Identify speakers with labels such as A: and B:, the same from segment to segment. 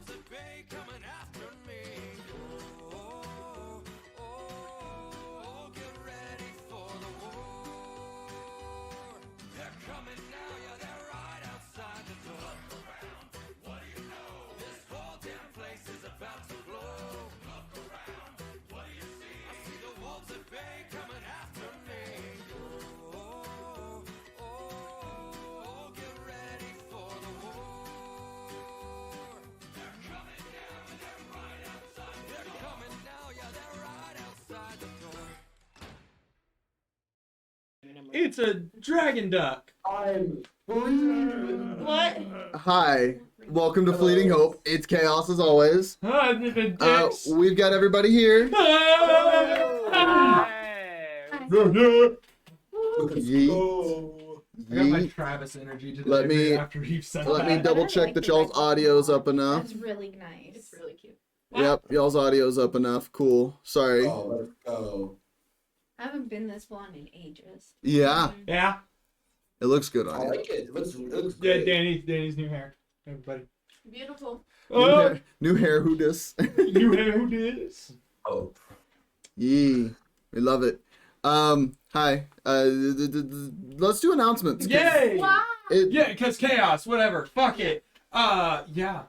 A: wolves at bay coming after me. Oh, get ready for the war. They're coming now, yeah, they're right outside the door. Look around, what do you know? This whole damn place is about to blow. Look around, what do you see? I see the wolves at bay coming after me. Get ready for the war. They're coming now, and they're right outside the door. They're coming now, yeah, they're right outside the door.
B: It's a dragon duck.
C: What?
D: Hi, welcome to Fleeting Hope. It's chaos as always.
B: Dicks.
D: We've got everybody here. Yeet.
B: I got my
D: Yeet.
B: Travis energy today.
D: Let me-
B: after you said
D: Let me
B: that.
D: double check that y'all's audio's up enough.
C: That's really nice.
E: It's really cute.
D: Yep, y'all's audio's up enough. Cool. Sorry.
F: Oh, let's go.
C: I haven't been this blonde in ages.
D: Yeah,
B: Yeah.
D: it looks good
F: I
D: on you.
F: like it. It looks
B: Yeah,
F: great.
B: Danny's new hair. Everybody.
E: Beautiful.
B: Oh,
D: New hair, who dis?
B: new hair. Who dis?
F: Oh.
D: Yee. We love it. Hi. Let's do announcements. 'Cause
B: Yay!
C: Wow.
D: it-
B: Yeah, because chaos. Whatever. Fuck it. Yeah.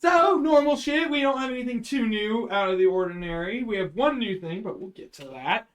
B: So, normal shit. We don't have anything too new out of the ordinary. We have one new thing, but we'll get to that.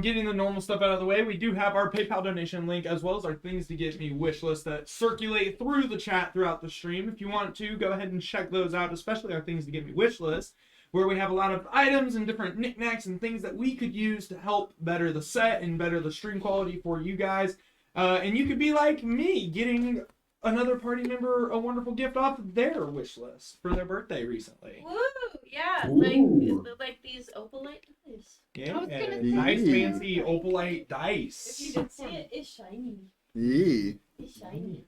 B: Getting the normal stuff out of the way, we do have our PayPal donation link as well as our things to get me wish list that circulate through the chat throughout the stream. If you want to, go ahead and check those out, especially our things to get me wish list, where we have a lot of items and different knickknacks and things that we could use to help better the set and better the stream quality for you guys. And you could be like me, getting another party member a wonderful gift off their wish list for their birthday recently.
E: Woo! Yeah,
F: Ooh.
E: like these opalite dice.
B: Yeah,
C: I was gonna say-
B: nice fancy opalite
E: If
B: dice.
E: you didn't see it, it's shiny.
D: Yee.
E: It's shiny.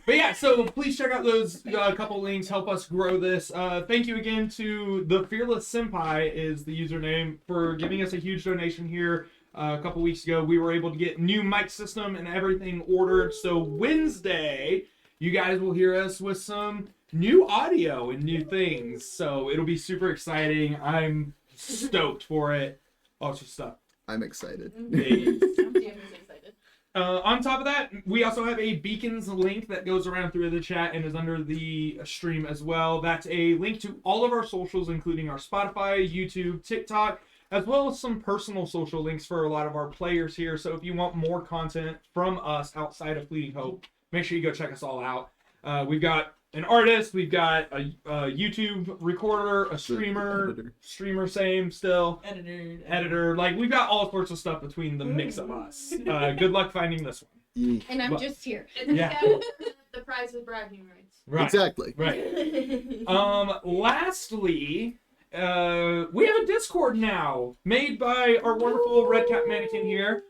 B: But yeah, so please check out those couple links, help us grow this. Thank you again to the Fearless Senpai is the username for giving us a huge donation here. A couple weeks ago, we were able to get new mic system and everything ordered. So Wednesday, you guys will hear us with some new audio and new things. So it'll be super exciting. I'm stoked for it. Lots of stuff.
D: I'm excited.
B: Babies.
E: I'm excited.
B: On top of that, we also have a Beacons link that goes around through the chat and is under the stream as well. That's a link to all of our socials, including our Spotify, YouTube, TikTok, as well as some personal social links for a lot of our players here. So if you want more content from us outside of Fleeting Hope, make sure you go check us all out. We've got an artist, we've got a YouTube recorder, a streamer same still, editor. Like, we've got all sorts of stuff between the mix of us. Good luck finding this one.
D: Yee.
C: And I'm
B: Well-
C: just here.
B: Yeah.
E: The prize with bragging rights.
B: Right.
D: Exactly.
B: Right. Lastly, we have a Discord now, made by our wonderful Red Cap Mannequin here.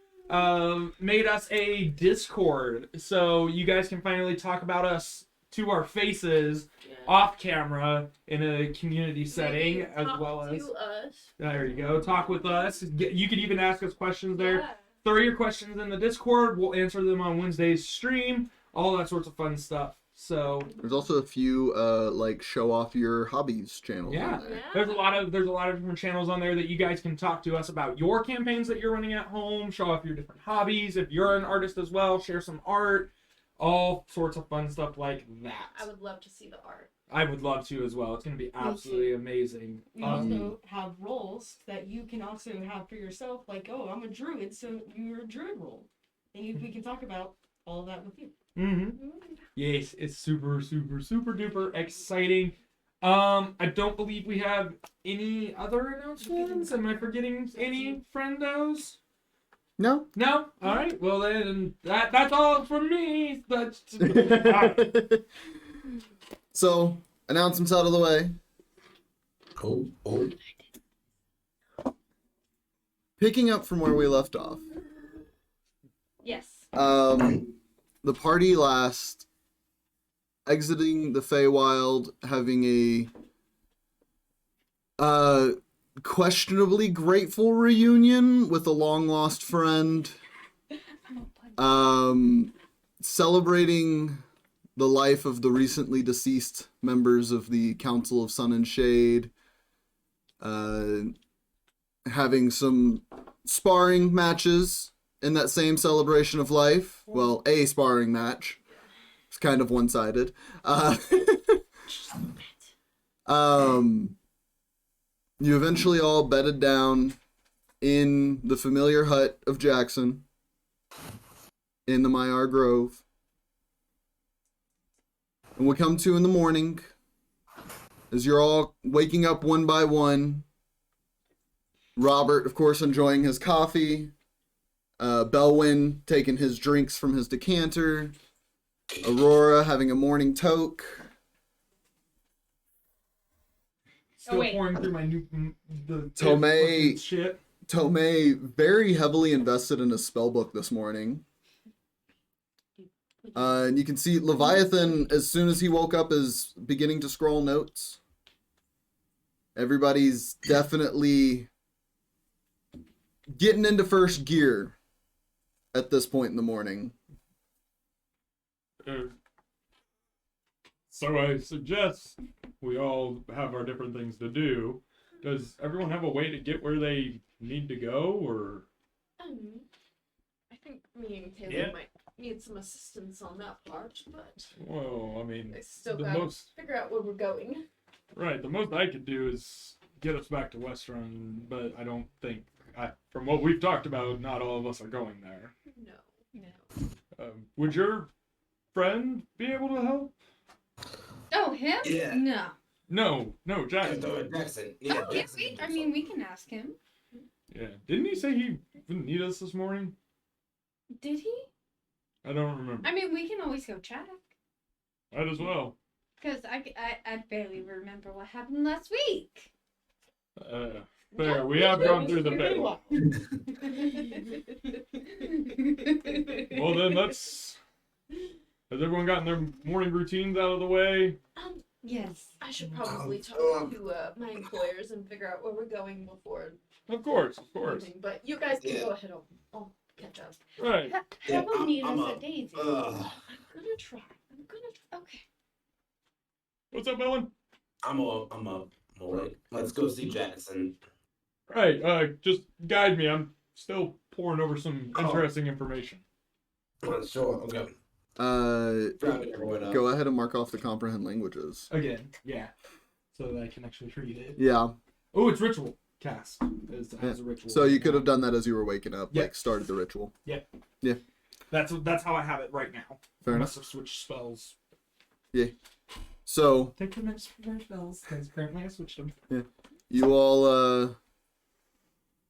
B: Made us a Discord, so you guys can finally talk about us to our faces off camera in a community setting, as well as
E: to us.
B: there you go, talk with us. You could even ask us questions there.
E: Yeah.
B: Throw your questions in the Discord. We'll answer them on Wednesday's stream. All that sorts of fun stuff. So
D: There's also a few like show off your hobbies channels.
B: Yeah.
D: On there.
B: there's a lot of different channels on there that you guys can talk to us about your campaigns that you're running at home, show off your different hobbies. If you're an artist as well, share some art, all sorts of fun stuff like that.
E: I would love to see the art.
B: I would love to as well. It's going to be absolutely amazing.
G: We also have roles that you can also have for yourself, like, oh, I'm a druid, so you're a druid role. And we can talk about all of that with you.
B: Yes, it's super, super, super duper exciting. I don't believe we have any other announcements. Am I forgetting any friendos?
D: No.
B: No? Alright, well then, that's all from me. That's...
D: So, announcements out of the way.
F: Cool. Oh.
D: Picking up from where we left off.
E: Yes.
D: The party last exiting the Feywild, having a questionably grateful reunion with a long lost friend. Celebrating the life of the recently deceased members of the Council of Sun and Shade, having some sparring matches in that same celebration of life. Well, a sparring match. It's kind of one-sided. You eventually all bedded down in the familiar hut of Jackson in the Myar Grove. And we come to in the morning, as you're all waking up one by one. Robert, of course, enjoying his coffee. Belwin taking his drinks from his decanter. Aurora having a morning toke.
B: Still
G: wait.
B: pouring through my new the
D: Tomay-
B: shit.
D: Tomay very heavily invested in a spell book this morning. And you can see Leviathan, as soon as he woke up, is beginning to scroll notes. Everybody's definitely getting into first gear at this point in the morning.
H: So I suggest we all have our different things to do. Does everyone have a way to get where they need to go, or?
E: I think me and Kaylinn
H: Yeah.
E: might need some assistance on that part, but
H: Well, I mean,
E: I still
H: the
E: gotta
H: most
E: figure out where we're going.
H: right. The most I could do is get us back to Westrun, but I don't think, from what we've talked about, not all of us are going there.
E: No.
H: Would your friend be able to help?
C: Oh, him?
F: Yeah.
C: No.
H: No, Jackson.
F: Jackson. Yeah,
C: Oh, yeah,
F: Jackson.
C: I mean, we can ask him.
H: Yeah, didn't he say he wouldn't need us this morning?
C: Did he?
H: I don't remember.
C: I mean, we can always go check.
H: Might as well.
C: Because I barely remember what happened last week.
H: Fair. We have gone through the pit. Well, then let's. Has everyone gotten their morning routines out of the way?
C: Yes.
E: I should probably talk to my employers and figure out where we're going before
H: Of course.
E: leaving. But you guys can
F: Yeah.
E: go ahead. I'll catch up.
H: Right.
C: Have a meet
F: I'm
C: us
F: a-
C: at Daisy.
E: I'm gonna try. Okay.
H: What's up, Ellen?
F: I'm awake. Let's go see Jackson.
H: Right. Just guide me. I'm still pouring over some
F: Oh.
H: interesting information.
F: Sure. Okay.
D: Go
F: Everyone up.
D: ahead and mark off the comprehend languages.
B: Again, yeah. So that I can actually read it.
D: Yeah.
B: Oh, it's ritual cast. As a ritual.
D: So you could have done that as you were waking up,
B: Yeah.
D: like started the ritual.
B: That's how I have it right now.
D: Fair
B: I
D: enough.
B: must have switched spells.
D: So
B: Take the minutes for their spells because apparently I switched them.
D: you all,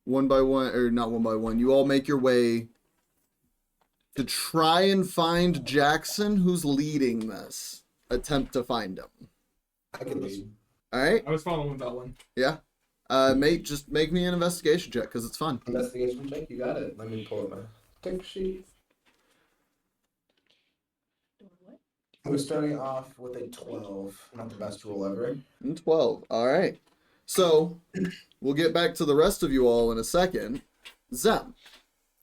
D: one by one, or not one by one, you all make your way to try and find Jackson, who's leading this attempt to find him.
F: I can leave.
D: All right,
B: I was following Belwin.
D: mate, just make me an investigation check because it's fun.
F: Investigation check. You got it. Let me pull up my tech sheet. We're starting off with a 12. Not the best roll ever.
D: And 12. All right. So we'll get back to the rest of you all in a second. Zem,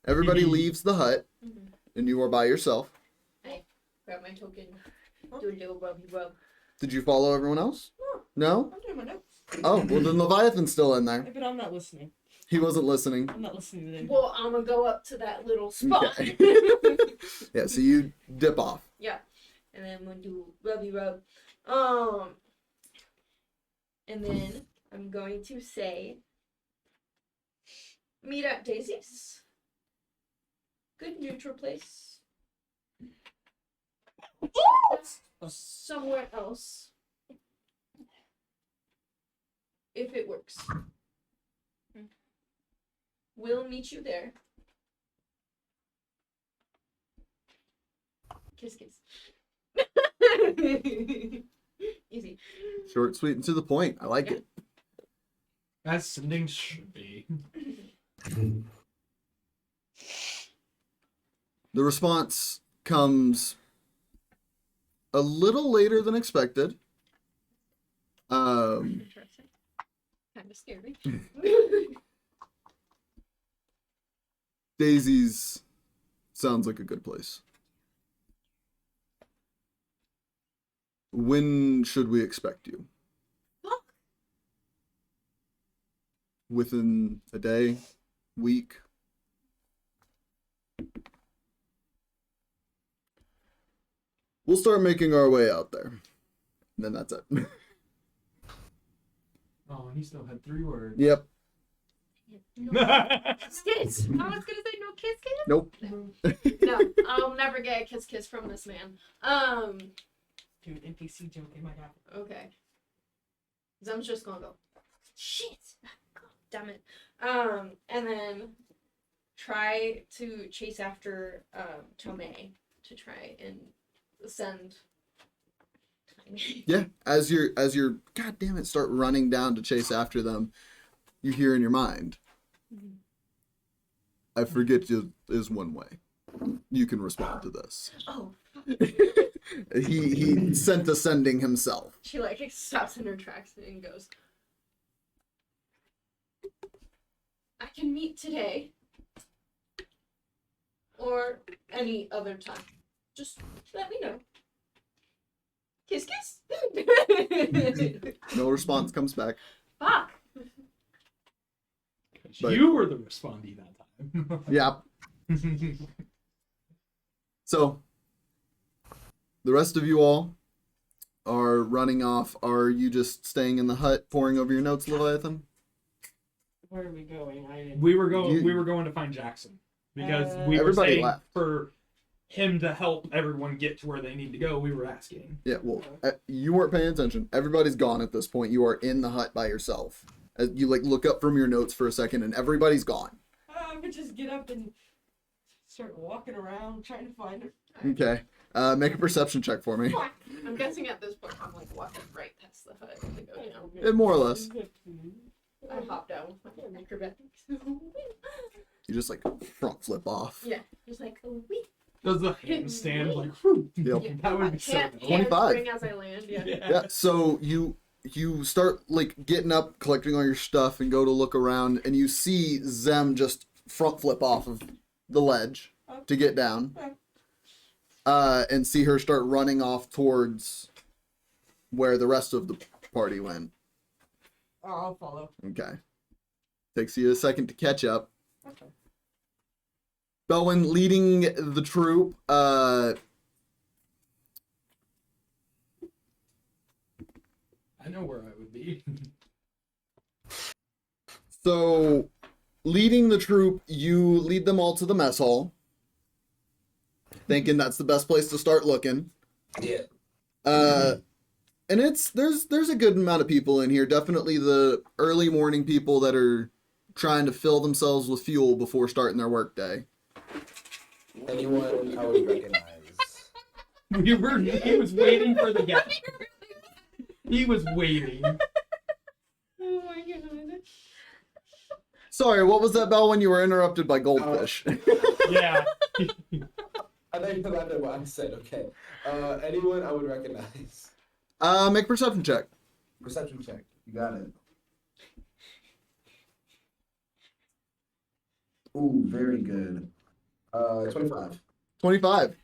D: everybody leaves the hut, and you are by yourself.
E: Grab my token. Do a little rubby rub.
D: Did you follow everyone else? No?
G: I'm doing my notes.
D: Oh, well then Leviathan's still in there.
G: But I'm not listening.
D: He wasn't listening.
G: I'm not listening to them.
E: Well, I'm gonna go up to that little spot.
D: Okay. Yeah, so you dip off.
E: And then I'm gonna do rubby rub. And then I'm going to say, meet at Daisy's. Good neutral place. Somewhere else. If it works. We'll meet you there. Kiss, kiss. Easy.
D: Short, sweet, and to the point. I like it.
B: As sending should be.
D: The response comes a little later than expected.
E: Interesting. Kind of scary.
D: Daisy's sounds like a good place. When should we expect you? Within a day, week? We'll start making our way out there. And then that's it.
B: Oh, and he still had 3 words.
D: Yep.
E: Kiss. I was gonna say no kiss kiss.
D: Nope.
E: No, I'll never get a kiss kiss from this man.
G: Dude, NPC joke, it might happen.
E: Okay. Zem's just gonna go, shit. God damn it. And then try to chase after Tomay to try and send.
D: Yeah. As you're god damn it, start running down to chase after them, you hear in your mind, I forget is one way. You can respond to this.
E: Oh.
D: He sent a sending himself.
E: She like stops in her tracks and goes, I can meet today or any other time. Just let me know. Kiss kiss.
D: No response comes back.
E: Fuck.
D: But-
B: You were the respondee that time.
D: Yeah. So, the rest of you all are running off. Are you just staying in the hut, poring over your notes, Leviathan?
G: Where are we going? I didn't.
B: We were going.
D: You-
B: We were going to find Jackson because we were
D: Everybody
B: saying
D: left.
B: for him to help everyone get to where they need to go. We were asking.
D: Yeah, well, you weren't paying attention. Everybody's gone at this point. You are in the hut by yourself. As you look up from your notes for a second, and everybody's gone.
G: I would just get up and start walking around trying to find her.
D: Okay. Make a perception check for me.
E: I'm guessing at this point I'm like walking right past the hut to go down.
D: More or less.
E: I hop down with my acrobatics.
D: You just front flip off.
E: Yeah, just like oh wee.
B: Does the handstand whew,
D: Yep.
E: Yeah,
B: that would be so
E: hand,
B: dope.
D: 25.
E: spring as I land. Yeah.
D: Yeah. So you start getting up, collecting all your stuff, and go to look around, and you see Zem just front flip off of the ledge to get down, and see her start running off towards where the rest of the party went.
G: Oh, I'll follow.
D: Okay. Takes you a second to catch up.
G: Okay.
D: Belwin leading the troop.
B: I know where I would be.
D: So, leading the troop, you lead them all to the mess hall, thinking that's the best place to start looking.
F: Yeah.
D: And there's a good amount of people in here. Definitely the early morning people that are trying to fill themselves with fuel before starting their workday.
F: Anyone I would recognize.
B: He was waiting for the guest. He was waiting.
E: Oh my god.
D: Sorry, what was that, Bell, when you were interrupted by goldfish?
B: Yeah.
F: I thought you forgot what I said. Okay. Anyone I would recognize.
D: Make a perception check.
F: Perception check. You got it. Ooh, very good. 25.
D: 25.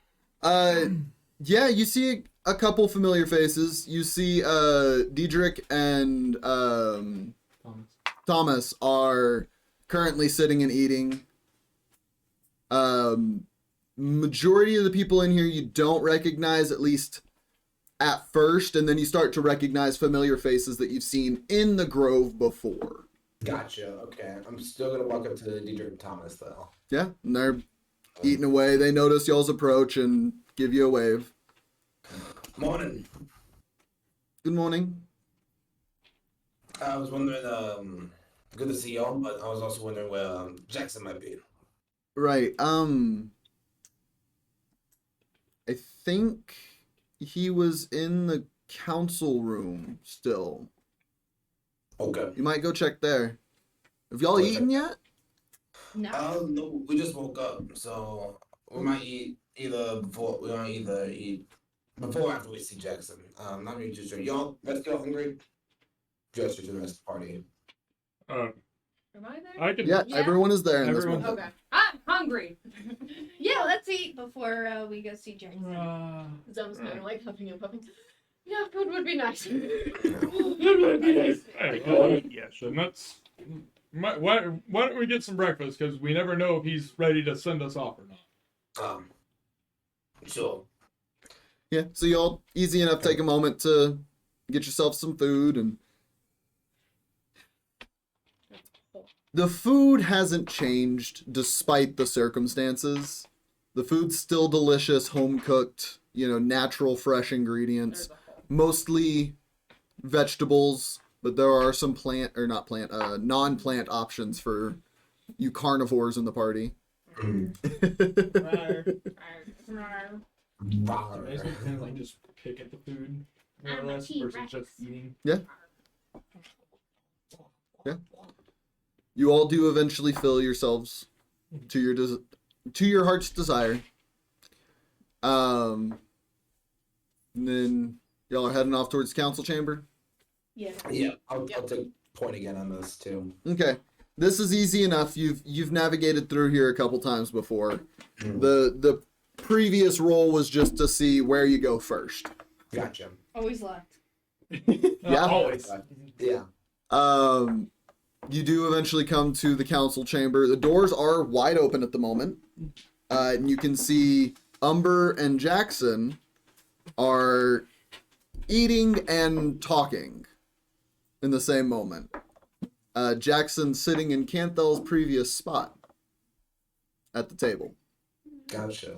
D: Yeah, you see a couple familiar faces. You see Diedrich and Thomas are currently sitting and eating. Majority of the people in here you don't recognize, at least at first, and then you start to recognize familiar faces that you've seen in the grove before.
F: Gotcha. Okay. I'm still gonna walk up to Diedrich and Thomas though.
D: Yeah, and they're eating away. They notice y'all's approach and give you a wave.
I: Morning.
D: Good morning.
I: I was wondering, good to see y'all, but I was also wondering where Jackson might be.
D: Right. I think he was in the council room still.
I: Okay.
D: You might go check there. Have y'all
I: Okay.
D: eaten yet?
C: No.
I: No, we just woke up, so we might eat either before or after we see Jackson. Not really too sure. Y'all, let's go hungry. Gesture to the rest of the party.
E: Am I there?
H: I can.
D: Yeah,
C: Yeah.
D: everyone is there in this
B: Everyone-
D: one.
E: Okay. I'm hungry.
C: Yeah, let's eat before we go see Jackson.
E: Zem's kind of like huffing and puffing. Yeah, food would be nice.
H: Hey, well,
J: Yes.
H: then let's. Why don't we get some breakfast? Because we never know if he's ready to send us off or not.
I: Sure.
D: Yeah, so y'all easy enough take a moment to get yourself some food, and the food hasn't changed despite the circumstances. The food's still delicious, home cooked, natural fresh ingredients, mostly vegetables, but there are some non-plant options for you carnivores in the party.
H: Basically, kind of like just pick at the food, more or
C: I'm a
H: less,
C: T-Rex.
H: versus just eating.
D: Yeah. You all do eventually fill yourselves to your heart's desire. And then y'all are heading off towards the council chamber.
E: Yeah.
I: Yeah, I'll take point again on this too.
D: Okay. This is easy enough. You've navigated through here a couple times before. The previous roll was just to see where you go first.
I: Gotcha.
E: Always left.
D: Yeah.
H: Always.
I: Yeah.
D: You do eventually come to the council chamber. The doors are wide open at the moment. And you can see Umber and Jackson are eating and talking in the same moment. Jackson sitting in Canthel's previous spot at the table.
I: Gotcha.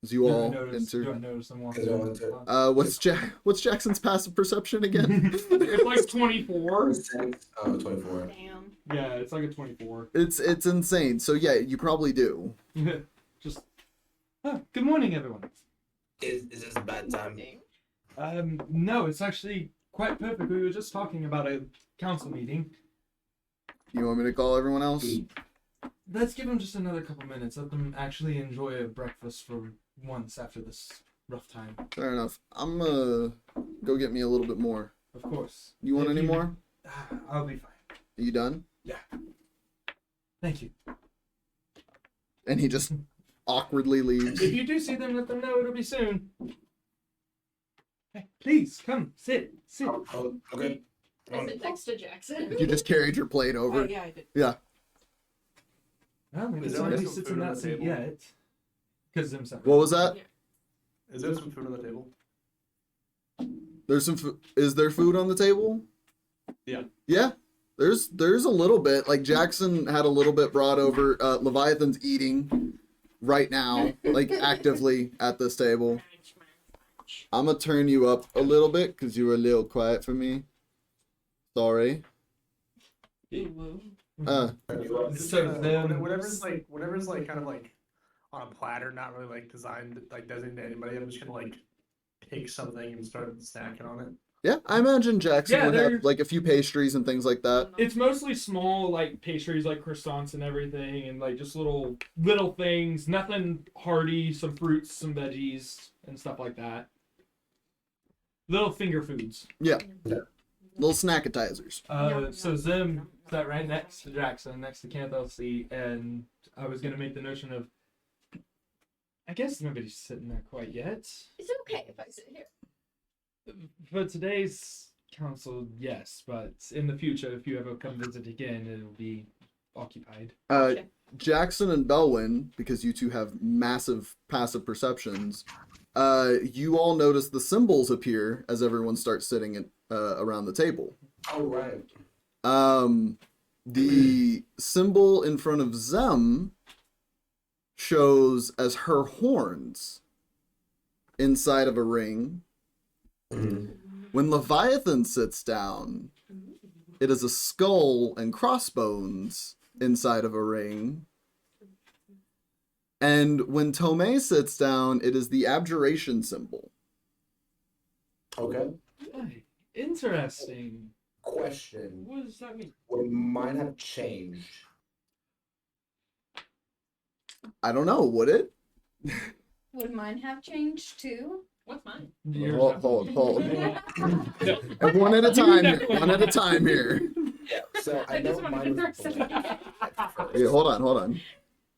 D: As you all enter.
H: Do I notice them walking?
I: As y'all enter.
D: What's Jackson's passive perception again?
H: It's like 24.
I: 24.
E: Damn.
H: Yeah, it's like a 24.
D: It's insane. So yeah, you probably do.
H: Just. Oh, good morning, everyone.
I: Is this a bad time?
H: No, it's actually quite perfect. We were just talking about a council meeting.
D: You want me to call everyone else?
H: Let's give them just another couple minutes. Let them actually enjoy a breakfast for once after this rough time.
D: Fair enough. I'm gonna go get me a little bit more.
H: Of course.
D: You want
H: If
D: any more?
H: I'll be fine.
D: Are you done?
H: Yeah. Thank you.
D: And he just awkwardly leaves.
H: If you do see them, let them know it'll be soon. Hey, please come sit.
I: Oh, okay.
E: I sit next to Jackson.
D: You just carried your plate over.
G: Oh, yeah, I did.
D: Yeah.
H: Well, maybe
J: Is there
H: somebody
J: some
H: sits
J: food
H: in
J: on
H: that
J: the
H: seat
J: table?
H: yet. Because them separate.
D: What was that?
J: Is there some food on the table?
D: There's some. Is there food on the table?
J: Yeah.
D: Yeah. There's a little bit. Like Jackson had a little bit brought over. Leviathan's eating right now, like actively at this table. I'm gonna turn you up a little bit because you were a little quiet for me. Sorry.
H: So then,
J: Whatever's like kind of like on a platter, not really like designed like designated to anybody. I'm just gonna like pick something and start snacking on it.
D: Yeah, I imagine Jackson
H: Yeah,
D: would
H: they're-
D: have like a few pastries and things like that.
H: it's mostly small like pastries, like croissants and everything, and like just little things. Nothing hearty. Some fruits, some veggies, and stuff like that. Little finger foods.
D: Yeah. Little snackatizers.
H: So Zim sat right next to Jackson, next to Canthel's seat, and I was gonna make the notion of. I guess nobody's sitting there quite yet.
E: It's okay if I sit here.
H: For today's council, yes, but in the future, if you ever come visit again, it'll be occupied.
D: Jackson and Belwin, because you two have massive passive perceptions, you all notice the symbols appear as everyone starts sitting around the table.
I: Oh, right.
D: The symbol in front of Zem shows as her horns inside of a ring. When Leviathan sits down, it is a skull and crossbones inside of a ring. And when Tomay sits down, it is the abjuration symbol.
I: Okay.
H: Hey, interesting.
I: Question.
H: What does that mean?
I: Would mine have changed?
D: I don't know, would it?
C: Would mine have changed too?
E: What's mine?
D: Hold. One at a time here. One at a time here.
I: Yeah. So I
E: I
I: know
E: just wanted
I: mine
E: to
I: was
E: throw
I: blank
E: something.
I: at first.
D: Yeah, hold on.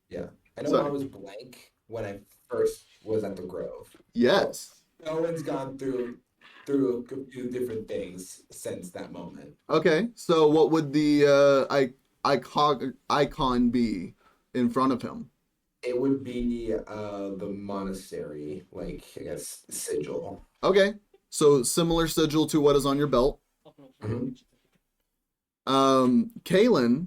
I: Yeah. I know
D: Sorry.
I: mine was blank when I first was at the Grove.
D: Yes.
I: Belwin's gone through a few different things since that moment.
D: Okay, so what would the icon be in front of him?
I: It would be the monastery, like I guess sigil.
D: Okay, so similar sigil to what is on your belt.
I: Mhm.
D: Kaylinn,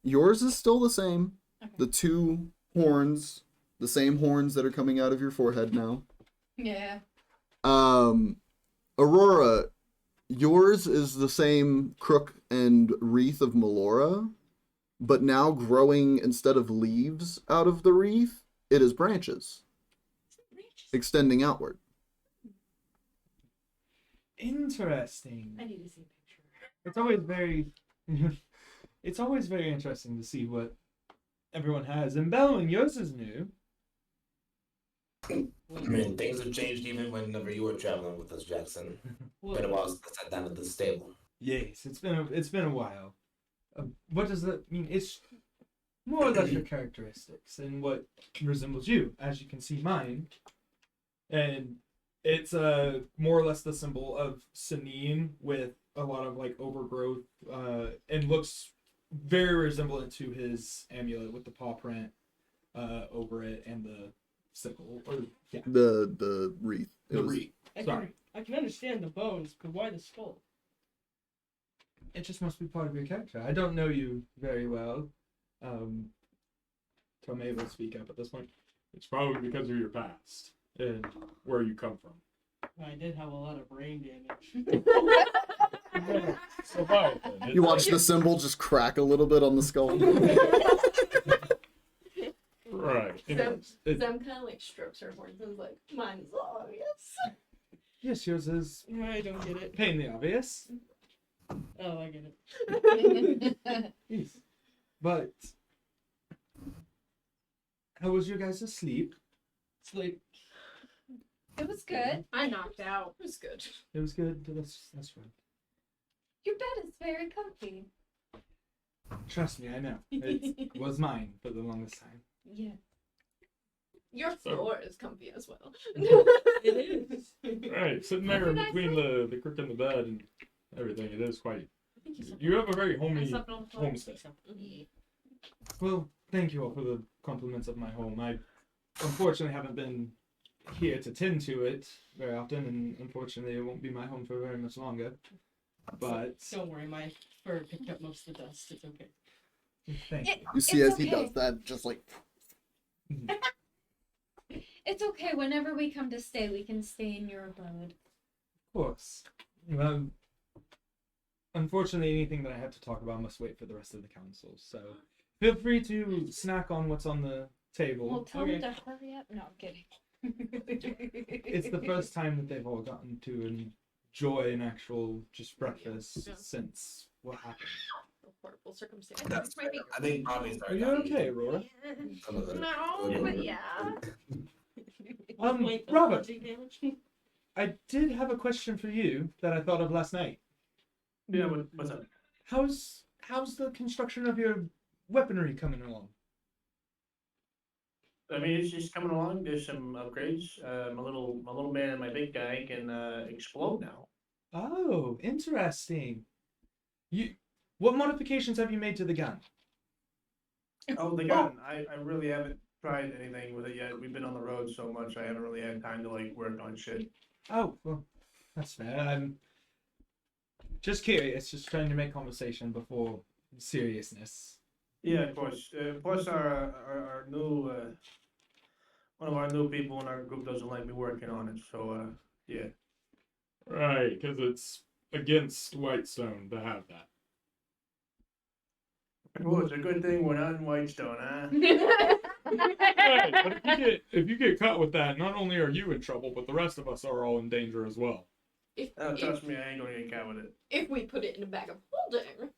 D: yours is still the same.
C: Okay.
D: The two horns, the same horns that are coming out of your forehead now.
C: Yeah.
D: Aurora, yours is the same crook and wreath of Melora, but now growing instead of leaves out of the wreath, it is branches extending outward.
B: Interesting.
G: I need to see a picture.
B: It's always very, it's always very interesting to see what everyone has. And Belwin, yours is new.
I: I mean, things have changed even whenever you were traveling with us, Jackson. Been a while since I sat down at the stable.
B: Yes, it's been a while. What does that mean? It's more or less your characteristics and what resembles you. As you can see, mine, and it's more or less the symbol of Sanine with a lot of like overgrowth, and looks very resemblant to his amulet with the paw print over it and the sickle, or yeah,
D: The wreath. It
B: the
D: was-
B: wreath.
G: I
B: Sorry,
G: can understand the bones, but why the skull?
B: it just must be part of your character. I don't know you very well. Tomay will speak up at this point.
H: It's probably because of your past and where you come from.
G: I did have a lot of brain damage.
H: So Leviathan,
D: You watch the symbol just crack a little bit on the skull.
H: right.
E: Zem kind of like strokes her horns and is like, mine's obvious.
B: Yes, yours is
G: I don't get it.
B: plainly obvious.
G: Oh, I get it.
B: Yes. But how was your guys' sleep?
G: Sleep.
C: It was good.
E: I knocked out. It was good.
B: It was good. That's right.
C: Your bed is very comfy.
B: Trust me, I know. It was mine for the longest time.
C: Yeah.
E: Your floor is comfy as well.
G: It is.
H: Right, sitting there
C: What did I
H: between
C: say?
H: the crook and the bed and everything, it is quite.
G: I think you slept
H: You have a very
G: I
H: homey
G: slept on the floor.
H: homestead.
B: Well, thank you all for the compliments of my home. I unfortunately haven't been here to tend to it very often, and unfortunately it won't be my home for very much longer. But
G: Don't worry, my fur picked up most of the dust. It's okay.
B: thank you.
D: You see
C: It's
D: as he
C: okay.
D: does that, just like
C: It's okay. Whenever we come to stay, we can stay in your abode.
B: Of course. Well, unfortunately, anything that I have to talk about must wait for the rest of the council. So feel free to snack on what's on the table.
C: Well, tell
G: Okay.
C: them to hurry up. No, I'm kidding.
B: It's the first time that they've all gotten to enjoy an actual just breakfast
E: Yeah.
B: since what happened.
E: Horrible circumstance.
I: That's fair. I think Bobby's
B: Are you okay, Aurora?
I: Some of the
E: No, but yeah.
G: Wait, the
B: Robert.
G: logic damage?
B: I did have a question for you that I thought of last night.
J: Yeah, what's up?
B: How's the construction of your weaponry coming along?
J: I mean, it's just coming along. There's some upgrades. My little man and my big guy can explode now.
B: Oh, interesting. What modifications have you made to the gun?
J: Oh, the gun. I really haven't tried anything with it yet. We've been on the road so much. I haven't really had time to like work on shit.
B: Oh, well, that's fair. I'm just curious, just trying to make conversation before seriousness.
J: Yeah, of course. Plus, our new one of our new people in our group doesn't like me working on it. So yeah.
H: Right, because it's against Whitestone to have that.
J: Well, it's a good thing we're not in Whitestone, huh?
H: Right, but if you get caught with that, not only are you in trouble, but the rest of us are all in danger as well.
J: Trust me, I ain't gonna get caught with it.
E: If we put it in a bag of holding,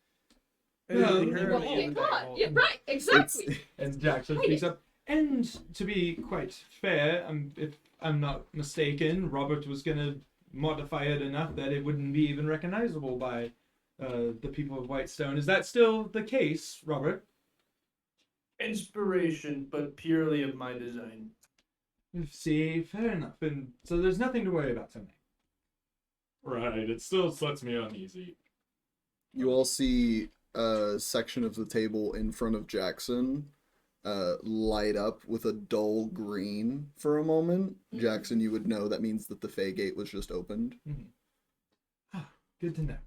B: Well,
J: Anything
E: we
J: early
E: won't
J: in
E: get
J: the
E: caught.
J: day,
E: Yeah, right, exactly.
B: And Jackson speaks up. And to be quite fair, if I'm not mistaken, Robert was gonna modify it enough that it wouldn't be even recognizable by the people of Whitestone. Is that still the case, Robert?
J: Inspiration, but purely of my design.
B: See, fair enough. And so there's nothing to worry about tonight.
H: Right. It still sets me uneasy.
D: You all see a section of the table in front of Jackson light up with a dull green for a moment. Jackson, you would know that means that the Fey Gate was just opened.
B: Good to know.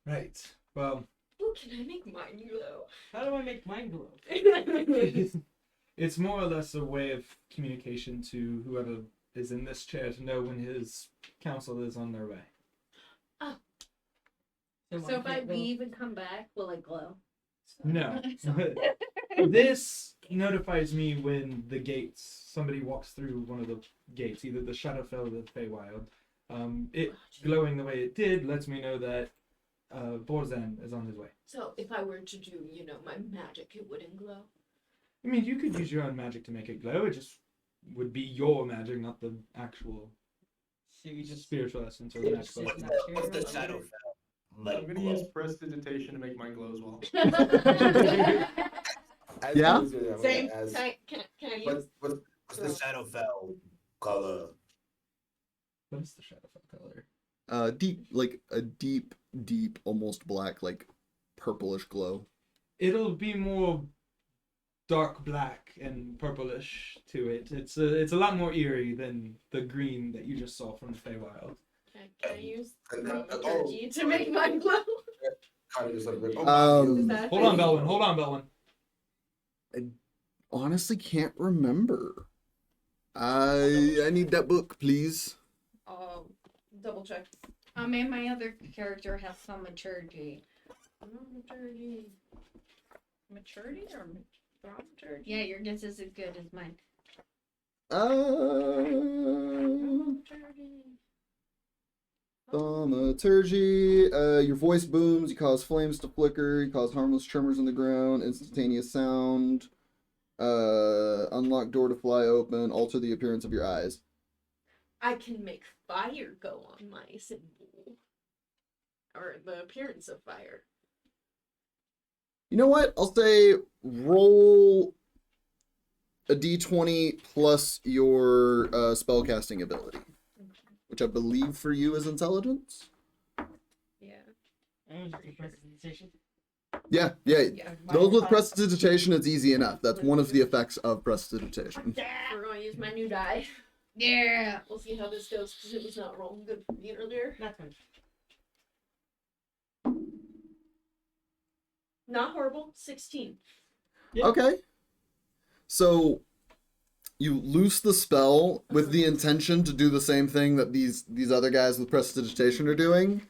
B: Right. Well,
E: Ooh, can I make mine glow?
G: How do I make mine glow?
B: it's more or less a way of communication to whoever is in this chair to know when his council is on their way.
C: So if I leave and come back, will it glow?
B: No. This notifies me when the gates, somebody walks through one of the gates, either the Shadowfell or the Feywild. It glowing the way it did lets me know that Borzan is on his way.
E: So if I were to do, my magic, it wouldn't glow.
B: I mean, you could use your own magic to make it glow. It just would be your magic, not the actual
G: So you just
B: spiritual essence or the magical
G: Just-
B: essence.
I: What's the shadow fell?
J: I'm
I: Like,
J: gonna use prestidigitation to make mine glow as well.
D: Yeah?
E: Same.
I: As,
E: Can I use?
I: what's the shadow fell color?
B: What is the Shadowfell color?
D: Deep, like a deep, almost black, like purplish glow.
B: It'll be more dark black and purplish to it. It's a lot more eerie than the green that you just saw from the Feywild.
E: Can I use
I: Oh.
E: turkey to make mine glow?
I: Kind of just like,
E: Is that
B: Hold on, Belwin. Hold on, Belwin.
D: Honestly, can't remember. I need that book, please.
E: Double check.
C: And my other character has some maturity.
E: Maturity. Maturity or maturity?
C: Yeah, your guess is as good as mine.
E: Maturity.
D: Thaumaturgy. Your voice booms. You cause flames to flicker. You cause harmless tremors in the ground. Instantaneous sound. Unlock door to fly open. Alter the appearance of your eyes.
E: I can make fire go on my symbol. Or the appearance of fire.
D: You know what? I'll say roll a d20 plus your spellcasting ability, which I believe for you is intelligence.
E: Yeah.
G: Prestidigitation.
D: Yeah. Those with prestidigitation, it's easy enough. That's one of the effects of prestidigitation.
E: We're going to use my new die.
C: Yeah.
E: We'll see how this goes because it was not rolling good for me earlier.
G: That's fine.
E: Not horrible. 16.
B: Yeah.
D: Okay. So you loose the spell with the intention to do the same thing that these other guys with prestidigitation are doing.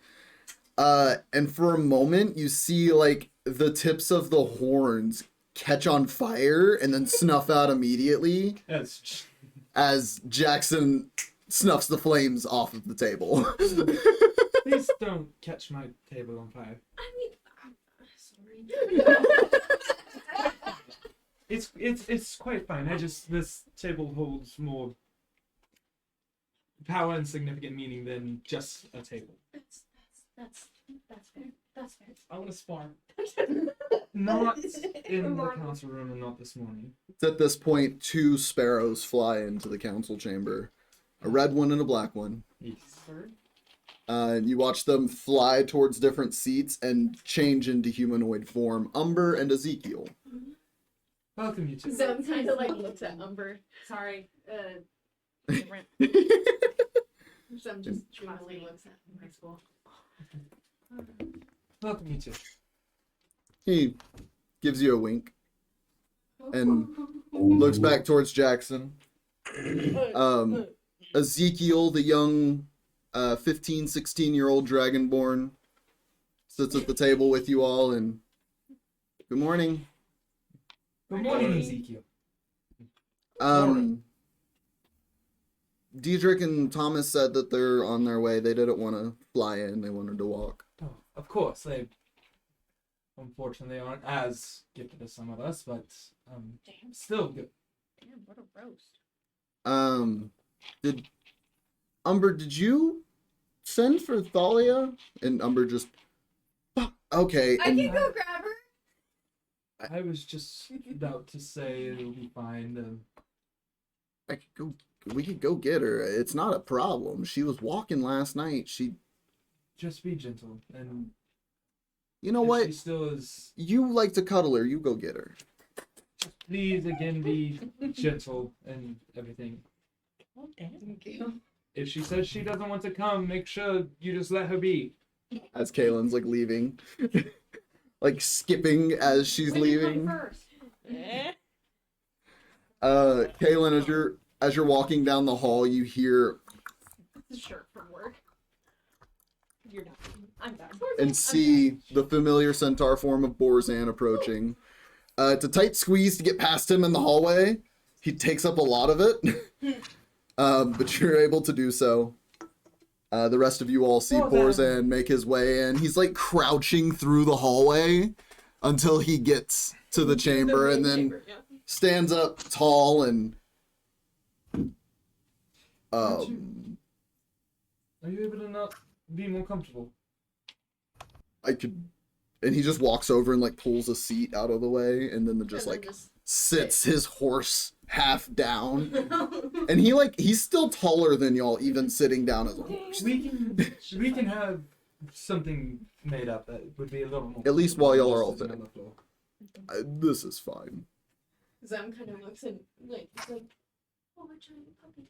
D: And for a moment you see like the tips of the horns catch on fire and then snuff out immediately
B: That's
D: as Jackson snuffs the flames off of the table.
B: please don't catch my table on fire.
E: I mean, sorry.
B: It's quite fine. This table holds more power and significant meaning than just a table.
E: That's fair. That's fair.
G: I want to spar.
B: Not in the council room and not this morning.
D: It's at this point 2 sparrows fly into the council chamber. A red one and a black one.
B: Yes.
D: And you watch them fly towards different seats and change into humanoid form. Umber and Ezekiel.
B: Welcome, you two.
E: Zem kind of like looks at Umber.
C: Sorry. Different.
E: Zem just dreamily looks at high school.
B: Welcome, you two.
D: He gives you a wink and looks back towards Jackson. Ezekiel, the young 15, 16-year-old dragonborn, sits at the table with you all and good morning.
B: Good morning, Ezekiel.
D: Diedrich and Thomas said that they're on their way. They didn't want to fly in. They wanted to walk.
B: Oh, of course, they unfortunately aren't as gifted as some of us, but still good.
C: Damn, what a roast.
D: Did you send for Thalia? And Umber just okay.
E: I can go grab her.
B: I was just about to say it'll be fine.
D: I could go. We could go get her. It's not a problem. She was walking last night.
H: Just be gentle, and
D: You know
H: if
D: what?
H: she still is.
D: You like to cuddle her. You go get her.
H: Please again be gentle and everything.
G: Oh, damn.
E: Thank you.
H: If she says she doesn't want to come, make sure you just let her be.
D: As Kaylinn's like leaving, like skipping as she's
E: Women come
D: leaving.
E: first.
D: Kaylinn, as you're walking down the hall, you hear
E: This is short from work. You're done. I'm done.
D: and see the familiar centaur form of Borzan approaching. It's a tight squeeze to get past him in the hallway. He takes up a lot of it, but you're able to do so. The rest of you all see Borzan make his way in. He's like crouching through the hallway until he gets to the chamber, and then stands up tall and
H: Are you able to not be more comfortable?
D: I could, and he just walks over and like pulls a seat out of the way, and then just
E: And
D: like
E: then just
D: sits his horse half down, and he's still taller than y'all, even sitting down as a horse.
H: We can have something made up that would be a little more.
D: At least while y'all are all
H: sitting on
D: sitting.
H: the floor.
D: This is fine.
E: Zem kind of looks and like, he's like, oh, a giant puppy.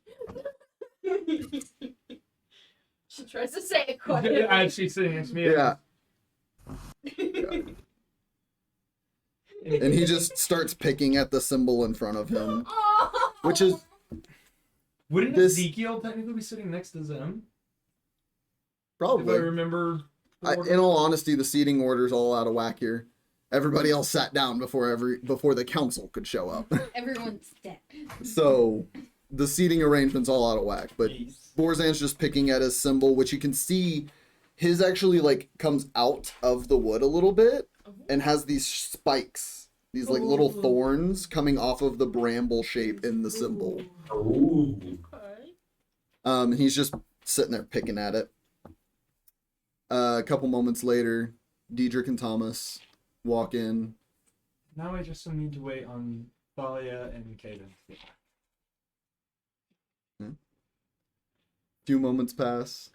E: She tries to say it quietly.
H: As she's sitting next to me.
D: Yeah. And he just starts picking at the symbol in front of him,
E: Oh!
D: which is
H: Wouldn't
D: this-
H: Ezekiel technically be sitting next to Zem? If I
D: probably.
H: remember.
D: In all honesty, the seating order's all out of whack here. Everybody else sat down before the council could show up.
C: Everyone's dead.
D: So the seating arrangement's all out of whack. But
H: Jeez.
D: Borzan's just picking at his symbol, which you can see his actually like comes out of the wood a little bit and has these spikes, these like little thorns coming off of the bramble shape in the symbol.
I: Ooh.
D: He's just sitting there picking at it. A couple moments later, Diedrich and Thomas walk in.
H: Now I just need to wait on Thalia and Kaylinn.
D: Few moments pass.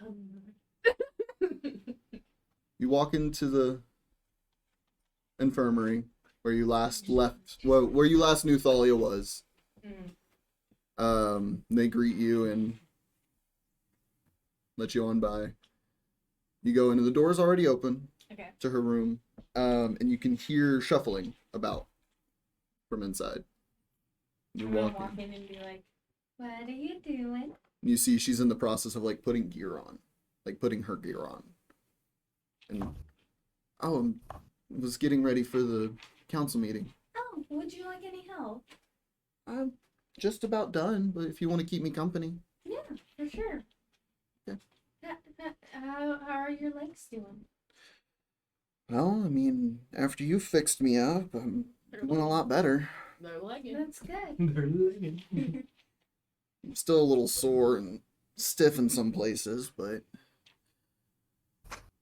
D: You walk into the infirmary where you last left, well, where you last knew Thalia was. They greet you and let you on by. You go into the door's already open
C: Okay.
D: to her room, and you can hear shuffling about from inside. You
C: I'm gonna
D: walk
C: walk
D: in.
C: in and be like, what are you doing?
D: You see she's in the process of like putting gear on, like putting her gear on. And I was getting ready for the council meeting.
C: Oh, would you like any help?
D: I'm just about done, but if you want to keep me company.
C: Yeah, for sure.
D: Okay.
C: How are your legs doing?
D: Well, I mean, after you fixed me up, I'm doing a lot better.
E: They're legging.
C: That's good.
H: They're living.
D: I'm still a little sore and stiff in some places, but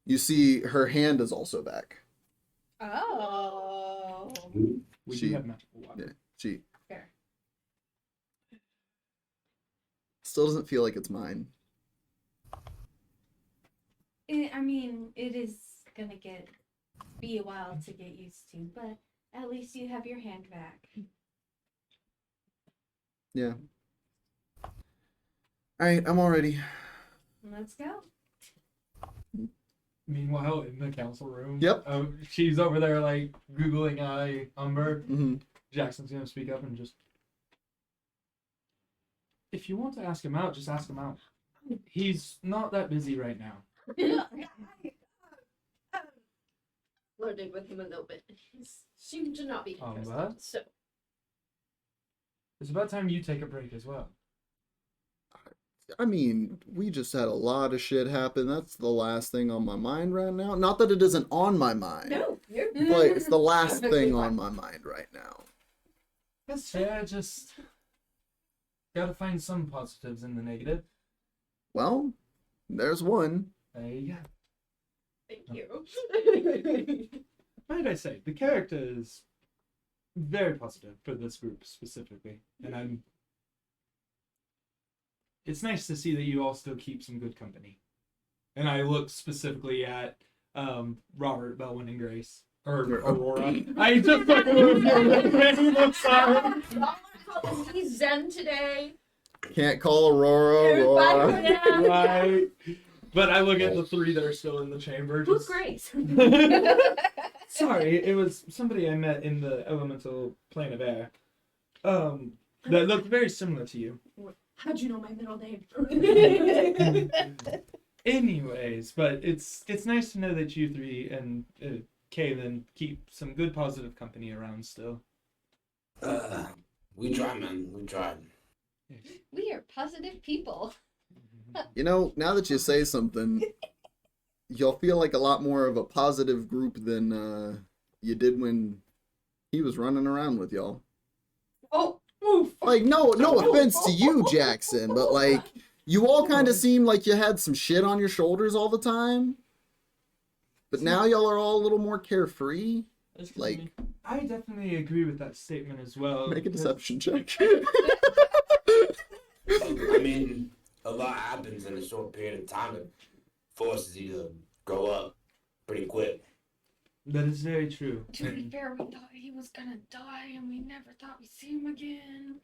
D: you see her hand is also back.
E: Oh.
H: We
D: She-
H: do have magical water.
D: Yeah, she
C: Fair.
D: still doesn't feel like it's mine.
C: I mean, it is gonna be a while to get used to, but at least you have your hand back.
D: Yeah. Alright, I'm all ready.
C: Let's go.
H: Meanwhile, in the council room.
D: Yep.
H: She's over there like googling Umber.
D: Mm-hmm.
H: Jackson's gonna speak up and just. If you want to ask him out, just ask him out. He's not that busy right now.
E: Flirted with him a little bit. He seemed to not be interested.
H: What?
E: So
H: It's about time you take a break as well.
D: I mean, we just had a lot of shit happen. That's the last thing on my mind right now. Not that it isn't on my mind,
E: no, you're
D: but it's the last thing on my mind right now.
H: That's fair. Just gotta find some positives in the negative.
D: Well, there's one.
H: There you go.
E: Thank you.
H: Might I say, the character is very positive for this group specifically, and I'm
B: it's nice to see that you all still keep some good company. And I look specifically at Robert, Belwin, and Grace. Or Aurora. I just fucking moved your name. I'm sorry.
E: He's Zen today.
D: Can't call Aurora.
B: Right. But I look at the 3 that are still in the chamber.
E: Who's
B: Just...
E: Grace?
B: Sorry, it was somebody I met in the elemental plane of air. That looked very similar to you.
E: How'd you know my middle name?
B: Anyways, but it's nice to know that you 3 and Kaylinn keep some good positive company around still.
I: We try, man. We try.
C: We are positive people.
D: You know, now that you say something, you'll feel like a lot more of a positive group than you did when he was running around with y'all.
E: Oh, oof.
D: Like, no offense to you, Jackson, but like, you all kind of seemed like you had some shit on your shoulders all the time. But now y'all are all a little more carefree. Like,
B: I definitely agree with that statement as well.
D: make a deception check.
I: I mean, a lot happens in a short period of time that forces you to grow up pretty quick.
B: That is very true.
C: To be fair, we thought he was gonna die, and we never thought we'd see him again.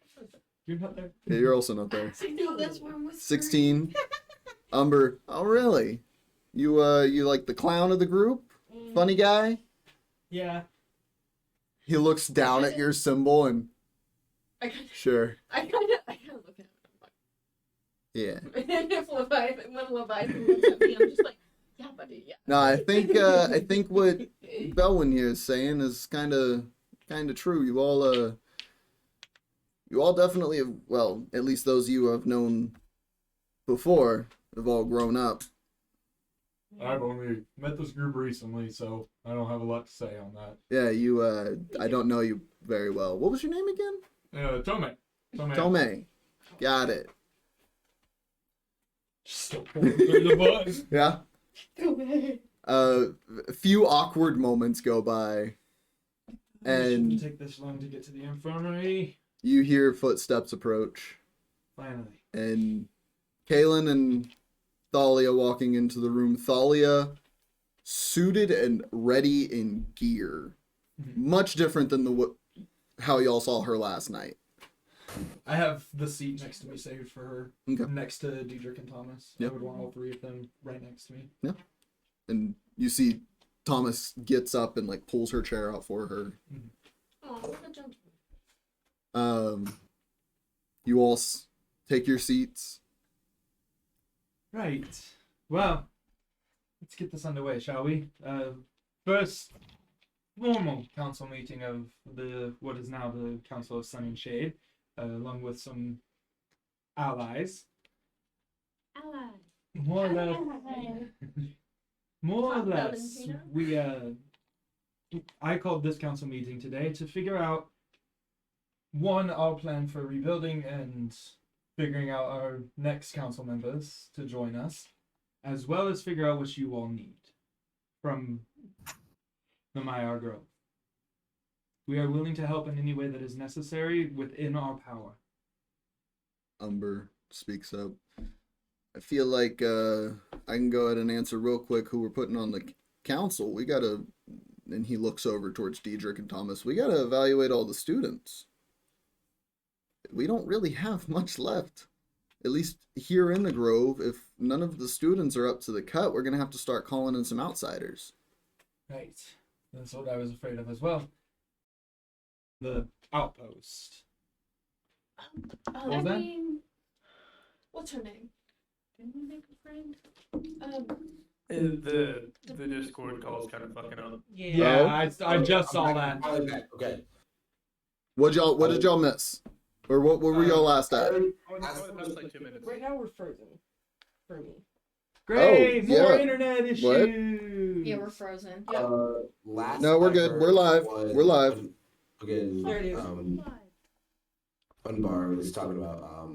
B: You're not there.
D: Yeah, you're also not there.
C: I know, that's why I'm whispering.
D: 16. Umber. Oh, really? You like the clown of the group? Funny guy?
B: Yeah.
D: He looks down at your symbol and sure.
E: I kind of look at him.
D: Yeah.
E: And if when Leviathan looks at me, I'm just like, yeah, buddy, yeah.
D: No, I think what Belwin here is saying is kind of true. You all definitely have, well, at least those you have known before have all grown up.
H: I've only met this group recently, so I don't have a lot to say on that.
D: Yeah, I don't know you very well. What was your name again?
H: Tomay.
D: Tomay. Got it.
H: Still pulling through the bus.
D: Yeah. A few awkward moments go by,
B: It
D: and
B: shouldn't take this long to get to the infirmary.
D: you hear footsteps approach,
B: Finally.
D: and Kaylinn and Thalia walking into the room. Thalia, suited and ready in gear, much different than how y'all saw her last night.
B: I have the seat next to me saved for her,
D: Okay.
B: next to Diedrich and Thomas.
D: Yep.
B: I would want all 3 of them right next to me.
D: And you see Thomas gets up and like pulls her chair out for her.
E: Oh, what a gentleman.
D: You all take your seats.
B: Right. Well, let's get this underway, shall we? First formal council meeting of what is now the Council of Sun and Shade, along with some allies. More or less. More or less,
E: Valentina?
B: I called this council meeting today to figure out, one, our plan for rebuilding and figuring out our next council members to join us, as well as figure out what you all need from the Maiar Grove. We are willing to help in any way that is necessary within our power.
D: Umber speaks up. I feel like I can go ahead and answer real quick who we're putting on the council. We gotta, and he looks over towards Diedrich and Thomas. We gotta evaluate all the students. We don't really have much left. At least here in the Grove, if none of the students are up to the cut, we're gonna have to start calling in some outsiders.
B: Right. That's what I was afraid of as well. The outpost. What was that?
E: What's her name? Didn't we make a friend?
J: The Discord call is kind of fucking up.
B: Yeah,
D: Oh.
B: I just saw that.
I: Okay.
D: What did y'all miss? Or what were y'all last at?
J: That's like 2 minutes.
G: Right now we're frozen. For me.
B: Great!
D: Oh,
B: More
D: yeah.
B: internet issues!
D: What?
E: Yeah, we're frozen.
I: Last
D: No, we're
I: I
D: good.
I: heard
D: We're live.
I: was-
D: We're live.
I: Again,
G: There it is.
I: Unbar was talking about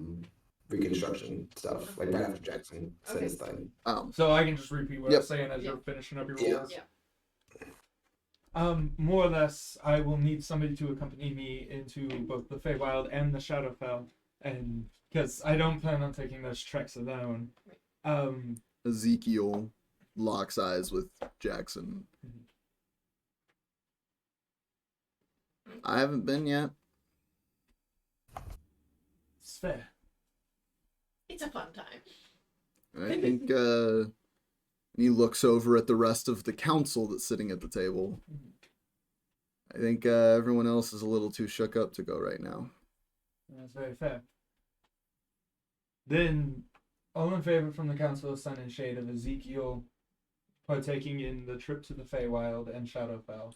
I: reconstruction stuff, like right after Jackson said his thing.
B: So I can just repeat what I
D: Yep.
B: was saying as
E: Yeah.
B: you're finishing up your
I: Yeah.
B: rules.
E: Yeah.
B: More or less, I will need somebody to accompany me into both the Feywild and the Shadowfell and
H: because I don't plan on taking those treks alone.
D: Ezekiel locks eyes with Jackson. I haven't been yet.
H: It's fair.
E: It's a fun time.
D: I think he looks over at the rest of the council that's sitting at the table. I think everyone else is a little too shook up to go right now.
H: That's very fair. Then, all in favor from the Council of Sun and Shade of Ezekiel partaking in the trip to the Feywild and Shadowfell.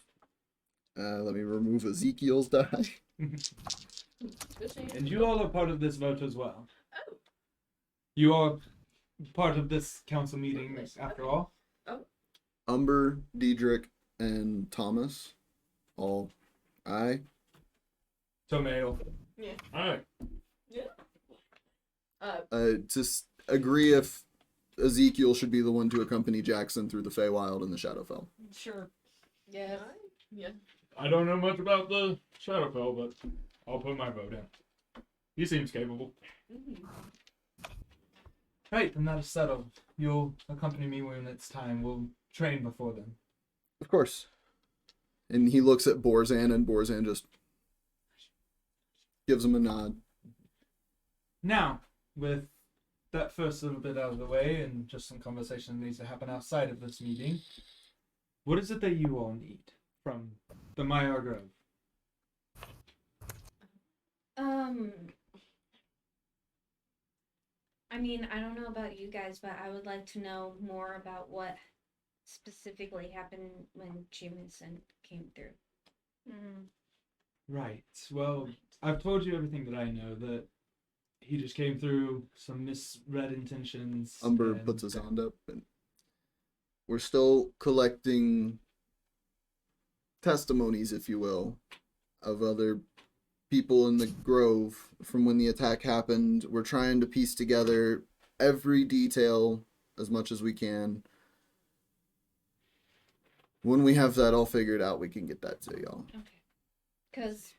D: Let me remove Ezekiel's die.
H: And you all are part of this vote as well.
E: Oh.
H: You are part of this council meeting after all.
D: Umber, Diedrich, and Thomas. All aye.
H: Tomay.
E: Yeah.
H: Alright.
D: Just agree if Ezekiel should be the one to accompany Jackson through the Feywild and the Shadowfell.
G: Sure.
E: Yeah. Yeah.
H: I don't know much about the Shadowfell, but I'll put my vote in. He seems capable. Right, then that is settled. You'll accompany me when it's time. We'll train before then.
D: Of course. And he looks at Borzan, and Borzan just gives him a nod.
H: Now, with that first little bit out of the way, and just some conversation that needs to happen outside of this meeting, what is it that you all need from the Maiar Grove?
C: I mean, I don't know about you guys, but I would like to know more about what specifically happened when Jameson came through.
H: Right. Well, I've told you everything that I know, that he just came through some misread intentions.
D: Umber puts his hand up, and we're still collecting testimonies, if you will, of other people in the grove from when the attack happened. We're trying to piece together every detail as much as we can. When we have that all figured out, we can get that to y'all.
C: Okay. Because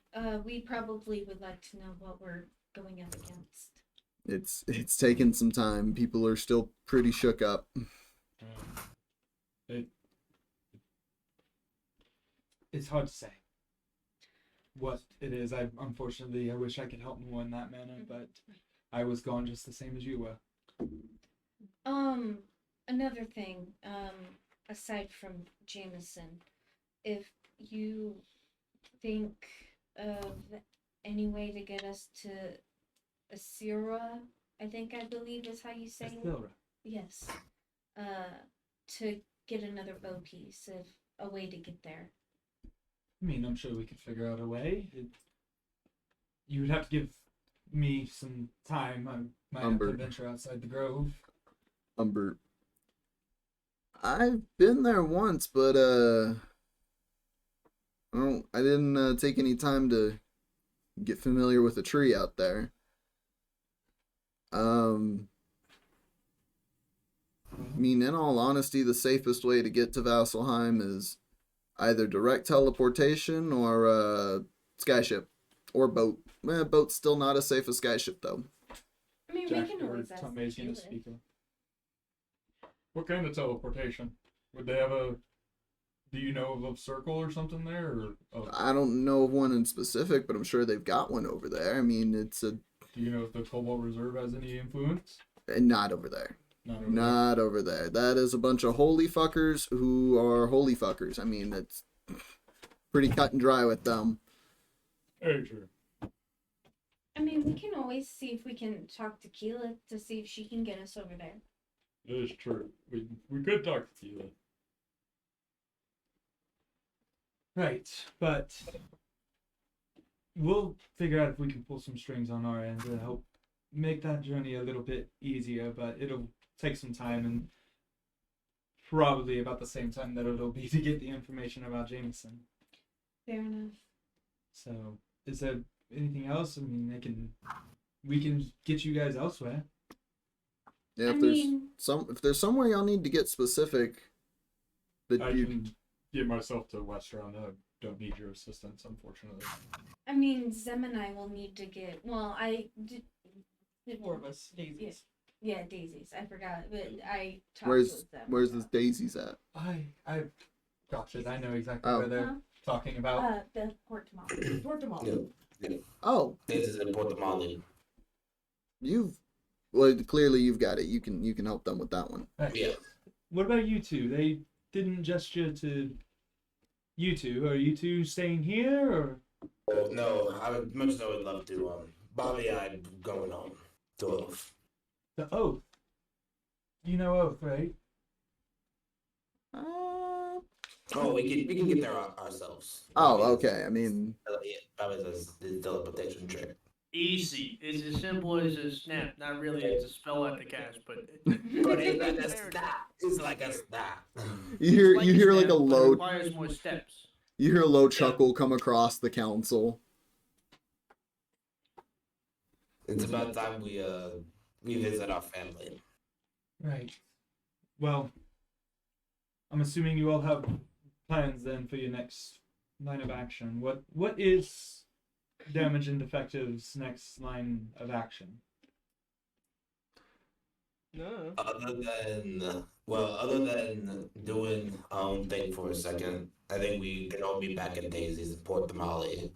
C: we probably would like to know what we're going up against.
D: It's taken some time. People are still pretty shook up.
H: It's hard to say what it is. Unfortunately, I wish I could help more in that manner, but I was gone just the same as you were.
C: Another thing, aside from Jameson, if you think of any way to get us to Asira, I believe is how you say it.
H: Asira.
C: Yes. To get another bow piece, if a way to get there.
H: I mean, I'm sure we could figure out a way. You would have to give me some time. I might have to venture outside the grove.
D: Umber. I've been there once, but I didn't take any time to get familiar with the tree out there. I mean, in all honesty, the safest way to get to Vasselheim is either direct teleportation or skyship or boat. Boat's still not as safe as skyship, though.
C: I mean, we can always ask Kaylinn.
H: What kind of teleportation? Would they have do you know of a circle or something there? Or
D: I don't know of one in specific, but I'm sure they've got one over there. I mean,
H: do you know if the Cobalt Reserve has any influence?
D: Not over there.
H: Not
D: over there. That is a bunch of holy fuckers who are holy fuckers. I mean, it's pretty cut and dry with them.
H: Very true.
C: I mean, we can always see if we can talk to Keela to see if she can get us over there.
H: It is true. We could talk to Keela. Right, but we'll figure out if we can pull some strings on our end to help make that journey a little bit easier, but it'll take some time, and probably about the same time that it'll be to get the information about Jameson.
C: Fair enough.
H: So, is there anything else? I mean, we can get you guys elsewhere.
D: Yeah, if there's somewhere y'all need to get specific,
H: I can get myself to Westron. I don't need your assistance, unfortunately.
C: I mean, Zem and I will need to get. Well,
G: The 4 of us, daisies.
C: Yeah, daisies. I forgot, but I talked with them.
D: Where's this daisies at?
B: I've got it. I know exactly
D: Oh.
B: where they're talking about.
C: The port tamale.
G: Port tamale.
D: Oh,
I: This is in Portamale.
D: clearly you've got it. You can help them with that one.
B: Right.
I: Yeah.
B: What about you two? They didn't gesture to you two. Are you two staying here or?
I: Oh, no, I would much as I would love to. Bobby, I'm going home to Oath.
B: The oath. You know oath, right?
I: Oh, we can get there ourselves.
D: Oh, okay. I mean,
I: Bobby says the teleportation trick.
K: Easy. It's as simple as a snap. Not really. It's a spell at the cast, but.
I: But it's like a snap. It's like a snap.
D: you hear like a
K: snap, but it
D: low
K: requires more steps.
D: you hear a low chuckle come across the council.
I: It's about time we visit our family.
B: Right. Well, I'm assuming you all have plans then for your next line of action. What is Damage and Defective's next line of action?
K: No.
I: Other than doing our own thing for a second, I think we can all be back at Daisy's in Port Tamale.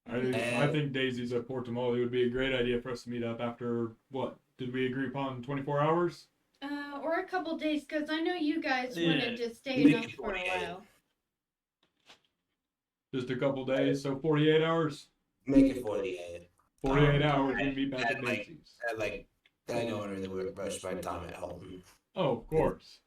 B: I think Daisy's at Port Tamale would be a great idea for us to meet up after what? Did we agree upon 24 hours?
C: Or a couple days, because I know you guys
K: Yeah.
C: wanted to stay
I: Make
C: enough
I: it
C: for a
I: 48.
C: while.
B: Just a couple days, so 48 hours?
I: Make it 48.
B: 48 hours and meet back at
I: and, like,
B: Daisy's.
I: And like, I know I'm really rushed my time at home.
B: Oh, of course.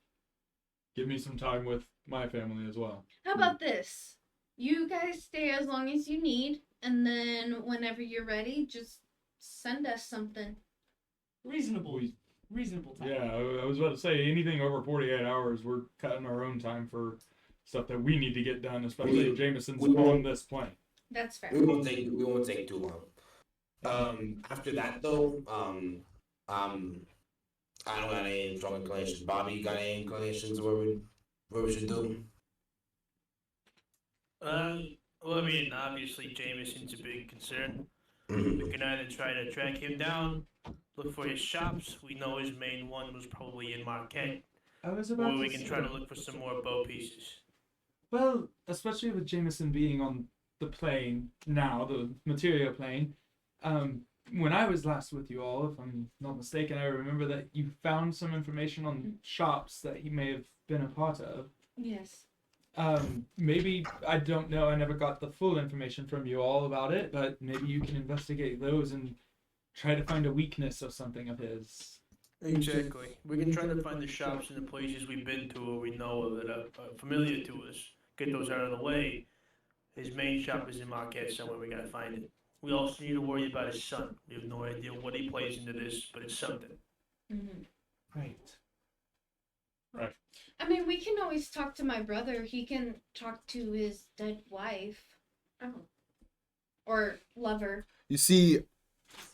B: Give me some time with my family as well.
C: How about this? You guys stay as long as you need, and then whenever you're ready, just send us something.
G: Reasonable time.
B: Yeah, I was about to say, anything over 48 hours, we're cutting our own time for stuff that we need to get done, especially if Jameson's on this plane.
C: That's fair.
I: We won't take too long. After that though, I don't got any strong inclinations. Bobby, you got any inclinations where we should do?
K: Well, I mean, obviously Jameson's a big concern. We can either try to track him down, look for his shops. We know his main one was probably in Marquette.
B: I was about
K: Or we
B: to
K: can
B: say-
K: try to look for some more bow pieces.
B: Well, especially with Jameson being on the plane now, the materia plane. When I was last with you all, if I'm not mistaken, I remember that you found some information on shops that he may have been a part of.
C: Yes.
B: Maybe, I don't know, I never got the full information from you all about it, but maybe you can investigate those and try to find a weakness of something of his.
K: Exactly. We can try to find the shops and the places we've been to or we know that are familiar to us. Get those out of the way. His main shop is in Marquette somewhere. We gotta find it. We also need to worry about his son. We have no idea what he plays into this, but it's something.
C: Mm-hmm.
B: Right.
C: I mean, we can always talk to my brother. He can talk to his dead wife.
E: Oh.
C: Or lover.
D: You see,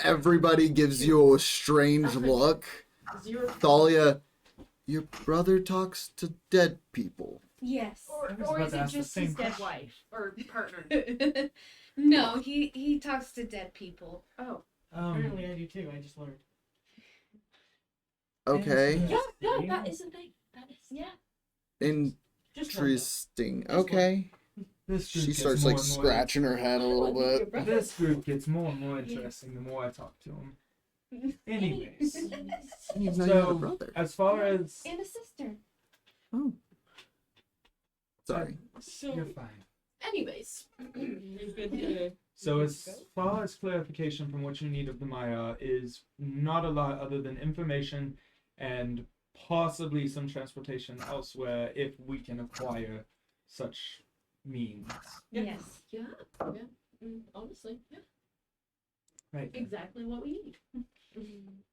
D: everybody gives you a strange look. Thalia, your brother talks to dead people.
C: Yes.
G: Or
B: about
G: is
B: to
G: it
B: ask the
G: just
B: same
G: his dead
B: question.
G: wife or partner?
C: No, he talks to dead people.
E: Oh.
G: Apparently I do too. I just learned.
D: Okay.
E: Yeah, that is a thing. That is, yeah.
G: Just learned
D: Interesting. Okay.
B: This group
D: She
B: gets
D: starts
B: more
D: like
B: and more-
D: scratching her head a little bit.
B: This group gets more and more interesting the more I talk to them. Anyways,
D: He's not even a
B: so
D: brother.
B: as far as
C: And a sister.
D: Oh. Sorry.
G: So,
B: you're fine.
E: Anyways.
G: it's good to
B: So as far as clarification from what you need of the Maya is not a lot other than information and possibly some transportation elsewhere if we can acquire such means.
G: Yeah.
C: Yes.
E: Yeah. Yeah. Honestly, yeah.
B: Right.
E: Exactly what we need.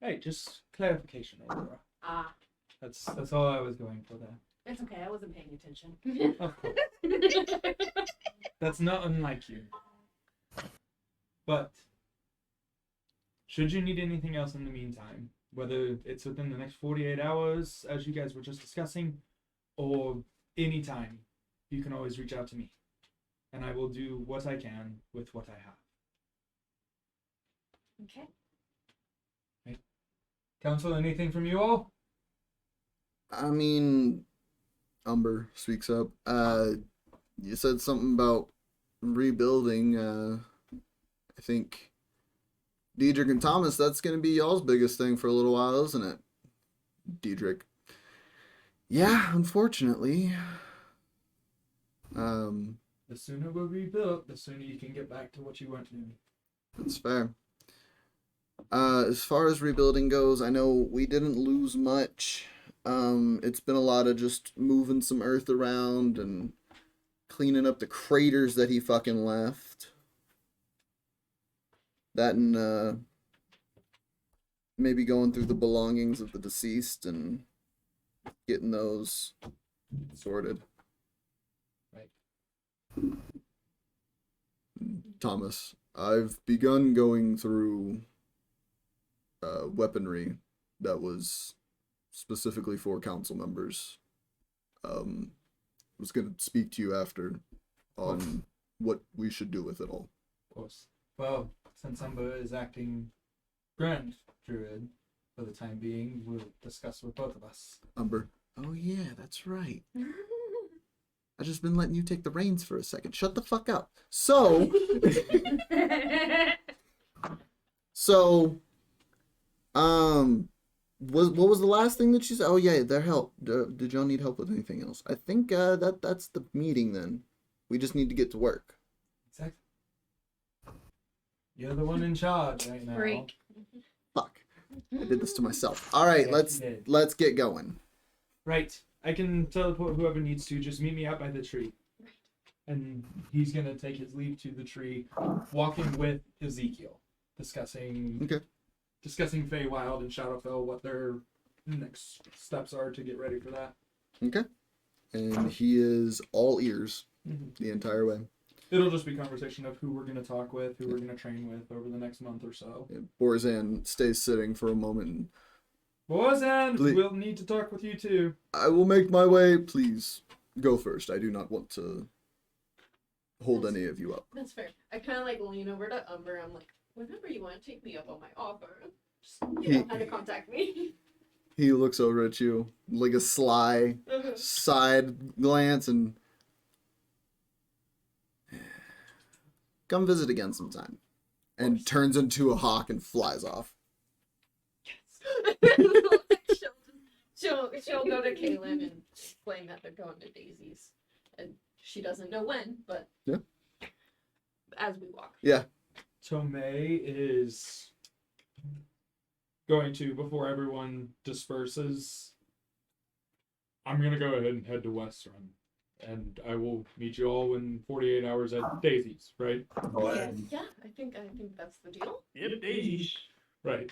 B: Right, just clarification, Aurora.
E: Ah.
B: That's all I was going for there.
E: It's okay. I wasn't paying attention.
B: Of course. That's not unlike you. But should you need anything else in the meantime, whether it's within the next 48 hours, as you guys were just discussing, or any time, you can always reach out to me. And I will do what I can with what I have.
C: Okay.
B: Right.
H: Council, anything from you all?
D: I mean, Umber speaks up. You said something about rebuilding. I think Diedrich and Thomas, that's going to be y'all's biggest thing for a little while, isn't it? Diedrich. Yeah, unfortunately.
H: The sooner we're rebuilt, the sooner you can get back to what you want to do.
D: That's fair. As far as rebuilding goes, I know we didn't lose much. It's been a lot of just moving some earth around and cleaning up the craters that he fucking left. That and maybe going through the belongings of the deceased and getting those sorted.
H: Right.
D: Thomas, I've begun going through weaponry that was specifically for council members. Was going to speak to you after on what we should do with it all.
H: Of course. Well, since Umber is acting Grand Druid for the time being, we'll discuss with both of us.
D: Umber. Oh yeah, that's right. I just been letting you take the reins for a second. Shut the fuck up. So, what was the last thing that you said? Oh yeah, their help. Did y'all need help with anything else? I think that's the meeting then. We just need to get to work.
H: Exactly. You're the one in charge right now.
C: Freak.
D: Fuck. I did this to myself. All right,
H: Yes,
D: let's get going.
H: Right. I can teleport whoever needs to. Just meet me out by the tree. And he's gonna take his leave to the tree, walking with Ezekiel, discussing Feywild and Shadowfell, what their next steps are to get ready for that.
D: Okay. And he is all ears the entire way.
H: It'll just be conversation of who we're gonna talk with, who we're gonna train with over the next month or so.
D: Yeah, Borzan stays sitting for a moment. And,
H: Borzan, we'll need to talk with you too.
D: I will make my way. Please go first. I do not want to hold any of you up.
E: That's fair. I kind of like lean over to Umber. I'm like, whenever you want to take me up on my offer, just know how to contact me.
D: He looks over at you like a sly side glance and come visit again sometime. And turns into a hawk and flies off.
E: she'll go to Kaylinn and explain that they're going to Daisy's, and she doesn't know when, but
D: yeah,
E: as we walk.
D: Yeah.
H: Tomay is going to, before everyone disperses, I'm gonna go ahead and head to West Run, and I will meet you all in 48 hours at Daisy's, right?
E: Yeah, I think that's the deal.
K: Yep, Daisy's.
H: Right.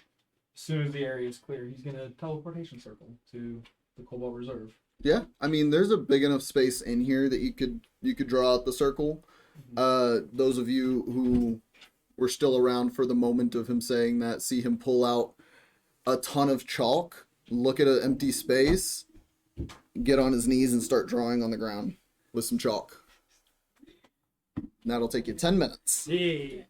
H: As soon as the area is clear, he's gonna teleportation circle to the Cobalt Reserve.
D: Yeah, I mean, there's a big enough space in here that you could draw out the circle. Those of you who were still around for the moment of him saying that, see him pull out a ton of chalk, look at an empty space, get on his knees and start drawing on the ground with some chalk. And that'll take you 10 minutes.
H: Yeah.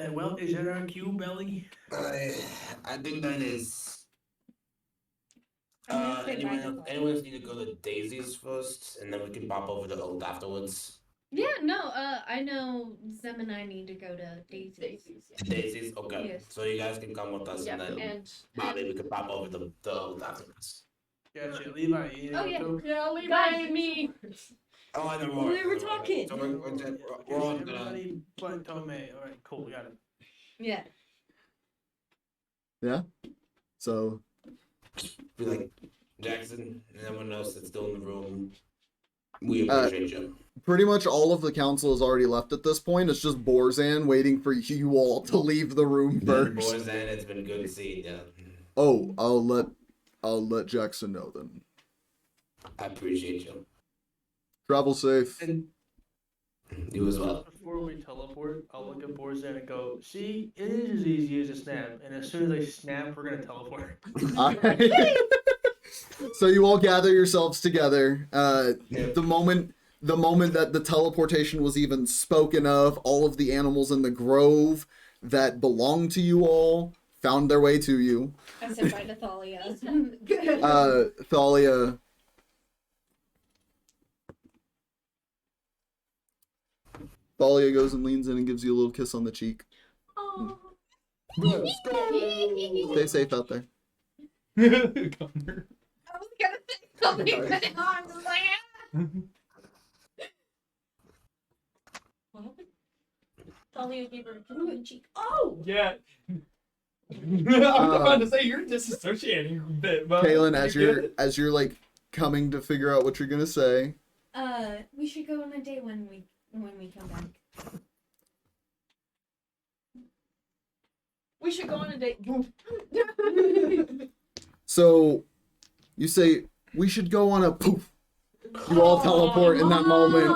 K: Well, is that our cue, Belly?
I: I think that is.
C: I'm gonna say bye.
I: Anyone else need to go to Daisy's first, and then we can pop over to Old afterwards?
C: Yeah, no, I know Zem and I need to go to Daisy's.
I: Daisy's? Okay.
C: Yes.
I: So you guys can come with us,
E: Yeah,
I: and then
E: and
I: Bobby, we can pop over to the Old afterwards.
K: Gotcha. Levi, you
C: Oh, yeah.
E: yeah, Levi
C: Guys,
E: and me.
I: Oh, I know.
C: We were talking.
I: So we're all gonna.
K: Everybody but Tomay. All right, cool. We got it.
C: Yeah.
D: Yeah? So,
I: Be like, Jackson and everyone else that's still in the room, we appreciate you.
D: pretty much all of the council has already left at this point. It's just Borzan waiting for you all to leave the room first.
I: Boys, and it's been good seeing you.
D: Oh, I'll let Jackson know then.
I: I appreciate you.
D: Travel safe.
K: And
I: You as well.
K: before we teleport, I'll look at Borzan and go, see, it is as easy as a snap. And as soon as I snap, we're going to teleport.
D: Alright. So you all gather yourselves together. The moment that the teleportation was even spoken of, all of the animals in the grove that belong to you all found their way to you.
C: I said bye to Thalia.
D: Thalia. Thalia goes and leans in and gives you a little kiss on the cheek.
E: Oh.
F: Let's go.
D: Stay safe out there.
H: Connor.
E: I was gonna say something, but now I'm just like, ah.
G: What happened?
E: Thalia gave her a kiss on the cheek. Oh!
H: Yeah. I was about to say you're disassociating a bit, but
D: Kaylinn,
H: you're
D: as you're like coming to figure out what you're gonna say,
C: We should go on a date when we come back.
E: We should go on a date.
D: so you say we should go on a poof. You all teleport in that moment.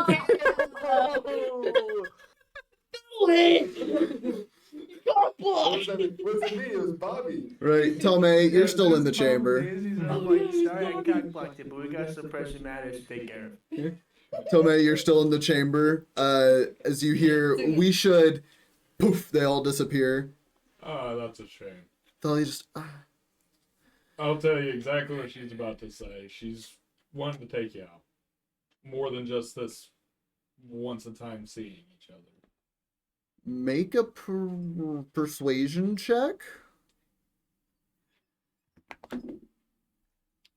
F: What's it me? It was Bobby.
D: Right, Tomay, you're still in the chamber.
K: I'm like, sorry I got blocked it, but we got some pressing matters to take care of.
D: Tomay, you're still in the chamber. As you hear, we should poof, they all disappear.
H: Oh, that's a shame.
D: Thalia just
H: I'll tell you exactly what she's about to say. She's wanting to take you out. More than just this once a time seeing each other.
D: make a persuasion check.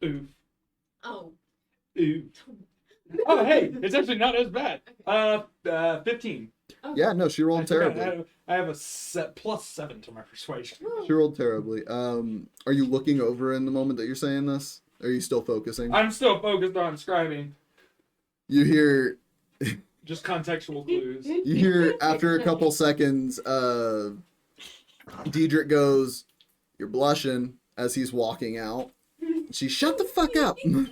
H: Oof.
E: Oh.
H: Oof. Oh, hey, it's actually not as bad. 15.
D: Yeah, no, she rolled terribly.
H: I have a +7 to my persuasion.
D: She rolled terribly. Are you looking over in the moment that you're saying this? Or are you still focusing?
H: I'm still focused on scribing.
D: You hear
H: Just contextual clues.
D: you hear after a couple seconds, Diedrich goes, "You're blushing," as he's walking out. She shut the fuck up. And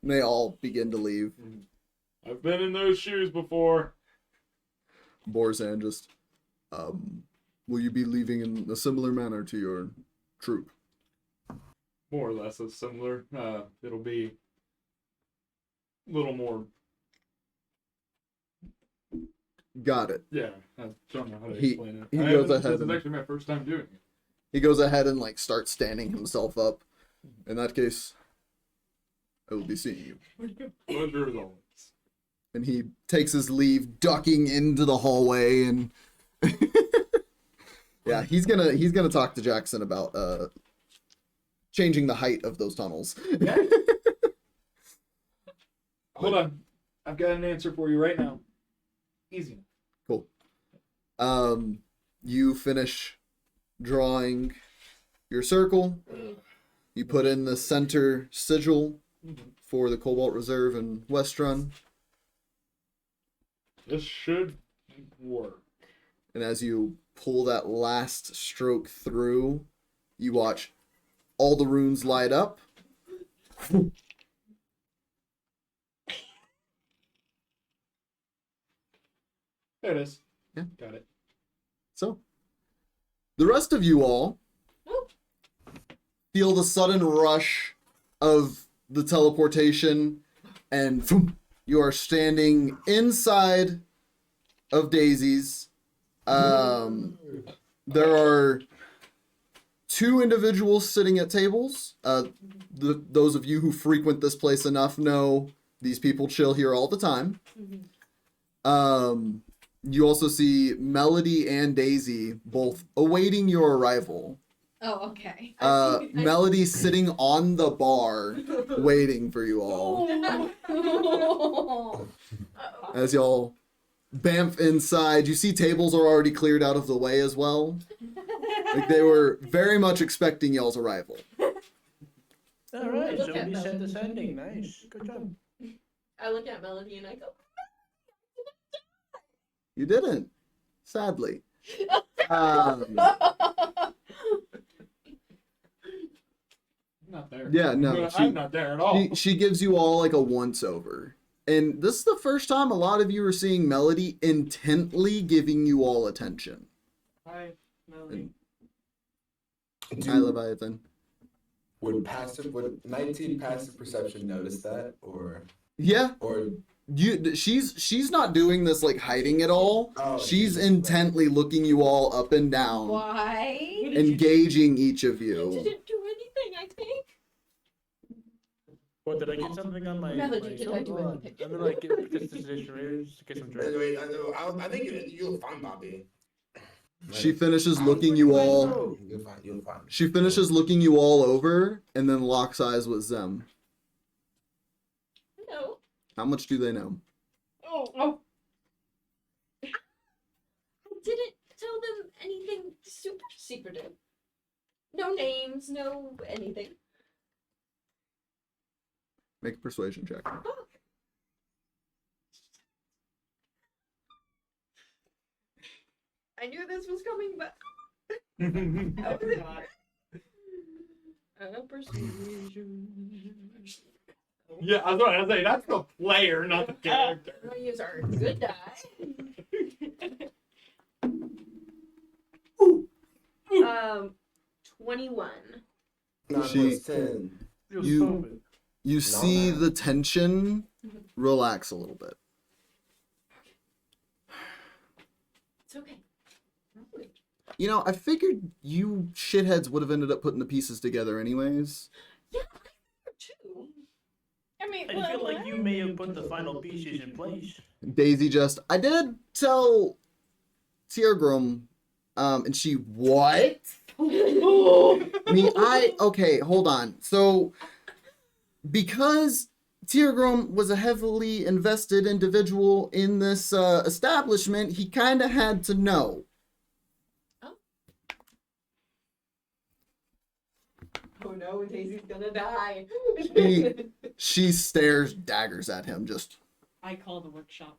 D: they all begin to leave.
H: I've been in those shoes before.
D: Borzan just, will you be leaving in a similar manner to your troop?
H: More or less a similar. It'll be a little more.
D: Got it.
H: Yeah, I don't know how to
D: He-
H: explain it.
D: he
H: I
D: goes
H: haven't-
D: ahead
H: This is
D: and-
H: actually my first time doing it.
D: He goes ahead and like starts standing himself up. In that case, I will be seeing you.
H: Pleasure as always.
D: And he takes his leave, ducking into the hallway, and yeah, he's gonna talk to Jackson about changing the height of those tunnels.
H: Hold on, I've got an answer for you right now. Easy.
D: Cool. You finish drawing your circle. You put in the center sigil for the Cobalt Reserve and West Run.
H: This should work.
D: And as you pull that last stroke through, you watch all the runes light up.
H: There it is.
D: Yeah.
H: Got it.
D: So, the rest of you all feel the sudden rush of the teleportation, and you are standing inside of Daisy's. There are two individuals sitting at tables. Those of you who frequent this place enough know these people chill here all the time. You also see Melody and Daisy both awaiting your arrival.
C: Oh, okay.
D: Melody sitting on the bar waiting for you all. As y'all bamf inside, you see tables are already cleared out of the way as well. Like they were very much expecting y'all's arrival.
K: All right,
E: Look
K: so
E: at
K: we
E: them.
K: set this ending. Nice. Good job.
E: I look at Melody and I go,
D: You didn't, sadly.
H: I'm not there.
D: Yeah, no,
H: I'm not there at all.
D: She gives you all like a once over. And this is the first time a lot of you are seeing Melody intently giving you all attention.
G: Hi, Melody.
D: Hi, Leviathan.
F: Would 19 passive perception notice that, or
D: Yeah, She's not doing this like hiding at all.
I: Oh,
D: She's
I: Jesus,
D: intently looking you all up and down,
E: Why?
D: engaging each of
E: I
D: you.
E: didn't do anything, I think.
K: What, did I get something on my...
E: Melody,
K: my
E: did I do
K: phone?
E: anything?
K: I'm gonna like get participation to get some drinks.
I: Anyway, I think you'll find Bobby.
D: She finishes looking you all.
I: You'll find. You'll find.
D: She finishes looking you all over, and then locks eyes with Zem.
E: No.
D: How much do they know?
E: Oh. I didn't tell them anything super secretive. No names, no anything.
D: Make a persuasion check.
E: I knew this was coming, but persuasion.
H: Yeah, I was going to say, that's the player, not the character.
E: I'm gonna use our good die. 21.
I: 9
D: She-
I: plus 10.
D: You see the tension relax a little bit.
E: It's okay.
D: You know, I figured you shitheads would have ended up putting the pieces together anyways.
E: Yeah, I too.
C: I mean,
K: I feel like you may have put the final pieces in place.
D: Daisy just, I did tell Tiergrum, and she, what? Okay, hold on. So, because Tiergrum was a heavily invested individual in this establishment, he kind of had to know.
E: Oh no, Daisy's gonna die.
D: She stares daggers at him, just.
G: I call the workshop.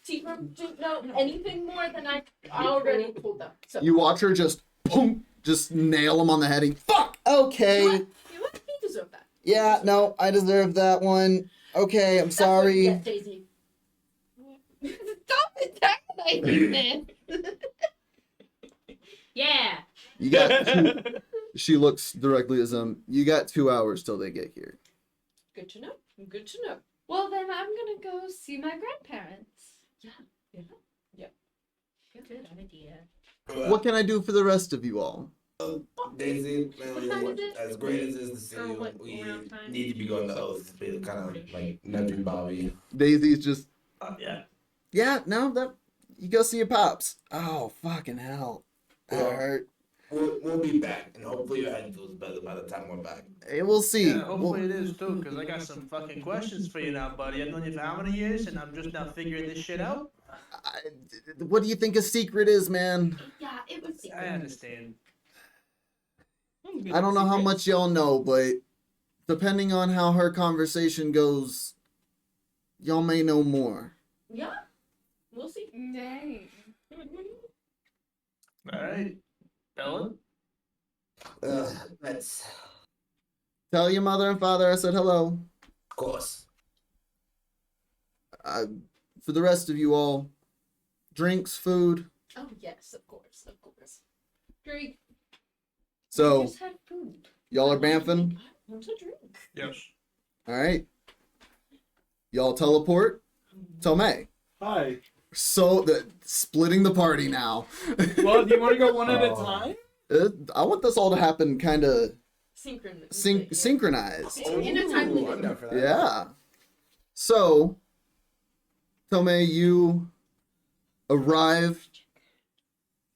E: T-Grum didn't know anything more than I already told them. So.
D: You watch her just, boom, just nail him on the head. Fuck, okay.
E: You what? He deserved that.
D: Yeah, no, I deserve that one. Okay, I'm sorry.
E: That's what you get, Daisy. Stop attacking me, man. Yeah.
D: You got. She looks directly at them. You got 2 hours till they get here.
E: Good to know. Good to know.
C: Well, then I'm gonna go see my grandparents.
E: Good idea.
D: What can I do for the rest of you all?
I: Daisy,
E: What time is it?
I: as great as it is to see you,
E: what,
I: we
E: around time?
I: need to be going to oath. Be kind of like nudging Bobby.
D: Daisy's just.
K: Yeah.
D: Yeah, no, that you go see your pops. Oh, fucking hell, that
I: Yeah.
D: hurt.
I: We'll be back, and hopefully your head feels better by the time we're back.
D: Hey, we'll see.
K: Yeah, hopefully it is too, because I got some fucking questions for you now, buddy. I've known you for how many years, and I'm just now figuring this shit out?
D: What do you think a secret is, man?
E: Yeah, it was.
K: I understand.
D: I don't know how much y'all know, but depending on how her conversation goes, y'all may know more.
E: Yeah. We'll see.
C: Dang.
K: Alright. Belwin?
I: That's
D: Tell your mother and father I said hello.
I: of course.
D: For the rest of you all, drinks, food.
E: Oh yes, of course, of course. Drink.
D: So,
C: Just had food.
D: y'all are bamfing?
E: I want to drink.
K: Yes.
D: Alright. Y'all teleport. Tomay.
H: Hi.
D: So, splitting the party now.
H: Well, do you want to go one at a time?
D: I want this all to happen kind of
E: Synchronized.
D: synchronized.
E: In a timely
I: Ooh, I'm
E: way.
I: down for that.
D: Yeah. So, Tomei, you arrive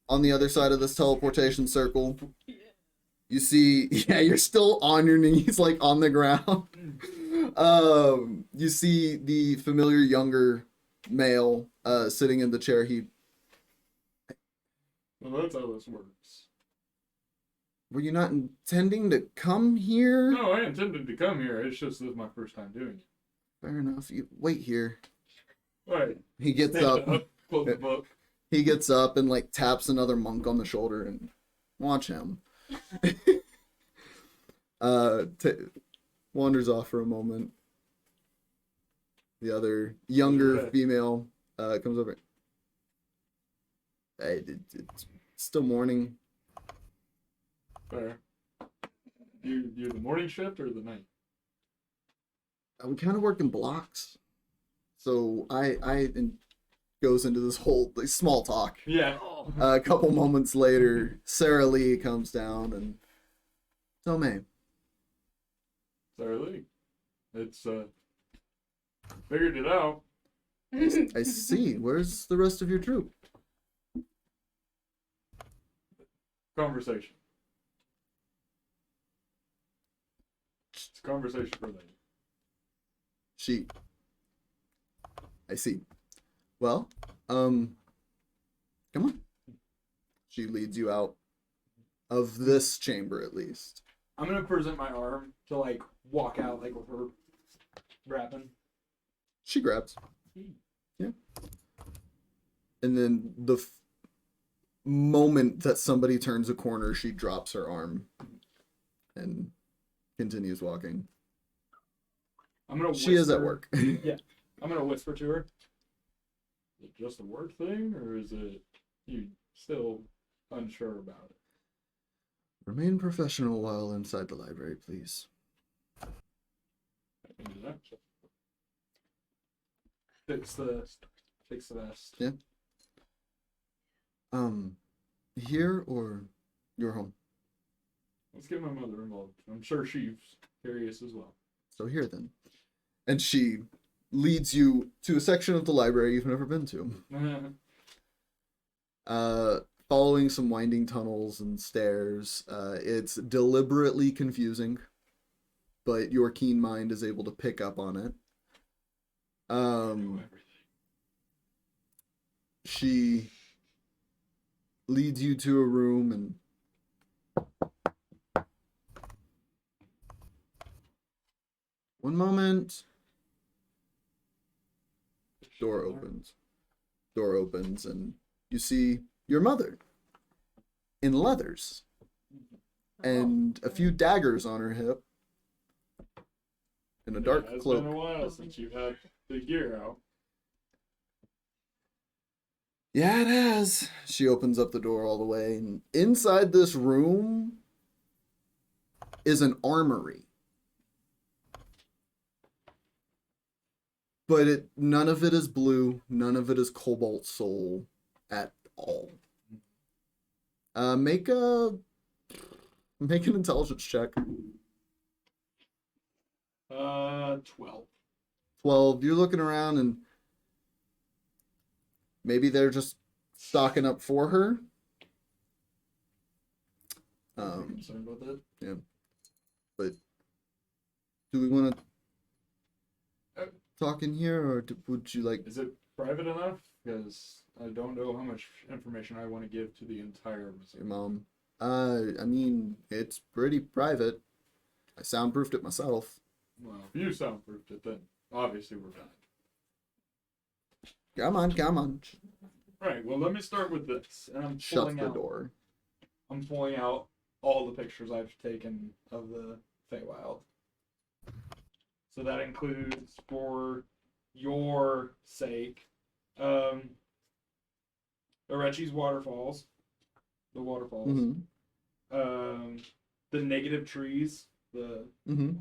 D: on the other side of this teleportation circle. You see, yeah, you're still on your knees, like on the ground. You see the familiar younger male sitting in the chair.
H: Well, that's how this works.
D: Were you not intending to come here?
H: No, I intended to come here. It's just this is my first time doing it.
D: Fair enough. You wait here.
H: Right.
D: He gets
H: Stand
D: up.
H: Close the book.
D: He gets up and like taps another monk on the shoulder and watch him. Wanders off for a moment. The other younger
H: Okay.
D: female comes over. Hey, it's still morning.
H: Fair. You're the morning shift or the night?
D: we kind of work in blocks. So and goes into this whole like, small talk.
H: Yeah.
D: A couple moments later, Sarah Lee comes down and Tomay.
H: Sarah Lee. It's figured it out.
D: I see. Where's the rest of your troop?
H: Conversation. It's a conversation for later.
D: I see. Well, come on. She leads you out of this chamber at least.
H: I'm gonna present my arm to like walk out like with her grabbing.
D: She grabs. Yeah. And then the moment that somebody turns a corner, she drops her arm and continues walking.
H: I'm gonna.
D: She is at work.
H: Yeah. I'm gonna whisper to her. Is it just a work thing, or is it you still unsure about it?
D: Remain professional while inside the library, please.
H: I can do that. Fix the vest.
D: Yeah. Here or your home?
H: Let's get my mother involved. I'm sure she's curious as well.
D: So here then. And she leads you to a section of the library you've never been to. Following some winding tunnels and stairs. It's deliberately confusing, but your keen mind is able to pick up on it. She leads you to a room and one moment. Door opens and you see your mother in leathers and a few daggers on her hip and a dark
H: It's
D: cloak.
H: been a while since you've had the gear out.
D: Yeah, it has. She opens up the door all the way, and inside this room is an armory. But none of it is blue, none of it is cobalt soul at all. Make an intelligence check.
H: 12.
D: 12. You're looking around and maybe they're just stocking up for her.
H: I'm concerned about that.
D: Yeah. But do we want to talk in here, or would you like...
H: Is it private enough? Because I don't know how much information I want to give to the entire
D: Your mom. I mean, it's pretty private. I soundproofed it myself.
H: Well, if you soundproofed it, then obviously we're fine.
D: Come on.
H: Right, well, let me start with this. And I'm
D: Shut
H: pulling
D: the
H: out,
D: door.
H: I'm pulling out all the pictures I've taken of the Feywild. So that includes, for your sake, Arechi's waterfalls, the waterfalls, the negative trees, the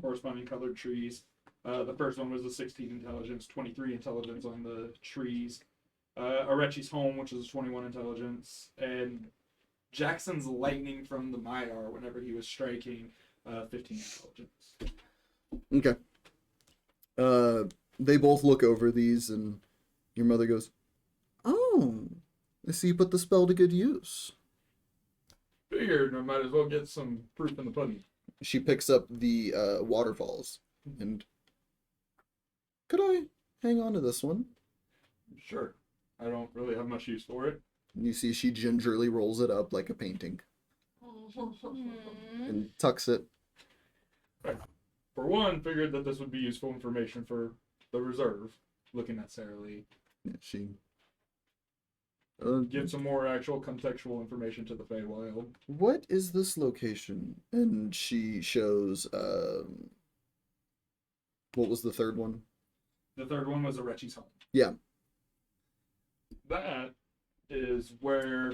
H: corresponding colored trees. The first one was a 16 intelligence, 23 intelligence on the trees. Arechi's home, which is 21 intelligence, and Jackson's lightning from the Maiar whenever he was striking, 15 intelligence.
D: Okay. They both look over these, and your mother goes, "Oh, I see you put the spell to good use."
H: Figured I might as well get some proof in the pudding.
D: She picks up the waterfalls, and could I hang on to this one?
H: Sure. I don't really have much use for it.
D: And you see she gingerly rolls it up like a painting and tucks it.
H: Right. For one, figured that this would be useful information for the reserve. Looking at Sarah Lee.
D: Yeah, she
H: Give some more actual contextual information to the Feywild.
D: What is this location? And she shows what was the third one?
H: The third one was Arechi's home.
D: Yeah.
H: That is where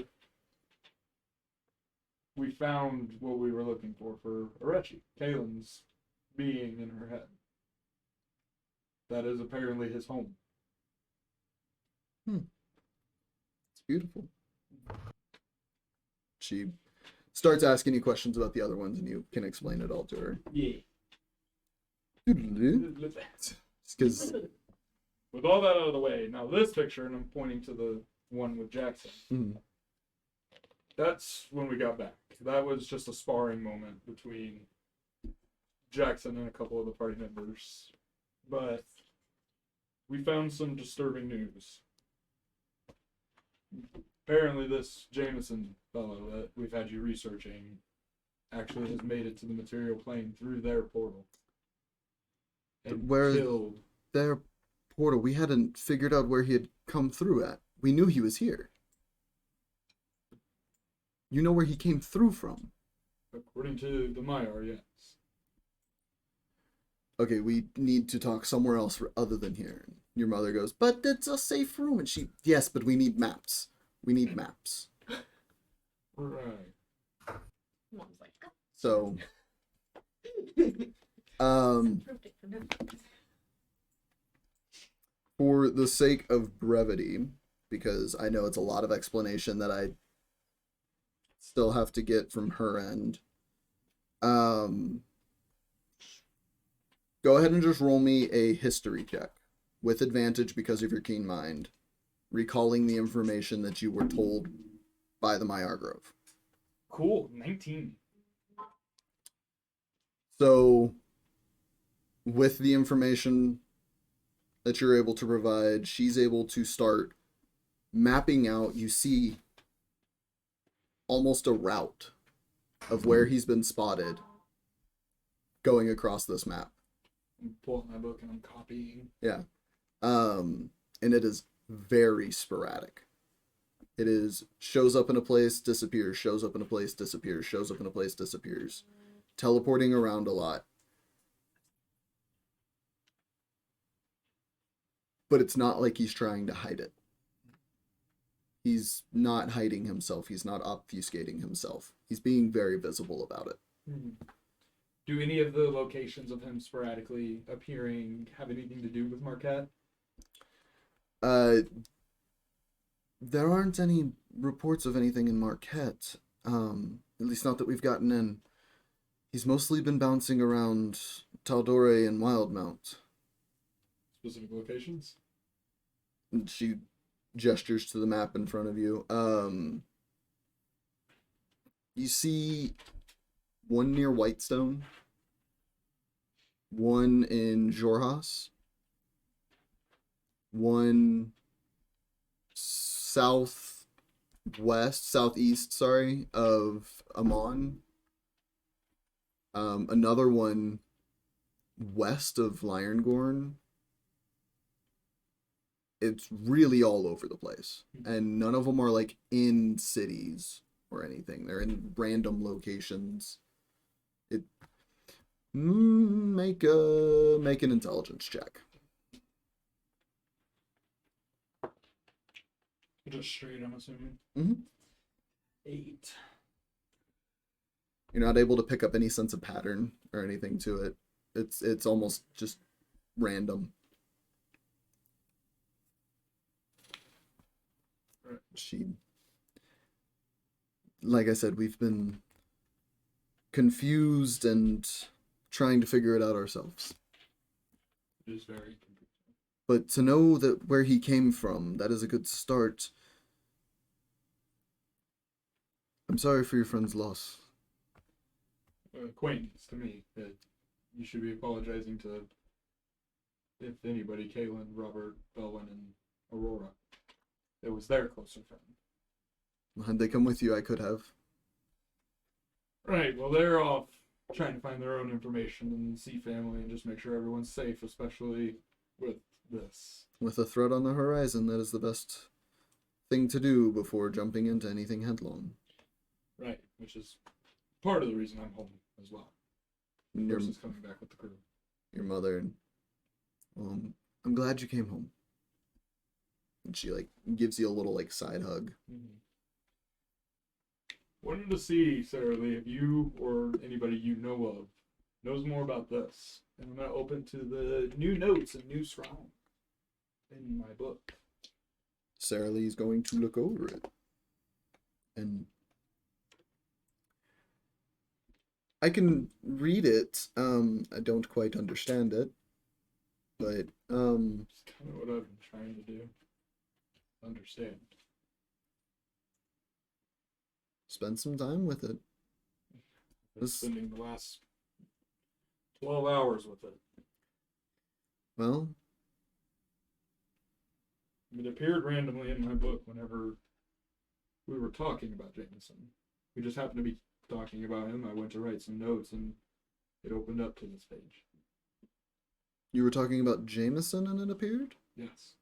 H: we found what we were looking for Arechi. Kaylinn's being in her head. that is apparently his home.
D: It's beautiful. She starts asking you questions about the other ones, and you can explain it all to her.
H: Yeah.
D: Because
H: With all that out of the way, now this picture, and I'm pointing to the one with Jackson. That's when we got back. That was just a sparring moment between Jackson and a couple of the party members. But we found some disturbing news. Apparently this Jameson fellow that we've had you researching actually has made it to the material plane through their portal. And
D: Where-
H: killed.
D: their portal, we hadn't figured out where he had come through at. We knew he was here. You know where he came through from.
H: According to the Maiar, yes.
D: Okay, we need to talk somewhere else other than here. Your mother goes, but it's a safe room. And she, yes, but we need maps. We need maps.
H: Right.
E: Mom's like, "Go."
D: So, for the sake of brevity, because I know it's a lot of explanation that I still have to get from her end, go ahead and just roll me a history check with advantage because of your keen mind, recalling the information that you were told by the Maiar Grove.
H: Cool. 19.
D: So, with the information that you're able to provide, she's able to start mapping out. You see almost a route of where he's been spotted going across this map.
H: I'm pulling my book and I'm copying.
D: Yeah. And it is very sporadic. It is shows up in a place, disappears, shows up in a place, disappears, shows up in a place, disappears. Teleporting around a lot. But it's not like he's trying to hide it. He's not hiding himself. He's not obfuscating himself. He's being very visible about it.
H: Do any of the locations of him sporadically appearing have anything to do with Marquette?
D: There aren't any reports of anything in Marquette. At least not that we've gotten in. He's mostly been bouncing around tal'dorei and Wildmount.
H: Specific locations?
D: And she gestures to the map in front of you. You see one near Whitestone, one in Jorhas, one southeast, of Amon. Another one west of Lyongorn. It's really all over the place. And none of them are like in cities or anything. They're in random locations. Make an intelligence check.
H: Just straight, I'm assuming. 8.
D: You're not able to pick up any sense of pattern or anything to it. It's almost just random. Like I said, we've been confused and trying to figure it out ourselves.
H: It is very confusing.
D: But to know that where he came from, that is a good start. I'm sorry for your friend's loss.
H: Acquaintance to me. That you should be apologizing to, if anybody, Kaylinn, Robert, Belwin, and Aurora. It was their closer friend.
D: Had they come with you, I could have.
H: Right, well, they're off trying to find their own information and see family and just make sure everyone's safe, especially with this.
D: With a threat on the horizon, that is the best thing to do before jumping into anything headlong.
H: Right, which is part of the reason I'm home as well. Versus coming back with the crew.
D: Your mother, I'm glad you came home. And she gives you a little side hug.
H: Wanted to see, Sarah Lee, if you or anybody you know of knows more about this. And I'm going to open to the new notes and new scroll in my book.
D: Sarah Lee's going to look over it. And I can read it. I don't quite understand it. But,
H: It's kind of what I've been trying to do. Understand.
D: spend some time with it.
H: Been spending the last 12 hours with it.
D: Well,
H: It appeared randomly in my book whenever we were talking about Jameson. We just happened to be talking about him. I went to write some notes and it opened up to this page.
D: you were talking about Jameson and it appeared?
H: Yes.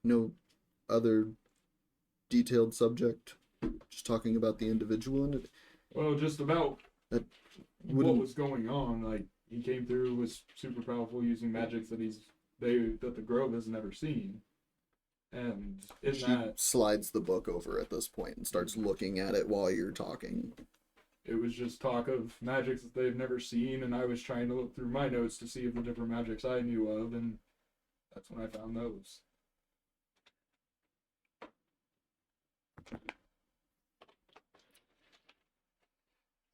D: No other detailed subject? Just talking about the individual in it?
H: Well, just about
D: That
H: what
D: wouldn't-
H: was going on. Like, he came through, was super powerful, using magics that that the Grove has never seen. And in
D: She
H: that,
D: slides the book over at this point and starts looking at it while you're talking.
H: it was just talk of magics that they've never seen, and I was trying to look through my notes to see if the different magics I knew of, and that's when I found those.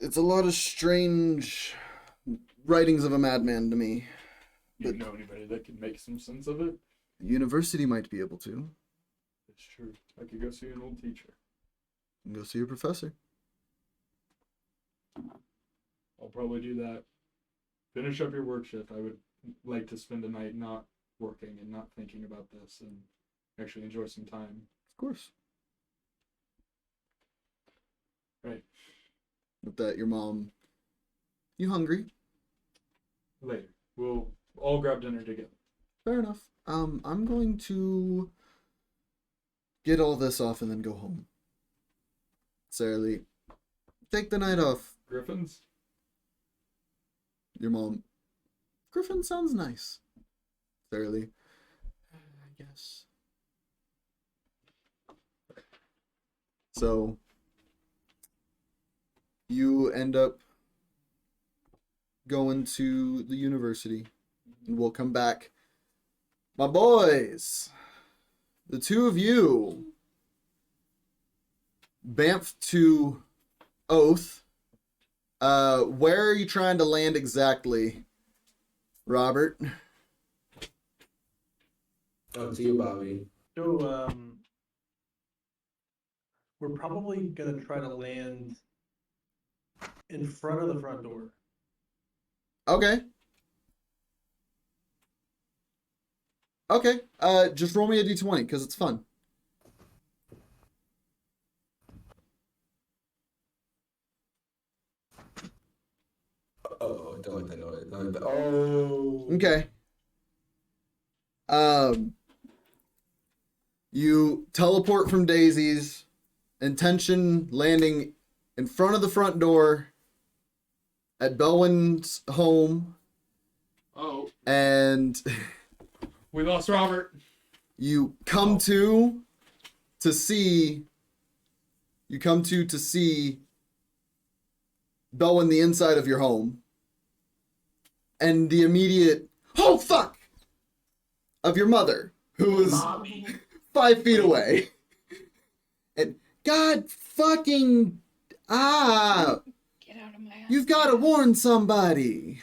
D: It's a lot of strange writings of a madman to me.
H: Do you know anybody that can make some sense of it?
D: The university might be able to.
H: It's true. I could go see an old teacher.
D: And go see your professor.
H: I'll probably do that. Finish up your work shift. I would like to spend the night not working and not thinking about this and actually enjoy some time.
D: Of course.
H: Right.
D: With that, your mom... You hungry?
H: Later. We'll all grab dinner together.
D: Fair enough. I'm going to get all this off and then go home. Sarah Lee, take the night off.
H: Griffins?
D: Your mom. Griffin sounds nice. Sarah Lee. I guess. So, you end up going to the university. And we'll come back. My boys, the two of you, Banff to Oath. Where are you trying to land exactly, Robert?
I: Up to you, Bobby.
K: So, we're probably gonna try to land in front of the front door.
D: Okay. Okay. Just roll me a d20 because it's fun.
I: Oh, don't let that know. Don't let that. Oh.
D: Okay. You teleport from Daisy's, intention landing in front of the front door at Belwin's home,
H: Oh,
D: and
H: we lost Robert.
D: you come to see Belwin the inside of your home, and the immediate oh fuck of your mother, who is
I: Mommy.
D: 5 feet away. And God fucking
C: Get out of my house.
D: you've got to warn somebody.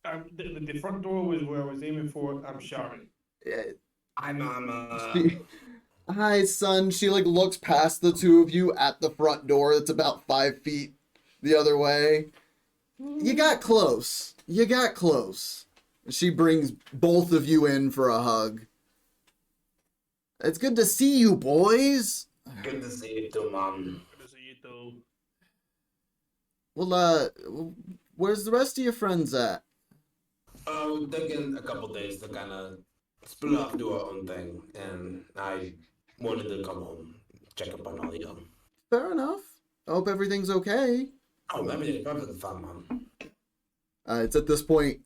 K: The front door was where I was aiming for. I'm sorry.
I: Hi, Mama.
D: Hi, son. She like looks past the two of you at the front door. That's about 5 feet the other way. You got close. You got close. She brings both of you in for a hug. It's good to see you, boys.
I: Good to see you too, Mom.
K: Good to see you too.
D: Well, where's the rest of your friends at?
I: We're taking a couple days to kind of split off, do our own thing, and I wanted to come home, check up on all of you.
D: Fair enough. I hope everything's okay.
I: Oh, everything's perfectly fine, Mom.
D: It's at this point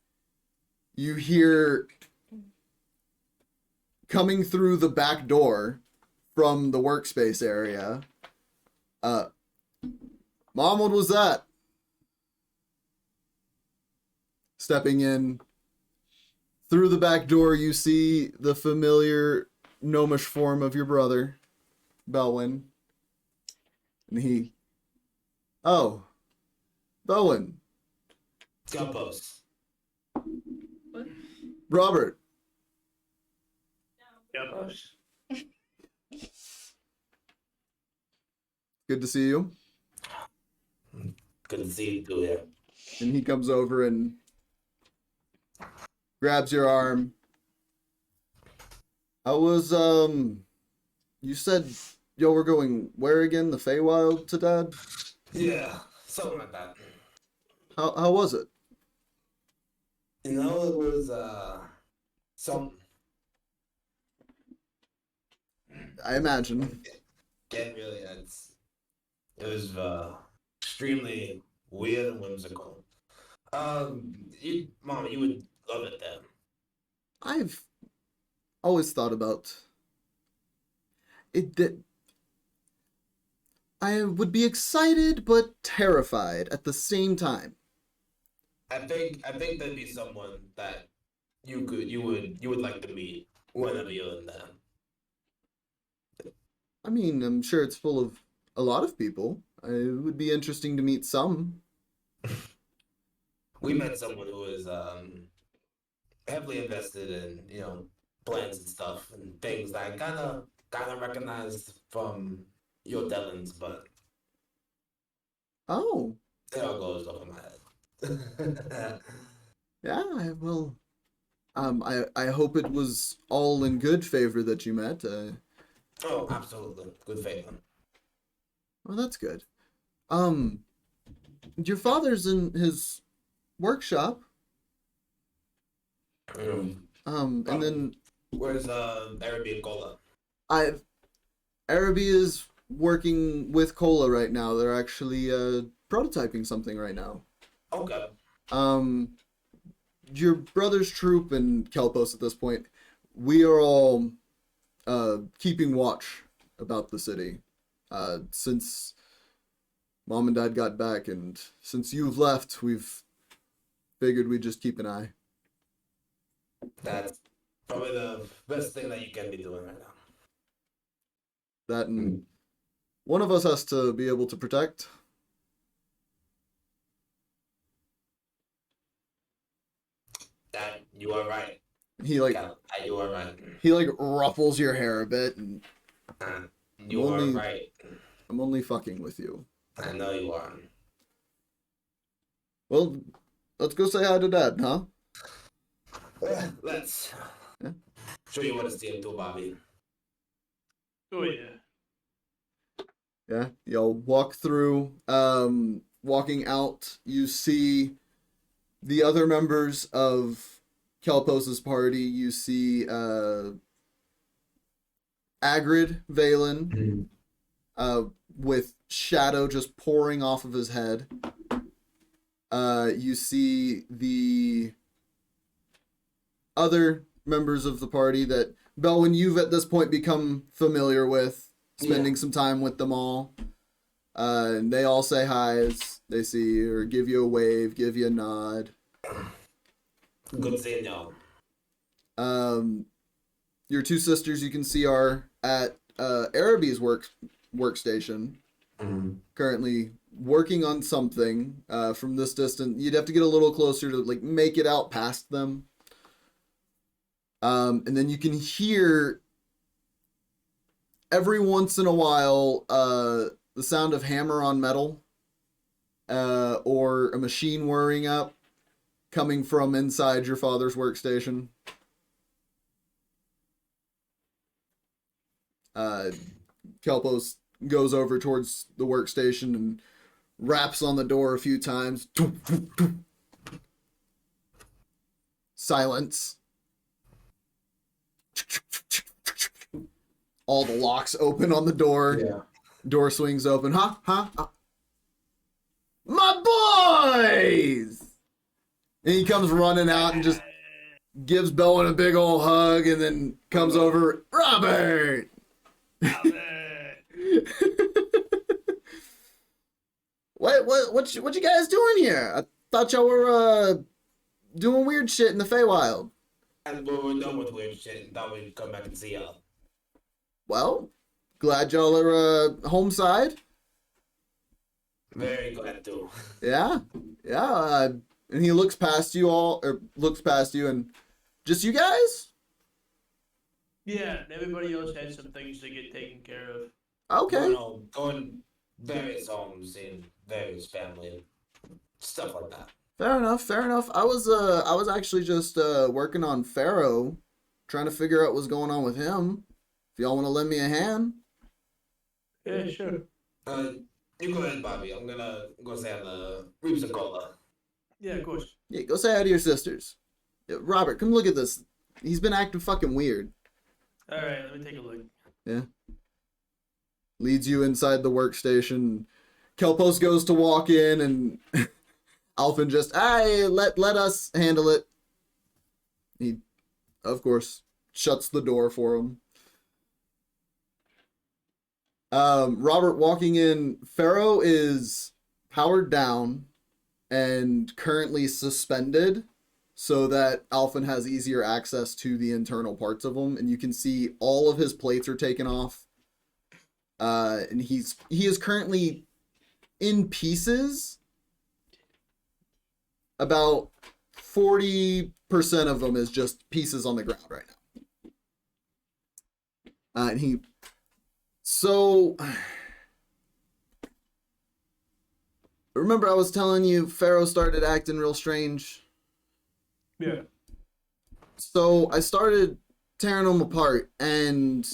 D: you hear coming through the back door from the workspace area. Mom, what was that? stepping in. Through the back door, you see the familiar gnomish form of your brother, Belwin. And he... Oh. Belwin.
I: Gun post.
D: Robert. Good to see you.
I: Good to see you too here.
D: And he comes over and grabs your arm. How was, you said y'all were going where again? The Feywild to Dad?
I: Yeah, something like that.
D: How was it?
I: You know, it was, something.
D: I imagine.
I: Can't really, it was, extremely weird and whimsical. Mom, you would love it then.
D: I've always thought about it that I would be excited but terrified at the same time.
I: I think there'd be someone that you would like to meet whenever you're in there.
D: I mean, I'm sure it's full of a lot of people. It would be interesting to meet some.
I: We met someone who was heavily invested in, you know, plans and stuff and things that I kind of recognized from your Devons, but
D: Oh,
I: it all goes over my head.
D: yeah, I hope it was all in good favor that you met.
I: Oh, absolutely. Good favor.
D: Well, that's good. Your father's in his workshop. And then
I: Where's Araby and Cola?
D: Araby is working with Cola right now. They're actually prototyping something right now.
I: Okay.
D: Your brother's troop and Kelpos at this point, we are all keeping watch about the city. Since Mom and Dad got back, and since you've left, we've figured we'd just keep an eye.
I: That's probably the best thing that you can be doing right now.
D: That and one of us has to be able to protect.
I: That you are right.
D: He like
I: You are right.
D: he like ruffles your hair a bit, and
I: You are right.
D: I'm only fucking with you.
I: I know you are.
D: Well, let's go say hi to Dad, huh?
I: Let's.
D: Yeah.
I: Sure you want to see him too, Bobby.
K: Oh yeah.
D: Yeah, y'all walk through. Walking out, you see the other members of Kelpos's party. You see Agrid Valen, with shadow just pouring off of his head. You see the other members of the party that, Belwin, you've at this point become familiar with, spending some time with them all. And they all say hi as they see you, or give you a wave, give you a nod.
I: Good seeing y'all.
D: Your two sisters you can see are at Araby's workstation, currently working on something. From this distance, you'd have to get a little closer to like make it out past them. And then you can hear every once in a while the sound of hammer on metal, or a machine whirring up, coming from inside your father's workstation. Kelpos goes over towards the workstation and raps on the door a few times. Silence. All the locks open on the door.
F: Yeah.
D: Door swings open. Huh? My boys! And he comes running out and just gives Belwin a big old hug, and then comes over. Robert! What you guys doing here? I thought y'all were doing weird shit in the Feywild.
I: And when we're done with weird shit, thought we'd come back and see y'all.
D: Well, glad y'all are home side.
I: Very glad to.
D: Yeah, yeah. And he looks past you all, or looks past you, and just you guys?
K: Yeah, and everybody else had some things to get taken care of.
D: Okay.
I: Going various homes in various family, stuff like that.
D: Fair enough, fair enough. I was actually just working on Pharaoh, trying to figure out what's going on with him. If y'all want to lend me a hand.
K: Yeah, sure.
I: You go ahead, Bobby. I'm gonna go say on the Reeves and Cola.
K: Yeah, of course.
D: Yeah, go say hi to your sisters. Yeah, Robert, come look at this. He's been acting fucking weird.
K: All right, let me take a look.
D: Yeah. Leads you inside the workstation. Kelpos goes to walk in, and Alphen just, let us handle it. He, of course, shuts the door for him. Robert walking in. Pharaoh is powered down and currently suspended so that Alphen has easier access to the internal parts of him, and you can see all of his plates are taken off. And he is currently in pieces. About 40% of them is just pieces on the ground right now. And so remember I was telling you Pharaoh started acting real strange?
K: Yeah.
D: So I started tearing them apart and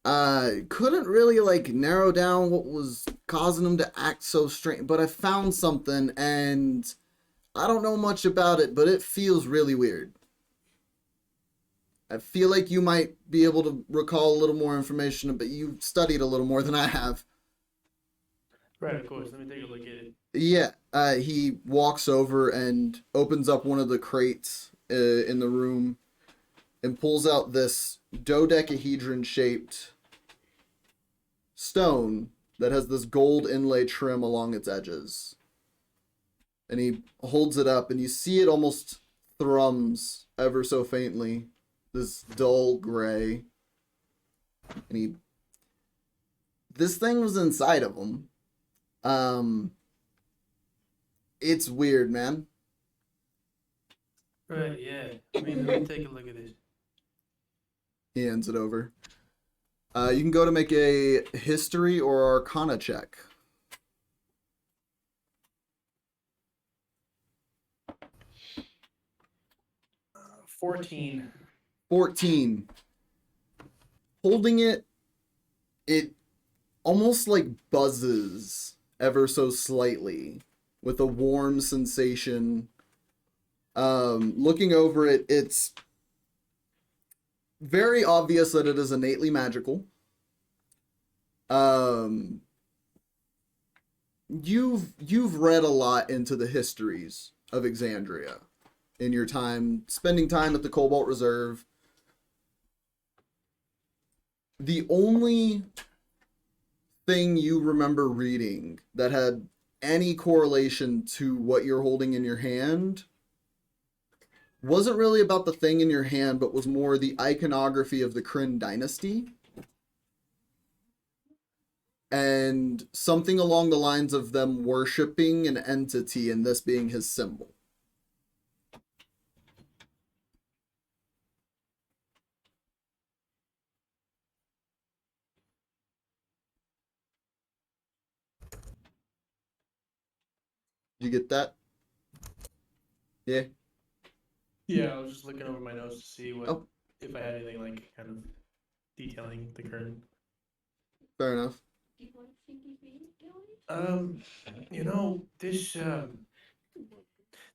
D: couldn't really like narrow down what was causing them to act so strange, but I found something and I don't know much about it, but it feels really weird. I feel like you might be able to recall a little more information, but you've studied a little more than I have.
K: Right, of course. Let me take a look at it.
D: Yeah, he walks over and opens up one of the crates in the room and pulls out this dodecahedron-shaped stone that has this gold inlay trim along its edges. And he holds it up, and you see it almost thrums ever so faintly. This dull gray. And this thing was inside of him. It's weird, man.
K: Right, yeah. Let me take a look at this.
D: He hands it over. You can go to make a history or arcana check.
K: 14.
D: 14. Holding it, it almost like buzzes ever so slightly with a warm sensation. Looking over it, it's very obvious that it is innately magical. You've read a lot into the histories of Exandria in your time, spending time at the Cobalt Reserve. The only thing you remember reading that had any correlation to what you're holding in your hand wasn't really about the thing in your hand, but was more the iconography of the Kryn dynasty. And something along the lines of them worshipping an entity and this being his symbol. Did you get that? Yeah.
K: Yeah, I was just looking over my notes to see what if I had anything like kind of detailing the current.
D: Fair enough.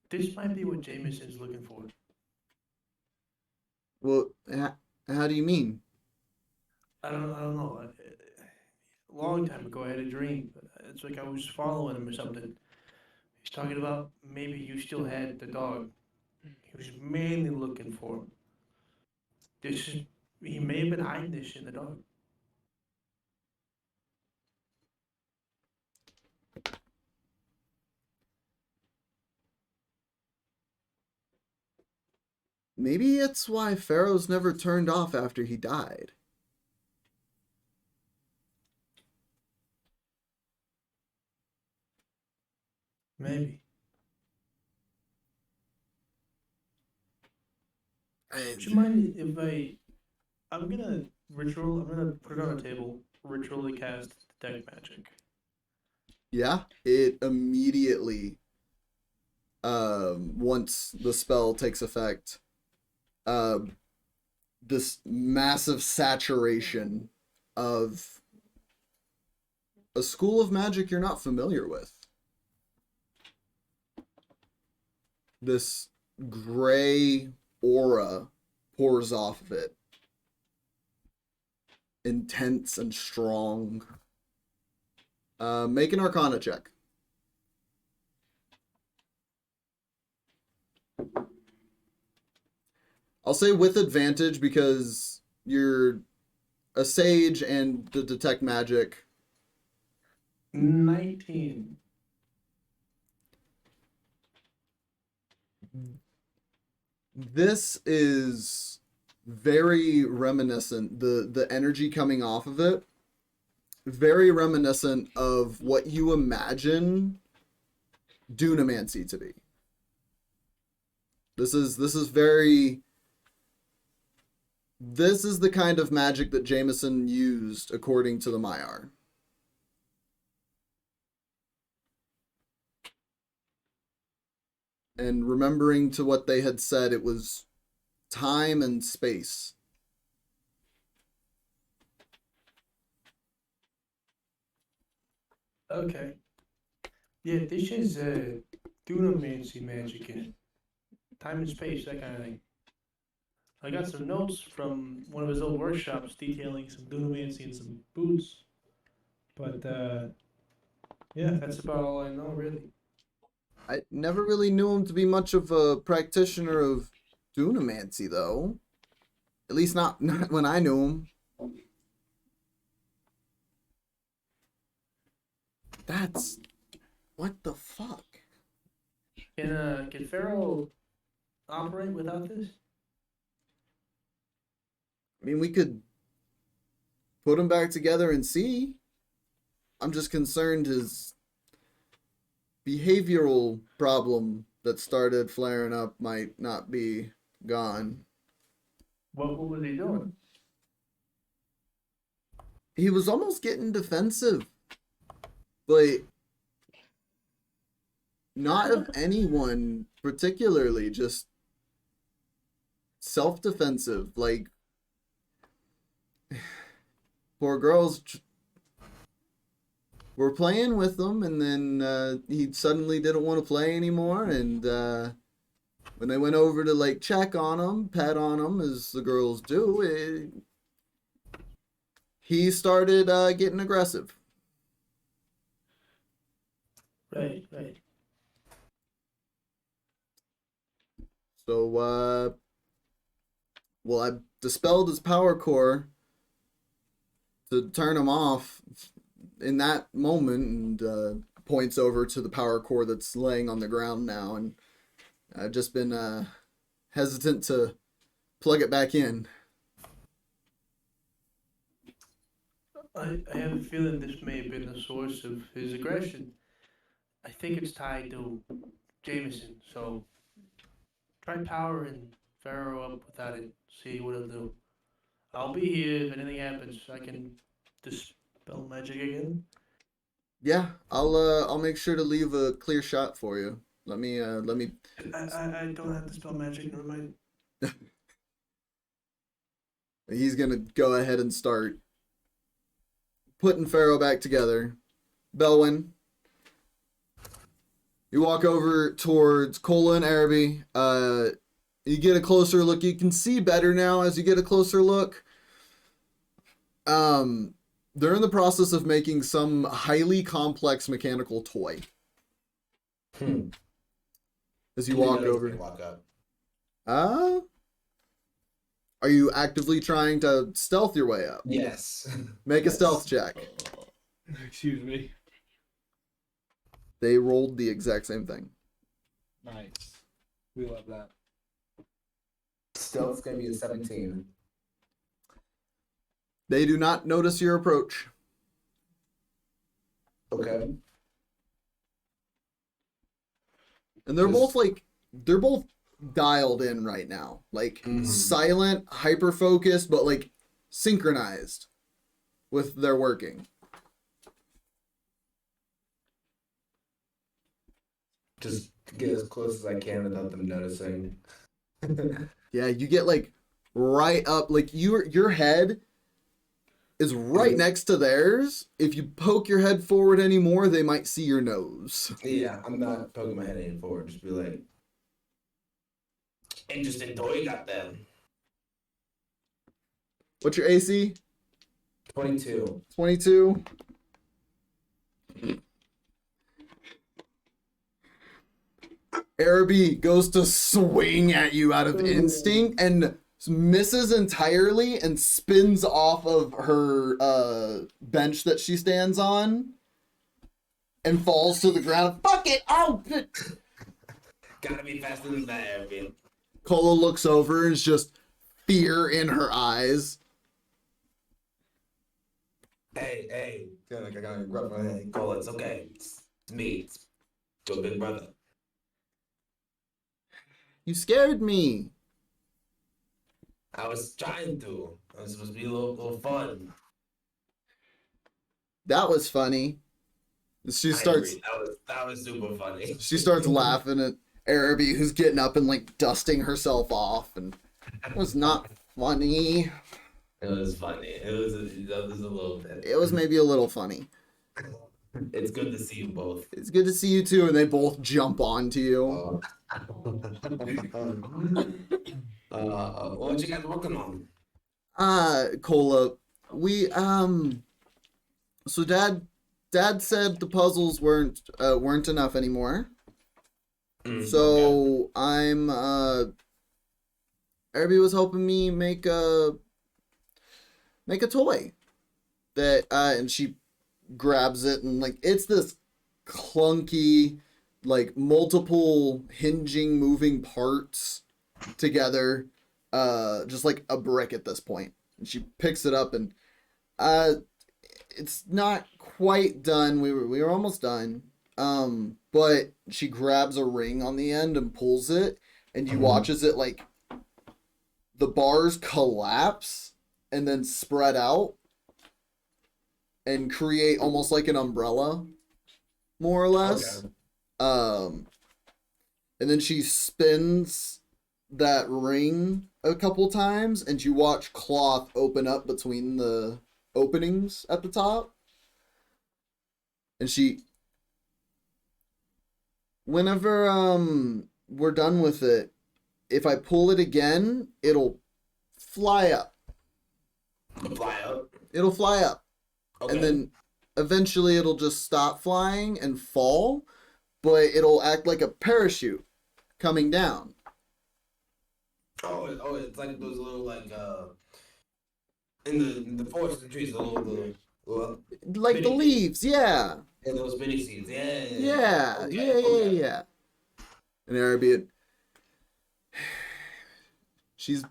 K: This might be what Jameson's looking for.
D: Well, how do you mean?
K: I don't know. A long time ago, I had a dream. It's like I was following him or something. He's talking about maybe you still had the dog. He was mainly looking for him. He may have been hiding this in the dog.
D: Maybe it's why Pharaoh's never turned off after he died.
K: Maybe. Would you mind if I'm gonna put it on a table, ritually cast detect magic.
D: Yeah, it immediately, once the spell takes effect, this massive saturation of a school of magic you're not familiar with. This gray aura pours off of it. Intense and strong. Make an Arcana check. I'll say with advantage because you're a sage and the detect magic.
K: 19.
D: This is very reminiscent, the energy coming off of it, very reminiscent of what you imagine Dunamancy to be. This is the kind of magic that Jameson used according to the Maiar. And remembering to what they had said, it was time and space.
K: Okay. Yeah, this is Dunamancy magic in it. Time and space, that kind of thing. I got some notes from one of his old workshops detailing some Dunamancy and some boots. But, yeah, that's about all I know, really.
D: I never really knew him to be much of a practitioner of Dunamancy, though. At least not when I knew him. That's... what the fuck?
K: Can Pharaoh operate without this?
D: I mean, we could put him back together and see. I'm just concerned his behavioral problem that started flaring up might not be gone.
K: What was he doing?
D: He was almost getting defensive, but not of anyone particularly, just self-defensive. Like, poor girls were playing with them, and then he suddenly didn't want to play anymore, and when they went over to like check on him, pet on him, as the girls do, he started getting aggressive.
K: Right.
D: So, well, I dispelled his power core to turn him off in that moment, and points over to the power core that's laying on the ground now, and I've just been hesitant to plug it back in.
K: I have a feeling this may have been the source of his aggression. I think it's tied to Jameson, so try powering Pharaoh up without it. See what it'll do. I'll be here if anything happens. I can dispel magic again.
D: Yeah, I'll make sure to leave a clear shot for you. Let me.
K: I don't have to spell magic. Never mind.
D: He's gonna go ahead and start putting Pharaoh back together. Belwin, you walk over towards Kola and Araby. You get a closer look. You can see better now as you get a closer look. They're in the process of making some highly complex mechanical toy. As you walk over.
I: Walk up.
D: Are you actively trying to stealth your way up?
I: Yes.
D: Make a stealth check.
H: Excuse me.
D: They rolled the exact same thing.
H: Nice. We love that.
F: Stealth's gonna be a 17.
D: They do not notice your approach.
F: Okay.
D: And they're
F: Just-
D: both like, they're both dialed in right now. Like, silent, hyper focused, but like synchronized with their working.
F: Just get as close as I can without them noticing.
D: Yeah, you get like right up, like your head is right next to theirs. If you poke your head forward anymore, they might see your nose.
F: Yeah, I'm not poking my head any forward. Just be like,
I: Interesting toy you got there.
D: What's your AC?
F: 22.
D: 22. Araby goes to swing at you out of instinct and misses entirely and spins off of her bench that she stands on and falls to the ground. Fuck it! Oh!
I: Gotta be faster than that, Arabian.
D: Cola looks over and is just fear in her eyes.
I: Hey. Feel like I got a grunt my head. Cole, it's okay. It's me. It's your big brother.
D: You scared me.
I: I was trying to. It was supposed to be a little fun.
D: That was funny. She
I: I
D: starts.
I: agree. That was super funny.
D: She starts laughing at Araby, who's getting up and like dusting herself off, and it was not funny.
I: It was funny. It was a little bit.
D: It was maybe a little funny.
I: It's good to see you both.
D: It's good to see you too, and they both jump onto you.
I: What you guys working on?
D: Cola, we so Dad said the puzzles weren't enough anymore. So I'm Araby was helping me make a toy that and she grabs it and like it's this clunky like multiple hinging moving parts together just like a brick at this point, and she picks it up and it's not quite done. We were almost done, but she grabs a ring on the end and pulls it, and you watch as it like the bars collapse and then spread out and create almost like an umbrella, more or less.
F: Okay.
D: And then she spins that ring a couple times, and you watch cloth open up between the openings at the top. And whenever we're done with it, if I pull it again, it'll fly up.
I: Fly up.
D: It'll fly up.
I: Okay.
D: And then eventually it'll just stop flying and fall, but it'll act like a parachute coming down.
I: Oh, it's like those little like in the forest of the trees, the little
D: Like the
I: Bitty.
D: leaves, yeah.
I: and those bitty seeds. Yeah.
D: Yeah,
I: Okay.
D: yeah. And Araby, she's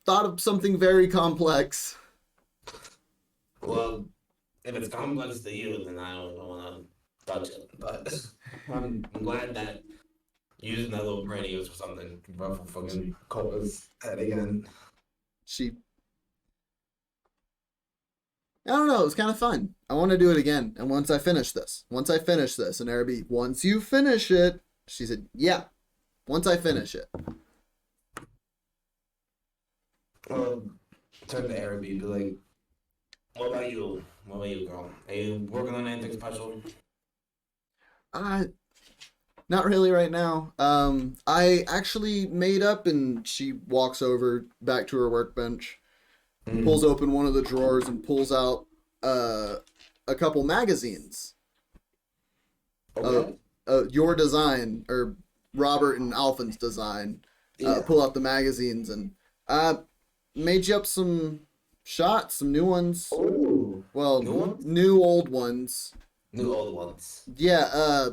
D: thought of something very complex.
I: Well, if it's complex to you, then I don't want to touch it. But I'm glad that using that little brain was for something rough for fucking Cola's head again.
D: I don't know, it was kind of fun. I want to do it again. And once I finish this, and Araby, once you finish it, she said, yeah, once I finish it.
I: Turn to Araby, be like, what about you? What about you, girl? Are you working on anything special?
D: Not really right now. I actually made up, and she walks over back to her workbench, pulls open one of the drawers, and pulls out a couple magazines.
F: Okay.
D: Your design, or Robert and Alphin's design.
F: Yeah.
D: Pull out the magazines, and made you up some shots, some new ones.
F: Ooh.
D: Well,
I: New ones?
D: new old ones.
I: New old ones.
D: Yeah,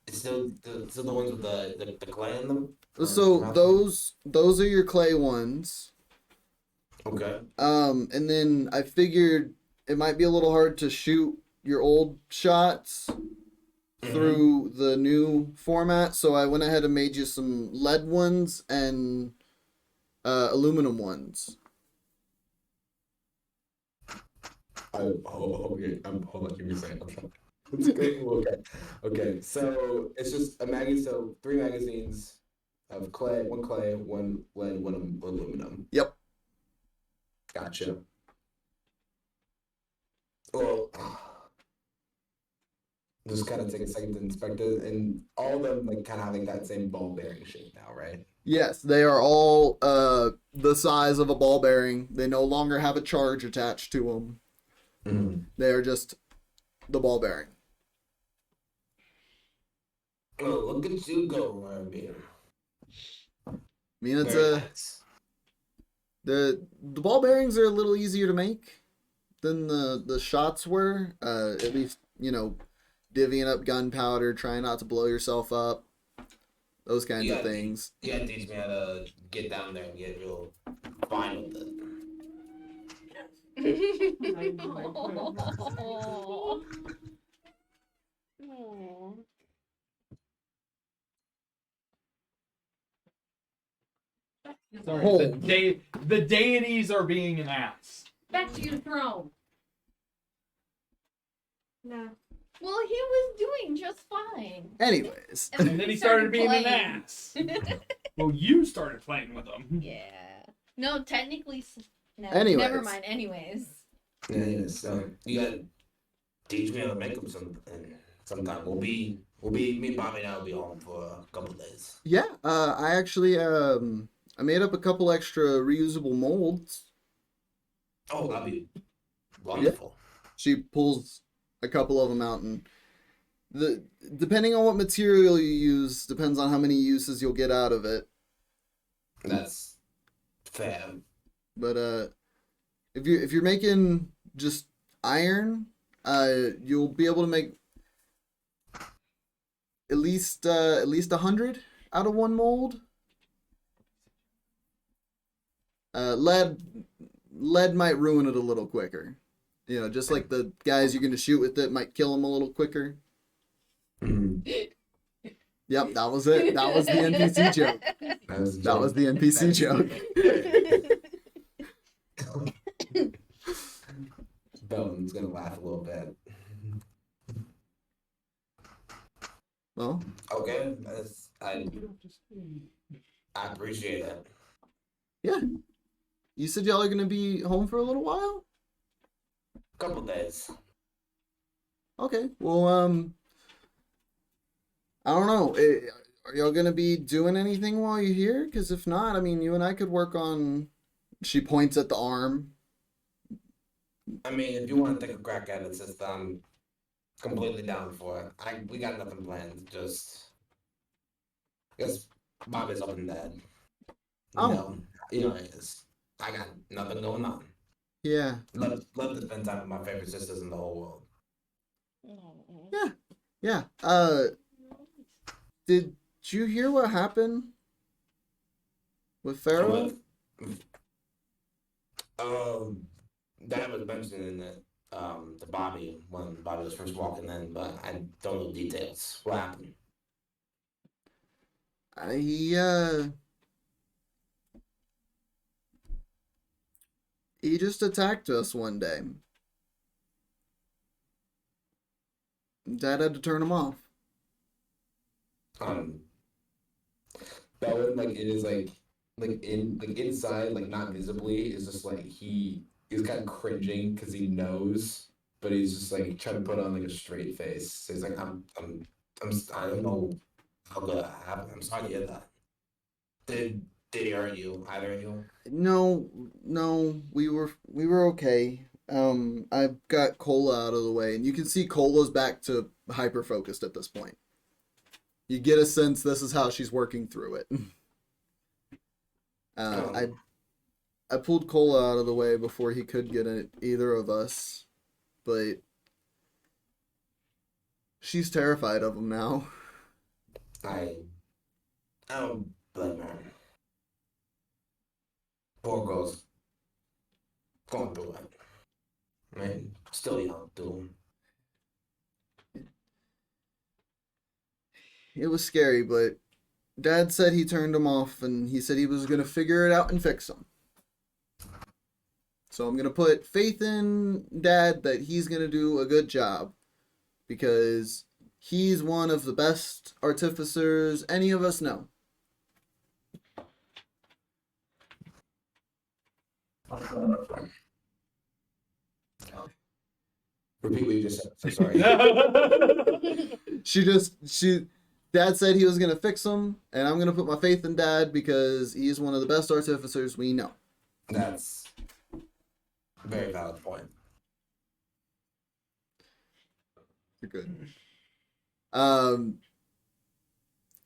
I: It's still the ones with the clay in them.
D: So
I: Or-
D: those are your clay ones.
I: Okay.
D: And then I figured it might be a little hard to shoot your old shots through the new format, so I went ahead and made you some lead ones and aluminum ones.
F: Okay. Hold on. Give me a second. Okay. So it's just a magazine. So 3 magazines of clay, one lead, one aluminum.
D: Yep.
F: Gotcha. Well, just kind of take a second to inspect it, and all of them like kind of having that same ball bearing shape now, right?
D: Yes, they are all the size of a ball bearing. They no longer have a charge attached to them.
F: Mm-hmm.
D: They are just the ball bearing.
I: Oh, look at you go, Robbie.
D: I mean, it's
I: Very
D: a
I: nice.
D: the ball bearings are a little easier to make than the shots were. At least, divvying up gunpowder, trying not to blow yourself up, those kinds of things.
I: You gotta teach me how to get down there and get real fine with it.
H: Sorry,
D: Oh.
H: the deities are being an ass.
G: Back to your throne.
E: No.
C: Well, he was doing just fine.
D: Anyways,
H: And then he started being an
C: playing.
H: ass. Well, you started playing with them.
C: Yeah. No, technically. No.
D: Anyways.
C: Never mind. Anyways.
I: Yeah, so you gotta teach me how to make them sometime. Me and Bobby and I will be home for a couple of days.
D: yeah, I actually I made up a couple extra reusable molds.
I: Oh, that'd be wonderful.
D: She pulls a couple of them out, and depending on what material you use depends on how many uses you'll get out of it.
I: That's fair.
D: But if you're making just iron, you'll be able to make at least 100 out of one mold. Lead might ruin it a little quicker. Just like the guys you're gonna shoot with it might kill them a little quicker. Yep, that was it. That was the NPC joke. That was the NPC joke.
F: Belwin's gonna laugh a little bit.
D: Well,
I: Okay, I appreciate it.
D: yeah. You said y'all are gonna be home for a little while?
I: Couple days.
D: Okay. Well, I don't know. Are y'all gonna be doing anything while you're here? Because if not, I mean, you and I could work on. She points at the arm.
I: I mean, if you want to take a crack at it, since I'm completely down for it. We got nothing planned. Just, I guess Bobby's up and dead.
D: Oh.
I: You know, I got nothing going on.
D: Yeah.
I: Love to spend time with my favorite sisters in the whole world.
D: Yeah. Did you hear what happened with Pharaoh?
I: Dad was mentioning it to Bobby when Bobby was first walking in, but I don't know details. What happened?
D: He just attacked us one day. Dad had to turn him off.
F: Belwin, like, it is like inside, like, not visibly, is just like he's kind of cringing because he knows, but he's just like trying to put on like a straight face. So he's like, I don't know how that happened. I'm sorry to hear that.
I: Did he hurt you? Either of you?
D: No, we were okay. I've got Cola out of the way, and you can see Cola's back to hyper focused at this point. You get a sense this is how she's working through it. I pulled Cola out of the way before he could get at either of us, but she's terrified of him now.
I: I don't blame her. Poor girl's going through it. I mean, still young, too.
D: It was scary, but Dad said he turned him off, and he said he was gonna figure it out and fix him. So I'm gonna put faith in Dad that he's gonna do a good job, because he's one of the best artificers any of us know.
I: Repeat what you just said. I'm sorry.
D: Dad said he was gonna fix him, and I'm gonna put my faith in Dad because he's one of the best artificers we know.
I: That's a very valid point.
D: You're good.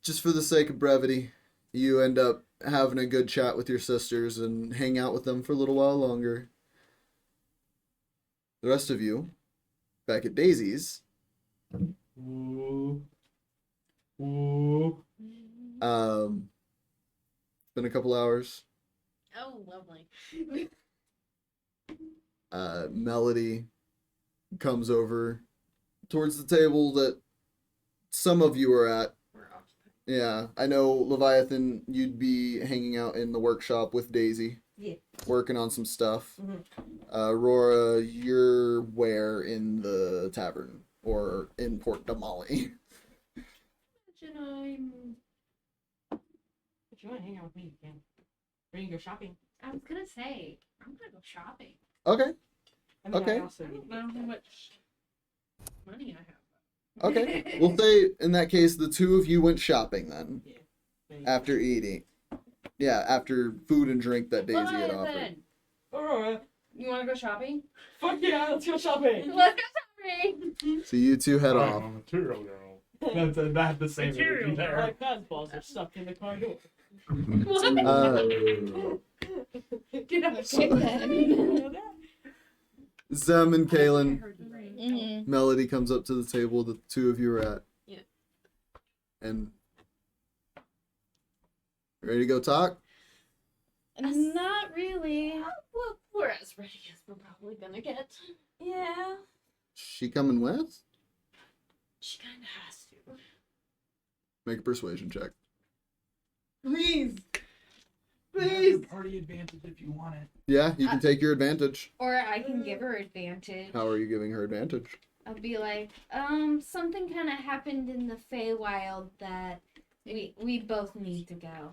D: Just for the sake of brevity, you end up having a good chat with your sisters and hang out with them for a little while longer. The rest of you, back at Daisy's,
H: Ooh.
D: it's been a couple hours.
E: Oh, lovely.
D: Melody comes over towards the table that some of you are at.
E: We're occupied.
D: Yeah, I know, Leviathan, you'd be hanging out in the workshop with Daisy.
G: Yeah.
D: Working on some stuff.
G: Mhm.
D: Aurora, you're where in the tavern? Or in Port Damali?
E: Imagine
G: If you want to hang out with me, you can. Or you can go shopping.
E: I was gonna say, I'm gonna go shopping.
D: Okay,
G: I mean,
D: Okay.
G: I also
E: I
G: need
E: don't know how much money I have.
D: okay. We'll say, in that case, the two of you went shopping then.
G: money.
D: After eating. Yeah, after food and drink that Daisy had offered.
E: Leviathan,
G: Aurora,
E: you wanna go shopping?
G: fuck yeah, let's go shopping.
E: Let's go shopping!
D: So you two head off.
H: Material girl. That's the same energy there.
G: My fastballs are stuck in the car door.
E: Get up,
D: Zem and Kaylinn,
C: Mm-hmm.
D: Melody comes up to the table the two of you are at.
E: Yeah.
D: And ready to go talk?
C: Not really.
E: Well, we're as ready as we're probably gonna get.
C: Yeah.
D: She coming with?
E: She kinda has to.
D: Make a persuasion check.
E: Please!
H: You have your party advantage if you want it.
D: Yeah, you can take your advantage.
C: Or I can give her advantage.
D: How are you giving her advantage?
C: I'll be like, something kind of happened in the Feywild that we both need to go.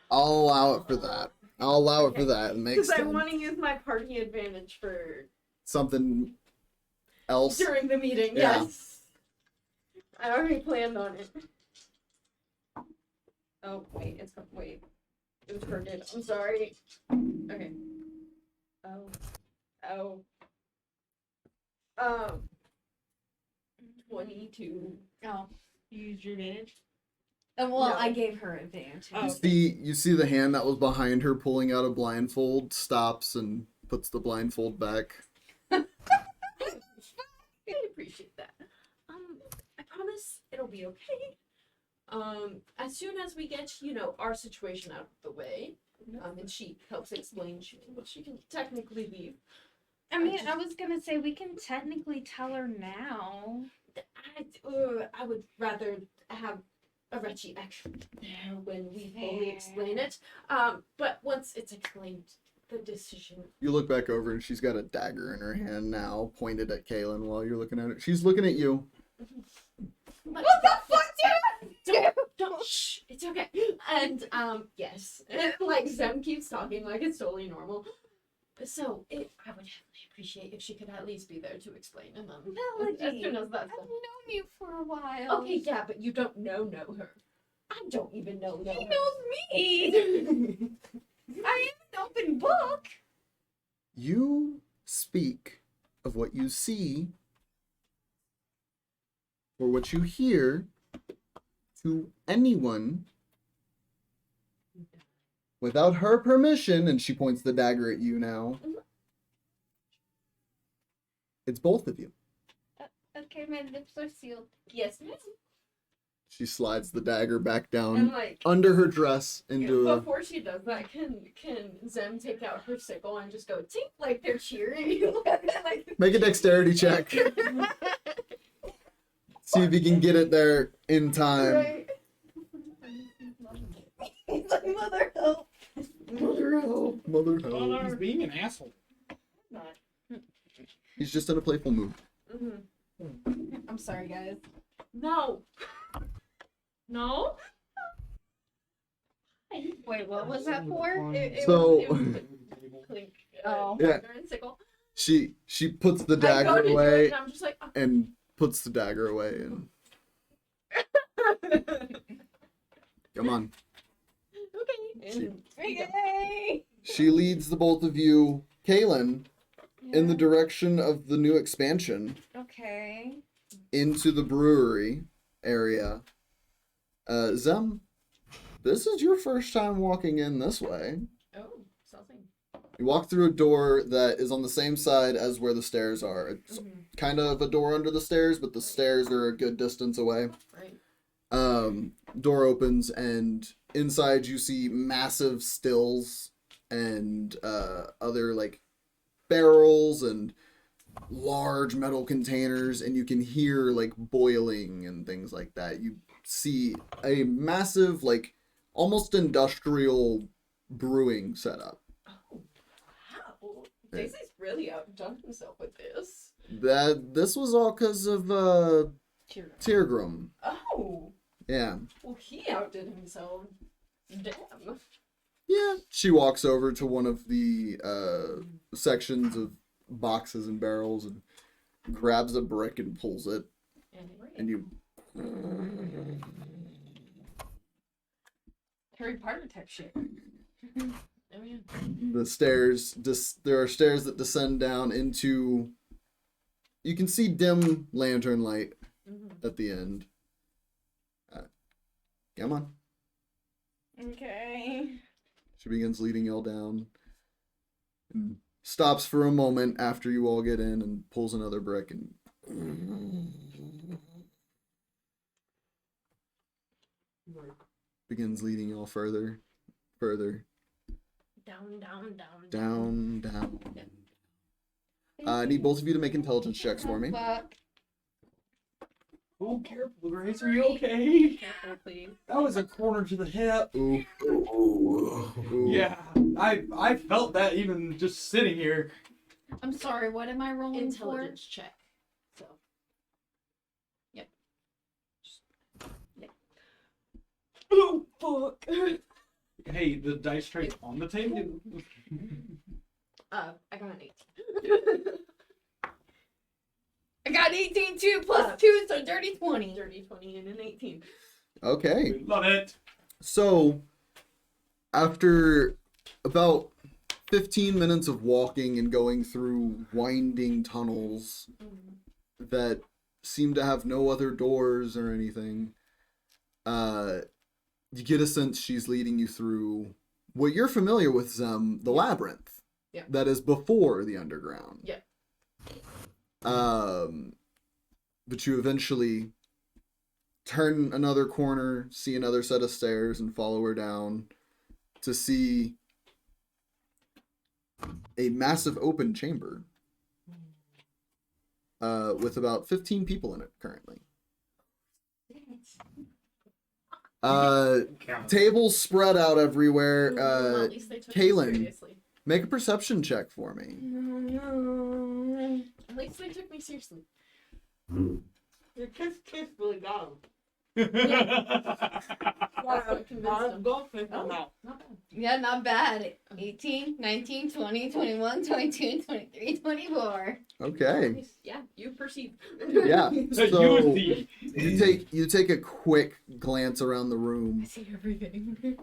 D: I'll allow it for that. I'll allow it for that. It makes
E: Because I
D: sense.
E: want to use my party advantage for
D: Something else.
E: during the meeting.
D: Yeah.
E: Yes. I already planned on it. Oh wait, it was crooked. I'm sorry. Okay. Oh. 22.
C: Oh.
G: You used your advantage?
C: Well,
E: No.
C: I gave her advantage.
G: Oh.
D: You see the hand that was behind her pulling out a blindfold, stops and puts the blindfold back.
E: I appreciate that. I promise it'll be okay. As soon as we get, our situation out of the way, and she helps explain she can technically leave.
C: I mean, I was gonna say we can technically tell her now.
E: I would rather have a Reggie actually there when we fully explain it. But once it's explained, the decision.
D: You look back over and she's got a dagger in her hand now, pointed at Kaylinn while you're looking at it. She's looking at you.
E: What the fuck, dude? Don't shh. It's okay. And yes, like Zem keeps talking like it's totally normal. So I would definitely appreciate if she could at least be there to explain, and then
C: Melody,
E: as soon as that's
C: I've
E: done.
C: known you for a while.
E: Okay, yeah, but you don't know her. I don't even know
C: He
E: her.
C: knows me. I am an open book.
D: You speak of what you see or what you hear to anyone without her permission, and she points the dagger at you now. It's both of you.
C: Okay, my lips are sealed.
E: Yes, ma'am.
D: She slides the dagger back down
E: And like
D: under her dress into a...
E: before she does that, can Zem take out her sickle and just go tink like they're cheering? Like,
D: Make a dexterity check. See if you can get it there in time.
E: right. He's like, mother help.
D: Mother help. Mother help.
H: Oh, he's being an asshole.
E: Not.
D: He's just in a playful mood.
E: I'm sorry, guys. No. No.
C: Wait, what was that for?
E: It
D: So-
E: was clink.
C: Oh.
D: Yeah.
E: Dagger and sickle.
D: She puts the
E: I go
D: dagger
E: to do it
D: away
E: and I'm just like, oh.
D: and puts the dagger away and come on.
E: Okay.
D: She-
C: Okay.
D: She leads the both of you, Kaylinn, in the direction of the new expansion
C: Okay.
D: into the brewery area. Zem, this is your first time walking in this way.
E: Oh, something.
D: You walk through a door that is on the same side as where the stairs are. It's kind of a door under the stairs, but the stairs are a good distance away.
E: Right.
D: Door opens and inside you see massive stills and other like barrels and large metal containers, and you can hear like boiling and things like that. You see a massive, like almost industrial brewing setup.
E: Oh, wow. Daisy's really outdone himself with this.
D: This was all because of Tirgrim.
E: Oh.
D: Yeah.
E: Well, he outdid himself. Damn.
D: Yeah. She walks over to one of the sections of boxes and barrels and grabs a brick and pulls it. And you...
E: Harry Potter type shit. Oh, yeah.
D: The stairs, there are stairs that descend down into... You can see dim lantern light at the end. Come on.
C: Okay.
D: She begins leading y'all down. And stops for a moment after you all get in and pulls another brick and... begins leading y'all further. Down. I need both of you to make intelligence checks for me.
C: Fuck.
H: Oh, careful, Grace. Are you okay?
E: Careful, please.
H: That was a corner to the hip.
D: Ooh. Ooh.
H: Yeah, I felt that even just sitting here.
C: I'm sorry, what am I rolling
E: Intelligence check. So. Yep.
H: Oh, fuck. Hey, the dice trays on the table?
E: I got an 18.
C: I got 18 too, plus 2, so dirty 20.
E: Dirty 20 and an 18.
D: Okay.
H: Love it.
D: So, after about 15 minutes of walking and going through winding tunnels that seem to have no other doors or anything, you get a sense she's leading you through what you're familiar with, Zem, the labyrinth.
E: Yeah.
D: That is before the underground.
E: Yeah.
D: But you eventually turn another corner, see another set of stairs, and follow her down to see a massive open chamber with about 15 people in it currently. Tables spread out everywhere.
E: Well, at least they took
D: Kaylinn,
E: me seriously.
D: make a perception check for me.
E: At least they took me seriously.
G: Your kiss really got him.
E: Wow, convinced them.
G: Golfing.
E: Oh,
G: No.
E: not bad.
C: Yeah, not bad. 18, 19, 20, 21, 22, 23, 24.
D: Okay.
E: Yeah, you perceive.
D: Yeah.
H: So
D: So
H: you
D: you take a quick glance around the
E: I
D: room.
E: see everything.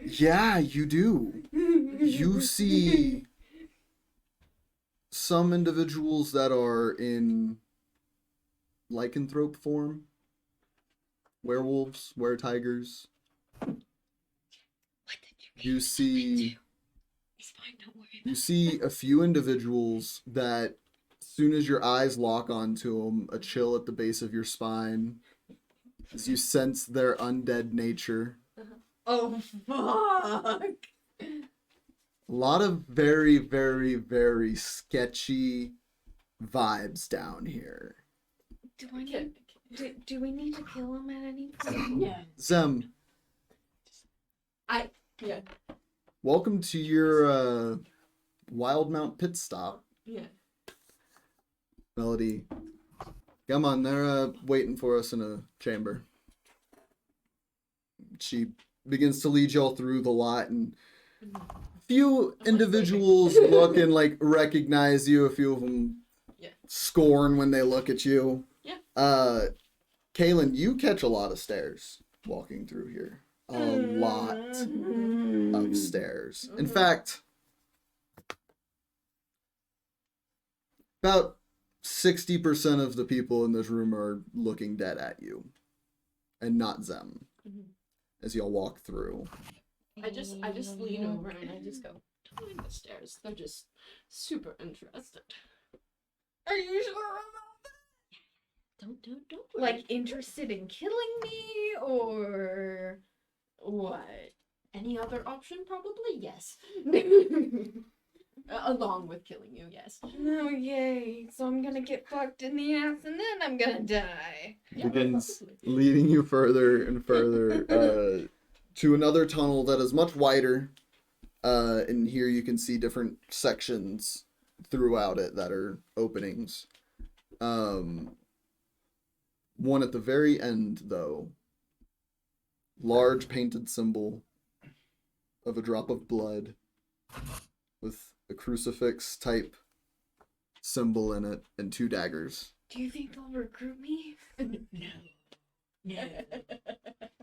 D: Yeah, you do. You see some individuals that are in lycanthrope form. Werewolves, were-tigers.
C: What did
D: You see
C: He's fine, don't worry.
D: you see a few individuals that as soon as your eyes lock onto them, a chill at the base of your spine as you sense their undead nature.
E: Oh fuck!
D: A lot of very, very, very sketchy vibes down here.
C: Do we need to kill him at any point?
E: Yeah.
D: Zem,
E: Yeah.
D: welcome to your Wildmount pit stop.
E: Yeah.
D: Melody, come on, they're waiting for us in a chamber. She begins to lead y'all through the lot, and few individuals look and like recognize you. A few of them scorn when they look at you.
E: Yeah.
D: Kaylinn, you catch a lot of stairs walking through here. A lot of stairs. In fact, about 60% of the people in this room are looking dead at you, and not Zem. As y'all walk through.
E: I just lean over and I just go, don't mind the stairs. They're just super interested. Are you sure about that? Don't.
C: Like interested in killing me, or
E: What? Any other option? Probably yes. Along with killing you, yes.
C: oh yay! So I'm gonna get fucked in the ass and then I'm gonna die.
D: Begins leading you further and further to another tunnel that is much wider. And here you can see different sections throughout it that are openings. One at the very end, though, large painted symbol of a drop of blood with a crucifix type symbol in it and 2 daggers.
C: Do you think they'll recruit me?
E: No.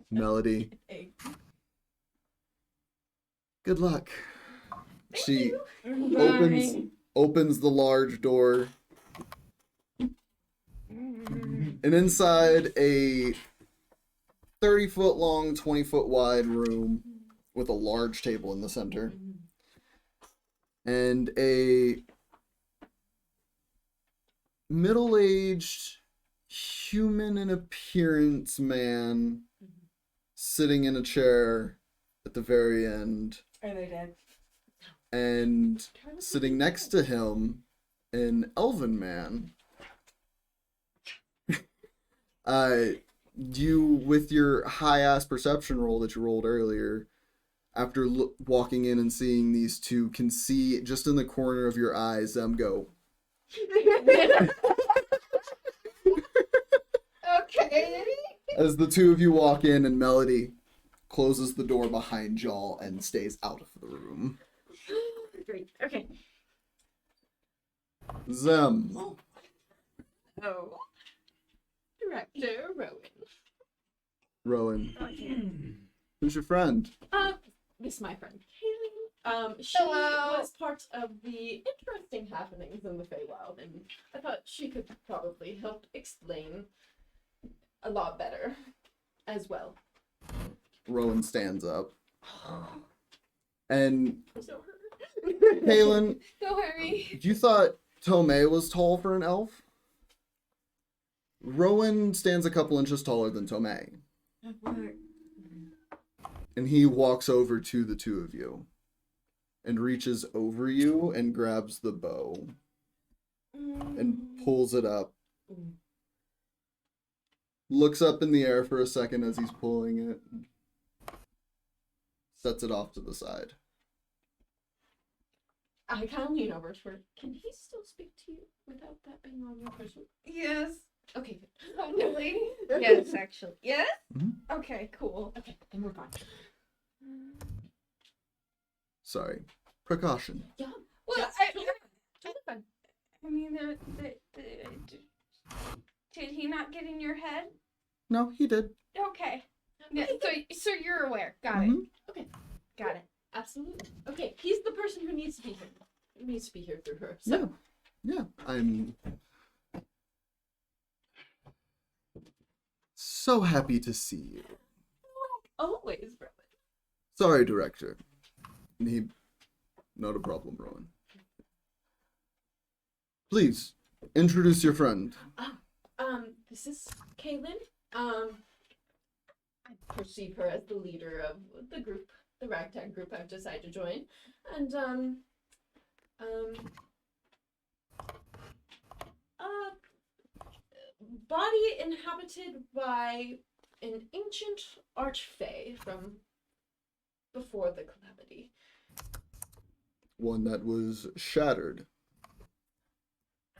D: Melody. Good luck. She opens the large door. And inside a 30-foot long, 20-foot wide room with a large table in the center. And a middle-aged, human in appearance man sitting in a chair at the very end.
G: Are they dead?
D: And sitting next to him, an elven man. You, with your high-ass perception roll that you rolled earlier, after walking in and seeing these two, can see just in the corner of your eyes them go.
E: Okay.
D: As the two of you walk in and Melody closes the door behind y'all and stays out of the room.
E: Great. Okay.
D: Zem.
E: Oh. Director Rowan.
D: Rowan. Who's your friend?
E: This is my friend Kaylinn. She
C: Hello.
E: was part of the interesting happenings in the Feywild, and I thought she could probably help explain a lot better as well.
D: Rowan stands up. And
E: So her.
D: Kaylinn,
C: Don't worry.
D: you thought Tomay was tall for an elf? Rowan stands a couple inches taller than Tomay. And he walks over to the two of you and reaches over you and grabs the bow and pulls it up. Looks up in the air for a second as he's pulling it. Sets it off to the side.
E: I kind of lean over to her. Can he still speak to you without that being on your person?
C: Yes.
E: Okay, good.
C: Totally. Yes, actually. Yes?
D: Mhm.
C: Okay, cool.
E: Okay, then we're fine.
D: Sorry. Precaution.
E: Yeah.
C: Well,
E: Yes,
C: I
E: totally fine.
C: mean, did he not get in your head?
D: No, he did.
C: Okay. Yeah, so you're aware. Got
D: Mhm.
C: it.
E: Okay.
C: Got it.
E: Absolutely. Okay, he's the person who needs to be here. Who needs to be here through her. So.
D: Yeah. I'm so happy to see you.
E: Always, Rowan.
D: Sorry, Director. And he... Not a problem, Rowan. Please, introduce your friend.
E: This is Kaylinn. I perceive her as the leader of the group, the ragtag group I've decided to join. And, body inhabited by an ancient archfey from before the calamity.
D: One that was shattered.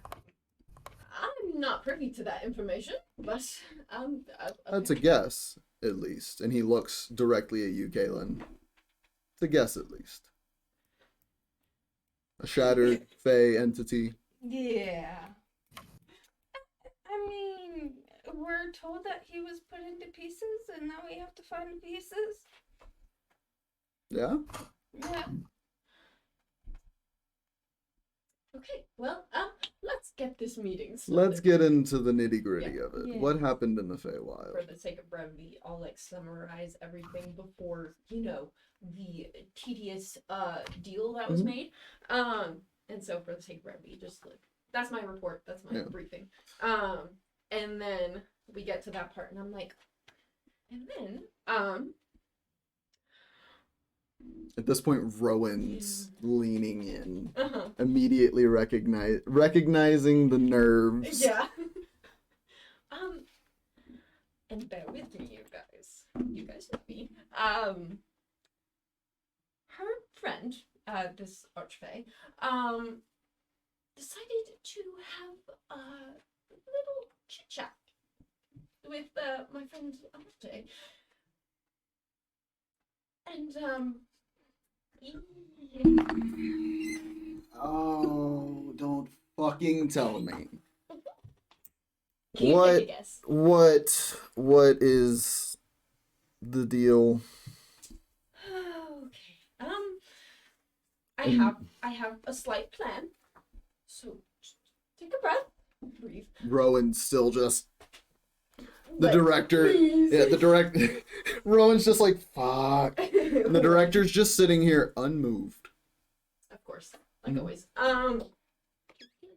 E: I'm not privy to that information, but
D: That's a guess, at least. And he looks directly at you, Kaylinn. It's a guess, at least. A shattered fey entity.
C: Yeah. I mean, we're told that he was put into pieces, and now we have to find the pieces.
D: Yeah?
C: Yeah.
E: Okay, well, let's get this meeting
D: Let's
E: started.
D: get into the nitty-gritty
E: Yeah.
D: of it.
C: Yeah.
D: What happened in the Feywild?
E: For the sake of brevity, I'll like summarize everything before, the tedious deal that was
D: Mhm.
E: made. And so for the sake of brevity, just like that's my report, that's my
D: Yeah.
E: briefing. And then we get to that part and I'm like, and then
D: At this point, Rowan's leaning in,
E: uh-huh.
D: immediately recognizing the nerves.
E: Yeah. And bear with me, you guys. You guys know me. Her friend, this archfey, decided to have a little chit chat with my friend Amate. And
D: Oh, don't fucking tell me.
E: can you
D: What?
E: take a guess?
D: What is the deal?
E: Okay. I have a slight plan. So just take a breath. Breathe.
D: Rowan's still just the
E: Like,
D: director.
E: please.
D: Yeah, the director. Rowan's just like fuck. And the director's just sitting here unmoved.
E: Of course, like always.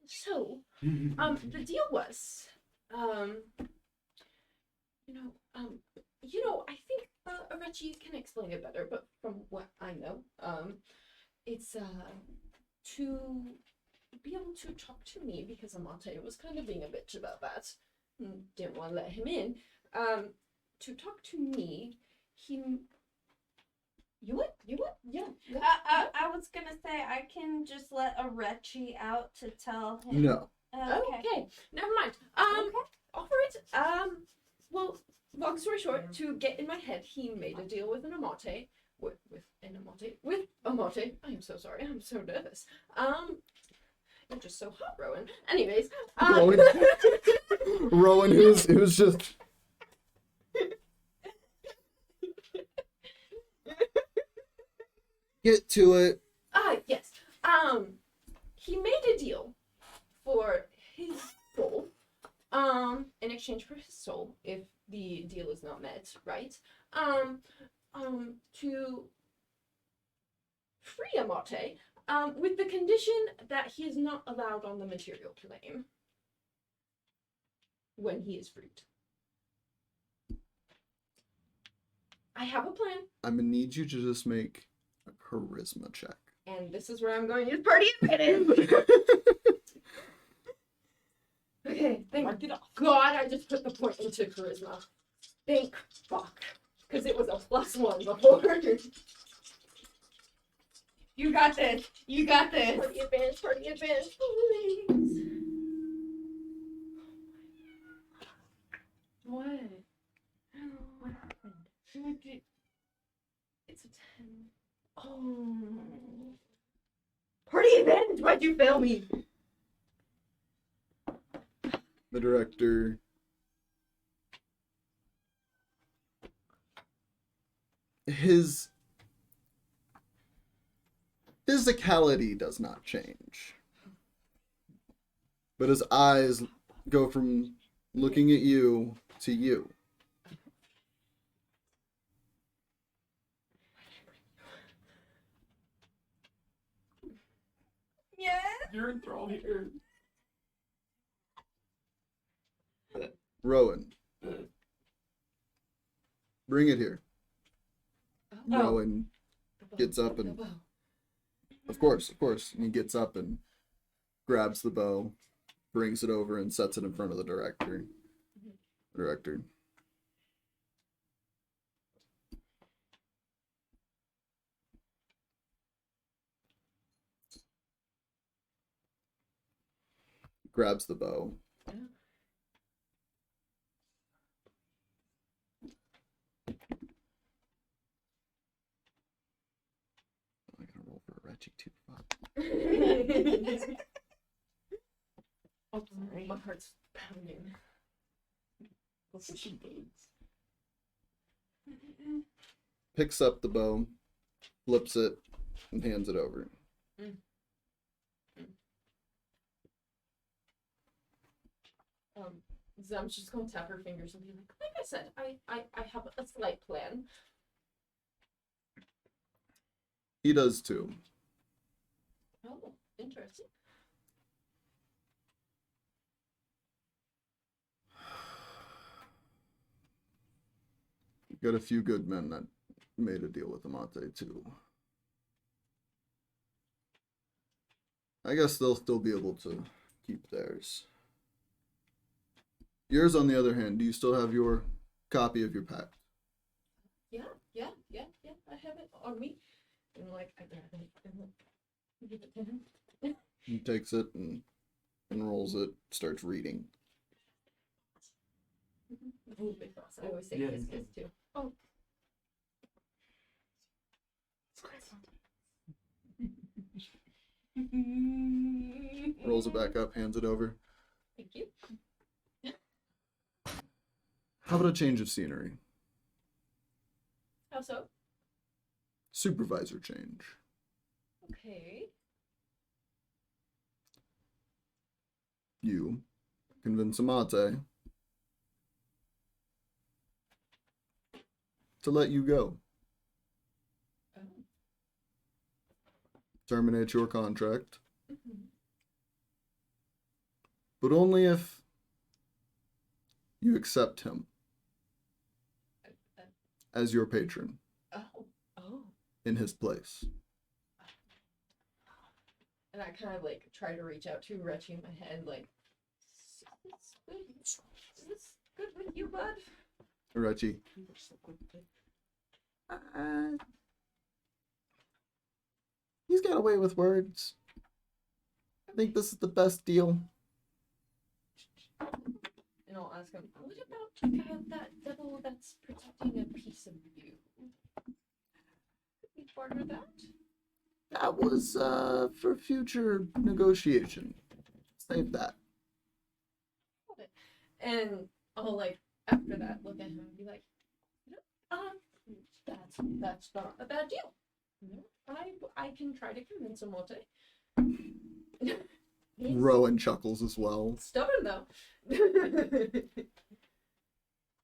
E: So, the deal was, I think Arechi can explain it better, but from what I know, it's to be able to talk to me because Amate was kind of being a bitch about that. Didn't want to let him in. To talk to me, You would? Yeah.
C: I was gonna say I can just let Arechi out to tell him.
D: No.
E: Okay. Never mind. Offer it. Well, long story short, to get in my head, he made a deal with an Amate. With Amate. I am so sorry. I'm so nervous. You're just so hot, Rowan. Anyways,
D: Rowan. Rowan, who's just. Get to it.
E: Yes. He made a deal for his soul, in exchange for his soul, if the deal is not met, right? To free Amate, with the condition that he is not allowed on the material plane when he is freed. I have a plan.
D: I'm gonna need you to just make a charisma check.
E: And this is where I'm going to use party advantage. Okay, thank God I just put the point into charisma. Thank fuck. Because it was a +1 before.
C: You got this. You got this.
E: Party advantage, please.
C: What? What happened?
E: It's a 10. Oh. Party advantage, why'd you fail me?
D: The director. His physicality does not change. But his eyes go from looking at you to you.
C: Yeah.
H: You're enthralled here.
D: Rowan. Bring it here.
E: Oh.
D: Rowan gets up and, of course. And he gets up and grabs the bow, brings it over, and sets it in front of the director. Director. Grabs the bow. I gotta roll for a Reggie too. Fuck.
E: Oh, sorry. My heart's pounding.
D: Picks up the bow, flips it, and hands it over.
E: Zam's just gonna tap her fingers and be like I said, I have a slight plan.
D: He does too.
E: Oh, interesting.
D: Got a few good men that made a deal with Amate too. I guess they'll still be able to keep theirs. Yours, on the other hand, do you still have your copy of your pact?
E: Yeah. I have it on me. And like I grab it and like give it to him.
D: He takes it and rolls it, starts reading.
E: Ooh, big boss. I always say
F: Yeah.
E: kiss too. Oh.
D: Rolls it back up, hands it over.
E: Thank you.
D: How about a change of scenery?
E: How so?
D: Supervisor change.
E: Okay.
D: You convince Amate to let you go.
E: Oh.
D: Terminate your contract,
E: Mm-hmm.
D: but only if you accept him as your patron
E: Oh.
D: in his place.
E: And I kind of like try to reach out to Reggie in my head, like, is this good with you, bud?
D: Reggie. He's got away with words. I think this is the best deal.
E: And I'll ask him, what about that devil that's protecting a piece of you? Could we barter that?
D: That was for future negotiation. Save that.
E: Got it. And I'll like after that look at him and be like, that's not a bad deal. You know, I can try to convince him what to.
D: Rowan chuckles as well.
E: Stubborn though.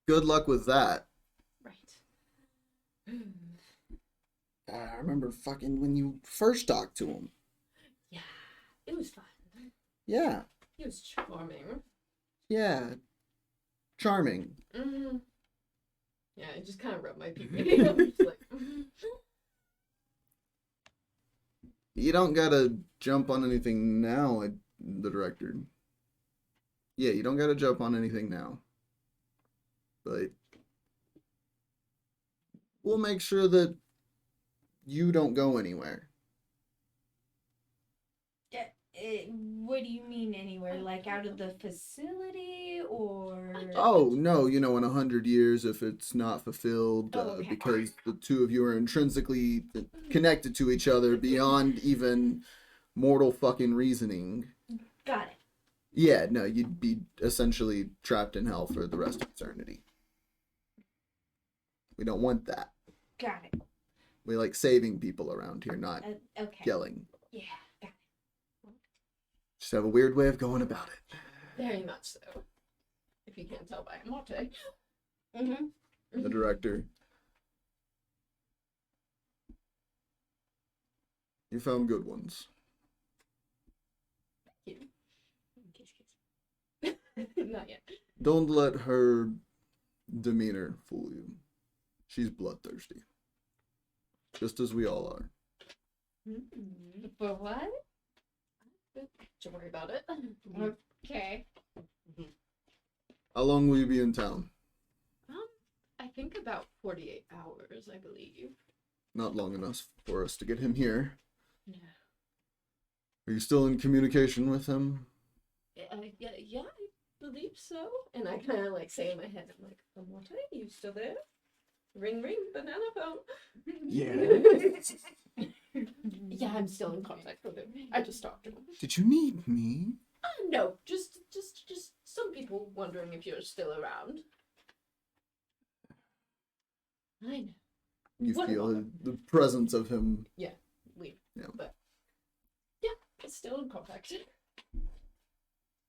D: Good luck with that.
E: Right.
D: I remember fucking when you first talked to him.
E: Yeah, it was fun.
D: Yeah.
E: He was charming.
D: Yeah. Charming.
E: Mm-hmm. Yeah, it just kind of rubbed my pee. I'm just like,
D: You don't gotta jump on anything now, the director. Yeah, you don't gotta jump on anything now. But we'll make sure that you don't go anywhere.
C: What do you mean anywhere? Like out of the facility or?
D: Oh, no, in 100 years, if it's not fulfilled,
C: Okay.
D: because the two of you are intrinsically connected to each other beyond even mortal fucking reasoning.
C: Got it.
D: Yeah, no, you'd be essentially trapped in hell for the rest of eternity. We don't want that.
C: Got it.
D: We like saving people around here, not
C: Okay.
D: yelling.
C: Yeah. Got it.
D: Just have a weird way of going about it.
E: very much so. If you can't tell by Amate.
C: Mm-hmm.
D: The director. You found good ones.
E: Kiss. Not yet.
D: Don't let her demeanor fool you. She's bloodthirsty. Just as we all are.
C: For what?
E: Don't worry about it.
C: Okay.
D: How long will you be in town?
E: I think about 48 hours, I believe.
D: Not long enough for us to get him here.
E: No.
D: Are you still in communication with him?
E: Yeah, I believe so. And I kind of like say in my head, I'm like, what are you still there? Ring, ring, banana phone.
D: Yeah.
E: Yeah, I'm still in contact with him. I just talked to him.
D: Did you need me?
E: No, just some people wondering if you're still around. I know.
D: You
E: What
D: feel
E: about
D: the presence of him.
E: Leave.
D: Yeah.
E: But yeah, it's still in contact.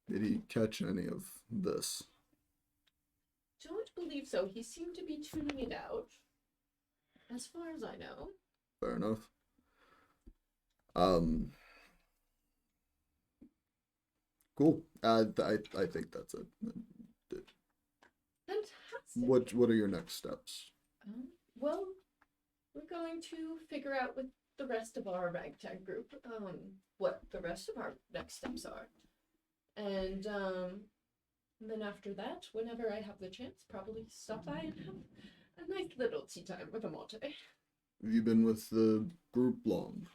D: Did he catch any of this?
E: Don't believe so. He seemed to be tuning it out. As far as I know.
D: Fair enough. Cool. I think that's it.
E: Fantastic.
D: What are your next steps?
E: Well, we're going to figure out with the rest of our ragtag group what the rest of our next steps are. And then after that, whenever I have the chance, probably stop by and have a nice little tea time with a mate.
D: Have you been with the group long?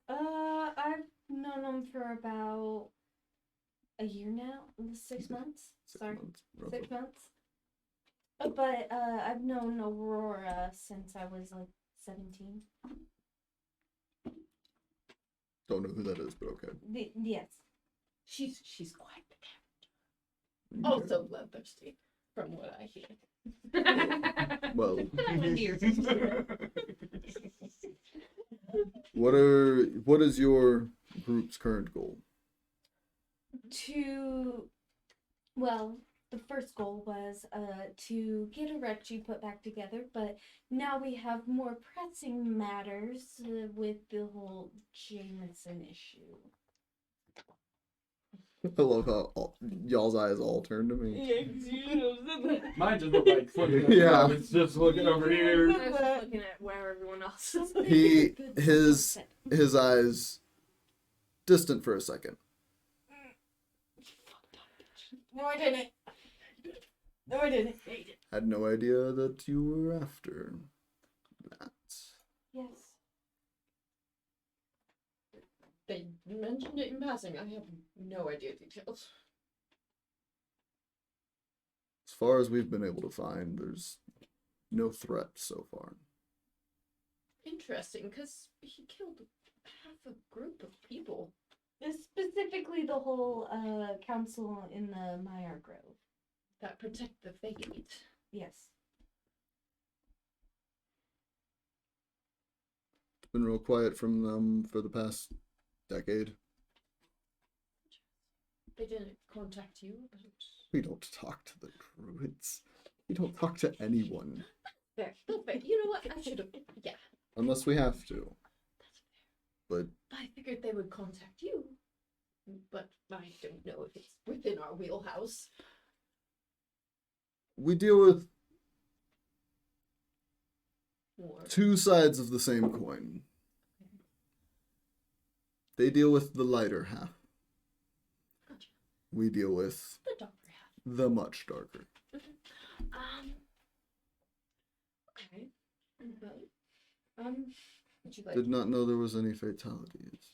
C: I've known him for about a year now. 6 months. Sorry,
D: roughly.
C: 6 months. But I've known Aurora since I was like 17.
D: Don't know who that is, but okay.
C: Yes.
E: She's quite the character. Also bloodthirsty, from what I hear.
D: Well, what is your group's current goal?
C: Well, the first goal was to get a rectory put back together, but now we have more pressing matters with the whole Jameson issue.
D: I love how y'all's eyes all turn to me.
H: Mine just look like flipping.
D: Yeah.
H: It's just looking over here.
E: I was just looking at where everyone else is.
D: His eyes distant for a second.
G: No, I didn't. No, I didn't.
D: Had no idea that you were after that.
C: Yes.
E: They mentioned it in passing. I have no idea details.
D: As far as we've been able to find, there's no threat so far.
E: Interesting, because he killed half a group of people.
C: Specifically the whole council in the Meyer Grove.
E: That protect the fake meat.
C: Yes.
D: It's been real quiet from them for the past decade.
E: They didn't contact you about...
D: We don't talk to the druids. We don't talk to anyone.
E: Fair. You know what? I should have... Yeah.
D: Unless we have to.
E: That's fair.
D: But
E: I figured they would contact you. But I don't know if it's within our wheelhouse.
D: we deal with
E: Or...
D: two sides of the same coin. They deal with the lighter half.
E: Gotcha.
D: We deal with
E: The darker half.
D: the much darker.
E: Okay. Well, would you like...
D: Did not know there was any fatalities.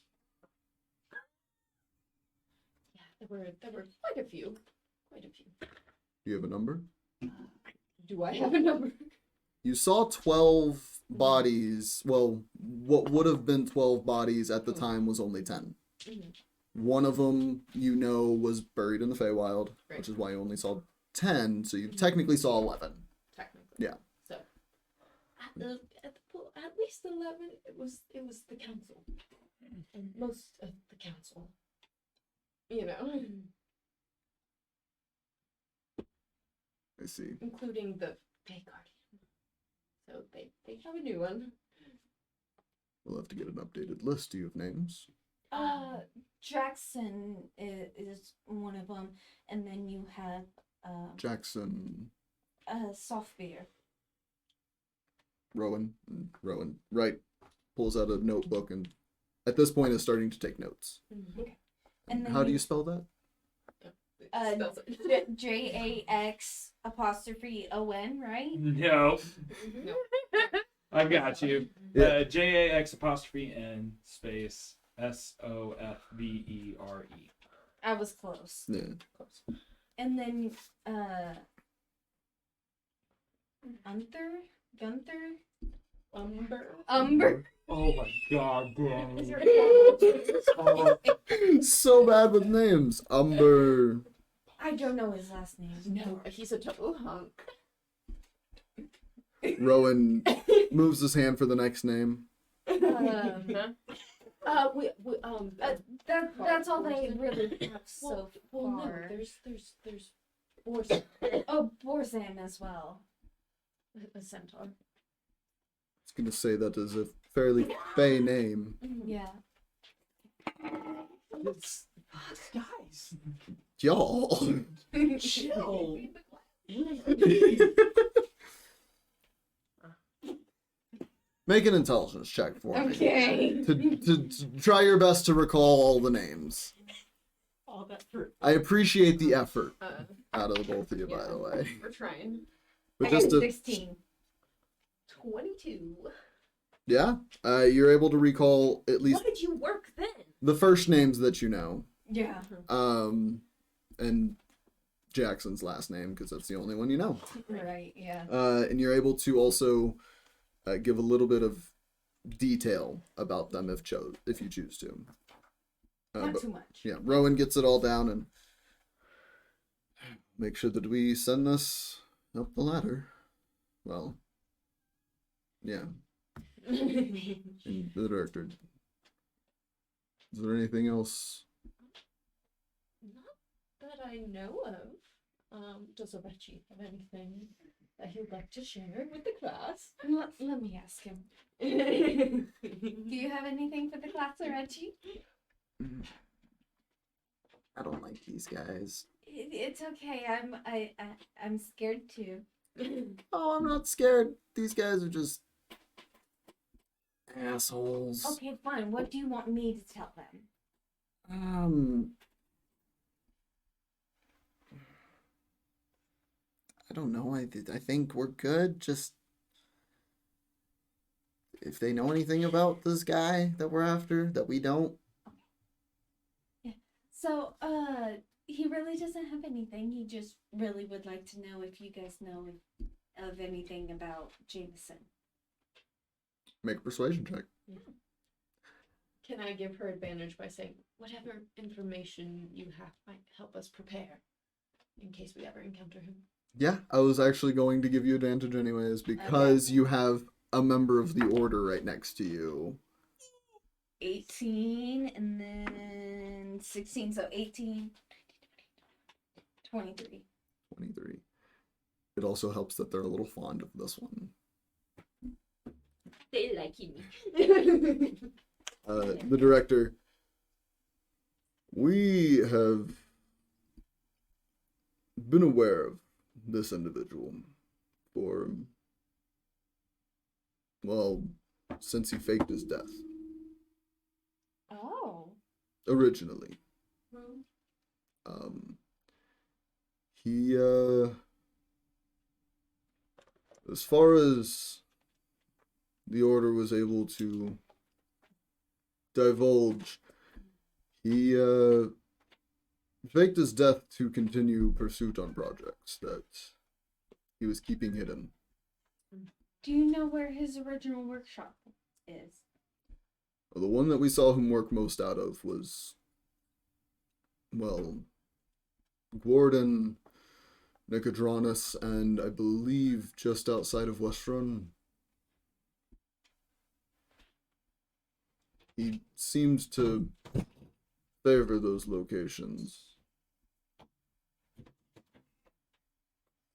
E: Yeah, there were quite a few. Quite a few.
D: Do you have a number?
E: Do I have a number?
D: You saw 12 bodies. Well, what would have been 12 bodies at the time was only 10.
E: Mhm.
D: One of them, you know, was buried in the Feywild,
E: Right.
D: which is why you only saw 10, so you technically saw 11.
E: Technically.
D: Yeah.
E: So at least 11 it was the council. And most of the council. You know.
D: I see.
E: Including the Fey Guardian. So they have a new one.
D: We'll have to get an updated list. Do you have names?
C: Jackson is one of them, and then you have
D: Jackson.
C: Softbeer.
D: Rowan. Right. Pulls out a notebook and at this point is starting to take notes.
C: And then
D: How do you spell that?
E: Spells it.
C: JAX''ON, right?
H: No.
E: No.
H: I got you.
D: Yeah.
H: JAX''N space SOFBERE.
C: I was close.
D: Yeah.
C: And then Gunther? Umber?
H: Oh my god, bro.
E: Is there
D: So bad with names. Umber.
C: I don't know his last name.
E: No, he's a total hunk.
D: Rowan moves his hand for the next name.
C: That's all they really have so
E: Well, no,
C: far.
E: there's Borsa,
C: Oh, Borzan as well.
E: a centaur.
D: I was gonna say that is a fairly fey name.
C: Yeah.
H: Guys,
D: Y'all.
H: chill.
D: Make an intelligence check for me.
C: Okay.
D: To try your best to recall all the names.
E: All that fruit.
D: I appreciate the effort out of the both of you, by the way.
E: We're trying.
D: But
C: I got
D: just to,
C: 16.
E: 22.
D: yeah, you're able to recall at least
E: What did you work then?
D: the first names that you know.
C: Yeah.
D: And Jackson's last name because that's the only one you know.
C: Right, yeah.
D: And you're able to also give a little bit of detail about them if you choose to.
C: Not
D: But,
C: too much.
D: yeah, Rowan gets it all down and make sure that we send this up the ladder. Well, yeah. And the director. Is there anything else?
E: Not that I know of. Does Orechi have anything that he would like to share with the class?
C: Let me ask him. Do you have anything for the class, Reggie?
D: I don't like these guys.
C: It's okay. I'm scared too.
D: Oh, I'm not scared. These guys are just assholes.
C: Okay, fine. What do you want me to tell them?
D: I don't know. I think we're good. Just if they know anything about this guy that we're after that we don't.
C: So, he really doesn't have anything. He just really would like to know if you guys know of anything about Jameson.
D: Make a persuasion check.
E: Can I give her advantage by saying, whatever information you have might help us prepare in case we ever encounter him?
D: Yeah, I was actually going to give you advantage anyways because you have a member of the order right next to you.
C: 18 and then 16, so 18, 23.
D: 23. It also helps that they're a little fond of this one.
E: They like me.
D: The director. We have been aware of this individual for, well, since he faked his death.
C: Oh.
D: Originally. He, as far as the order was able to divulge, he, faked his death to continue pursuit on projects that he was keeping hidden.
C: Do you know where his original workshop is?
D: The one that we saw him work most out of was, well, Gordon, Nicodranus, and I believe just outside of Westrun. He seems to favor those locations.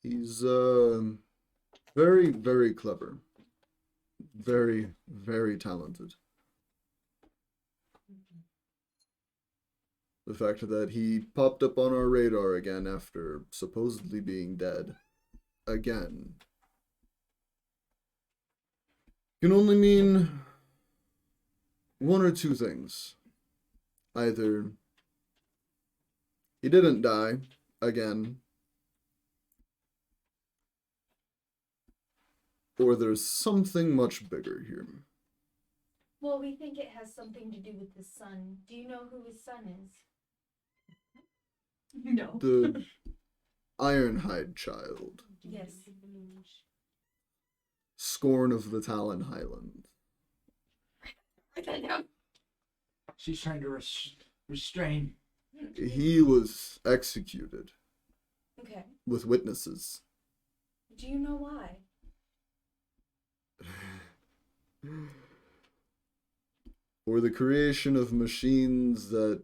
D: He's very, very clever. Very, very talented. The fact that he popped up on our radar again after supposedly being dead. Again. can only mean one or two things. Either he didn't die again, or there's something much bigger here.
C: Well, we think it has something to do with the son. Do you know who his son is?
G: No.
D: The Ironhide child,
C: Yes.
D: scorn of the Talon Highland.
E: Write that down.
H: She's trying to restrain.
D: He was executed
C: Okay.
D: with witnesses.
C: Do you know why?
D: For the creation of machines that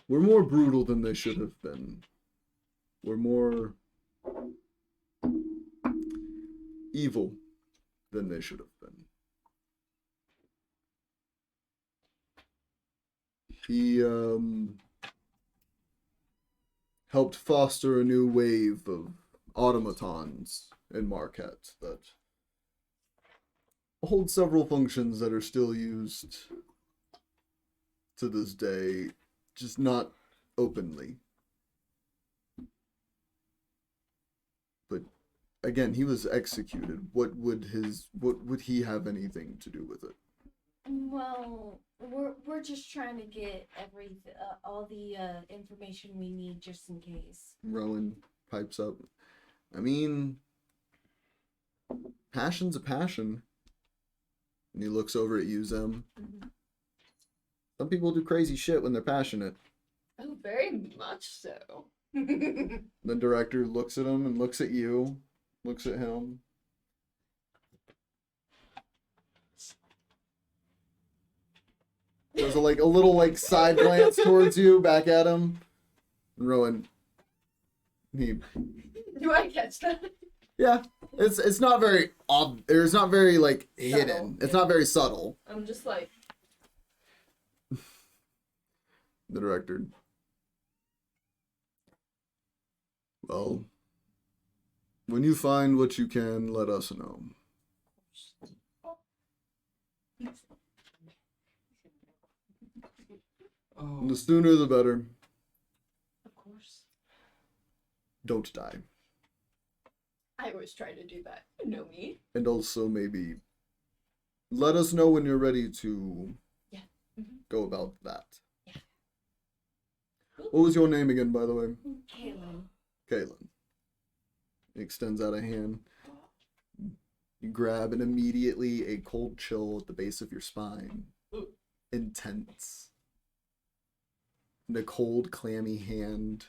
D: were more brutal than they should have been. Were more evil than they should have been. He helped foster a new wave of automatons in Marquette that hold several functions that are still used to this day, just not openly. But again, he was executed. What would he have anything to do with it?
C: Well, we're just trying to get all the information we need just in case.
D: Rowan pipes up. I mean, passion's a passion. And he looks over at you, Zem.
C: Mm-hmm.
D: Some people do crazy shit when they're passionate.
E: Oh, very much so.
D: The director looks at him and looks at you, looks at him. There's a little side glance towards you, back at him. And Rowan,
E: Do I catch that?
D: yeah, it's not very it's not very hidden.
E: Subtle,
D: It's
E: yeah.
D: not very subtle.
E: I'm just like,
D: The director. Well, when you find what you can, let us know.
H: Oh.
D: The sooner the better.
E: of course.
D: Don't die.
E: I always try to do that. You know me.
D: And also maybe let us know when you're ready to
E: Yeah. Mhm.
D: go about that.
E: Yeah.
D: What was your name again, by the way?
C: Kaylinn.
D: Kaylinn. He extends out a hand. You grab, and immediately a cold chill at the base of your spine. Intense. And a cold, clammy hand.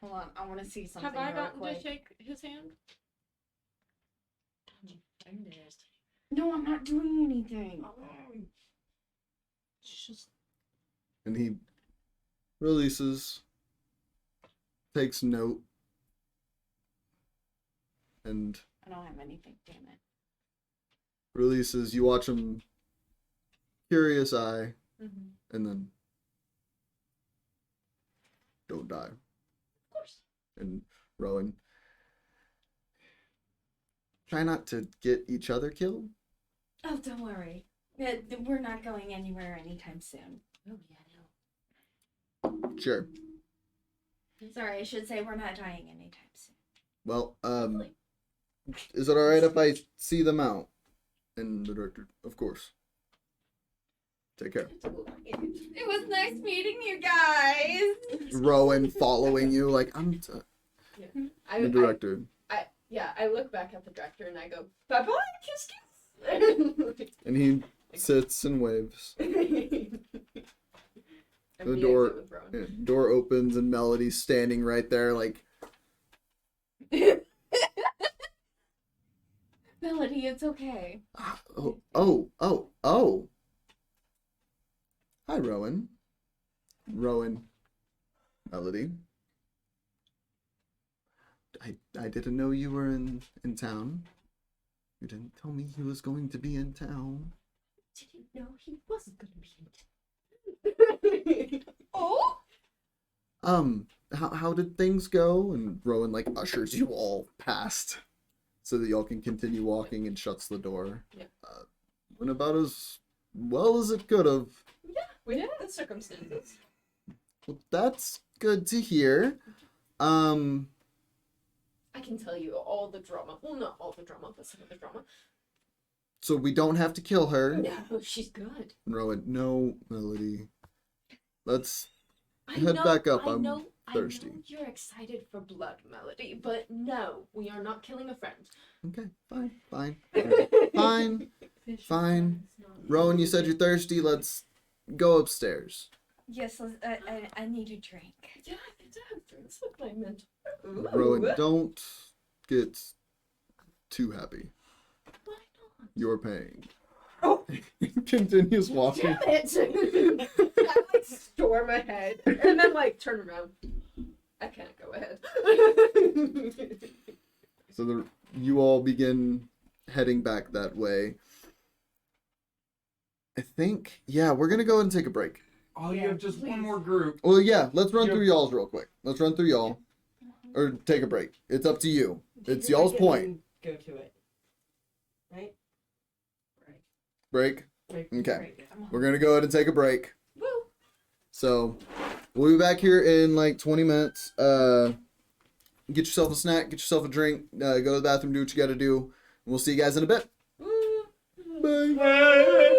C: Hold on, I want to see something
E: Have I
C: real
E: gotten
C: quick.
E: to shake his hand?
C: No, I'm not doing anything.
D: And he releases, takes note, and
C: I don't have anything, damn it.
D: releases. You watch him, curious eye,
E: Mm-hmm.
D: and then don't die.
E: Of course.
D: And Rowan, try not to get each other killed.
C: Oh, don't worry. We're not going anywhere anytime soon.
E: Oh, yeah, no.
D: Sure.
C: Sorry, I should say we're not dying anytime soon.
D: Well,
E: Hopefully.
D: is it alright if I see them out? And the director, of course. Take care.
C: It was nice meeting you guys.
D: Rowan following you,
E: I,
D: the director.
E: I look back at the director and I go, bye bye, kiss kiss.
D: And he sits and waves.
E: I'm
D: The
E: being
D: door-
E: good with Rowan.
D: Yeah, door opens and Melody's standing right there,
C: Melody, it's okay.
D: oh. Hi, Rowan. Rowan. Melody. I didn't know you were in town. You didn't tell me he was going to be in town.
E: Didn't know he wasn't gonna be in town. Oh?
D: how did things go? And Rowan like ushers you all past so that y'all can continue walking and shuts the door.
E: Yeah.
D: Went about as well as it could have.
E: Within the circumstances.
D: Well, that's good to hear.
E: I can tell you all the drama. Well, not all the drama, but some of the drama.
D: So we don't have to kill her.
E: No, she's good.
D: And Rowan, no, Melody. Let's
E: I
D: head
E: know,
D: back up.
E: I
D: I'm
E: know,
D: thirsty.
E: I know you're excited for blood, Melody, but no, we are not killing a friend.
D: Okay, fine. Fine. Rowan, you said you're thirsty. Let's go upstairs.
C: Yes, I need a drink.
E: Yeah, I did have drinks with my mentor.
D: Rowan, don't get too happy.
E: Why not?
D: You're paying. Oh! Continues walking.
E: Damn it! I like storm ahead and then like turn around. I can't go ahead.
D: So you all begin heading back that way. I think, yeah, we're gonna go ahead and take a break.
H: Oh, you have just one more group.
D: Well, yeah, let's run
H: Yep.
D: through y'all's real quick. Let's run through y'all. Or take a break. It's up to you. It's
G: Take your
D: y'all's
G: break and
D: point.
G: then Go to it. Right?
D: Break?
G: Break.
D: Okay.
G: Break.
D: We're gonna go ahead and take a break.
E: Woo!
D: So, we'll be back here in like 20 minutes. Get yourself a snack, get yourself a drink, go to the bathroom, do what you gotta do. We'll see you guys in a bit.
E: Woo!
D: Bye.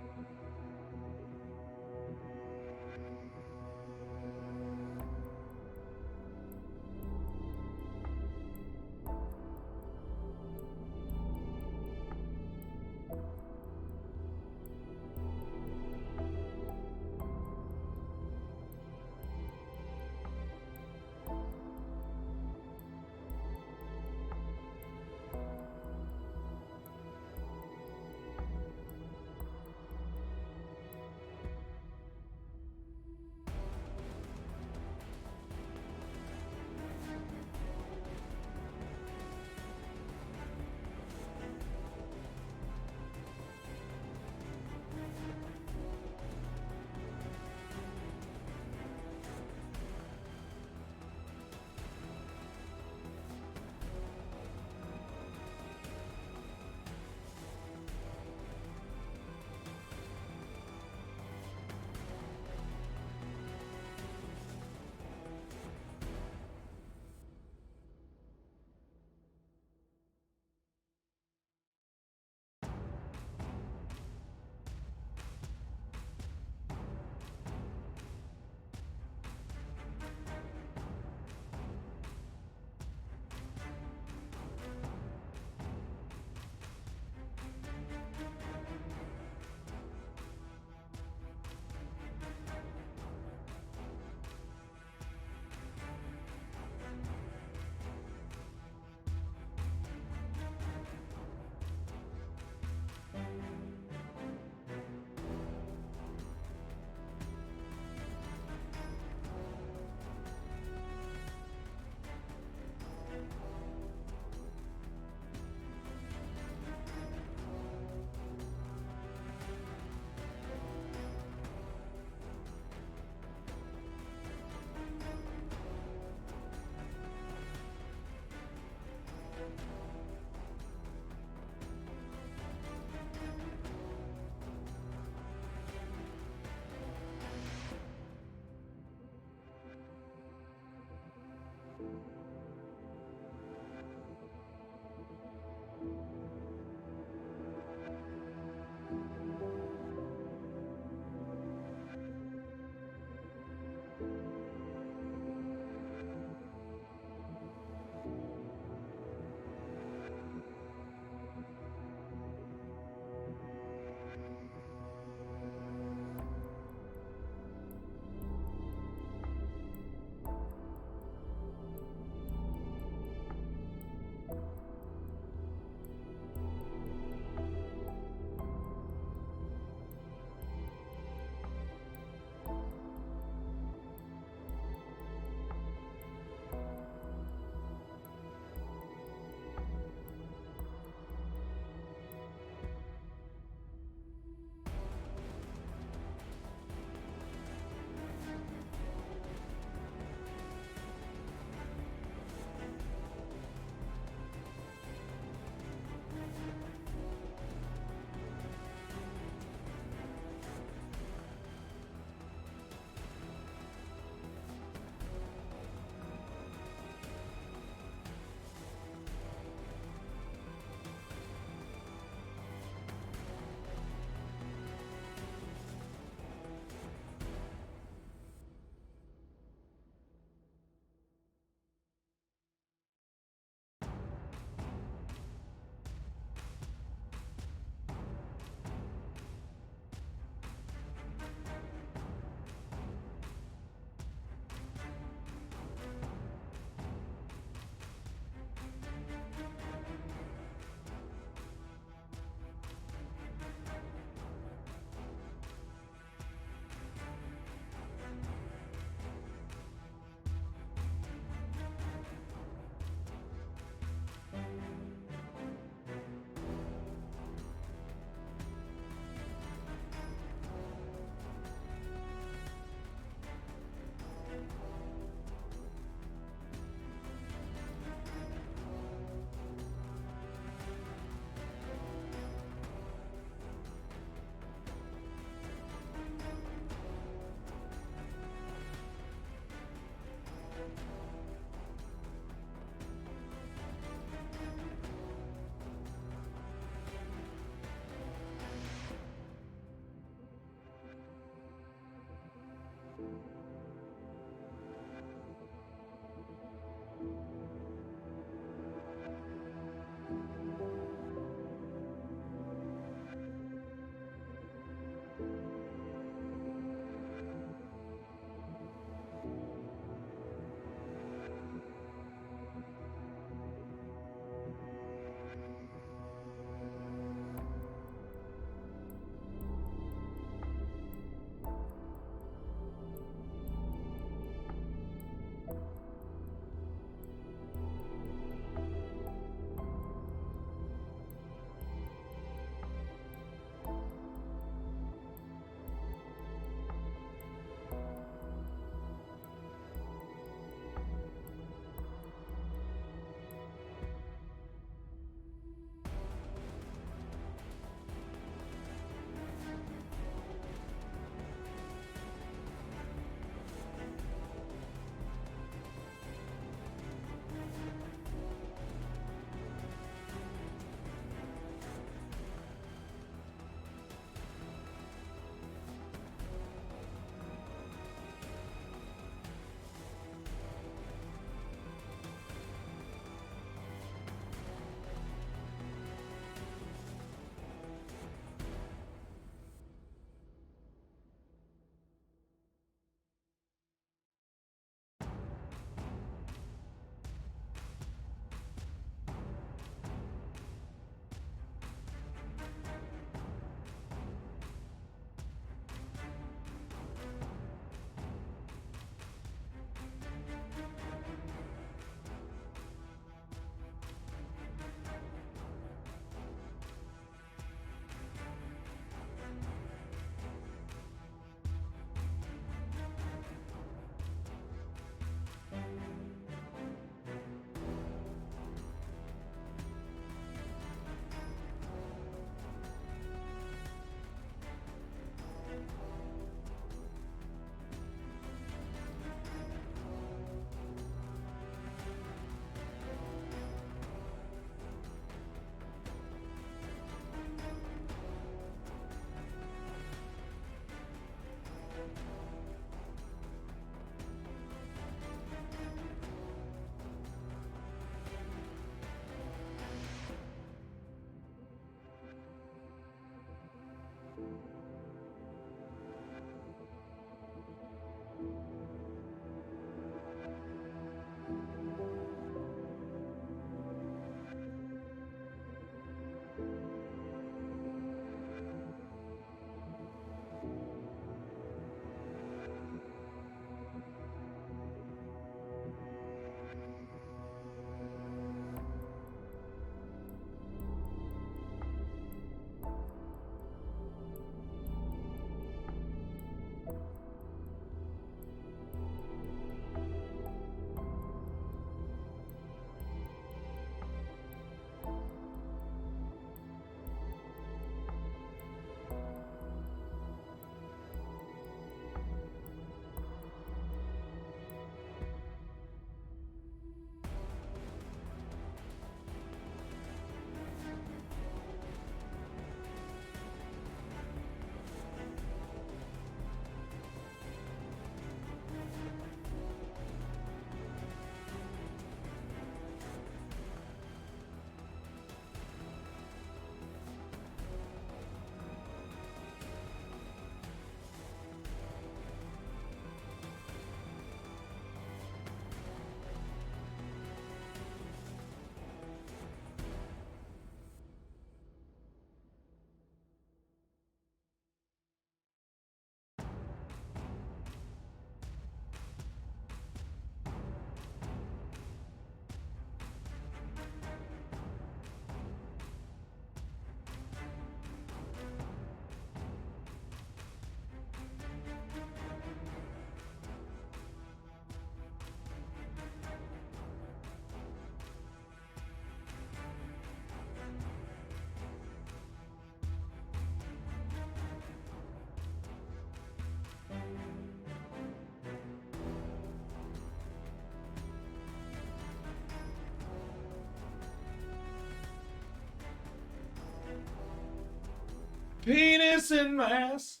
B: penis in my ass.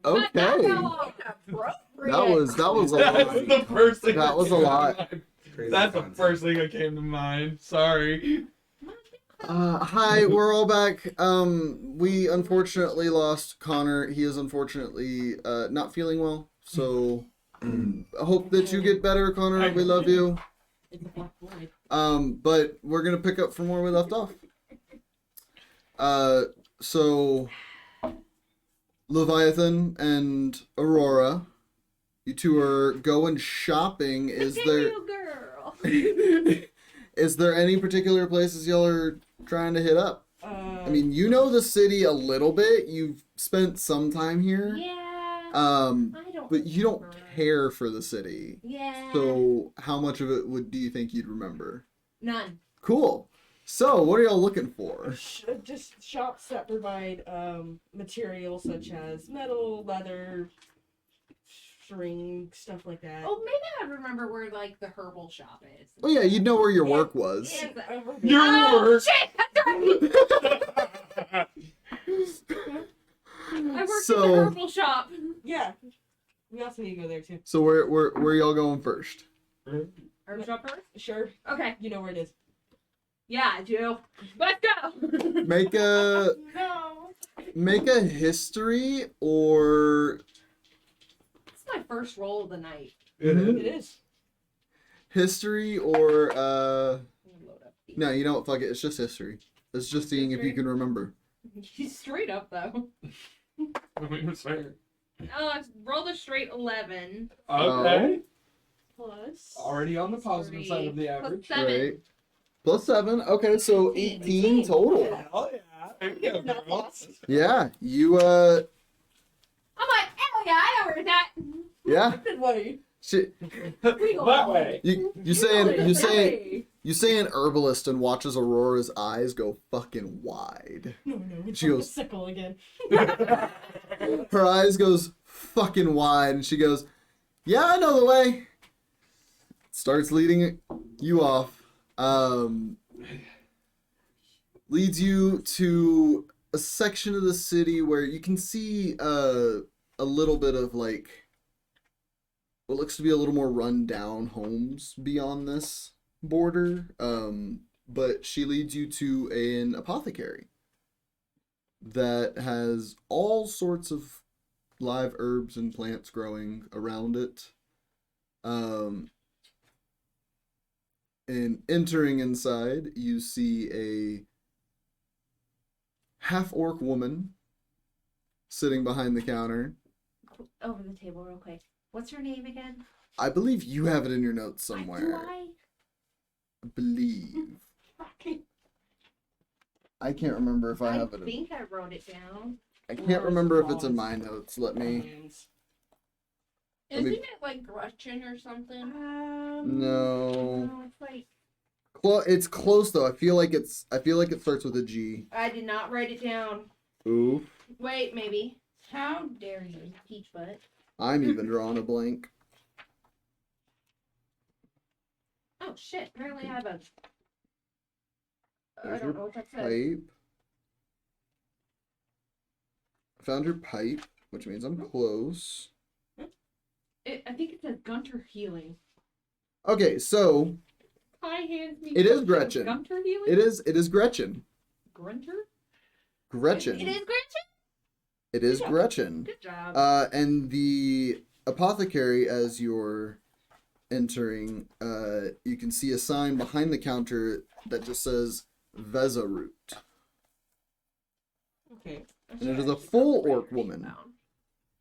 D: Okay. That was a lot.
B: That's the first thing
D: That was a
B: came to
D: lot.
B: mind.
F: Crazy
B: That's the
F: concept.
B: first thing that came to mind. Sorry.
D: Hi, we're all back. We unfortunately lost Connor. He is unfortunately not feeling well. So I hope that you get better, Connor. We love you. But we're gonna pick up from where we left off. So Leviathan and Aurora, you two are going shopping. Is there
C: girl.
D: is there any particular places y'all are trying to hit up? I mean, you know the city a little bit. You've spent some time here.
C: Yeah.
D: I
C: don't.
D: but you don't
C: remember.
D: care for the city.
C: Yeah.
D: So how much of it do you think you'd remember?
C: None.
D: Cool. So what are y'all looking for?
G: Just shops that provide materials such as metal, leather, string, stuff like that.
E: Oh, maybe I remember where like the herbal shop is.
D: Oh yeah, you'd know where your work was.
B: Your work.
E: Shit! That's right. I worked at the herbal shop.
G: Yeah. We also need to go there too.
D: So where y'all going first?
E: Herb shop first?
G: Sure.
E: Okay.
G: You know where it is.
E: Yeah, I do. Let's go.
D: Make a history or
E: It's my first roll of the night.
G: It is.
D: history or
E: Load up these.
D: no, you know what, fuck it, it's just history. It's just seeing if you can remember.
E: He's straight up though. Roll the straight 11
B: Okay.
E: plus.
B: Already on the positive side of the average.
E: Plus 7.
D: Right. Plus 7. Okay, so 18 total.
B: Hell yeah. There you go, girl.
D: Yeah, you
E: I'm like, hell yeah, I know where it's at.
D: yeah.
G: Good way.
D: Shit.
B: That way.
D: You say an herbalist and watches Aurora's eyes go fucking wide.
G: No, it's
D: She
G: like a
D: goes-
G: sickle again.
D: Her eyes goes fucking wide and she goes, "Yeah, I know the way." Starts leading you off. Leads you to a section of the city where you can see a little bit of like what looks to be a little more run down homes beyond this border. But she leads you to an apothecary that has all sorts of live herbs and plants growing around it. And entering inside, you see a half-orc woman sitting behind the counter.
C: Over the table, real quick. What's her name again?
D: I believe you have it in your notes
C: Do
D: somewhere.
C: I?
D: I believe. I can't remember if I have it.
C: I think I wrote it down.
D: I can't remember if it's in my notes. Let me.
E: Isn't it like Gretchen or something?
D: No.
C: No, it's like
D: It's close though. I feel like it starts with a G.
E: I did not write it down.
D: Oof.
E: Wait, maybe.
C: how dare you, peach butt.
D: I'm even drawing a blank.
C: Oh shit! Apparently I have a. I
D: There's
C: don't
D: your
C: know what that says.
D: pipe. I found your pipe, which means I'm close.
E: I think it says Gunter Healing.
D: Okay, so
E: Hi, hands me.
D: It is
E: potion.
D: Gretchen.
E: Gunter Healing?
D: it is Gretchen.
E: Grunter?
D: Gretchen.
E: It is Gretchen?
D: It is
E: Good job.
D: Gretchen.
E: Good job.
D: And the apothecary, as you're entering, you can see a sign behind the counter that just says Veza root.
G: Okay.
D: And it is a full orc woman.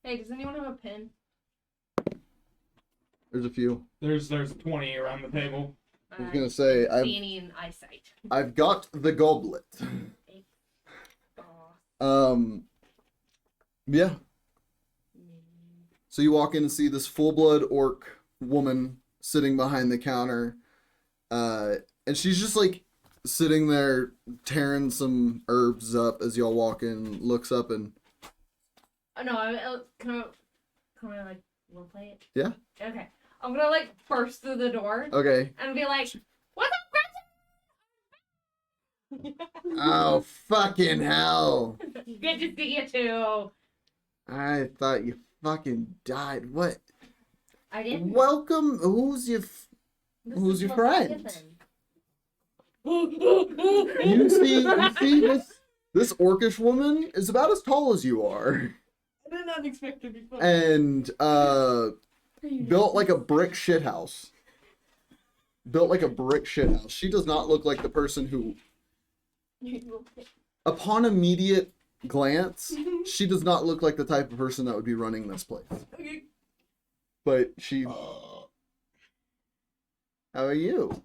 E: Hey, does anyone have a pen?
D: There's a few.
B: There's 20 around the table.
D: I was gonna say
E: Danny and eyesight.
D: I've got the goblet. Yeah. So you walk in and see this full-blood orc woman sitting behind the counter, and she's just like sitting there tearing some herbs up as y'all walk in. Looks up and
E: Oh no, can I like role play it?
D: Yeah.
E: Okay. I'm gonna like burst through the door
D: okay.
E: and be like, "What's up, Gretchen?"
D: Oh, fucking hell.
C: Good to see you too.
D: I thought you fucking died. What?
C: I didn't.
D: Welcome. Who's your
C: This is
D: friend?
C: Leviathan.
D: You see this orcish woman is about as tall as you are.
G: I did not expect to be funny.
D: And built like a brick shithouse. Built like a brick shithouse. She does not look like the person who, upon immediate glance, she does not look like the type of person that would be running this place.
G: Okay.
D: But she. How are you?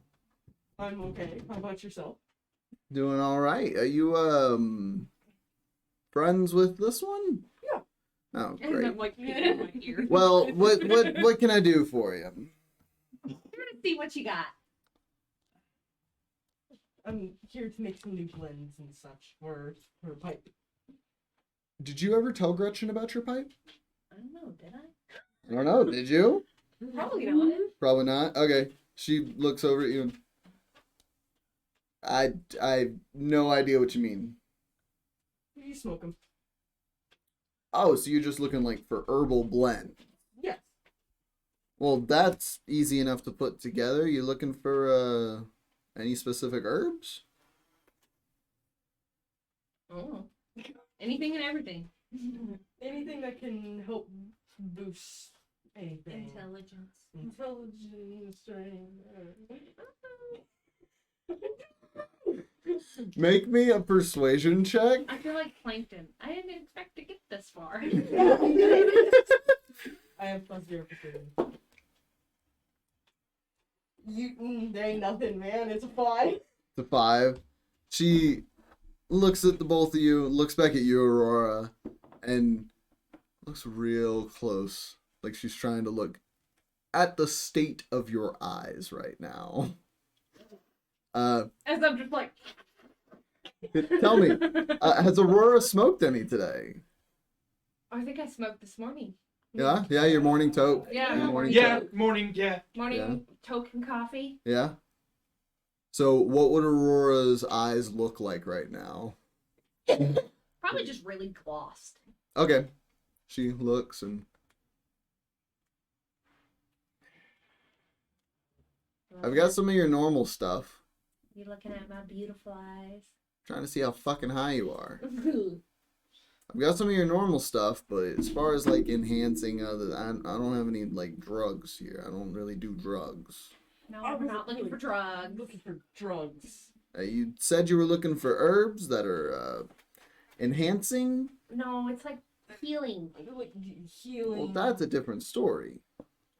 G: I'm okay. How about yourself?
D: Doing all right. Are you friends with this one?
G: Yeah.
D: Oh,
C: And
D: great.
C: I'm like, in my ear.
D: Well, what can I do for you?
C: We're gonna see what you got.
G: I'm here to make some new blends and such for pipe.
D: Did you ever tell Gretchen about your pipe?
C: I don't know, did I?
D: I don't know. Did you?
C: Probably not.
D: Probably not. Okay. She looks over at you and I have no idea what you mean.
G: You smoke them.
D: Oh, so you're just looking like for herbal blend.
G: Yes.
D: Well, that's easy enough to put together. You looking for any specific herbs?
C: Oh. Anything and everything.
G: Anything that can help boost anything. Intelligence, strength.
D: Make me a persuasion check.
C: I feel like plankton. I didn't expect to get this far.
G: I have +0 for there ain't nothing, man. It's a 5.
D: It's a 5. She looks at the both of you, looks back at you, Aurora, and looks real close. Like she's trying to look at the state of your eyes right now.
C: As I'm just like.
D: Tell me, has Aurora smoked any today?
C: I think I smoked this morning.
D: Yeah, your morning toke.
C: Yeah.
D: Your morning
B: Yeah,
D: toke.
B: morning, yeah.
C: Morning token coffee.
D: Yeah. So, what would Aurora's eyes look like right now?
C: Probably just really glossed.
D: Okay. She looks and I've got some of your normal stuff.
C: You looking at my beautiful eyes?
D: Trying to see how fucking high you are. I've got some of your normal stuff, but as far as like enhancing other, I don't have any like drugs here. I don't really do drugs.
C: No, we're not looking for drugs.
G: I'm looking for drugs.
D: You said you were looking for herbs that are enhancing.
C: No, it's like healing.
G: I feel like healing.
D: Well, that's a different story.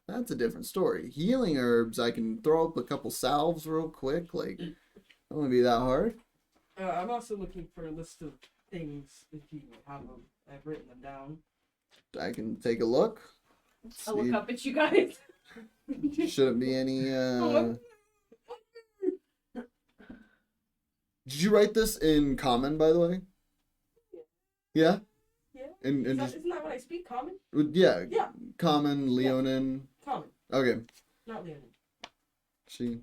D: That's a different story. Healing herbs, I can throw up a couple salves real quick. Like, it won't be that hard.
G: I'm also looking for a list of things if you have them. I've written them down.
D: I can take a look.
C: I'll look up at you guys.
D: Shouldn't be any. Did you write this in common, by the way? Yeah.
G: Yeah.
D: And
G: Isn't
D: just
G: that what I speak? Common?
D: yeah.
G: Yeah.
D: Common, Leonin.
G: Common.
D: Okay.
G: Not Leonin.
D: She.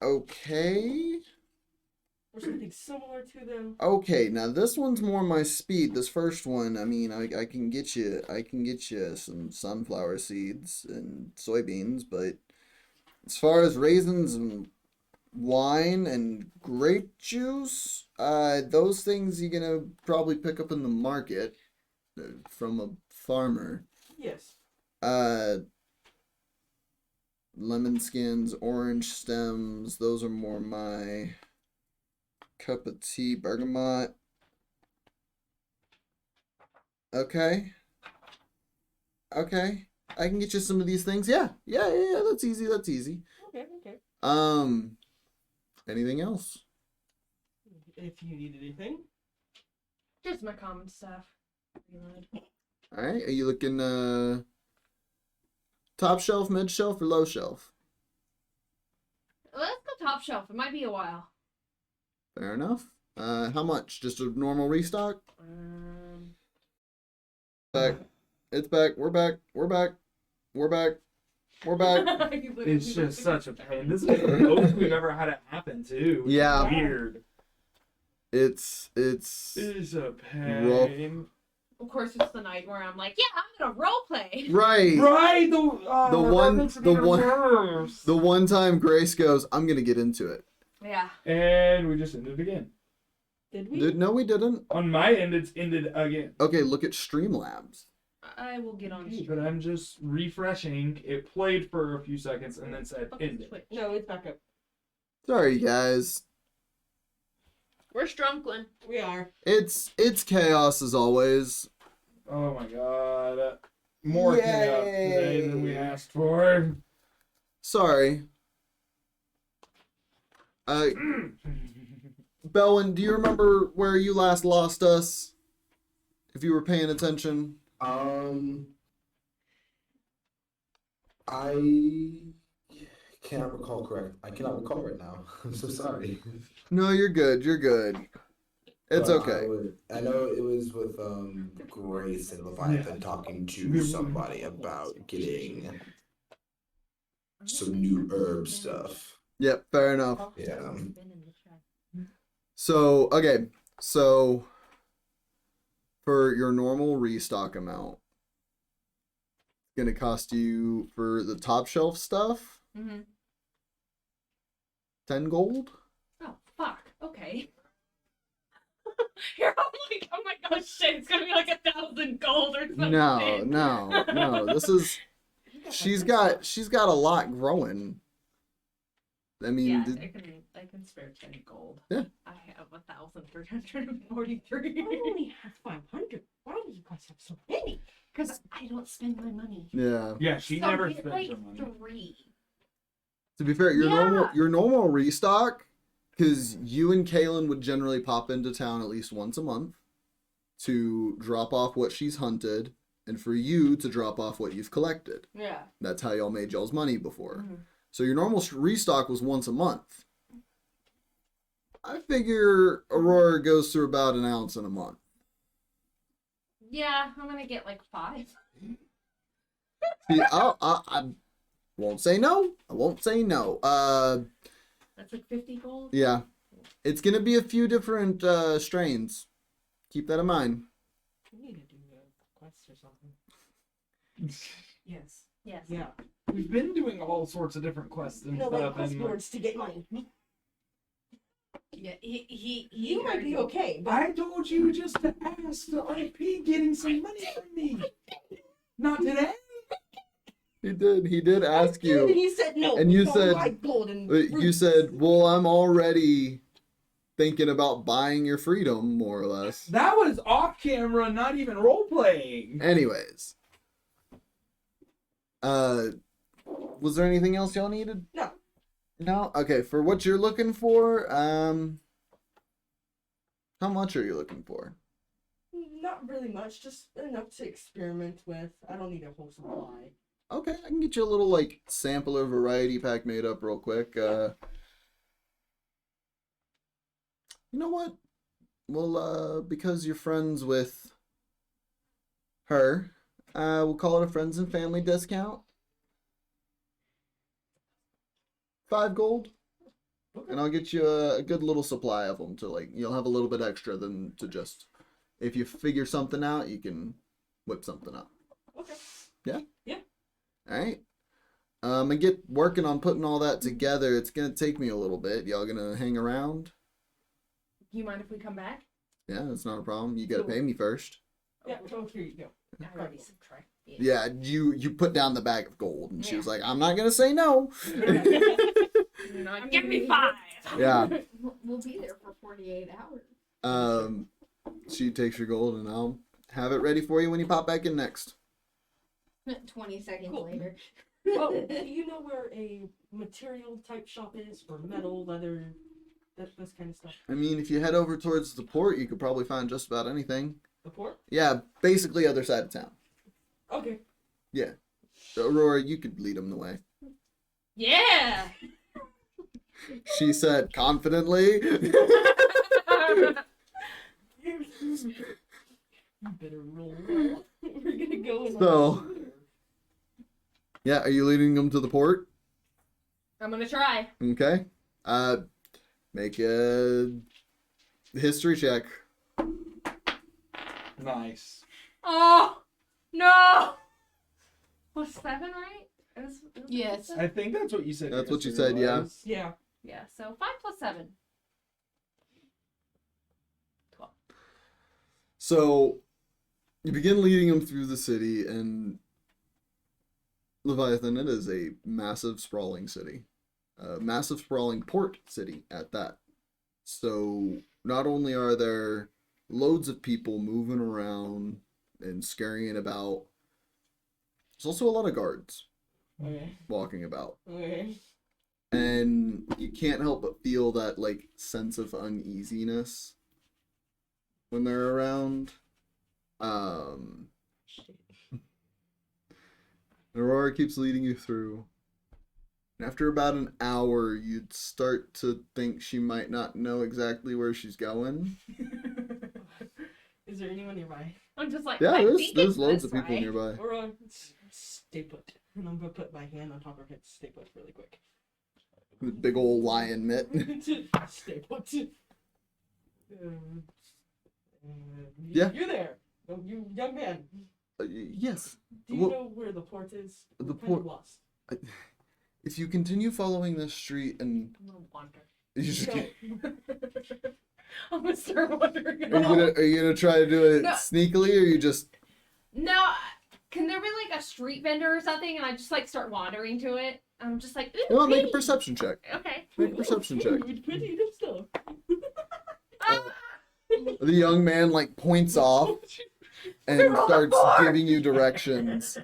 D: Okay.
G: Or something similar to them.
D: Okay, now this one's more my speed. This first one, I mean, I can get you some sunflower seeds and soybeans, but as far as raisins and wine and grape juice, those things you're gonna probably pick up in the market from a farmer.
G: Yes.
D: Lemon skins, orange stems, those are more my cup of tea. Bergamot. Okay. I can get you some of these things. Yeah, that's easy.
G: Okay.
D: Anything else?
G: If you need anything.
C: Just my common stuff. Reload.
D: Alright, are you looking top shelf, mid shelf, or low shelf?
C: Let's go top shelf. It might be a while.
D: Fair enough. How much? Just a normal restock? Back. It's back. We're back. We're back.
G: You literally
H: It's
G: don't
H: just
G: think
H: such a
G: it's
H: pain. This is the most we've ever had it happen too. Which
D: Yeah.
H: is weird.
D: It's
H: It's a
D: rough.
H: pain.
E: Of course, it's the night where I'm like, yeah, I'm gonna role play.
D: Right.
H: Right. The
D: one-
H: that makes it
D: the
H: even
D: one-
H: worse.
D: The one time Grace goes, I'm gonna get into it.
E: Yeah.
H: And we just ended again.
G: Did we?
D: No, we didn't.
H: On my end, it's ended again.
D: Okay, look at Streamlabs.
E: I will get on
H: Okay,
E: stream.
H: but I'm just refreshing. It played for a few seconds and then said
E: Fucking
H: ended.
E: Twitch.
G: No, it's back up.
D: Sorry, guys.
E: We're strunkling.
G: We are.
D: It's chaos as always.
H: Oh my god. More chaos today than we asked for.
D: Sorry. Belwin, do you remember where you last lost us? If you were paying attention.
F: I cannot recall correct. I cannot recall right now. I'm so sorry.
D: No, you're good. You're good. It's
F: But
D: okay.
F: I know it was with Grace and Leviathan talking to somebody about getting some new herb stuff.
D: Yep, fair enough.
F: Yeah.
D: So, okay. So, for your normal restock amount, it's going to cost you, for the top shelf stuff,
E: Mm-hmm.
D: 10 gold?
E: Oh, fuck. Okay. Here I'm like, oh my gosh, shit, it's gonna be like 1,000 gold or something.
D: No. This is... She's got a lot growing. I mean...
E: Yeah, I can spare 10 gold.
D: Yeah.
E: I have 1,343.
G: I only have 500. Why do you guys have so many?
E: Because I don't spend my money.
D: Yeah.
H: Yeah, she
E: So
H: never
E: get,
H: spends
E: like
H: her money.
E: 3.
D: To be fair,
E: Yeah.
D: your normal restock, because you and Kaylinn would generally pop into town at least once a month to drop off what she's hunted, and for you to drop off what you've collected.
E: Yeah.
D: That's how y'all made y'all's money before.
E: Mhm.
D: So your normal restock was once a month. I figure Aurora goes through about an ounce in a month.
E: Yeah, I'm gonna get like 5.
D: See, I won't say no. I won't say no.
E: That's like 50 gold.
D: Yeah. It's gonna be a few different strains. Keep that in mind.
G: We need to do a quest or something. Yes.
E: Yes.
G: Yeah.
H: We've been doing all sorts of different quests and
G: No,
H: stuff.
G: like quest
H: And
G: boards to get money.
E: Yeah, he
G: You might
E: heard
G: be
E: you.
G: okay, but
H: I told you just to ask the RP getting some money from me. Not today.
D: He did ask
G: and
D: you.
G: he said no.
D: And you
G: it's all
D: said-
G: like gold and
D: You
G: fruits.
D: said, well, I'm already thinking about buying your freedom, more or less.
H: That was off camera, not even role playing.
D: Anyways. Was there anything else y'all needed?
G: No.
D: No? Okay, for what you're looking for, how much are you looking for?
G: Not really much, just enough to experiment with. I don't need a whole supply.
D: Okay, I can get you a little, like, sampler variety pack made up real quick. You know what? Well, because you're friends with her, we'll call it a friends and family discount. 5 gold. And I'll get you a good little supply of them to, like, you'll have a little bit extra than to just, if you figure something out, you can whip something up.
G: Okay.
D: Yeah?
G: Yeah.
D: Alright. And get working on putting all that together. It's gonna take me a little bit. Y'all gonna hang around?
E: You mind if we come back?
D: Yeah, that's not a problem. You gotta pay me first.
G: Yeah, so here you go.
E: I already subtract.
D: Yeah, you put down the bag of gold, and she
E: Yeah.
D: was like, "I'm not gonna say no."
E: Give me 5.
D: Yeah.
L: We'll be there for 48 hours.
D: She takes your gold, and I'll have it ready for you when you pop back in next.
L: 20 seconds
G: Cool.
L: later.
G: Oh, do you know where a material type shop is for metal, leather, this kind of stuff?
D: I mean, if you head over towards the port, you could probably find just about anything.
G: The port?
D: Yeah, basically other side of town.
G: Okay.
D: Yeah. So, Aurora, you could lead them the way.
E: Yeah.
D: She said confidently.
G: You better roll well. We're gonna go in.
D: So- Yeah, are you leading them to the port?
E: I'm gonna try.
D: Okay. Make a history check.
B: Nice.
E: Oh no! Was 7 right? Is
L: Yes.
B: I think that's what you said.
D: That's what you
B: history
D: said, yeah.
B: was.
G: Yeah.
E: Yeah. So 5 + 7.
D: So you begin leading them through the city, and Leviathan, it is a massive, sprawling city. A massive, sprawling port city at that. So not only are there loads of people moving around and scurrying about, there's also a lot of guards
G: Okay.
D: walking about.
G: Okay.
D: And you can't help but feel that, like, sense of uneasiness when they're around. Aurora keeps leading you through. And after about an hour, you'd start to think she might not know exactly where she's going.
G: Is there anyone nearby?
E: I'm just like,
D: Yeah,
E: I
D: there's
E: think it's
D: loads
E: this
D: of people
E: way.
D: nearby.
G: Or stay put. And I'm gonna put my hand on top of it. Stay put really quick.
D: With big old lion mitt.
G: Stay put.
D: Yeah.
G: You're there. Oh, you young man.
D: Yes.
G: Do you
D: Well,
G: know where the port is?
D: the
G: We're kind
D: port-
G: of lost.
D: If you continue following this street and
E: I'm gonna wander.
D: you just
G: No.
E: I'm gonna start wandering.
D: are you gonna try to do it
E: No.
D: sneakily, or you just
E: No, can there be like a street vendor or something, and I just like start wandering to it? I'm just like, ooh,
D: well, make a
E: pretty.
D: perception check.
E: Okay.
D: Make a perception check.
G: Pretty good stuff.
D: The young man like points off and starts giving you directions.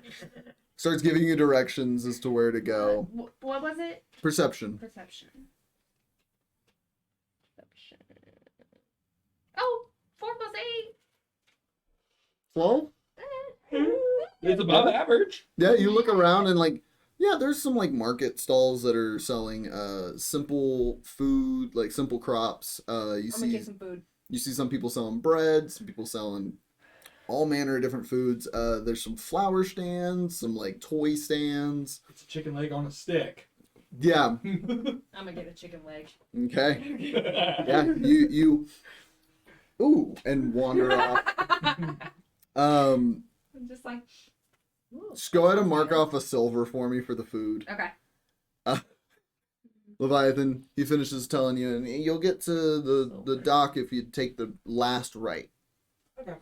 D: Starts giving you directions as to where to go.
E: What was it?
D: Perception.
E: Perception. Oh, 4 + 8.
D: 12?
B: It's above average.
D: Yeah, you look around and like, yeah, there's some like market stalls that are selling simple food, like simple crops. You
E: I'm gonna
D: see
E: get some food.
D: you see some people selling bread, some people selling all manner of different foods. There's some flower stands, some like toy stands.
B: It's a chicken leg on a stick.
D: Yeah.
E: I'm gonna get a chicken leg.
D: Okay. Yeah. You. Ooh, and wander off.
E: I'm just like, ooh.
D: Just go ahead and mark off a silver for me for the food.
E: Okay.
D: Leviathan, he finishes telling you, and you'll get to the dock if you take the last right.
G: Okay.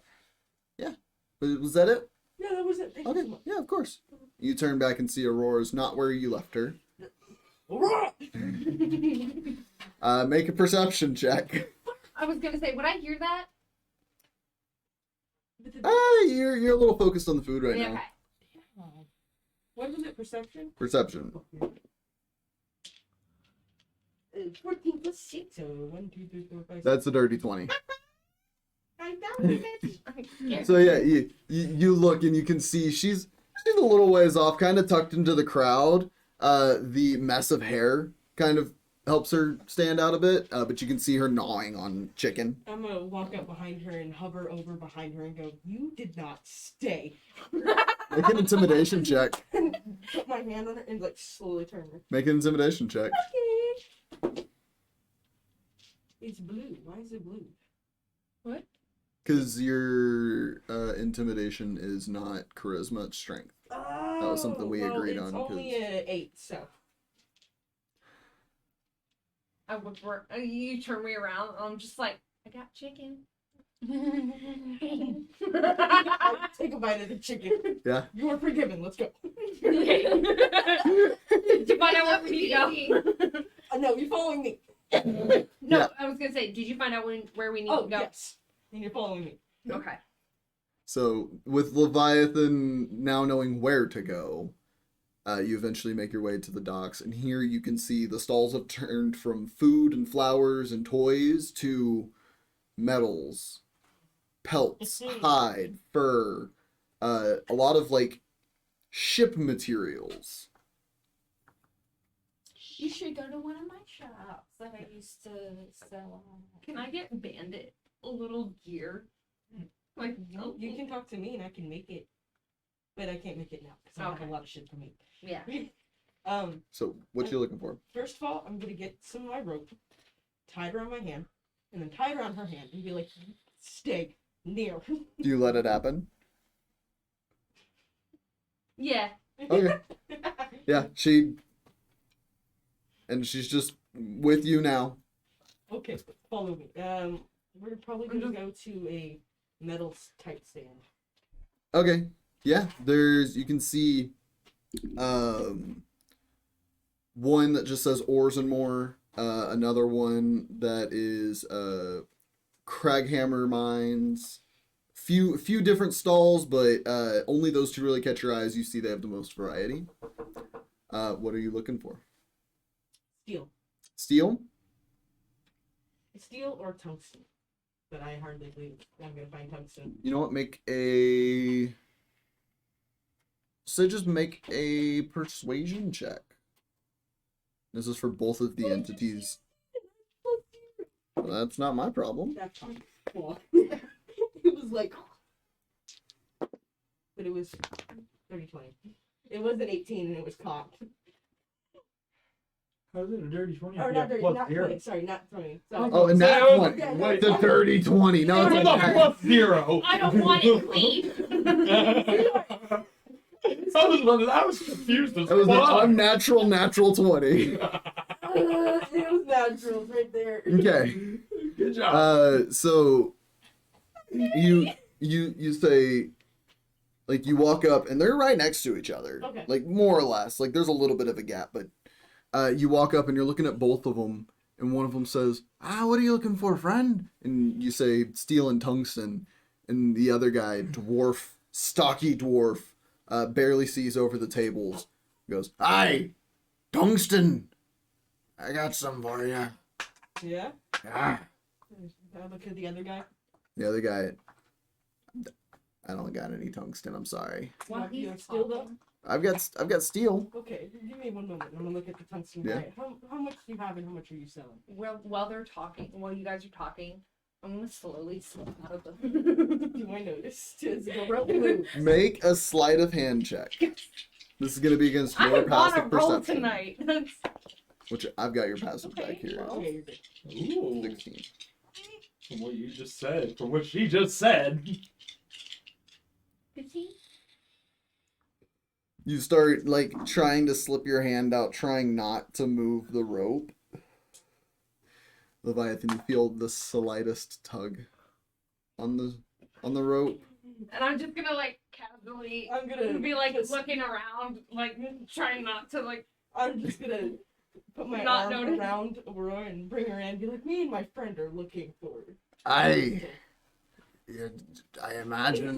D: Yeah. Was that it?
G: Yeah, that was it. Thank you so
D: Okay.
G: much.
D: Yeah, of course. You turn back and see Aurora's not where you left her.
G: Aurora!
D: Make a perception check.
E: I was gonna say, would I hear that?
D: You're a little focused on the food right
E: Yeah,
D: now.
E: okay.
G: What was it? Perception?
D: Perception.
G: 14 + 6. So 1, 2, 3, 4, 5.
D: That's a dirty 20.
E: I found it.
D: So yeah, you look and you can see she's a little ways off, kind of tucked into the crowd. The mess of hair kind of helps her stand out a bit, but you can see her gnawing on chicken.
G: I'm gonna walk up behind her and hover over behind her and go, "You did not stay."
D: Make an intimidation check.
G: And put my hand on her and like slowly turn her.
D: Make an intimidation check.
G: Okay. It's blue. Why is it blue?
E: What?
D: Because your intimidation is not charisma, it's strength.
G: Oh,
D: was something we agreed
G: it's
D: on,
G: only
D: 'cause-
G: an 8, so.
E: I would work. You turn me around. I'm just like, I got chicken.
G: I take a bite of the chicken.
D: Yeah.
G: You are forgiven. Let's go.
E: Did you find out where we need to go?
G: No, you're following me.
E: No,
D: Yeah.
E: I was gonna say, did you find out where we need
G: Oh,
E: to go?
G: yes. And you're following me.
E: Okay.
D: So with Leviathan now knowing where to go, you eventually make your way to the docks, and here you can see the stalls have turned from food and flowers and toys to metals, pelts, hide, fur, a lot of like ship materials.
C: You should go to one of my shops that I used to sell on.
E: Can I get Bandit a little gear? Like,
G: You can talk to me and I can make it. but I can't make it now because I have
C: Okay.
G: a lot of shit to make.
C: Yeah.
D: So what you looking for?
G: First of all, I'm gonna get some of my rope, tie it around my hand, and then tie it around her hand, and be like, "Stay near."
D: Do you let it happen?
C: Yeah.
D: Okay. Yeah, she's just with you now.
G: Okay, follow me. We're probably gonna go to a metal type stand.
D: Okay. Yeah, you can see one that just says ores and more, another one that is Craghammer mines. Few different stalls, but only those two really catch your eyes. You see they have the most variety. What are you looking for?
G: Steel.
D: Steel?
G: Steel or tungsten. But I hardly believe I'm gonna find tungsten.
D: You know what? Just make a persuasion check. This is for both of the entities. Well, that's not my problem.
G: That's fine. Cool. It was like, but it was 30-20. It was an 18 and it was caught.
H: How's it a dirty 20?
G: Or not 30,
H: plus
G: not
H: 0.
G: 20. Sorry, not 20. Sorry.
D: Oh, and that
H: So-
D: one.
G: Yeah,
H: Wait,
D: The dirty 20. No,
H: What
D: it's
H: about
D: okay.
H: plus 0?
C: I don't want it clean.
H: I was confused as
D: That was
H: fuck.
D: an unnatural natural 20.
G: It was natural right there.
D: Okay.
H: Good job.
D: So you say, like, you walk up and they're right next to each other.
G: Okay.
D: Like, more or less. Like, there's a little bit of a gap, but you walk up and you're looking at both of them, and one of them says, what are you looking for, friend? And you say, steel and tungsten. And the other guy, dwarf, stocky dwarf, barely sees over the tables, goes, "Aye, tungsten. I got some for you."
G: Yeah?
D: Ah.
G: I look at the other guy.
D: The other guy, I don't got any tungsten. I'm sorry.
C: What
G: You
C: he's
G: have steel though?
D: I've got steel.
G: Okay, give me one moment. I'm gonna look at the tungsten
D: Yeah.
G: guy. How much do you have and how much are you selling?
C: Well, while you guys are talking, I'm gonna slowly slip out of the.
G: Do I notice? Does the rope move?
D: Make a sleight of hand check. This is gonna be against
C: I
D: your
C: want to
D: passive
C: roll
D: perception.
C: tonight.
D: Which I've got your passive
C: Okay,
D: back here.
C: well.
G: Okay, you're good.
H: Ooh,
D: 16.
H: from what you just said. From what she just said.
C: 15.
D: You start, like, trying to slip your hand out, trying not to move the rope. Leviathan, you feel the slightest tug on the rope.
C: And I'm just gonna like casually
G: I'm gonna
C: be like
G: just-
C: looking around, like trying not to like.
G: I'm just gonna put my
C: Not
G: arm
C: notice.
G: around Aurora and bring her in and be like, me and my friend are looking for.
D: I imagine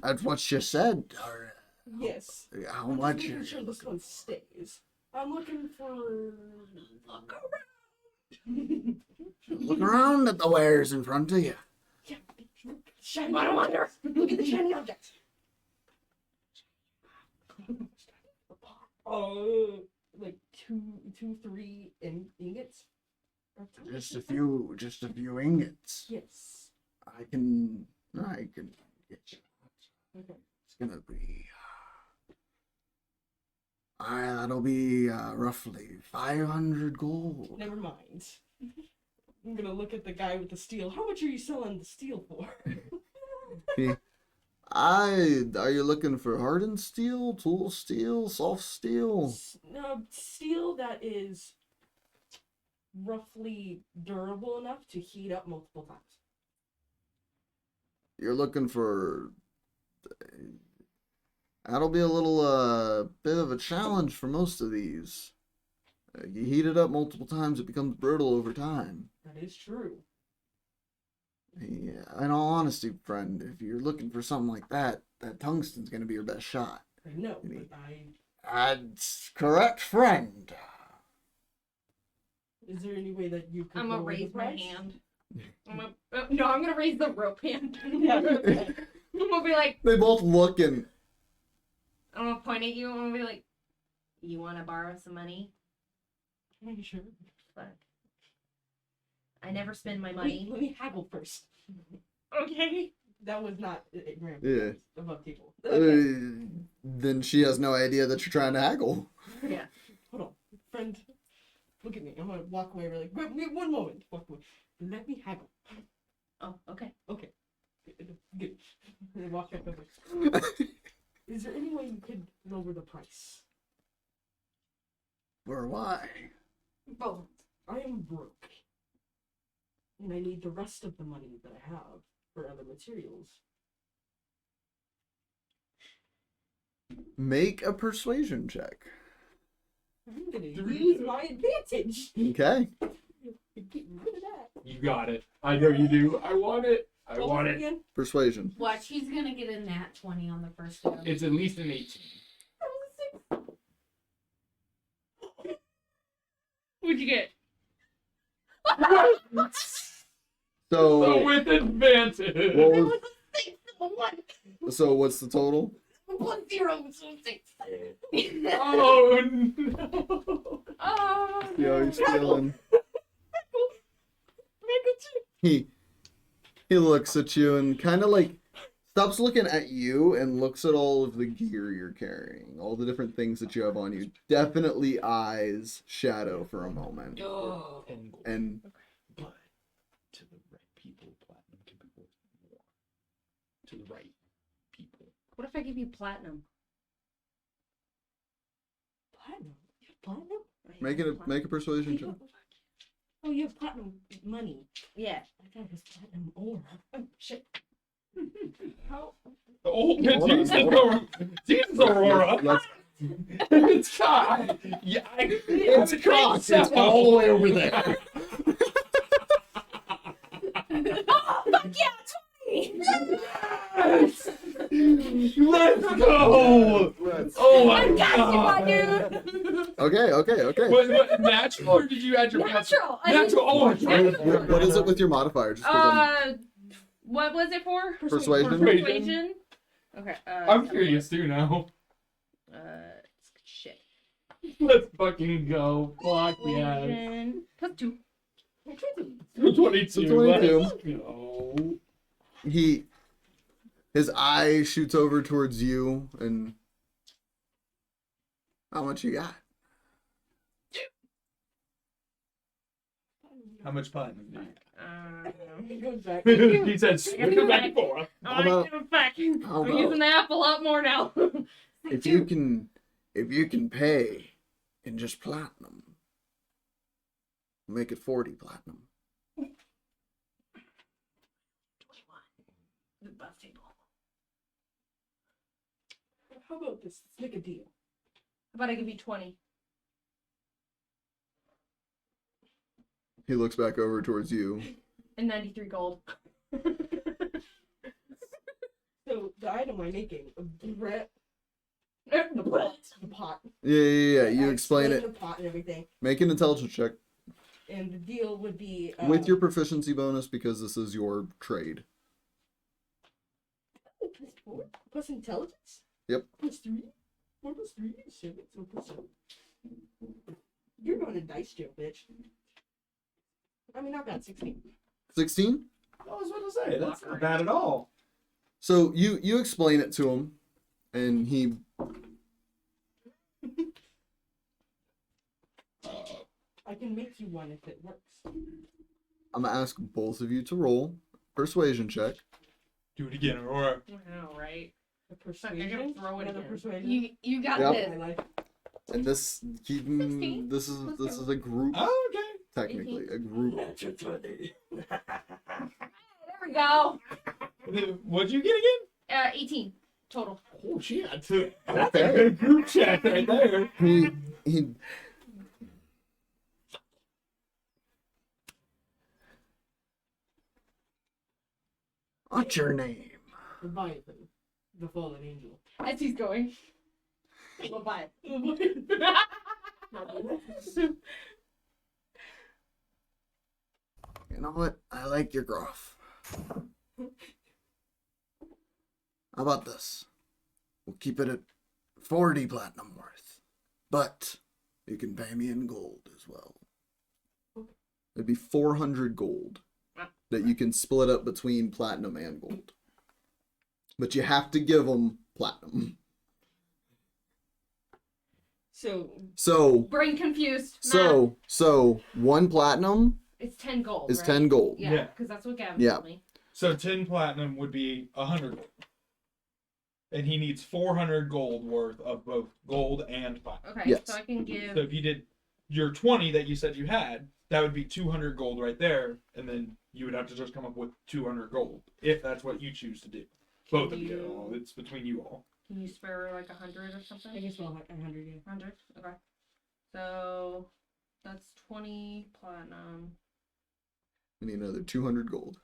D: that's what she said. Or
G: Yes.
D: how
G: I'm
D: much?
G: just making sure this one stays. I'm looking for.
D: Look around at the wares in front of you.
G: Yeah. Shiny. I wonder. Look at the shiny objects. Like two, 3 ingots. of tungsten?
D: Just a few ingots.
G: Yes.
D: I can get you.
G: Okay.
D: It's gonna be. That'll be roughly 500 gold.
G: Never mind. I'm gonna look at the guy with the steel. How much are you selling the steel for?
D: Are you looking for hardened steel, tool steel, soft steel?
G: No, steel that is roughly durable enough to heat up multiple times.
D: You're looking for. That'll be a little bit of a challenge for most of these. You heat it up multiple times, it becomes brittle over time.
G: That is true.
D: Yeah, in all honesty, friend, if you're looking for something like that, that tungsten's gonna be your best shot.
G: I know,
D: You
G: but
D: That's correct, friend.
G: is there any way that you could
C: I'm gonna
G: lower the
C: raise my
G: price?
C: hand. No, I'm gonna raise the rope hand.
G: Yeah, okay.
C: I'm gonna be like,
D: They both look and
C: I'm gonna point at you. I'm gonna be like, you want to borrow some money?
G: Are you sure?
C: Fuck. I never spend my
G: Let
C: money.
G: me haggle first.
C: Okay.
G: That was not Graham.
D: Yeah.
G: Above table. Okay.
D: Then she has no idea that you're trying to haggle.
G: Yeah. Hold on. Friend, look at me. I'm gonna walk away really. Wait, one moment. Walk away. Let me haggle.
M: Oh, okay.
G: Okay. Good. And walk back over. Is there any way you could lower the price?
D: Or why?
G: Well, I am broke. And I need the rest of the money that I have for other materials.
D: Make a persuasion check.
G: I'm gonna use my advantage.
D: Okay.
G: Get rid of that.
H: You got it. I know you do. I want it. I
G: What was
H: want it.
G: again?
D: Persuasion.
M: Watch, he's gonna get a nat 20 on the first one.
H: It's at least an 18.
M: What'd you get?
H: So
D: So,
H: with advantage.
D: what was,
M: One.
D: so what's the total?
M: 1 0 so 6.
H: Oh no.
M: Oh,
D: Yeah, he's feeling. He looks at you and kind of like stops looking at you and looks at all of the gear you're carrying, all the different things that you have on you. Definitely eyes Shadow for a moment.
M: Oh.
D: And
H: But to the right people, platinum can be worth more. To the right people.
M: What if I give you platinum?
G: Platinum? You have platinum?
D: make a persuasion check.
G: Oh, you have platinum money.
M: Yeah.
G: I thought it was platinum ore. Oh, shit. How?
H: Oh,
D: Hold on,
H: Jesus,
D: hold
H: Aurora. Jesus, Aurora.
D: Let's-
H: It's cocked. Yeah,
D: It's cocked. It's all the way over there.
M: Oh, fuck yeah, 20!
H: Yes! Let's go! Oh my
M: I got you, my
H: god!
M: dude!
D: Okay.
H: What, natural or did you add your
M: Natural! I
H: Natural! Oh my
M: Natural.
H: god!
D: What is it with your modifier? Just 'cause I'm-
M: What was it for?
D: Persuasion.
M: Persuasion? Okay,
H: I'm curious too now.
M: Shit.
H: Let's fucking go. Fuck yes.
M: Persuasion. Plus 2.
H: 22.
D: So 22.
H: Let's go.
D: His eye shoots over towards you and how much you got?
B: How much platinum do you?
G: He goes back.
H: He said, swing it back and forth.
D: How about- how
M: I'm using
D: about-
M: the app a lot more now.
D: If you can pay in just platinum, make it 40 platinum.
M: 21. The buff table.
G: How about this? Let's make a deal.
M: How about I give you 20?
D: He looks back over towards you.
M: And 93 gold.
G: So the item I'm making, a bread,
M: The what?
G: the pot.
D: Yeah. You
G: I
D: explain it.
G: the pot and everything.
D: Make an intelligence check
G: And the deal would be
D: with your proficiency bonus because this is your trade.
G: plus 4 plus intelligence.
D: Yep.
G: Plus 3. 4 plus 3 is 7. So plus 7. You're going to dice jail, bitch. I mean, not bad. 16.
D: 16?
B: I was about to say that's not bad at all.
D: So you explain it to him, and he.
G: I can make you one if it works.
D: I'm gonna ask both of you to roll persuasion check.
B: Do it again, Aurora.
M: I know, right?
G: A
M: I'm
G: persuasion.
M: gonna throw it
G: Another
M: again.
G: persuasion.
M: You got
D: Yep.
M: this.
G: My life.
D: And this this is a group.
B: Oh, okay.
D: Technically, a group.
M: There we go.
B: What'd you get again?
M: 18 total.
B: Oh, she had to. That's a good group chat right there.
D: He What's your name?
G: Leviathan, the fallen angel.
M: As he's going.
G: Leviathan.
D: You know what? I like your gruff. How about this? We'll keep it at 40 platinum worth. But you can pay me in gold as well. It'd be 400 gold that you can split up between platinum and gold. but you have to give them platinum. So
M: Brain confused.
D: so 1 platinum
M: It's 10 gold.
D: is
M: right?
D: 10 gold.
M: Yeah,
B: Yeah.
M: because that's what Gavin
D: Yeah.
M: told me.
B: So 10 platinum would be 100 gold. And he needs 400 gold worth of both gold and platinum.
M: Okay,
D: Yes.
M: so I can give.
B: So if you did your 20 that you said you had, that would be 200 gold right there, and then you would have to just come up with 200 gold if that's what you choose to do. Both of you. It's between you all.
M: Can you spare like 100 or something?
G: I guess 100. Yeah.
M: 100. Okay. So that's 20 platinum.
D: We need another 200 gold.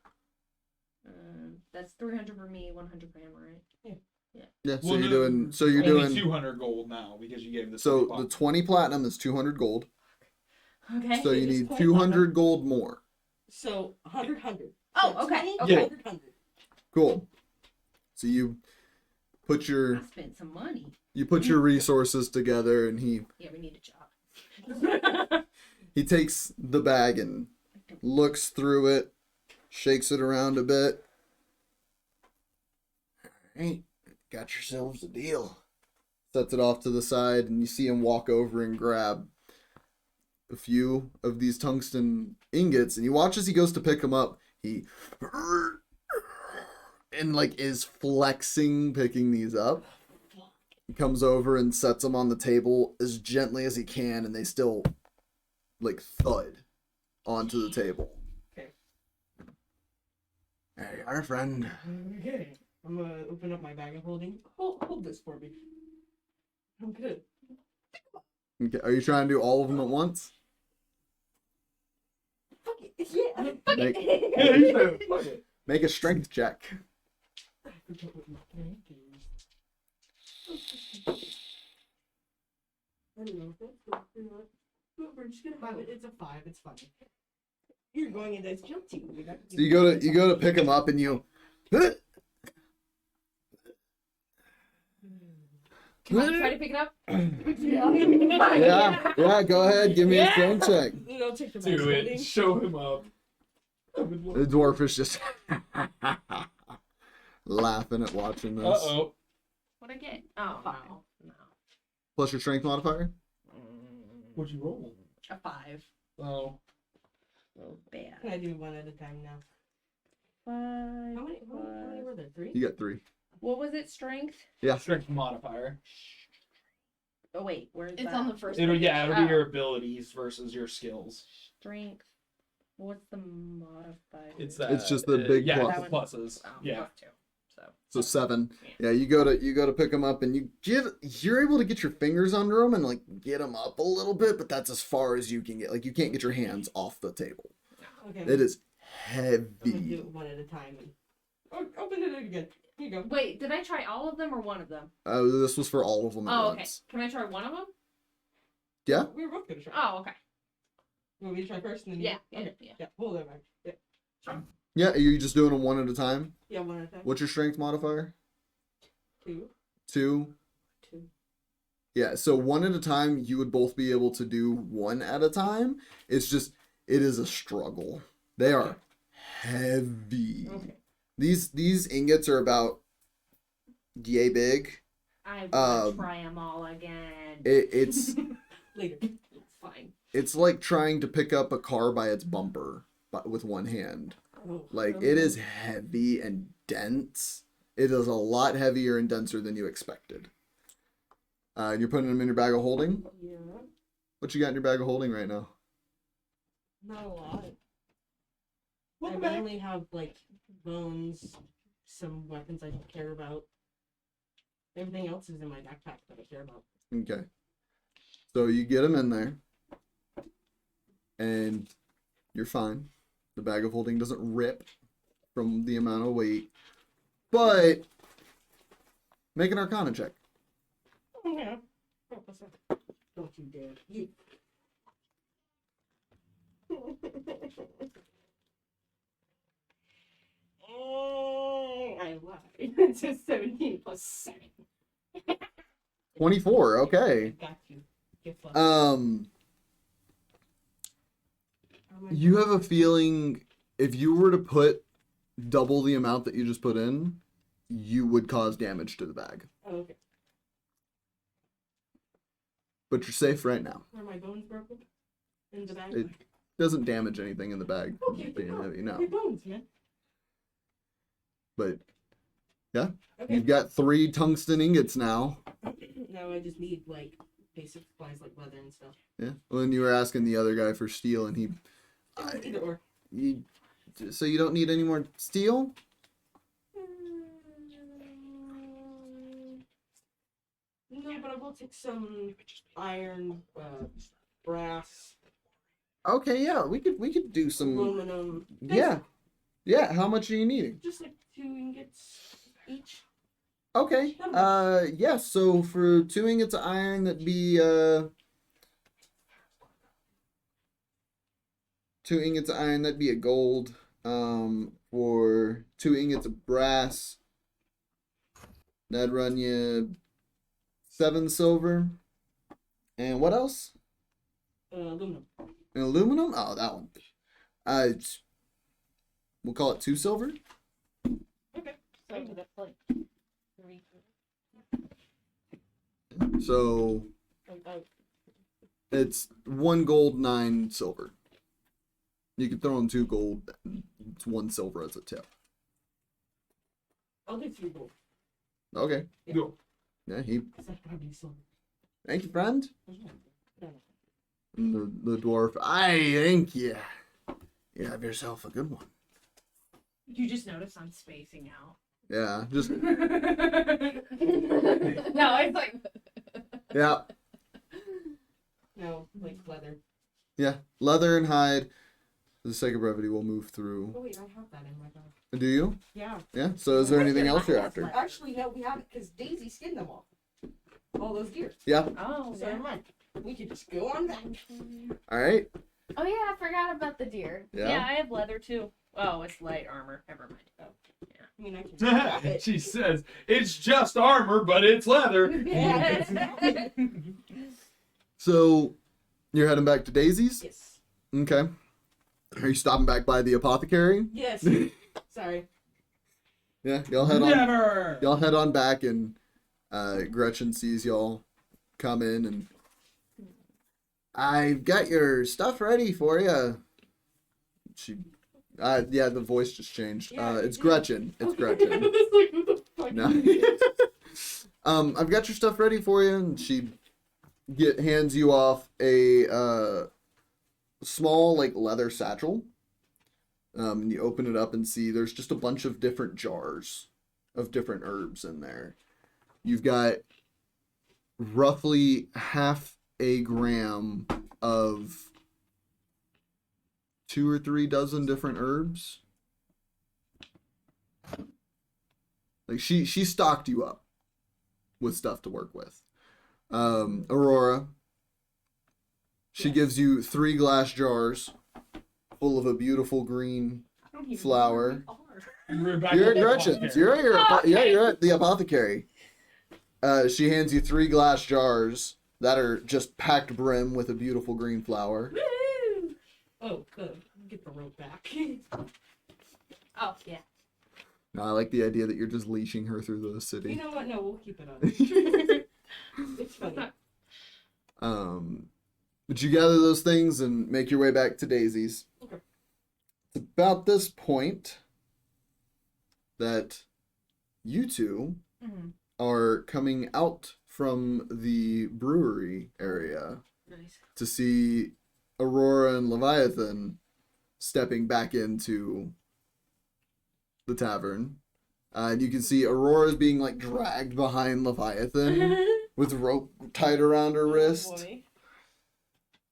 M: That's 300 for me, 100 for him, right?
D: Yeah, so
B: Well,
D: you're
B: no,
D: doing so you're
B: only
D: doing
B: 200 gold now because you gave the
D: so
B: 20
D: the
B: platinum.
D: 20 platinum is 200 gold.
M: Okay.
D: So you
G: It's
D: need
G: 20
D: 200 gold more.
G: So 100.
M: Oh,
G: So
M: okay,
G: 20,
B: okay.
G: 100.
D: Cool. So you put
M: I
D: your
M: spent some money.
D: resources together, and
M: Yeah, we need a job.
D: he takes the bag and looks through it, shakes it around a bit. All right, got yourselves a deal. Sets it off to the side, and you see him walk over and grab a few of these tungsten ingots, and you watch as he goes to pick them up. He and like is flexing picking these up. He comes over and sets them on the table as gently as he can, and they still like thud onto the table.
G: Okay.
D: Hey, our friend.
G: Okay. I'm gonna open up my bag of holding. Hold this for me. I'm good.
D: Okay, are you trying to do all of them at once?
G: Fuck it. Yeah.
M: Fuck
D: Make,
M: it.
D: make a strength check.
G: I forget what my rank is. I don't know if that's good or not. But we're just gonna have it. It's a 5. It's fine. You're going in this jump team.
D: So you go to pick them up, and you.
M: Can I try to pick it up?
D: Yeah, go ahead. Give me a strength check.
G: I'll take the bag
B: Do
G: of
B: it.
G: holding.
B: Show him up.
D: The dwarf is just laughing at watching this.
B: Uh-oh.
M: What'd I get? Oh, no. No.
D: Plus your strength modifier?
B: What'd you roll?
M: A 5.
B: Oh.
M: Oh, bad.
G: Can I do one at a time now?
M: 5.
G: How many were there? 3?
D: You got 3.
M: What was it? Strength?
D: Yeah.
B: Strength modifier.
M: Oh, wait. Where's
L: It's
M: that?
L: on the first
B: It'll
L: page.
B: be
M: Oh.
B: your abilities versus your skills.
M: Strength. What's the modifier?
B: It's that.
D: It's just the big
B: yeah,
D: plus.
B: the pluses.
M: Oh,
B: Yeah.
M: +2. So.
D: So 7. Yeah, you go to pick them up, and you're able to get your fingers under them and like get them up a little bit, but that's as far as you can get. Like you can't get your hands off the table.
G: Okay.
D: It is
G: I'm gonna do
D: heavy.
G: it one at a time. And... open it again. Here you go.
M: Wait, did I try all of them or one of them?
D: This was for all of them at
M: Oh, okay.
D: once.
M: Can I try one of them?
D: Yeah.
G: We were both gonna try.
M: Oh, okay.
G: You want me to try first and then
M: Yeah,
G: you... Okay.
M: yeah.
G: Yeah. Hold that back. Yeah.
D: Yeah, are you just doing them one at a time?
G: Yeah, one at a time.
D: What's your strength modifier?
G: 2.
D: 2.
G: 2.
D: Yeah, so one at a time, you would both be able to do one at a time. It's just, it is a struggle. They are heavy.
G: Okay.
D: These ingots are about yay big.
M: I want to try them all again.
D: It's
G: Later.
M: It's fine.
D: it's like trying to pick up a car by its bumper, but with one hand.
G: Oh,
D: Like it is heavy and dense. It is a lot heavier and denser than you expected. You're putting them in your bag of holding.
G: Yeah.
D: What you got in your bag of holding right now?
G: Not a lot.
B: Welcome
G: I
B: back.
G: only have like bones, some weapons I don't care about. Everything else is in my backpack that I care about.
D: Okay. So you get them in there, and you're fine. The bag of holding doesn't rip from the amount of weight, but make an Arcana check.
G: Oh, yeah. Don't you dare. You. I lied. It's just 17 plus 7.
D: 24. Okay.
G: Got you. Get fucked.
D: You have a feeling if you were to put double the amount that you just put in, you would cause damage to the bag.
G: Oh, okay.
D: But you're safe right now.
G: Are my bones broken? In the bag?
D: It doesn't damage anything in the bag.
G: Okay,
D: Being heavy,
G: my
D: no.
G: bones, man.
D: But yeah,
G: Okay.
D: you've got 3 tungsten ingots now.
G: Now I just need, like, basic supplies like leather and stuff.
D: Yeah. When you were asking the other guy for steel, and
G: Either or.
D: so you don't need any more steel?
G: No, but I will take some iron, brass,
D: Okay, yeah, we could do some.
G: aluminum.
D: Yeah. How much are you needing?
G: Just like 2 ingots each.
D: Okay. Yeah. So for 2 ingots of iron, that'd be 2 ingots of iron, that'd be a gold. For 2 ingots of brass, that'd run you 7 silver. And what else?
G: Aluminum.
D: And aluminum? Oh, that one. We'll call it 2 silver.
G: Okay.
M: So that's like 3.
D: So it's 1 gold, 9 silver. You can throw in 2 gold. It's 1 silver as a tip.
G: I'll do 3 gold.
D: Okay.
G: Yeah.
H: Go.
D: Yeah.
G: It's like probably silver.
D: Thank you, friend.
G: Yeah.
D: And the dwarf. I thank you. You have yourself a good one.
M: You just notice I'm spacing out.
D: Yeah. Just
M: No, it's like.
D: yeah.
G: No, like leather.
D: Yeah. Leather and hide. For the sake of brevity, we'll move through.
G: Oh wait, I have that in my bag.
D: Do you?
G: Yeah.
D: Yeah. So is there anything else you're after?
G: Actually, no, we haven't because Daisy skinned them all. All those deer.
D: Yeah.
M: Oh,
G: So never mind. We can just go on back.
D: All right.
M: Oh yeah, I forgot about the deer.
D: Yeah?
M: I have leather too. Oh, it's light armor. Never mind. Oh, yeah.
G: I mean, I can grab it.
H: She says it's just armor, but it's leather.
G: Yeah.
D: So you're heading back to Daisy's?
G: Yes.
D: Okay. Are you stopping back by the apothecary?
G: Yes. Sorry.
D: Yeah. Y'all head on.
H: Never.
D: Y'all head on back, and Gretchen sees y'all come in, and I've got your stuff ready for you. She, yeah, the voice just changed.
G: Yeah,
D: It's
G: yeah.
D: Gretchen. It's Gretchen.
G: It's like, who the fuck?
D: No. I've got your stuff ready for you, and she hands you off a small like leather satchel. And you open it up and see there's just a bunch of different jars of different herbs in there. You've got roughly half a gram of 2 or 3 dozen different herbs. Like she stocked you up with stuff to work with. Aurora, she gives you 3 glass jars full of a beautiful green
G: I don't even
D: flower.
G: know where we are.
H: You're back
D: You're
H: at
D: at
H: the
D: Gretchen's.
H: apothecary.
D: You're at the apothecary. She hands you 3 glass jars that are just packed brim with a beautiful green flower.
G: Woo! Oh, good. Get the rope back.
M: Oh yeah.
D: Now, I like the idea that you're just leashing her through the
G: You
D: city.
G: know what? No, we'll keep it on. It's funny.
D: But you gather those things and make your way back to Daisy's.
G: Okay.
D: It's about this point that you two are coming out from the brewery area
G: Nice.
D: to see Aurora and Leviathan stepping back into the tavern. And you can see Aurora's being like dragged behind Leviathan with rope tied around her wrist.
G: Boy.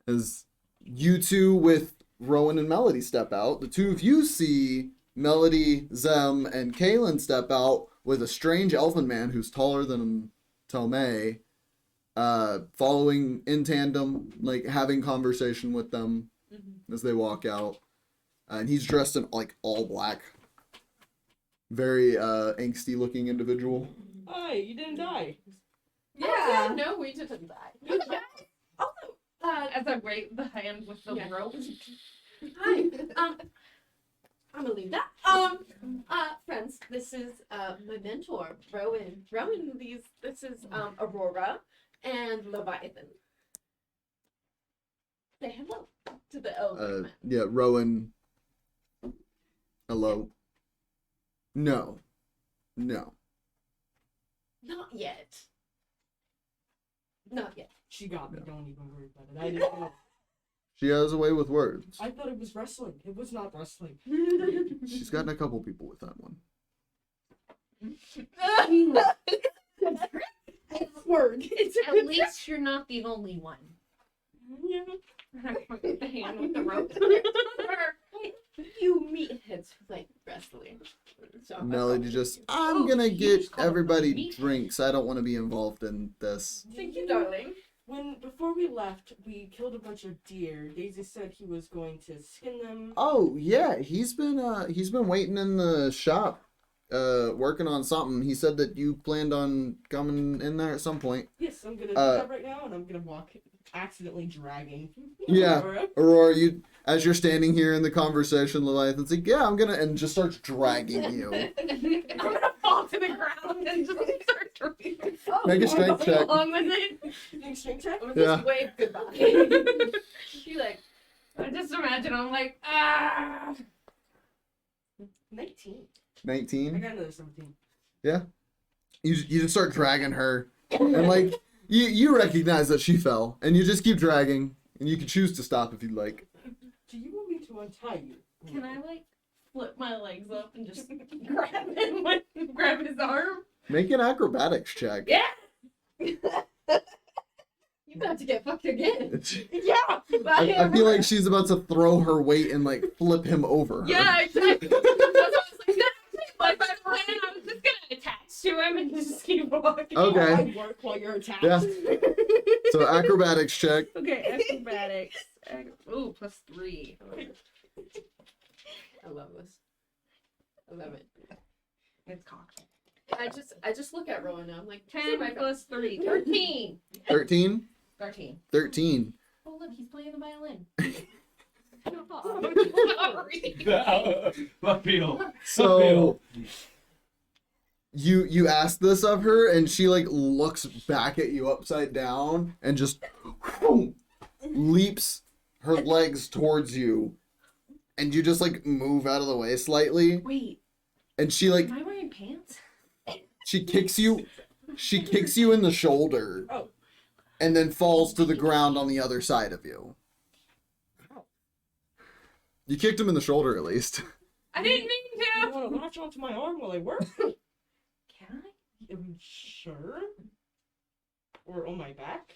D: As you two with Rowan and Melody step out, the two of you see Melody, Zem, and Kaylinn step out with a strange elfin man who's taller than Tomay, following in tandem, like having conversation with them as they walk out. And he's dressed in like all black. Very angsty looking individual.
G: Hi, you didn't die.
L: Yeah. No, we didn't die.
M: As I wave the hand with the
G: Yeah.
M: rope.
L: Hi.
E: I'm gonna leave that. Friends, this is my mentor, Rowan. This is Aurora and Leviathan. Say hello to the elder man.
D: Yeah, Rowan. Hello. No.
E: Not yet. Not yet.
G: She got me. Don't even worry about it. I didn't know.
D: She has a way with words.
G: I thought it was wrestling. It was not wrestling.
D: She's gotten a couple people with that one.
E: It's word.
C: At least you're not the only one.
E: Yeah.
C: The hand with the rope.
E: You meatheads who like wrestling. So
D: Melody just, I'm gonna get everybody drinks. I don't want to be involved in this.
E: Thank you, darling.
G: Before we left, we killed a bunch of deer. Daisy said he was going to skin them.
D: Oh yeah, he's been waiting in the shop, working on something. He said that you planned on coming in there at some point.
G: Yes, I'm gonna do that right now, and I'm gonna walk, accidentally dragging.
D: Yeah,
G: Aurora.
D: Aurora, you as you're standing here in the conversation, Leviathan's like, yeah, I'm gonna, and just starts dragging you.
E: I'm gonna fall to the ground and just start drinking.
D: Make a strength check.
E: Along with it.
G: Make a strength check.
E: I'm
D: Yeah.
E: just wave goodbye.
C: She like, I just imagine I'm like, ah.
G: 19. I
D: 19.
G: got another 17.
D: Yeah. You just start dragging her, and like you recognize that she fell, and you just keep dragging, and you can choose to stop if you'd like.
G: Do you want me to untie you?
C: Can I like flip my legs up and just grab his arm?
D: Make an acrobatics check.
E: Yeah. You about to get fucked again. Yeah.
D: I feel like she's about to throw her weight and like flip him over her.
E: Yeah, exactly. That's what I was like,
C: But my plan, I was just gonna attach to him and just keep walking.
D: Okay.
G: I work while you're attached.
D: Yeah. So acrobatics check.
C: Okay, acrobatics. Ooh, +3.
E: I love this. I love it.
C: It's cocked.
E: I just look at Rowan and I'm like,
C: 10 plus 3. 13.
D: 13.
C: 13.
D: 13.
C: Oh, look, he's playing the violin.
H: Appeal.
D: So you ask this of her, and she like looks back at you upside down and just leaps her legs towards you, and you just like move out of the way slightly,
C: Wait,
D: and she like
C: am I wearing pants?
D: she kicks you in the shoulder, and then falls to the ground on the other side of you. You kicked him in the shoulder at least.
C: I didn't mean
G: You
C: to.
G: want to latch onto my arm while I work?
C: Can I?
G: Sure. Or on my back?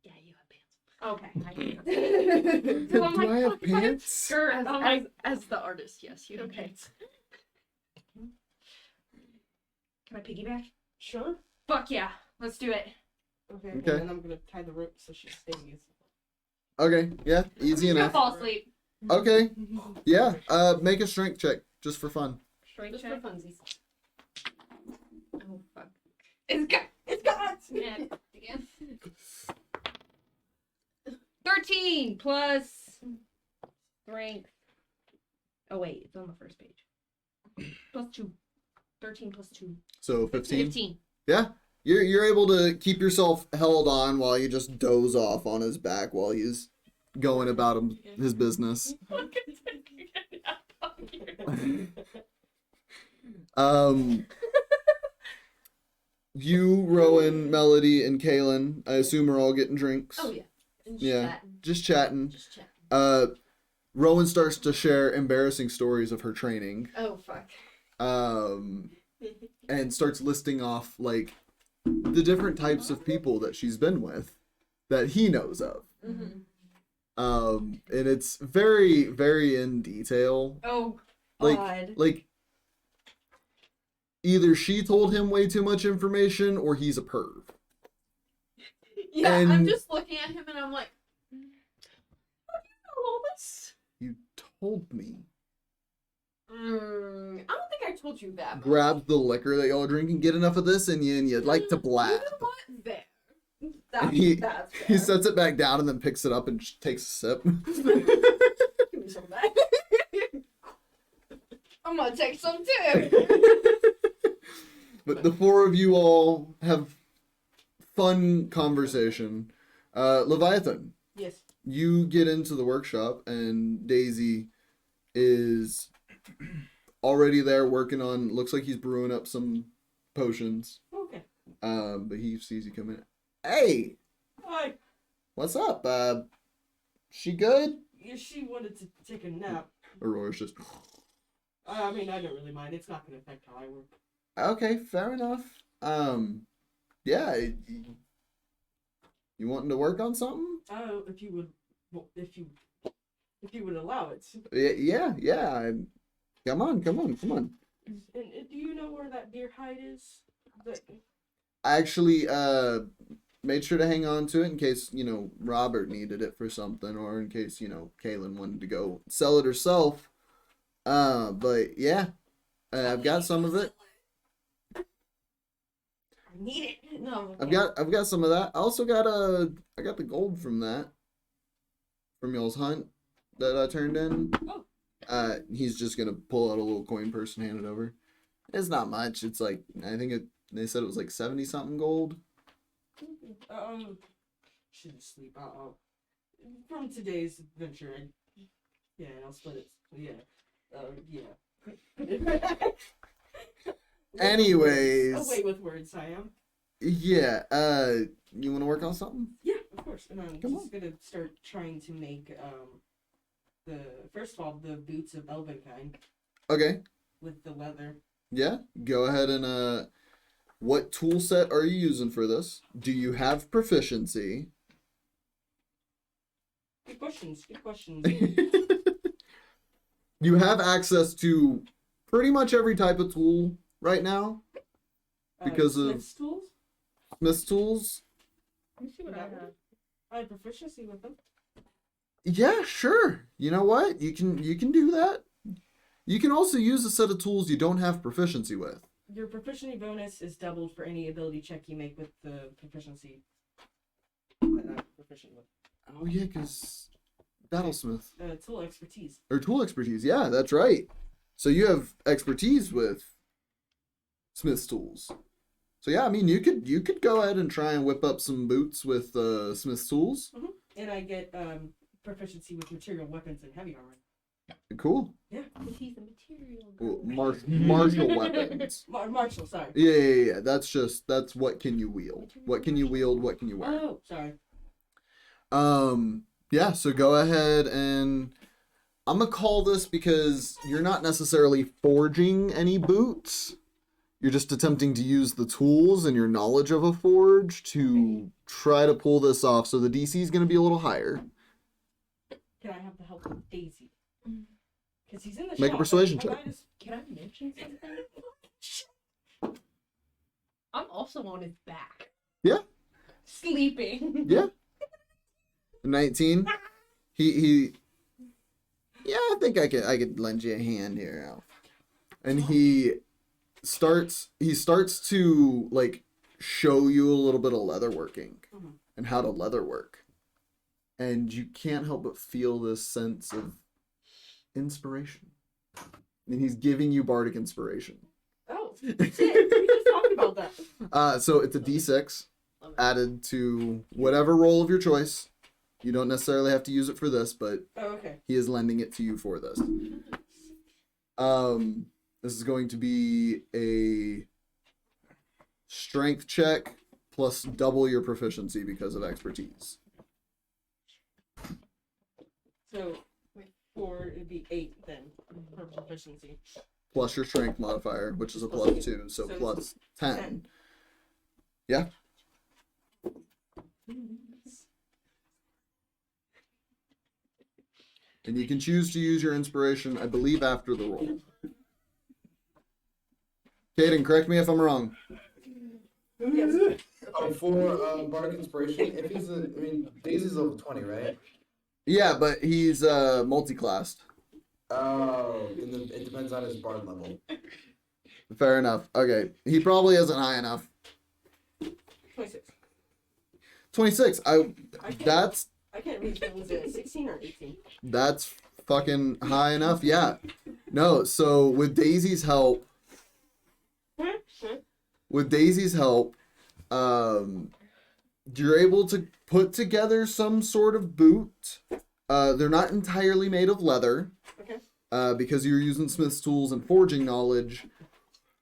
C: Yeah, you have pants. Okay, I can.
D: Do
C: So I'm
D: I have
C: fuck, if I
D: pants?
C: skirt, I'm like,
E: as the artist, yes, you have
C: okay.
E: pants.
C: Can I piggyback?
G: Sure.
C: Fuck yeah, let's do it.
G: Okay.
D: Okay.
G: And then I'm gonna tie the rope so she stays.
D: Okay, yeah, easy
C: I'm just gonna
D: enough.
C: fall asleep.
D: Okay, yeah, make a strength check, just for fun.
C: Straight
E: Just
C: check.
E: for funsies. Oh fuck.
C: It's got.
E: It's got.
C: Yeah, again. 13 plus strength. Oh wait, it's on the first page. Plus 2. 13 plus 2.
D: So 15?
C: 15.
D: Yeah, you're able to keep yourself held on while you just doze off on his back while he's going about his business. You, Rowan, Melody, and Kaylinn, I assume are all getting drinks.
E: Oh yeah. And
D: Yeah,
E: chatting.
D: just chatting.
E: Just chatting.
D: Rowan starts to share embarrassing stories of her training.
E: Oh fuck.
D: And starts listing off like the different types of people that she's been with that he knows of.
E: Mm-hmm.
D: And it's very, very in detail.
E: Oh
D: Like,
E: God.
D: like either she told him way too much information or he's a perv.
E: Yeah, I'm
D: and-
E: just looking at him and I'm like, how do you know all this?
D: You told me.
E: I don't think I told you that.
D: Grab the liquor that y'all are drinking, get enough of this in you, and you'd like to blab.
E: You know what? There.
D: And he
E: That's fair.
D: he sets it back down and then picks it up and just takes a sip.
E: Give me some of that. I'm gonna take some too.
D: But the four of you all have fun conversation. Leviathan,
G: Yes.
D: you get into the workshop and Daisy is already there working on, looks like he's brewing up some potions.
G: Okay.
D: But he sees you come in. Hey,
G: Hi.
D: what's up? She good?
G: Yeah, she wanted to take a nap.
D: Aurora's just,
G: I mean, I don't really mind. It's not going to affect how I work.
D: okay, fair enough. Yeah, you wanting to work on something?
G: If you would, well, if you would allow it.
D: Yeah. Come on.
G: And do you know where that deer hide is?
D: I actually made sure to hang on to it in case, Robert needed it for something, or in case, Kaylinn wanted to go sell it herself. But yeah, I've got some of it.
G: I need it. No.
D: I've got some of that. I also got I got the gold from that. From y'all's hunt that I turned in.
G: Oh.
D: He's just gonna pull out a little coin purse and hand it over. It's not much. It's like, I think they said it was like 70 something gold.
G: Shouldn't sleep. From today's adventure, I'll split it. Yeah.
D: Anyways.
G: Away with words, I am.
D: Yeah, you want to work on something?
G: Yeah, of course. And I'm
D: Come
G: just gonna start trying to make first of all the boots of elven kind
D: Okay.
G: with the leather.
D: Yeah, go ahead and what tool set are you using for this? Do you have proficiency?
G: Good questions.
D: You have access to pretty much every type of tool right now because of
G: Smith's tools.
D: Smith's tools.
M: Let me see what I have.
G: I have proficiency with them.
D: Yeah, sure. You know what? You can do that. You can also use a set of tools you don't have proficiency with.
G: Your proficiency bonus is doubled for any ability check you make with the proficiency that I'm proficient with.
D: Oh yeah, because Battlesmith.
G: Tool expertise.
D: Or tool expertise. Yeah, that's right. So you have expertise with Smith's tools. So yeah, I mean, you could go ahead and try and whip up some boots with Smith's tools.
G: Mm-hmm. And I get proficiency with material weapons and heavy armor.
D: Cool.
G: Yeah.
M: He's a material.
D: Well, martial weapons.
G: Martial, sorry.
D: Yeah. That's what can you wield? What can you wield? What can you wear?
G: Oh, sorry.
D: Yeah, so go ahead and I'm gonna call this, because you're not necessarily forging any boots. You're just attempting to use the tools and your knowledge of a forge to try to pull this off. So the DC is gonna be a little higher.
G: Can I have the help of Daisy? Because he's in the
D: Make a
G: shop.
D: persuasion check.
M: Can I mention something? I'm also on his back.
D: Yeah.
M: Sleeping.
D: Yeah. 19. He. Yeah, I think I could lend you a hand here, Al. And he starts to like show you a little bit of leather working and how to leather work. And you can't help but feel this sense of inspiration. And he's giving you bardic inspiration.
G: Oh, shit. We just talked about that.
D: So it's a D6 added to whatever roll of your choice. You don't necessarily have to use it for this, but he is lending it to you for this. This is going to be a strength check plus double your proficiency because of expertise.
G: So, 4, it'd be 8 then, for proficiency.
D: Plus your strength modifier, which is a plus 2, so plus 10. Yeah. And you can choose to use your inspiration, I believe, after the roll. Kaylinn, correct me if I'm wrong.
G: Yes.
F: For bardic inspiration, if he's Daisy's level 20, right?
D: Yeah, but he's multi-classed.
F: Oh, it depends on his bard level.
D: Fair enough. Okay, he probably isn't high enough.
G: 26.
D: 26.
G: I can't read if it was 16 or 18.
D: That's fucking high enough. Yeah. No, so with Daisy's help, you're able to put together some sort of boot. They're not entirely made of leather.
G: Okay.
D: Because you're using smith's tools and forging knowledge.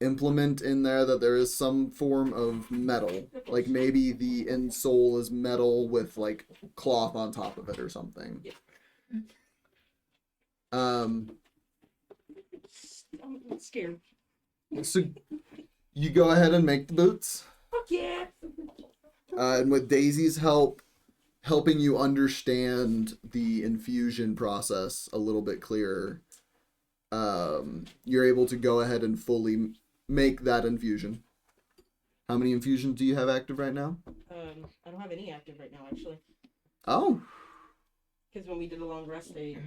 D: Implement in there that there is some form of metal. Like maybe the insole is metal with like cloth on top of it or something.
G: Yeah.
D: Um,
G: I'm scared.
D: so you go ahead and make the boots.
G: Fuck yeah!
D: And with Daisy's help, helping you understand the infusion process a little bit clearer, you're able to go ahead and fully make that infusion. How many infusions do you have active right now?
G: I don't have any active right now, actually.
D: Oh.
G: Because when we did a long rest, they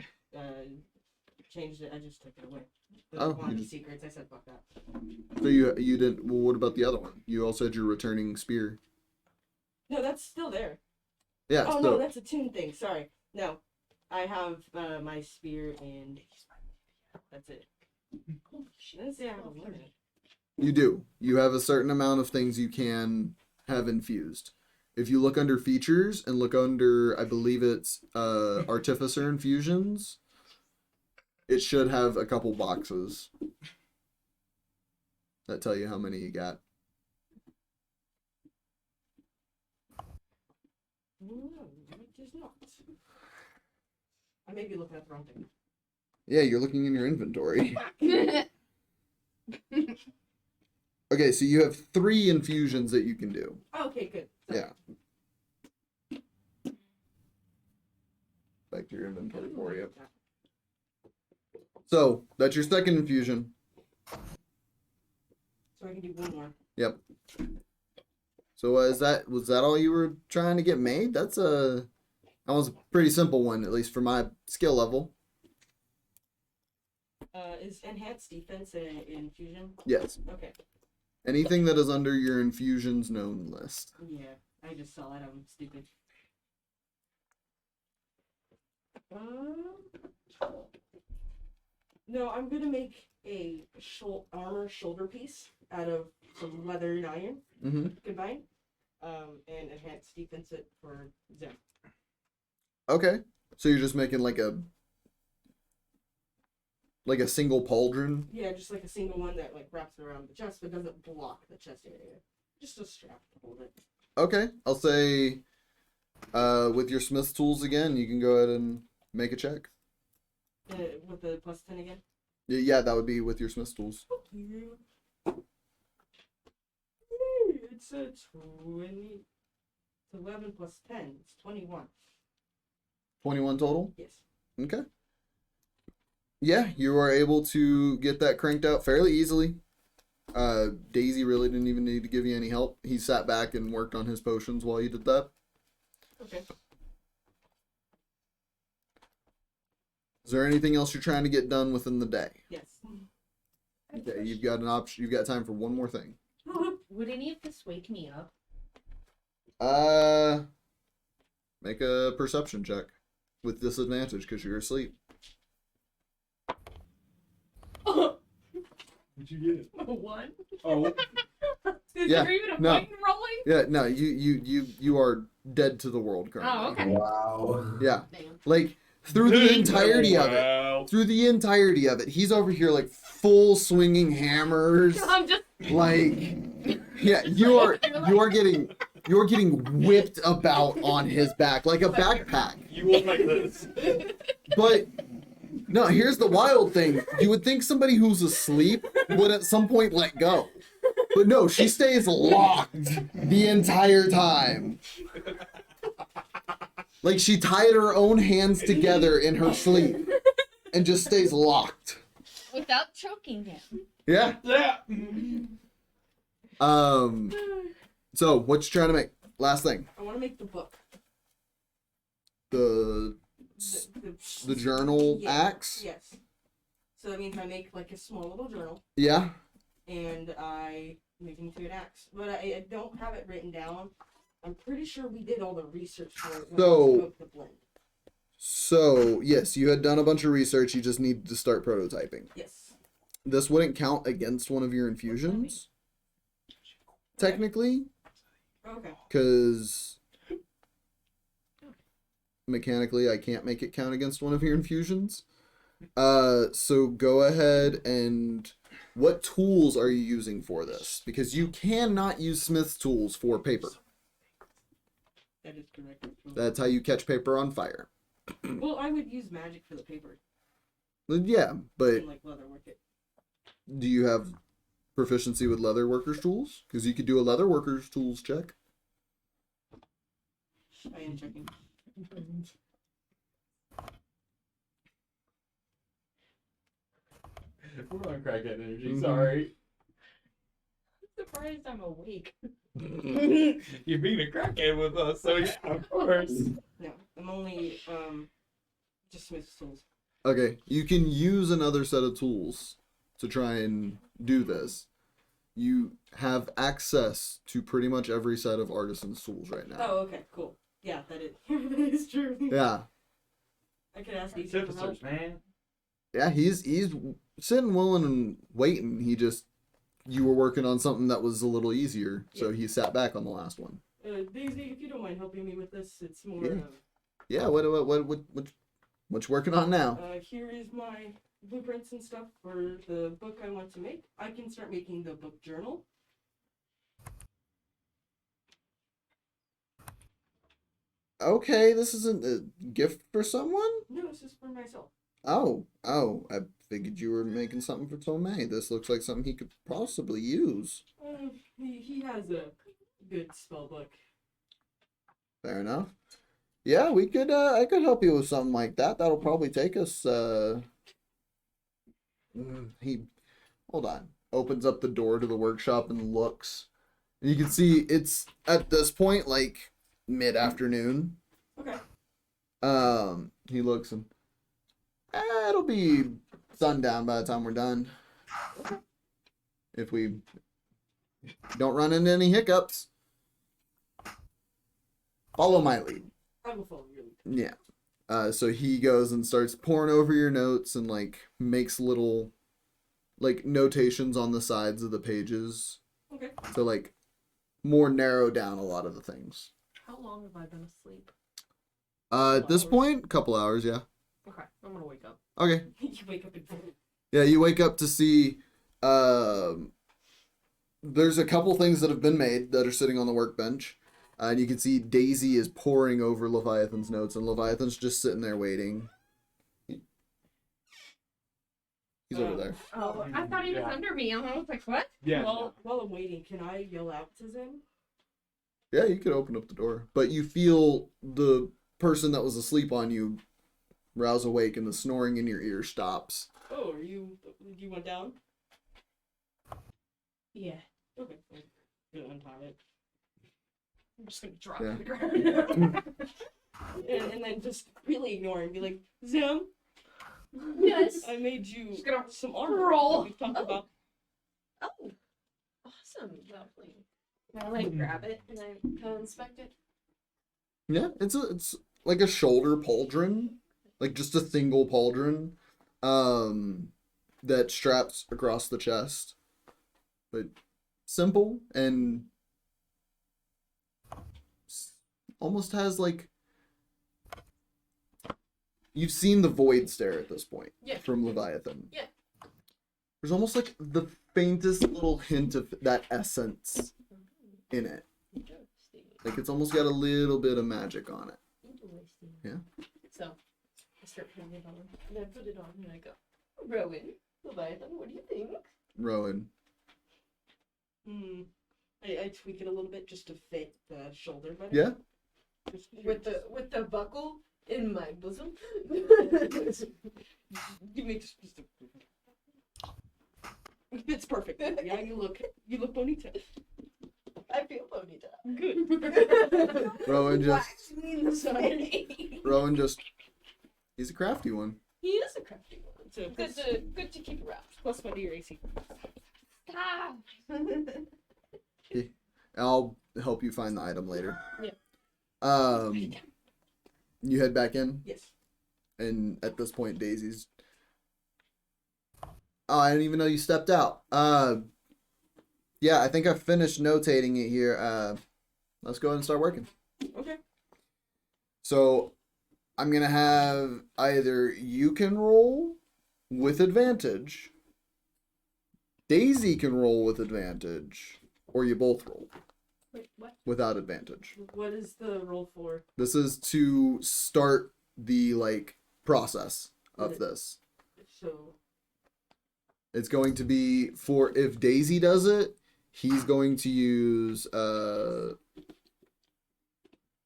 G: changed it. I just took it away.
D: Oh,
G: One
D: you
G: of the
D: just-
G: secrets. I said, fuck that.
D: So you didn't. Well, what about the other one? You also had your returning spear.
G: No, that's still there.
D: Yeah.
G: Oh,
D: so
G: no, that's a tune thing. Sorry. No. I have my spear and that's it. I didn't say I have a limit.
D: you do. You have a certain amount of things you can have infused. If you look under features and look under, I believe it's artificer infusions, it should have a couple boxes that tell you how many you got.
G: No, it is not. I may be looking at the wrong thing.
D: Yeah, you're looking in your inventory. Okay, so you have 3 infusions that you can do.
G: Okay, good.
D: Yeah. Back to your inventory for you. So, that's your second infusion.
G: So I can do one more.
D: Yep. So was that all you were trying to get made? That was a pretty simple one, at least for my skill level.
G: Is enhanced defense an infusion?
D: Yes.
G: Okay.
D: Anything that is under your infusions known list.
G: Yeah, I just saw it. I'm stupid. No, I'm gonna make a armor shoulder piece out of some leather and iron
D: Mm-hmm.
G: combined, and enhanced defense it for Zem.
D: Okay. So you're just making like a single pauldron?
G: Yeah, just like a single one that like wraps around the chest but doesn't block the chest area. Just a strap to hold it.
D: Okay. I'll say with your smith's tools again, you can go ahead and make a check.
G: With the plus 10 again.
D: Yeah, that would be with your smith's tools.
G: Yeah. It's a 20. It's 11 plus 10. It's 21.
D: 21 total?
G: Yes.
D: Okay. Yeah, you are able to get that cranked out fairly easily. Daisy really didn't even need to give you any help. He sat back and worked on his potions while you did that.
G: Okay.
D: Is there anything else you're trying to get done within the day?
G: Yes.
D: Okay, you've got an option. You've got time for one more thing.
M: Would any of this wake me up?
D: Make a perception check with disadvantage because you're asleep.
H: What'd you get?
M: 1.
H: Oh,
M: Is
D: Yeah,
M: there even a
D: no.
M: point in rolling?
D: Yeah, no, you are dead to the world currently.
M: Oh, okay.
F: Wow.
D: Yeah,
G: Damn.
D: like through the entirety of it. Through the entirety of it, he's over here like full swinging hammers.
M: I'm just.
D: Like, yeah, you're getting whipped about on his back like a backpack.
H: You look like this.
D: But no, here's the wild thing. You would think somebody who's asleep would at some point let go. But no, she stays locked the entire time. Like she tied her own hands together in her sleep and just stays locked.
C: Without choking him.
D: Yeah.
H: Yeah.
D: So what you trying to make? Last thing.
G: I want to make the book.
D: The journal
G: Yeah.
D: axe?
G: Yes. So that means I make like a small little journal
D: Yeah.
G: and I make it into an axe. But I don't have it written down. I'm pretty sure we did all the research for it when
D: So-
G: I smoked the blend.
D: So, yes, you had done a bunch of research. You just need to start prototyping.
G: Yes.
D: This wouldn't count against one of your infusions, technically,
G: Okay.
D: because mechanically I can't make it count against one of your infusions. So go ahead and... What tools are you using for this? Because you cannot use Smith's tools for paper.
G: That is correct.
D: That's how you catch paper on fire.
G: Well, I would use magic for the paper.
D: Yeah, but
G: And like leather work it.
D: do you have proficiency with leather workers tools? Because you could do a leather workers tools check.
G: I am checking.
H: We're on crackhead energy. Sorry.
M: I'm surprised I'm awake.
H: You're being a crackhead with us, so yeah, of course.
G: No, I'm only just Smith's tools.
D: Okay, you can use another set of tools to try and do this. You have access to pretty much every set of artisan's tools right now.
G: Oh, okay, cool. Yeah, that is true.
D: Yeah.
G: I could ask these for help.
H: Artificers, man.
D: Yeah, he's sitting willing and waiting. You were working on something that was a little easier, so he sat back on the last one.
G: Daisy, if you don't mind helping me with this, it's more.
D: Yeah. Yeah. What you working on now?
G: Here is my blueprints and stuff for the book I want to make. I can start making the book journal.
D: Okay, this isn't a gift for someone?
G: No, this is for myself.
D: Oh, I figured you were making something for Tomay. This looks like something he could possibly use.
G: He has a good spell book.
D: Fair enough. Yeah, we could I could help you with something like that. That'll probably take us he hold on. Opens up the door to the workshop and looks. And you can see it's at this point like mid-afternoon.
G: Okay.
D: He looks and it'll be sundown by the time we're done. If we don't run into any hiccups. Follow my lead.
G: I will follow your lead.
D: Yeah. So he goes and starts pouring over your notes and like makes little like notations on the sides of the pages.
G: Okay.
D: To like more narrow down a lot of the things.
M: How long have I been asleep?
D: At this point, a couple hours, yeah.
M: Okay, I'm gonna wake up.
D: Okay.
G: You wake up and
D: Yeah, you wake up to see there's a couple things that have been made that are sitting on the workbench. And you can see Daisy is poring over Leviathan's notes, and Leviathan's just sitting there waiting. He's over there.
M: Oh, I thought he was under me. I was like, what?
H: Yeah.
G: While I'm waiting, can I yell out to Zim?
D: Yeah, you could open up the door. But you feel the person that was asleep on you rouse awake, and the snoring in your ear stops.
G: Oh, you went down?
M: Yeah.
G: Okay. I'm gonna untie it.
M: I'm just gonna drop
D: Yeah.
M: to the ground.
G: and then just really ignore and be like, Zim,
M: Yes.
G: I made you
M: Just gonna
G: some armor
M: roll.
G: that we've talked about.
E: Oh, awesome, lovely. Can I like grab it and I kind of inspect it?
D: Yeah, it's like a shoulder pauldron, like just a single pauldron, that straps across the chest, but simple and almost has like you've seen the void stare at this point from Leviathan.
E: Yeah.
D: There's almost like the faintest little hint of that essence in it. Like it's almost got a little bit of magic on it. Yeah.
E: So I start putting it on, and I put it on, and I go, Rowan, Leviathan, what do you think?
D: Rowan.
G: I tweak it a little bit just to fit the shoulder better.
D: Yeah.
G: Just
E: With the buckle in my bosom.
G: You make just it fits perfect. Yeah, you look bonita.
E: I feel bonita.
G: Good.
D: Rowan just
E: Wax me in the face.
D: Rowan just he's a crafty one.
E: He is a crafty one.
G: So
E: Good to keep around.
G: plus my dear AC.
E: Stop.
D: I'll help you find the item later.
E: Yeah.
D: You head back in?
G: Yes.
D: And at this point, Daisy's. Oh, I didn't even know you stepped out. Yeah, I think I finished notating it here. Let's go ahead and start working.
G: Okay.
D: So, I'm gonna have either you can roll with advantage, Daisy can roll with advantage, or you both roll
G: Wait, what?
D: without advantage.
G: What is the roll for?
D: This is to start the process of
G: Okay.
D: this.
G: So.
D: It's going to be for if Daisy does it, he's going to use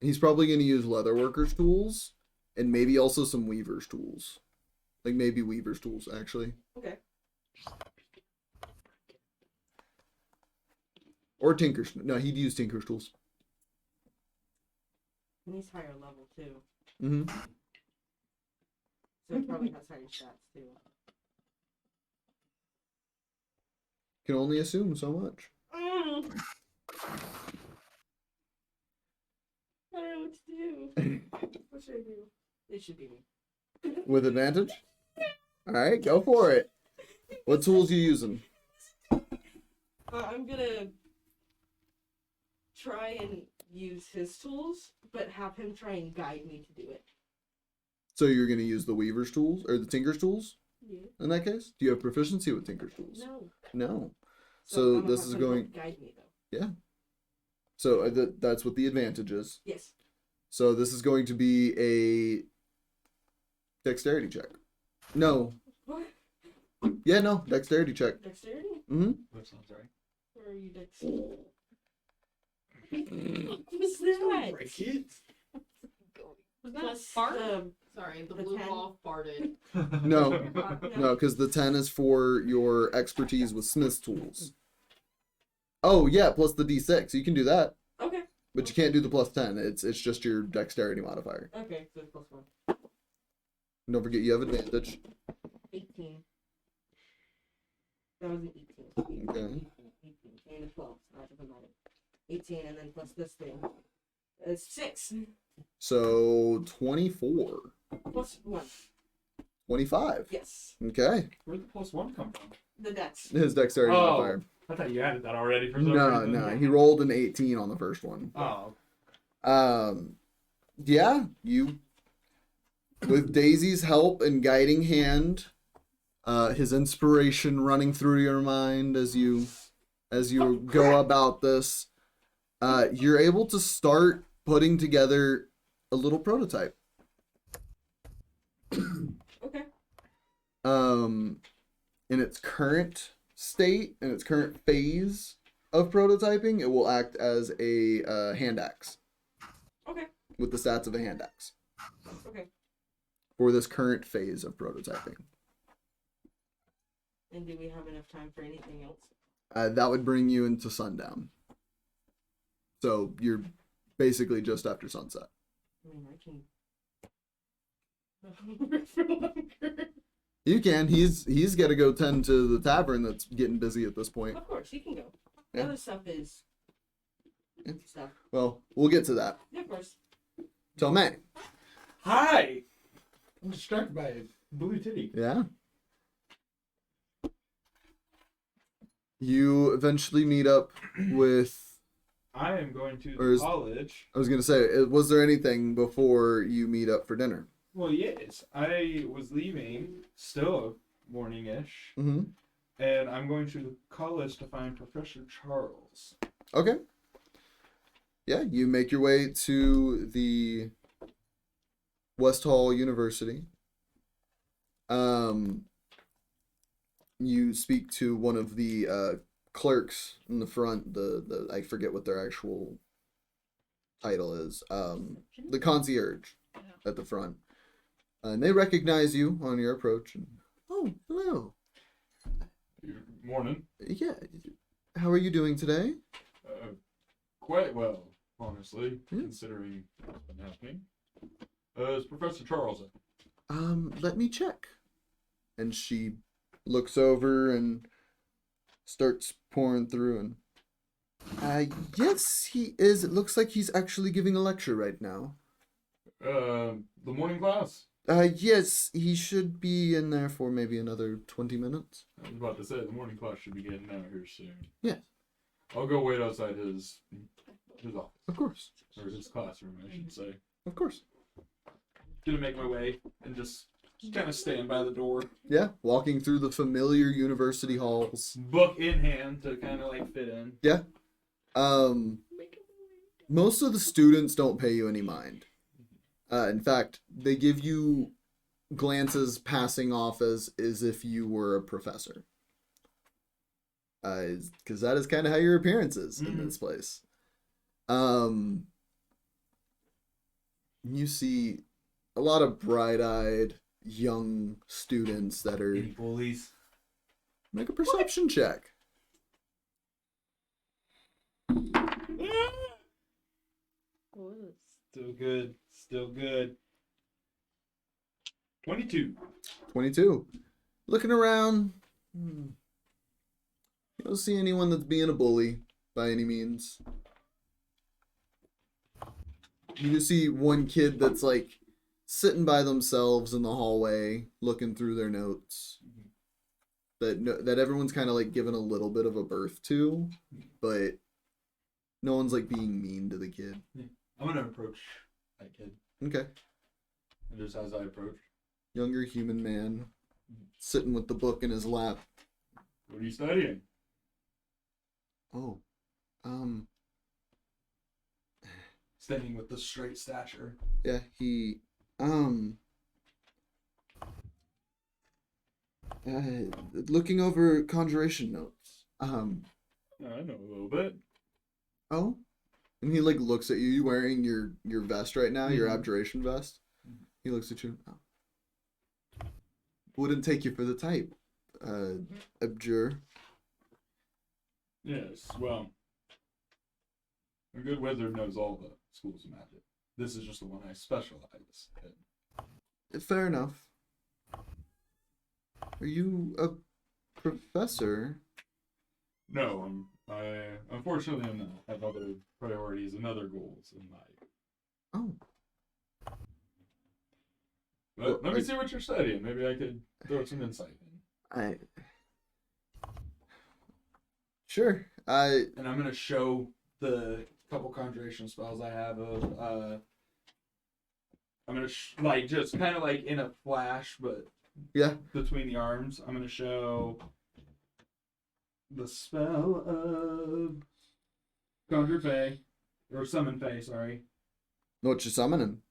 D: he's probably going to use leatherworker's tools and maybe also some weaver's tools. Like maybe weaver's tools actually.
G: Okay.
D: Or tinker's. No, he'd use tinker's tools.
G: And he's higher level too.
D: Mm-hmm.
G: So he probably has higher stats too.
D: Can only assume so much.
G: I don't know what to do. What should I do? It should be me.
D: With advantage? Alright, go for it. What tools you using?
G: I'm gonna try and use his tools, but have him try and guide me to do it.
D: So you're going to use the weaver's tools or the tinker's tools?
G: Yeah.
D: In that case? Do you have proficiency with tinker's tools?
G: No.
D: No.
G: So
D: So
G: I'm gonna
D: this
G: have
D: is
G: him
D: going.
G: guide me though.
D: Yeah. So that's what the advantage is.
G: Yes.
D: So this is going to be a dexterity check. No.
G: What?
D: Yeah, no. Dexterity check.
G: Dexterity?
D: Mm-hmm.
H: That sounds right.
G: Where are you dexterity? What's that?
H: Break it.
L: Was that
G: Plus,
L: a fart?
G: um,
L: Sorry, the
G: the
L: blue
G: 10?
L: ball farted.
D: No. No, because the 10 is for your expertise with smith's tools. Oh, yeah, plus the d6. You can do that.
G: Okay.
D: But you can't do the plus 10. It's just your dexterity modifier.
G: Okay, so it's plus 1.
D: And don't forget you have advantage.
G: 18. That was an 18.
D: Okay.
G: 18 and a 12. So that doesn't matter. 18 and then plus this thing. It's 6.
D: So 24.
G: Plus 1.
D: 25.
G: Yes.
D: Okay.
H: Where'd the plus one come from?
G: The dex.
D: His dexterity
H: Oh.
D: modifier.
H: I thought you added that already for some
D: No,
H: reason.
D: no. He rolled an 18 on the first one.
H: Oh.
D: Yeah, you with Daisy's help and guiding hand, his inspiration running through your mind as you go about this, you're able to start putting together a little prototype.
G: Okay.
D: In its current state, in its current phase of prototyping, it will act as a hand axe.
G: Okay.
D: With the stats of a hand axe.
G: Okay.
D: For this current phase of prototyping.
G: And do we have enough time for anything else?
D: That would bring you into sundown. So you're basically just after sunset.
G: I mean, I can.
D: You can. He's got to go tend to the tavern that's getting busy at this point.
G: Of course, he can go. The
D: Yeah.
G: other stuff is
D: Yeah.
G: stuff.
D: Well, we'll get to that.
G: Yeah, of course.
D: Tomay.
H: Hi! I'm distracted by a blue titty.
D: Yeah. You eventually meet up with.
H: I am going to
D: Or
H: the
D: is-
H: college.
D: I was gonna say, was there anything before you meet up for dinner?
H: Well, yes. I was leaving, still morning-ish,
D: Mm-hmm.
H: and I'm going to the college to find Professor Charles.
D: Okay. Yeah, you make your way to the West Hall University. You speak to one of the clerks in the front. The I forget what their actual title is. The concierge at the front, and they recognize you on your approach. And, oh, hello.
H: Morning.
D: Yeah. How are you doing today?
H: Quite well, honestly,
D: Yeah.
H: considering what's been happening. Is Professor Charles in?
D: Let me check. And she looks over and starts pouring through and yes, he is. It looks like he's actually giving a lecture right now.
H: The morning class?
D: Yes, he should be in there for maybe another 20 minutes.
H: I was about to say, the morning class should be getting out here soon.
D: Yes.
H: I'll go wait outside his office.
D: Of course.
H: Or his classroom, I should say.
D: Of course.
H: Gonna make my way and just kind of stand by the door.
D: Yeah, walking through the familiar university halls.
H: Book in hand to kind of like fit in.
D: Yeah. Most of the students don't pay you any mind. In fact, they give you glances passing off as if you were a professor. Because that is kind of how your appearance is in this place. You see a lot of bright-eyed young students that are...
B: Any bullies?
D: Make a perception check.
B: Still good. Still good. 22.
D: 22. Looking around. You don't see anyone that's being a bully by any means. You just see one kid that's like sitting by themselves in the hallway, looking through their notes. That everyone's kind of like given a little bit of a berth to, but no one's like being mean to the kid.
H: Yeah. I'm gonna approach that kid.
D: Okay.
H: And just as I approach,
D: Younger human man, sitting with the book in his lap.
H: what are you studying?
D: Oh,
H: Standing with the straight stature.
D: yeah, he, looking over conjuration notes.
H: I know a little bit.
D: Oh, and he like looks at you. You wearing your vest right now, your abjuration vest. He looks at you. Oh. Wouldn't take you for the type, abjure.
H: Yes, well, a good wizard knows all the schools of magic. This is just the one I specialize in.
D: Fair enough. Are you a professor?
H: No, I unfortunately am not. I have other priorities and other goals in life.
D: Oh.
H: But let me see what you're studying. Maybe I could throw some insight in.
D: Sure.
H: And I'm gonna show the couple conjuration spells I have of I'm gonna like just kind of like in a flash, but
D: yeah,
H: between the arms. I'm gonna show the spell of Conjure Fae or Summon Fae. Sorry.
D: What you summoning?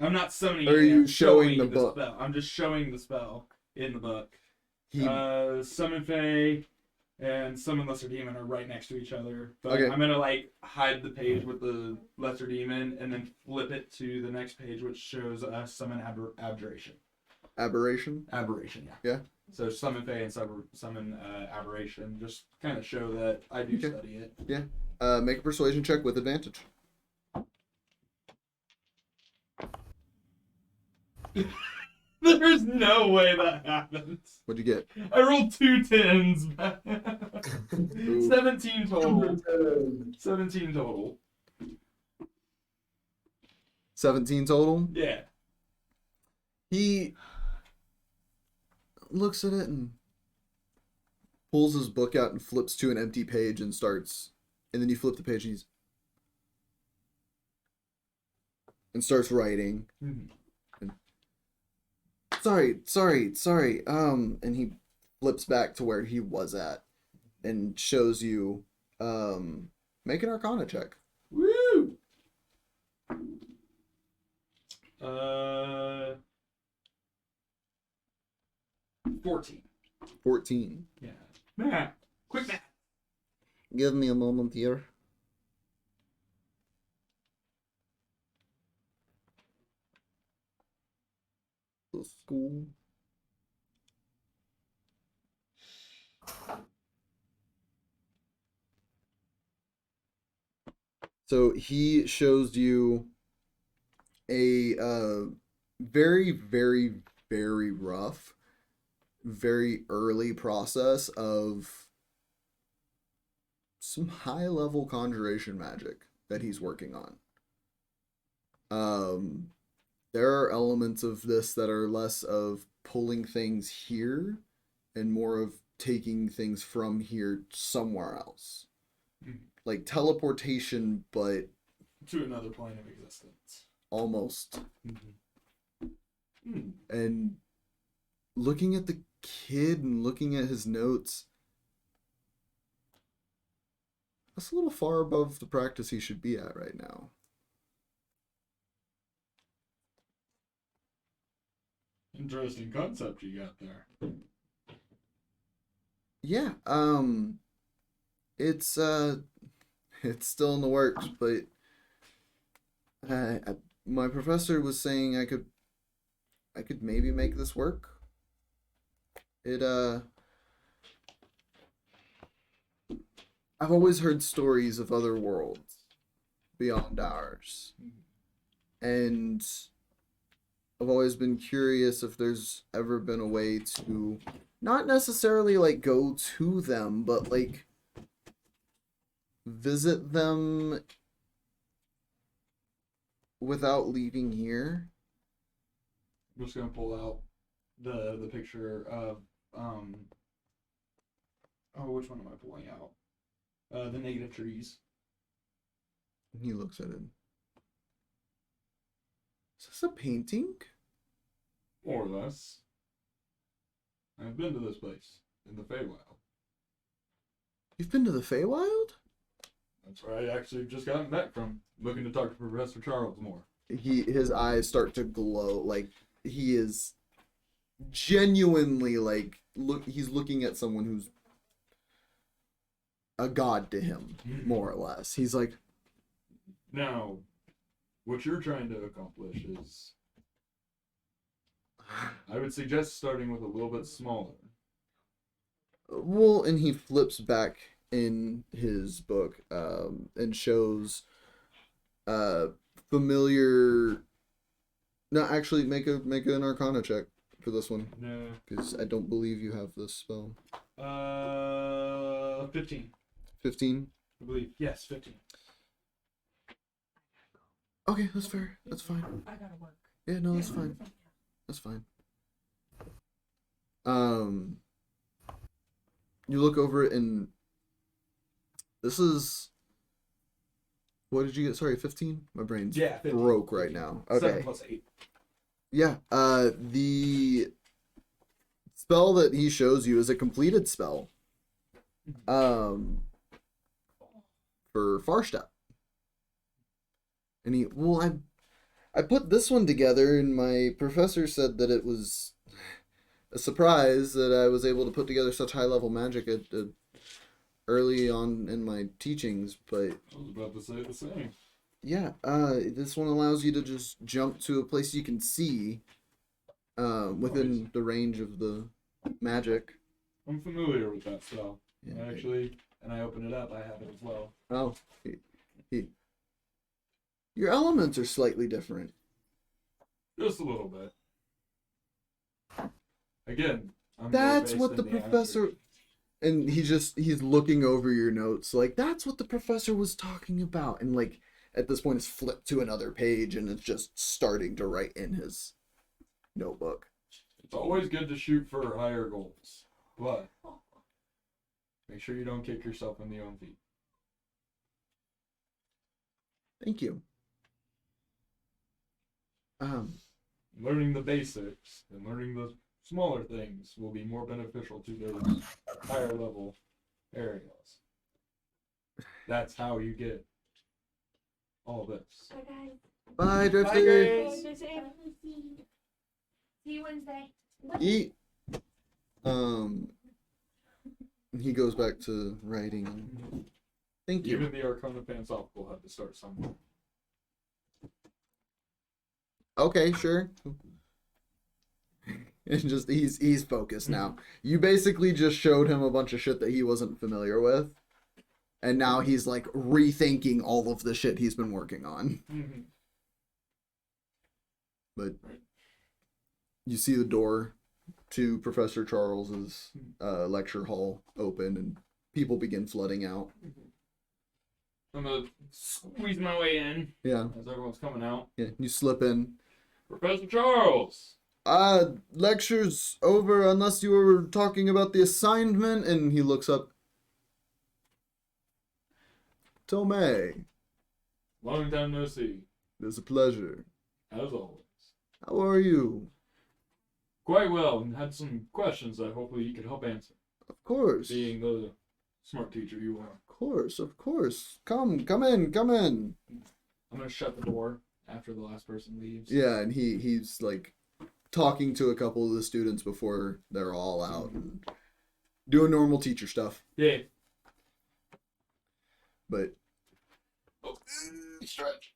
H: I'm not summoning.
D: Or are
H: it,
D: you
H: I'm
D: showing the book?
H: Spell. I'm just showing the spell in the book.
D: He...
H: Summon Fae and Summon Lesser Demon are right next to each other. But
D: Okay.
H: I'm gonna like hide the page with the Lesser Demon and then flip it to the next page, which shows Summon Abjuration.
D: Aberration?
H: Aberration, yeah.
D: Yeah.
H: So Summon Fae and Summon Aberration just kind of show that I do study it.
D: Yeah. Make a persuasion check with advantage.
H: There's no way that happens.
D: What'd you get?
H: I rolled 2 10s. 17 total. 17 total.
D: 17 total?
H: Yeah.
D: He looks at it and pulls his book out and flips to an empty page and starts. And then you flip the page and starts writing.
H: Mm-hmm.
D: Sorry. And he flips back to where he was at and shows you, make an Arcana check.
H: Woo! 14.
D: 14.
H: Yeah. Math. Quick math.
D: Give me a moment here. The school. So he shows you a very, very, very rough, very early process of some high-level conjuration magic that he's working on. there are elements of this that are less of pulling things here and more of taking things from here somewhere else. Like teleportation, but
H: To another plane of existence.
D: almost. And looking at the kid and looking at his notes, that's a little far above the practice he should be at right now.
H: Interesting concept you got there.
D: Yeah, it's still in the works, but my professor was saying I could maybe make this work. I've always heard stories of other worlds beyond ours, and I've always been curious if there's ever been a way to not necessarily like go to them, but like visit them without leaving here.
H: I'm just gonna pull out the picture of which one am I pulling out? The negative trees.
D: And he looks at it. Is this a painting?
H: More or less. I've been to this place in the Feywild.
D: You've been to the Feywild?
H: That's where I actually just gotten back from. Looking to talk to Professor Charles more.
D: His eyes start to glow, like he is genuinely like he's looking at someone who's a god to him, more or less. He's like,
H: now, what you're trying to accomplish is, I would suggest starting with a little bit smaller.
D: well, and he flips back in his book and shows familiar. No, actually, make an Arcana check for this one.
H: No.
D: Because I don't believe you have this spell.
H: 15.
D: 15?
H: I believe. Yes, 15.
D: Okay, that's fair. That's fine.
G: I gotta work.
D: Yeah, no, that's fine. That's fine. You look over it and this is, what did you get? Sorry, 15? My brain's
H: 15.
D: broke right now. Okay.
H: 7 plus 8.
D: Yeah, the spell that he shows you is a completed spell. For Farstep. And I put this one together and my professor said that it was a surprise that I was able to put together such high level magic at early on in my teachings, but
H: I was about to say the same.
D: yeah, this one allows you to just jump to a place you can see within the range of the magic.
H: I'm familiar with that spell.
D: Yeah.
H: Actually, and I open it up, I have it as well.
D: Oh, your elements are slightly different.
H: Just a little bit. Again, I'm
D: That's
H: more
D: what the
H: based in
D: professor.
H: average.
D: And he's looking over your notes like that's what the professor was talking about, and like at this point it's flipped to another page and it's just starting to write in his notebook.
H: It's always good to shoot for higher goals, but make sure you don't kick yourself in the own feet.
D: Thank you.
H: Learning the basics and learning the smaller things will be more beneficial to those higher level areas. That's how you get all this.
C: Bye, guys.
D: Bye, Drifter.
C: See you Wednesday.
D: Eat. He goes back to writing. Thank you.
H: Even the Arcana pants off will have to start somewhere.
D: Okay, sure. And just he's focused now. You basically just showed him a bunch of shit that he wasn't familiar with. And now he's like rethinking all of the shit he's been working on.
H: Mm-hmm.
D: But you see the door to Professor Charles's lecture hall open and people begin flooding out.
B: I'm gonna squeeze my way in.
D: Yeah.
B: As everyone's coming out.
D: Yeah, you slip in.
H: Professor Charles.
D: Lecture's over unless you were talking about the assignment. And he looks up. Tomay.
H: Long time no see.
D: It's a pleasure.
H: As always.
D: How are you?
H: Quite well, and had some questions that hopefully you could help answer.
D: Of course.
H: Being the smart teacher you are.
D: Of course. Come in.
H: I'm gonna shut the door after the last person leaves.
D: Yeah, and he's like talking to a couple of the students before they're all out and doing normal teacher stuff.
H: Yeah.
D: But
H: Stretch.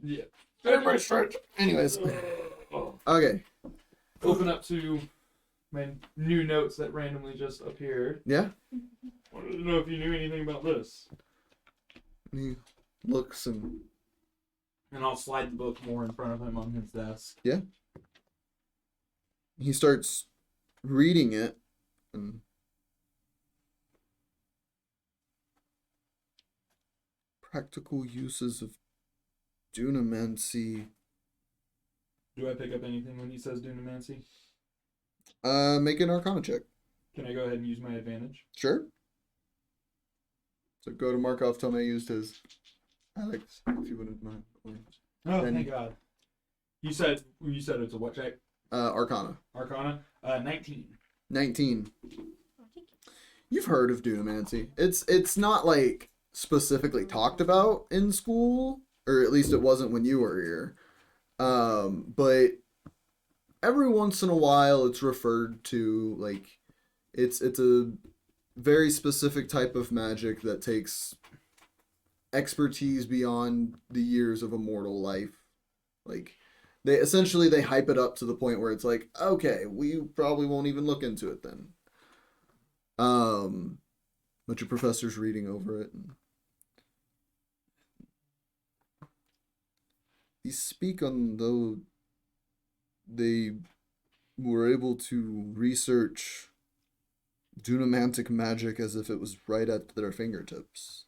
H: Yeah.
D: everybody stretch. Anyways. Okay.
H: Open up to my new notes that randomly just appeared.
D: Yeah?
H: Wanted to know if you knew anything about this.
D: He looks and
H: I'll slide the book more in front of him on his desk.
D: yeah. He starts reading it and practical uses of dunamancy.
H: Do I pick up anything when he says dunamancy?
D: Make an Arcana check.
H: Can I go ahead and use my advantage?
D: Sure. So go to Markov. Tomay used his. Alex, if you wouldn't mind.
H: Oh,
D: Then-
H: thank God. You said it's a what check?
D: Arcana.
H: Arcana? 19.
D: 19. You've heard of dunamancy. It's not like specifically talked about in school, or at least it wasn't when you were here. But every once in a while it's referred to like it's a very specific type of magic that takes expertise beyond the years of a mortal life. Like they hype it up to the point where it's like, okay, we probably won't even look into it then. But your professor's reading over it. And they speak on though they were able to research dunamantic magic as if it was right at their fingertips.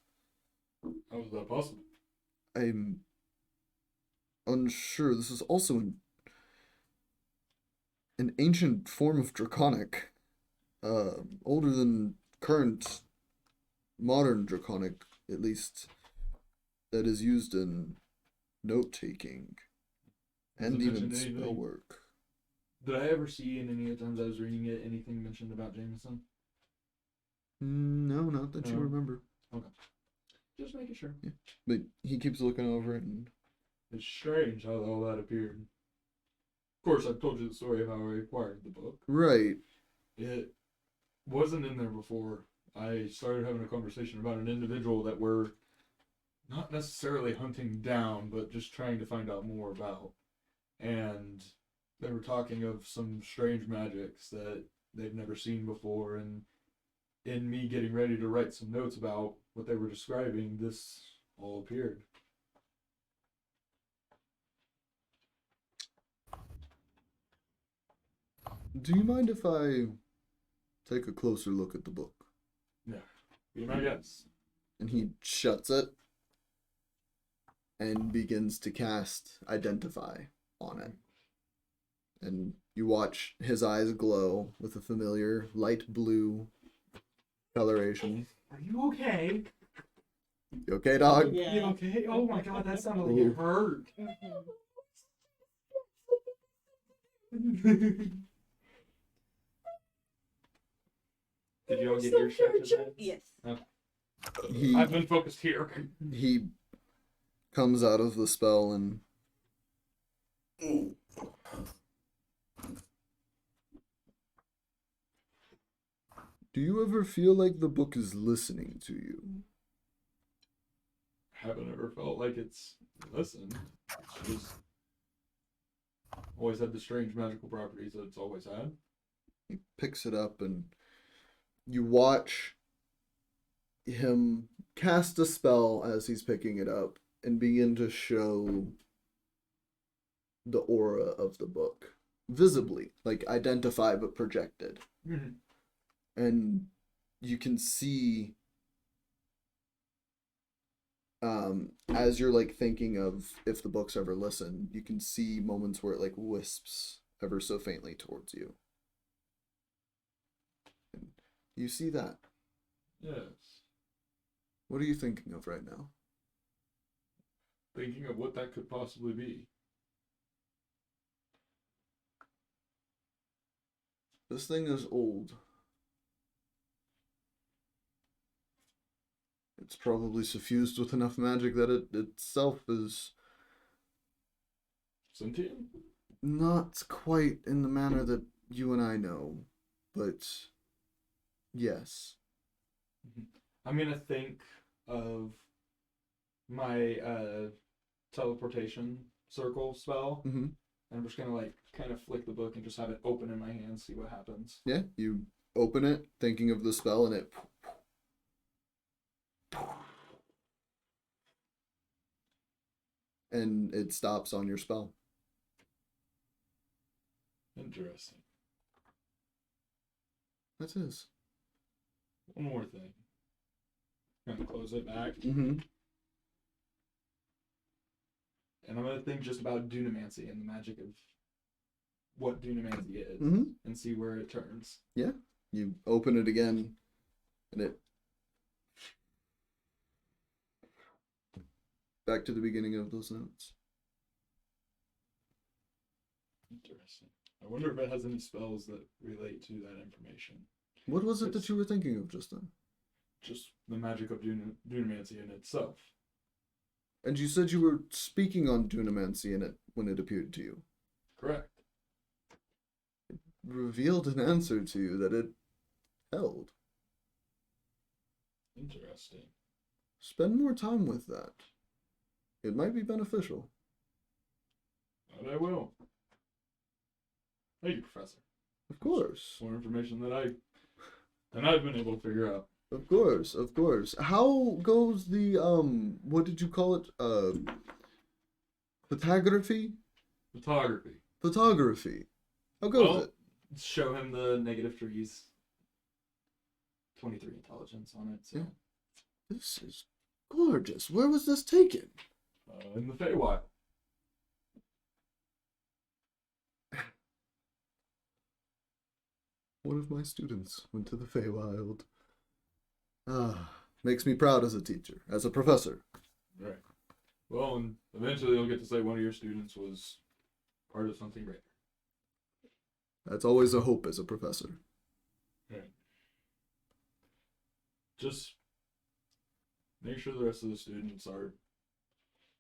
H: How is that possible?
D: I'm unsure. This is also an ancient form of draconic, older than current modern draconic, at least, that is used in note-taking and
H: Does it
D: even
H: mention
D: spell
H: anything?
D: work.
H: Did I ever see in any of the times I was reading it anything mentioned about Jameson?
D: No, not that you
H: No.
D: remember.
H: Okay. Just making sure.
D: Yeah. But he keeps looking over it and
H: It's strange how all that appeared. Of course, I've told you the story of how I acquired the book.
D: right.
H: It wasn't in there before. I started having a conversation about an individual that we're not necessarily hunting down, but just trying to find out more about. And they were talking of some strange magics that they've never seen before, and in me getting ready to write some notes about what they were describing, this all appeared.
D: Do you mind if I take a closer look at the book?
H: Yeah, be my guess.
D: And he shuts it and begins to cast Identify on it. And you watch his eyes glow with a familiar light blue coloration.
H: Are you okay?
D: You okay, dog?
H: You okay? Oh my God, that sounded like it hurt. Did you all get your stretches in?
E: Yes.
H: Okay.
D: He
H: I've been focused here.
D: he comes out of the spell and do you ever feel like the book is listening to you?
H: Haven't ever felt like it's listened. It's just always had the strange magical properties that it's always had.
D: He picks it up and you watch him cast a spell as he's picking it up and begin to show the aura of the book visibly, like identify but projected.
H: Mhm.
D: And you can see as you're like thinking of if the books ever listen, you can see moments where it like wisps ever so faintly towards you. And you see that.
H: Yes.
D: What are you thinking of right now?
H: Thinking of what that could possibly be.
D: This thing is old. It's probably suffused with enough magic that it itself is
H: Sentient?
D: not quite in the manner that you and I know, but yes.
H: I'm gonna think of my teleportation circle spell.
D: Mm-hmm.
H: And I'm just gonna like kind of flick the book and just have it open in my hand, see what happens.
D: Yeah, you open it, thinking of the spell, and it. And it stops on your spell.
H: Interesting.
D: That is.
H: One more thing. Gonna close it back.
D: Mm-hmm.
H: And I'm gonna think just about dunamancy and the magic of what dunamancy is,
D: Mm-hmm.
H: and see where it turns.
D: Yeah, you open it again, and it. Back to the beginning of those notes.
H: Interesting. I wonder if it has any spells that relate to that information.
D: What was it that you were thinking of just then?
H: Just the magic of dunamancy in itself.
D: And you said you were speaking on dunamancy in it when it appeared to you.
H: Correct.
D: It revealed an answer to you that it held.
H: Interesting.
D: Spend more time with that. It might be beneficial.
H: But I will. Thank you, Professor.
D: Of course.
H: More information that I've been able to figure out.
D: Of course, of course. How goes the what did you call it? Photography? Photography. How goes it?
H: Show him the negative trees. 23 intelligence on it. So.
D: Yeah. This is gorgeous. Where was this taken?
H: In the Feywild.
D: One of my students went to the Feywild. Makes me proud as a teacher, as a professor.
H: Right. Well, and eventually you'll get to say one of your students was part of something greater.
D: That's always a hope as a professor.
H: Right. Just make sure the rest of the students are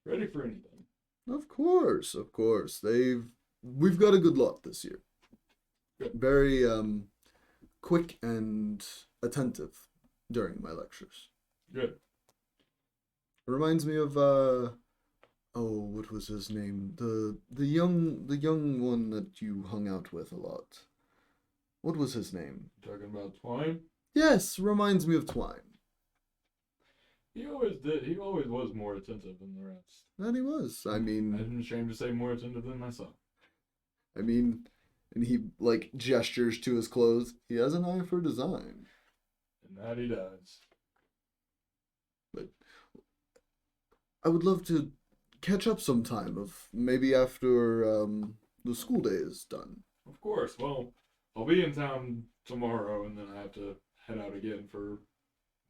H: ready for anything.
D: Of course, of course. We've got a good lot this year.
H: Good.
D: Very quick and attentive during my lectures.
H: Good.
D: It reminds me of what was his name? The young one that you hung out with a lot. What was his name?
H: Talking about Twine?
D: Yes, reminds me of Twine.
H: He always did. He always was more attentive than the rest.
D: That he was. I mean,
H: I'm ashamed to say more attentive than myself.
D: I mean, and he like gestures to his clothes. He has an eye for design.
H: And that he does.
D: But I would love to catch up sometime, of maybe after the school day is done.
H: Of course. Well, I'll be in town tomorrow, and then I have to head out again for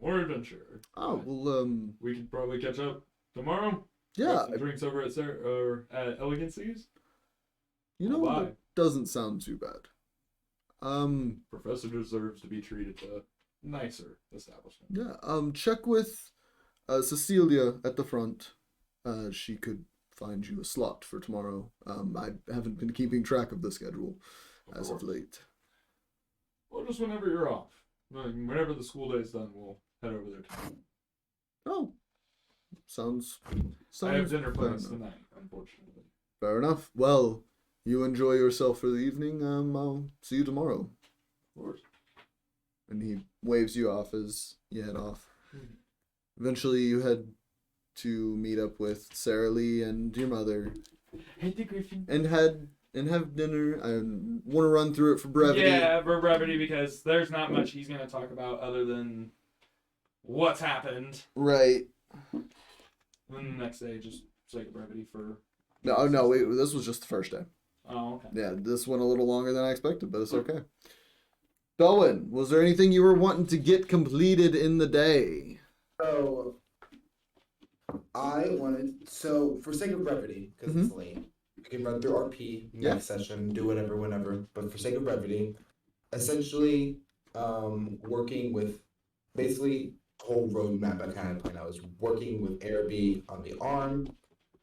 H: more adventure.
D: Oh, well,
H: we could probably catch up tomorrow.
D: Yeah.
H: Have some drinks over at Elegancies.
D: You know,
H: Bye.
D: that doesn't sound too bad.
H: Professor deserves to be treated to a nicer establishment.
D: Yeah. Check with Cecilia at the front. She could find you a slot for tomorrow. I haven't been keeping track of the schedule as of late.
H: Well, just whenever you're off. Whenever the school day's done, we'll head over there tomorrow.
D: Oh, sounds.
H: I have dinner
D: fair
H: plans
D: enough.
H: tonight, unfortunately.
D: Fair enough. Well, you enjoy yourself for the evening. I'll see you tomorrow.
H: Of course.
D: And he waves you off as you head off. Eventually, you head to meet up with Sarah Lee and your mother.
H: Hey, Griffin.
D: And have dinner. I want to run through it for brevity.
H: Yeah, for brevity, because there's not much he's going to talk about other than what's happened.
D: Right.
H: And then the next day, just sake of brevity for.
D: No, wait, this was just the first day.
H: Oh, okay.
D: Yeah, this went a little longer than I expected, but it's okay. Belwin, was there anything you were wanting to get completed in the day?
F: So, for sake of brevity, because it's late, we can run through RP next session, do whatever, whenever. But for sake of brevity, essentially, working with basically whole roadmap I kind of planned. I was working with Araby on the arm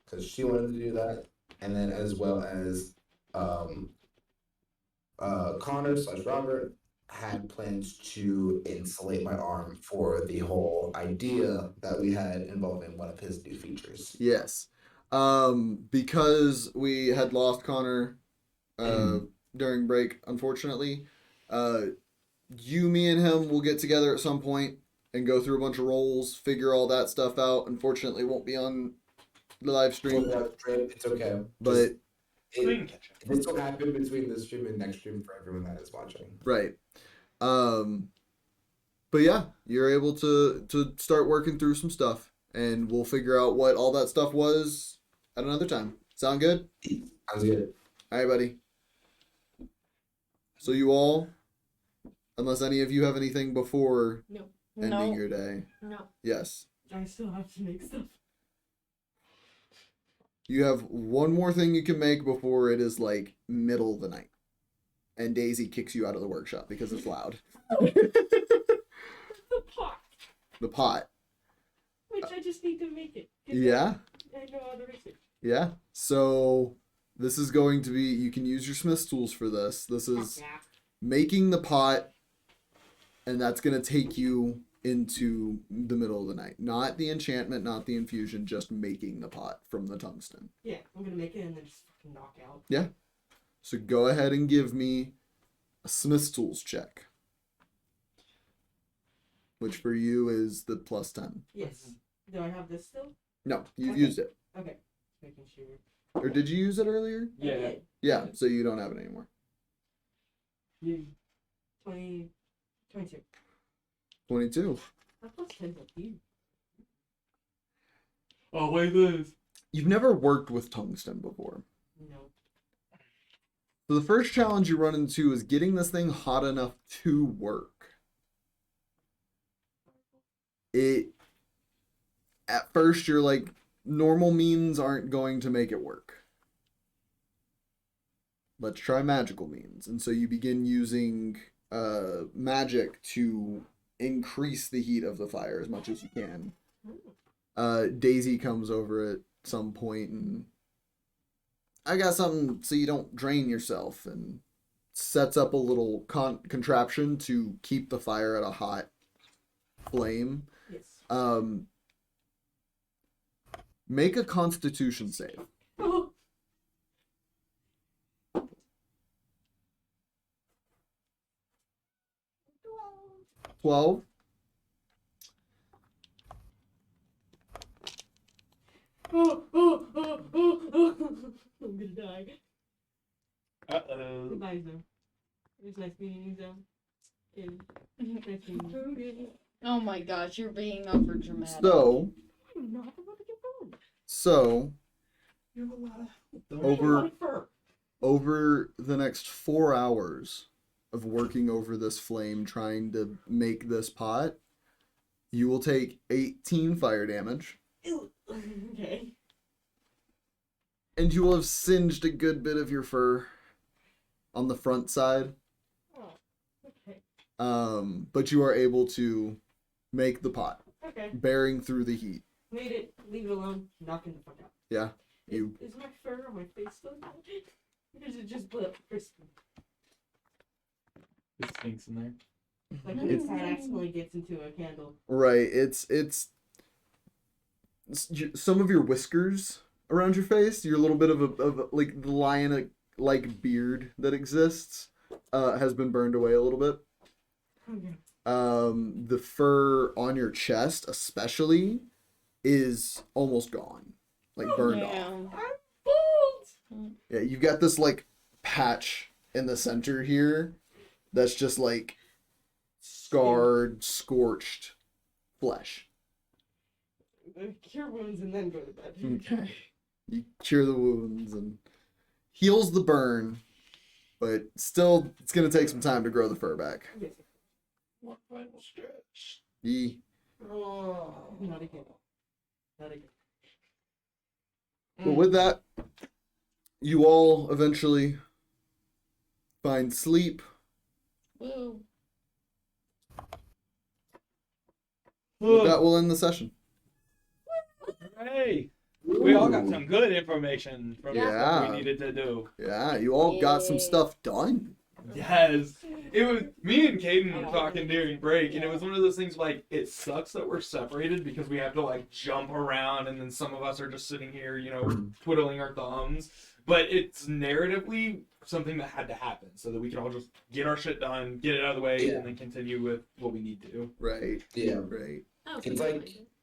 F: because she wanted to do that, and then as well as Connor / Robert had plans to insulate my arm for the whole idea that we had involving one of his new features.
D: Yes. Because we had lost Connor during break, unfortunately, you, me, and him will get together at some point and go through a bunch of roles, figure all that stuff out. Unfortunately, it won't be on the live stream.
F: It's okay.
D: But
F: this will happen between this stream and next stream for everyone that is watching.
D: Right. But yeah, you're able to start working through some stuff, and we'll figure out what all that stuff was at another time. Sound good?
F: Sounds good.
D: All right, buddy. So you all, unless any of you have anything before ending your day.
E: No.
D: Yes.
G: I still have to make stuff.
D: You have one more thing you can make before it is like middle of the night. And Daisy kicks you out of the workshop because it's loud.
G: The pot.
D: The pot.
G: Which I just need to make it.
D: Yeah.
G: I know how to make it.
D: Yeah. So this is going to be, you can use your smith's tools for this. This is making the pot, and that's going to take you into the middle of the night. Not the enchantment, not the infusion, just making the pot from the tungsten.
G: Yeah, I'm going to make it and then just fucking knock out.
D: Yeah. So go ahead and give me a smith's tools check. Which for you is the plus 10.
G: Yes. Do I have this still?
D: No, you've
G: Okay.
D: used it.
G: Okay. Making sure.
D: Or did you use it earlier?
H: Yeah.
D: Yeah, so you don't have it anymore.
G: Yeah. 22.
D: 22.
G: That plus 10 with you.
H: Oh, wait, this.
D: You've never worked with tungsten before.
G: No.
D: So the first challenge you run into is getting this thing hot enough to work. At first you're like, normal means aren't going to make it work. Let's try magical means. And so you begin using magic to increase the heat of the fire as much as you can. Daisy comes over at some point and I got something so you don't drain yourself, and sets up a little contraption to keep the fire at a hot flame.
G: Yes.
D: Make a Constitution save. 12.
G: I'm gonna die.
H: Uh-oh.
G: Goodbye, Zoe. It was nice meeting you, Zoe. Nice meeting you.
M: Oh my gosh, you're being over dramatic.
D: So,
G: I'm not about to get burned.
D: so
G: You have a lot of fur.
D: over the next 4 hours of working over this flame trying to make this pot, you will take 18 fire damage.
G: Ew. Okay.
D: And you will have singed a good bit of your fur on the front side.
G: Oh, okay.
D: But you are able to make the pot,
G: Okay.
D: bearing through the heat.
G: Made it. Leave it alone. Knocking the fuck out.
D: Yeah, you.
G: Is my fur on my face still? Or is it just crispy?
H: It stinks in there.
G: Like when the cat accidentally gets into a candle.
D: Right, it's some of your whiskers around your face, your little bit of like the lion like beard that exists, has been burned away a little bit.
G: Okay.
D: The fur on your chest especially is almost gone, like burned off.
G: I'm bald.
D: Yeah, you've got this like patch in the center here that's just like scarred, scorched flesh.
G: Cure wounds and then go to bed.
D: Okay. You cure the wounds and heals the burn, but still, it's gonna take some time to grow the fur back.
G: Yes.
H: One final stretch.
G: Oh, not again. Not again.
D: Well, with that, you all eventually find sleep.
E: Woo.
D: With that, we'll end the session.
H: Hey, we all got some good information from the stuff
D: Yeah.
H: we needed to do.
D: Yeah, you all got some stuff done.
H: Yes. It was me and Kaylinn were talking during break, and it was one of those things like it sucks that we're separated because we have to like jump around, and then some of us are just sitting here, you know, twiddling our thumbs. But it's narratively something that had to happen so that we can all just get our shit done, get it out of the way, and then continue with what we need to do.
D: Right.
F: Yeah.
D: Right.
E: Oh,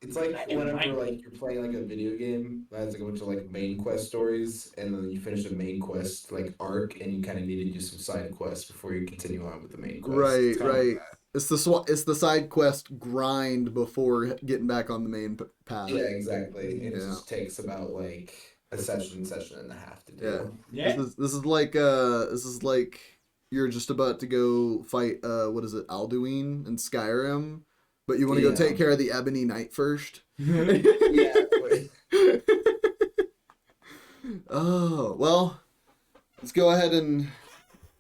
F: It's like whenever like you're playing like a video game that has like a bunch of like main quest stories, and then you finish the main quest like arc, and you kind of need to do some side quests before you continue on with the main quest.
D: Right,
F: It's kinda like
D: right.
F: that.
D: It's the side quest grind before getting back on the main path.
F: Yeah, exactly. And it
D: Yeah.
F: just takes about like a session and a half to do.
D: Yeah. This is like you're just about to go fight what is it, Alduin in Skyrim, but you want to go
F: Yeah.
D: take care of the Ebony Knight first.
F: Yeah.
D: Oh, well, let's go ahead and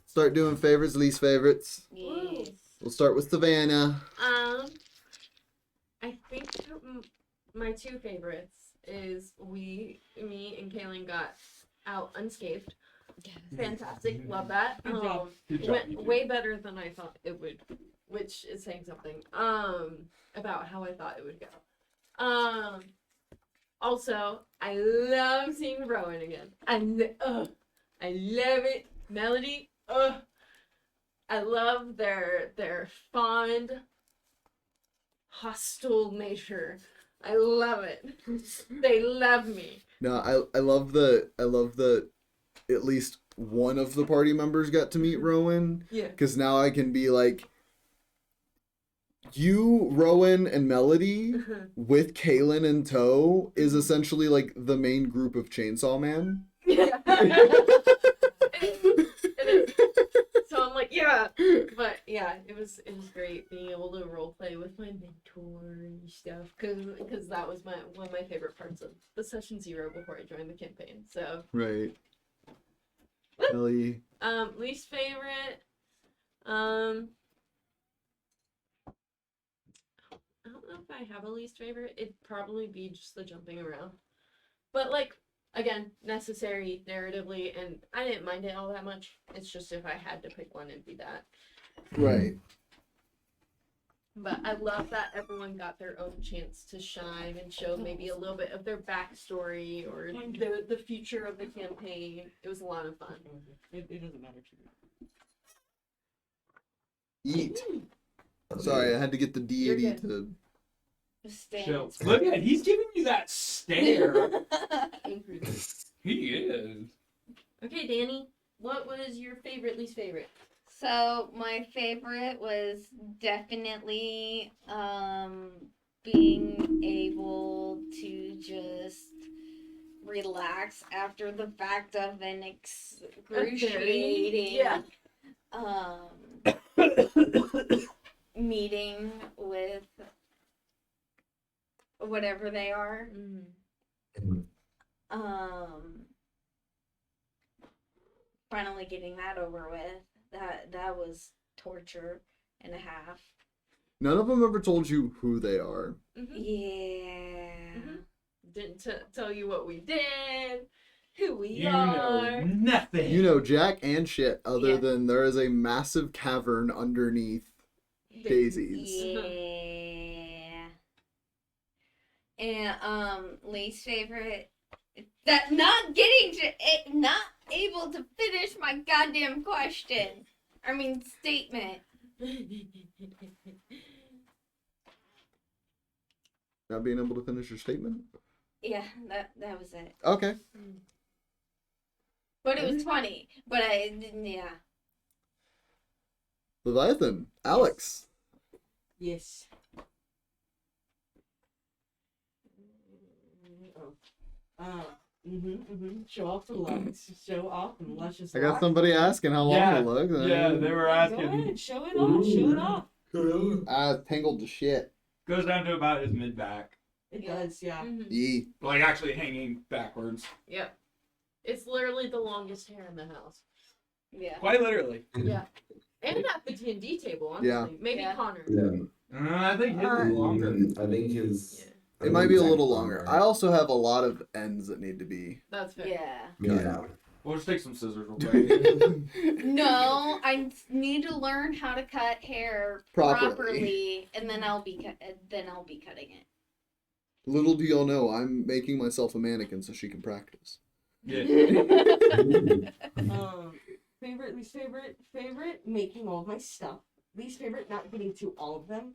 D: start doing favorites, least favorites.
E: Yes.
D: We'll start with Savannah.
E: I think my two favorites is me and Kaylinn got out unscathed. Fantastic, love that.
H: Good job.
E: Went way better than I thought it would, which is saying something. About how I thought it would go. Also, I love seeing Rowan again. I love it. Melody, I love their fond, hostile nature. I love it. They love me.
D: No, I love the at least one of the party members got to meet Rowan.
E: Yeah.
D: Because now I can be like, you, Rowan, and Melody with Kaylinn in tow is essentially like the main group of Chainsaw Man.
E: Yeah. It is. So I'm like, yeah. But yeah, it was great being able to role play with my mentor and stuff, because that was one of my favorite parts of the session 0 before I joined the campaign. So
D: Right. Ellie.
E: Least favorite. I don't know if I have a least favorite. It'd probably be just the jumping around. But like, again, necessary narratively, and I didn't mind it all that much. It's just if I had to pick one, it'd be that.
D: Right.
E: But I love that everyone got their own chance to shine and show maybe a little bit of their backstory or the future of the campaign. It was a lot of fun.
G: It doesn't matter to me.
D: Eat. Sorry, I had to get the deity
E: You're
D: to.
H: Chill. Look at he's giving you that stare. He is.
E: Okay, Danny, what was your favorite, least favorite?
C: So my favorite was definitely being able to just relax after the fact of an excruciating meeting with whatever they are. Finally getting that over with. That was torture and a half.
D: None of them ever told you who they are.
C: Yeah.
E: Didn't tell you what we did, who we
H: You
E: are.
H: know nothing.
D: You know jack and shit other
E: Yeah.
D: than there is a massive cavern underneath daisies.
C: Yeah. And least favorite, that not able to finish my goddamn question. I mean statement.
D: Not being able to finish your statement?
C: Yeah, that was it.
D: Okay.
C: But it was funny. But I didn't. Yeah.
D: Leviathan. Alex.
G: Yes. Show off the looks. Show off the luscious
D: I got
G: locks.
D: somebody asking how long
H: Yeah.
D: it looks.
H: Yeah, they were
G: Go
H: asking.
G: ahead, show it off. Show it off.
D: Tangled to shit.
H: Goes down to about his mid back.
G: It does, yeah.
D: Yee.
H: Like actually hanging backwards.
E: Yep. It's literally the longest hair in the house.
C: Yeah.
H: Quite literally.
E: Yeah. And at the D&D table, honestly.
D: Yeah.
E: Maybe
C: Yeah.
E: Connor.
F: Yeah.
H: I think his is longer.
F: I think his.
E: Yeah.
D: It might be a little longer. I also have a lot of ends that need to be.
E: That's fair.
C: Yeah.
F: Yeah.
H: We'll just take some scissors real quick.
C: No, I need to learn how to cut hair properly, and then I'll be cutting it.
D: Little do y'all know, I'm making myself a mannequin so she can practice.
H: Yeah.
G: Favorite, least favorite, making all of my stuff. Least favorite, not getting to all of them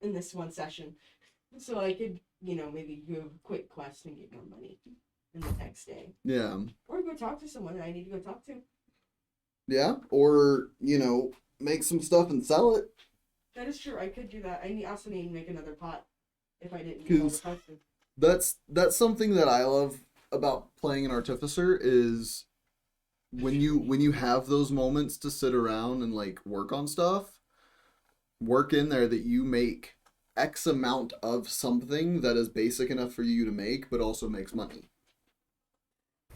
G: in this one session. So I could, maybe do a quick quest and get more money in the next day.
D: Yeah.
G: Or go talk to someone that I need to go talk to.
D: Yeah. Or, make some stuff and sell it.
G: That is true. I could do that. I also need to make another pot if I didn't do all the
D: 'Cause
G: questions.
D: That's something that I love about playing an artificer is when you have those moments to sit around and like work on stuff, work in there that you make X amount of something that is basic enough for you to make, but also makes money.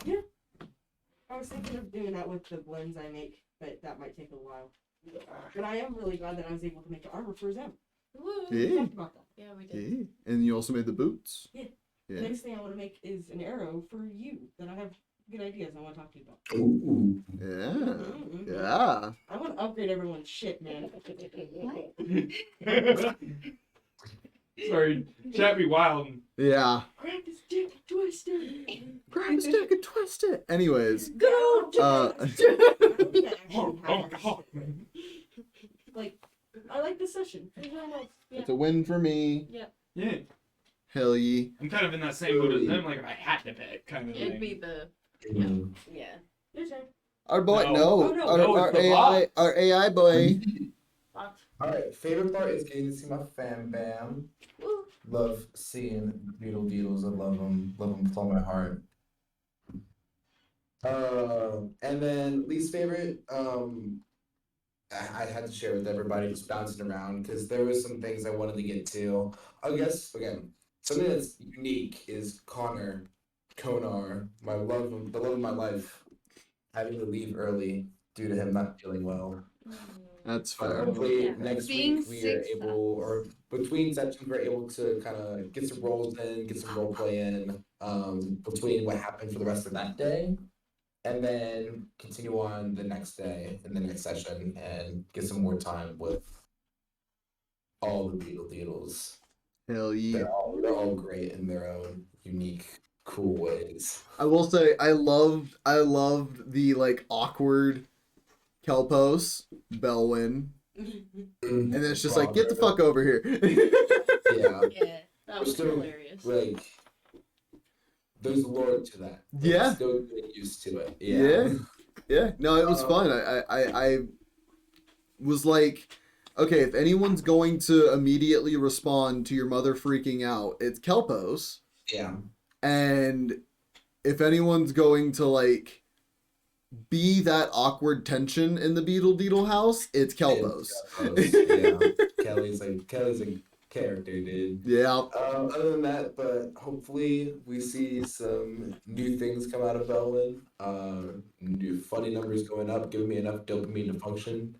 G: Yeah. I was thinking of doing that with the blends I make, but that might take a while. But I am really glad that I was able to make the armor for Zem.
E: Woo.
G: We
D: Yeah.
G: talked about that.
E: Yeah, we did.
D: Yeah. And you also made the boots.
G: Yeah.
D: Yeah.
G: Next thing I want to make is an arrow for you that I have good ideas I want to talk to you about.
F: Ooh.
D: Yeah.
G: Mhm.
D: Yeah.
G: I want to upgrade everyone's shit, man.
H: Sorry, chat be wild.
D: Yeah.
G: Grab this dick, twist it.
D: Grab a stick and twist it. Anyways.
G: Good old
D: Uh,
G: Like, I like this session. It was really nice.
D: It's a win for me.
H: Yeah.
D: Hell yeah.
H: I'm kind of in that same mood as them, like if I had to pick kind of
E: It'd
H: thing.
E: be the.
F: Mm.
C: Yeah.
G: Your turn.
D: Our boy,
H: No.
D: no,
G: Oh, no.
D: our,
H: No,
D: our
H: it's the
D: AI,
H: bots.
D: our AI boy.
F: Alright, favorite part is getting to see my fam bam.
E: Woo.
F: Love seeing Beetle Beetles. I love them with all my heart. And then least favorite, I had to share with everybody just bouncing around because there was some things I wanted to get to. I guess again, something that's unique is Konar, the love of my life, having to leave early due to him not feeling well.
D: That's
F: But
D: fair.
F: hopefully
C: Yeah.
F: next
C: Being
F: week we are
C: sick
F: able, or between sessions we're able to kind of get some roles in, get some role play in, between what happened for the rest of that day, and then continue on the next day in the next session and get some more time with all the Beetle Deedles.
D: Hell yeah.
F: They're all great in their own unique, cool ways.
D: I will say I loved the like awkward Kelpos, Belwin. And then it's just like, get the fuck over here.
F: Yeah,
E: Yeah, that was
F: still-
E: hilarious.
F: like there's lore to that. Like,
D: Yeah.
F: still getting used to it.
D: Yeah. Yeah. No, it was fun. I was like, okay, if anyone's going to immediately respond to your mother freaking out, it's Kelpos.
F: Yeah.
D: And if anyone's going to like be that awkward tension in the Beetle Deedle house, it's Kelpos.
F: Yeah. Kelly's a character, dude.
D: Yeah.
F: Other than that, but hopefully we see some new things come out of Belwin. New funny numbers going up, giving me enough dopamine to function.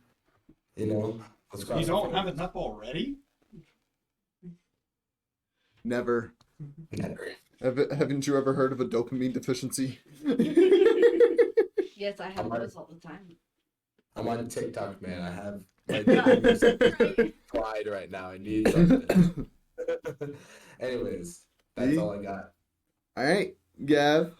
F: Let's cross
H: You
F: the
H: don't
F: fingers.
H: have enough already?
D: Never.
F: Never.
D: Haven't you ever heard of a dopamine deficiency?
C: Yes, I have those all the time.
F: I'm on TikTok, man. I have like pride right now. I need something. Anyways, that's all I got.
D: All right, Gav.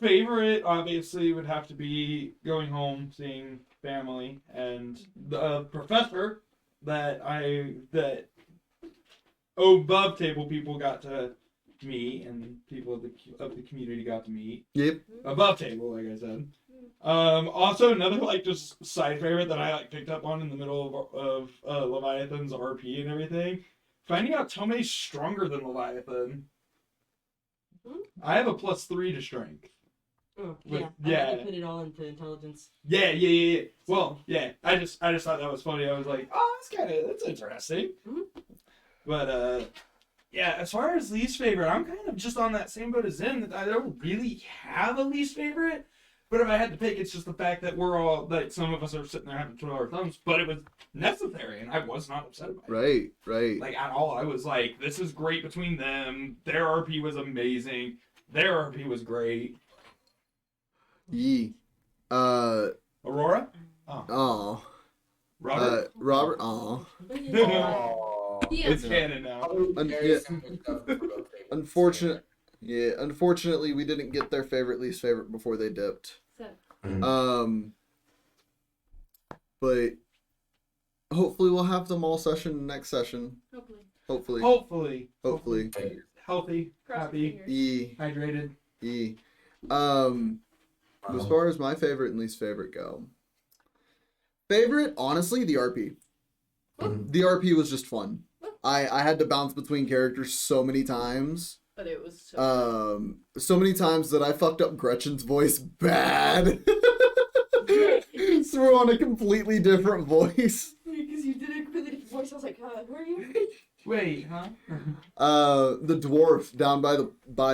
H: Favorite obviously would have to be going home, seeing family, and the professor that above table people got to meet, and people of the community got to meet.
D: Yep.
H: Above table, like I said. Also another like just side favorite that I like picked up on in the middle of Leviathan's RP and everything.
B: Finding out Tomei's stronger than Leviathan. I have a +3 to strength.
G: Oh,
B: But,
G: yeah.
B: yeah.
G: I had to put it all into intelligence.
B: Yeah. Well, yeah. I just thought that was funny. I was like, oh, that's interesting. But yeah. As far as least favorite, I'm kind of just on that same boat as Zen. That I don't really have a least favorite. But if I had to pick, it's just the fact that we're all like some of us are sitting there having to twiddle our thumbs. But it was necessary, and I was not upset about it.
D: Right.
B: Like at all. I was like, this is great between them. Their RP was amazing. Their RP was great.
D: Yee.
B: Aurora?
D: Oh.
B: Robert?
D: Robert. Oh.
B: It's canon now.
D: Unfortunately, we didn't get their favorite, least favorite before they dipped. But hopefully we'll have them all session next session. Hopefully.
B: Healthy, happy, hydrated.
D: As far as my favorite and least favorite go, favorite, honestly, the RP. The RP was just fun. I had to bounce between characters so many times.
E: But it was so
D: so many times that I fucked up Gretchen's voice bad. Threw on a completely different voice.
G: Because you did a completely different voice. I was like, who are you?
B: Wait, huh?
D: The dwarf down by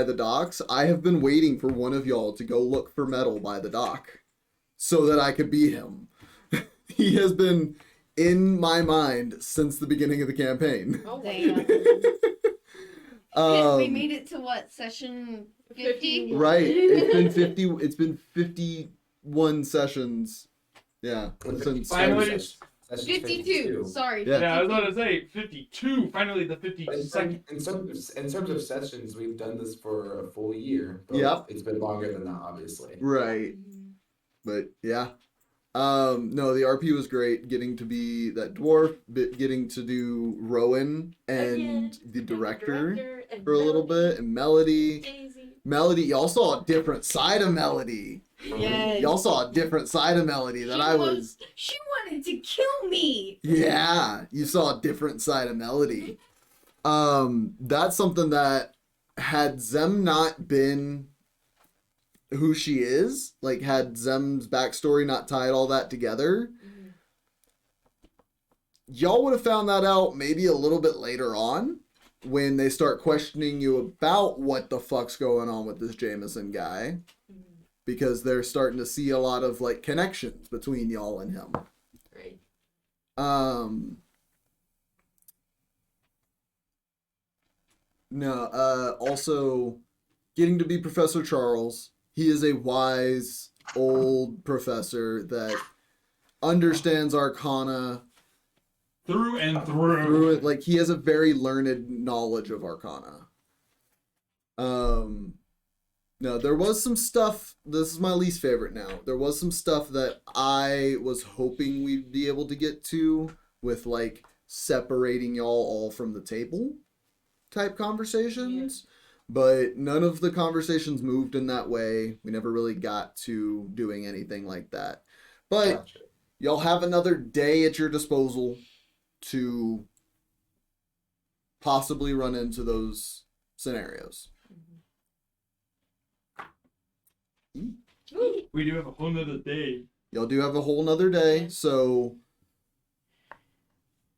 D: the docks. I have been waiting for one of y'all to go look for metal by the dock so that I could be him. He has been in my mind since the beginning of the campaign.
C: Oh, damn. We made it to what, session 50?
D: Right. It's been 51 sessions. Yeah. Since
B: finally,
C: 52. Sorry.
B: Yeah, I was about to say 52. Finally, the 52nd.
F: In terms of sessions, we've done this for a full year. But
D: Yep.
F: It's been longer than that, obviously.
D: Right. But yeah. No, the RP was great. Getting to be that dwarf, getting to do Rowan and the director
E: and
D: for a little bit, and Melody.
E: Daisy.
D: Melody, y'all saw a different side of Melody.
C: Yes.
D: Y'all saw a different side of Melody that
C: She wanted to kill me.
D: Yeah, you saw a different side of Melody. That's something that had Zem not been who she is, like had Zem's backstory not tied all that together, y'all would have found that out maybe a little bit later on when they start questioning you about what the fuck's going on with this Jameson guy, because they're starting to see a lot of like connections between y'all and him.
E: Right.
D: Also getting to be Professor Charles. He is a wise old professor that understands Arcana
B: through and through.
D: It. Like, he has a very learned knowledge of Arcana. No, there was some stuff. This is my least favorite now. There was some stuff that I was hoping we'd be able to get to with, like, separating y'all all from the table type conversations. Yeah. But none of the conversations moved in that way. We never really got to doing anything like that. But y'all have another day at your disposal to possibly run into those scenarios.
B: We do have a whole nother day.
D: Y'all do have a whole nother day, so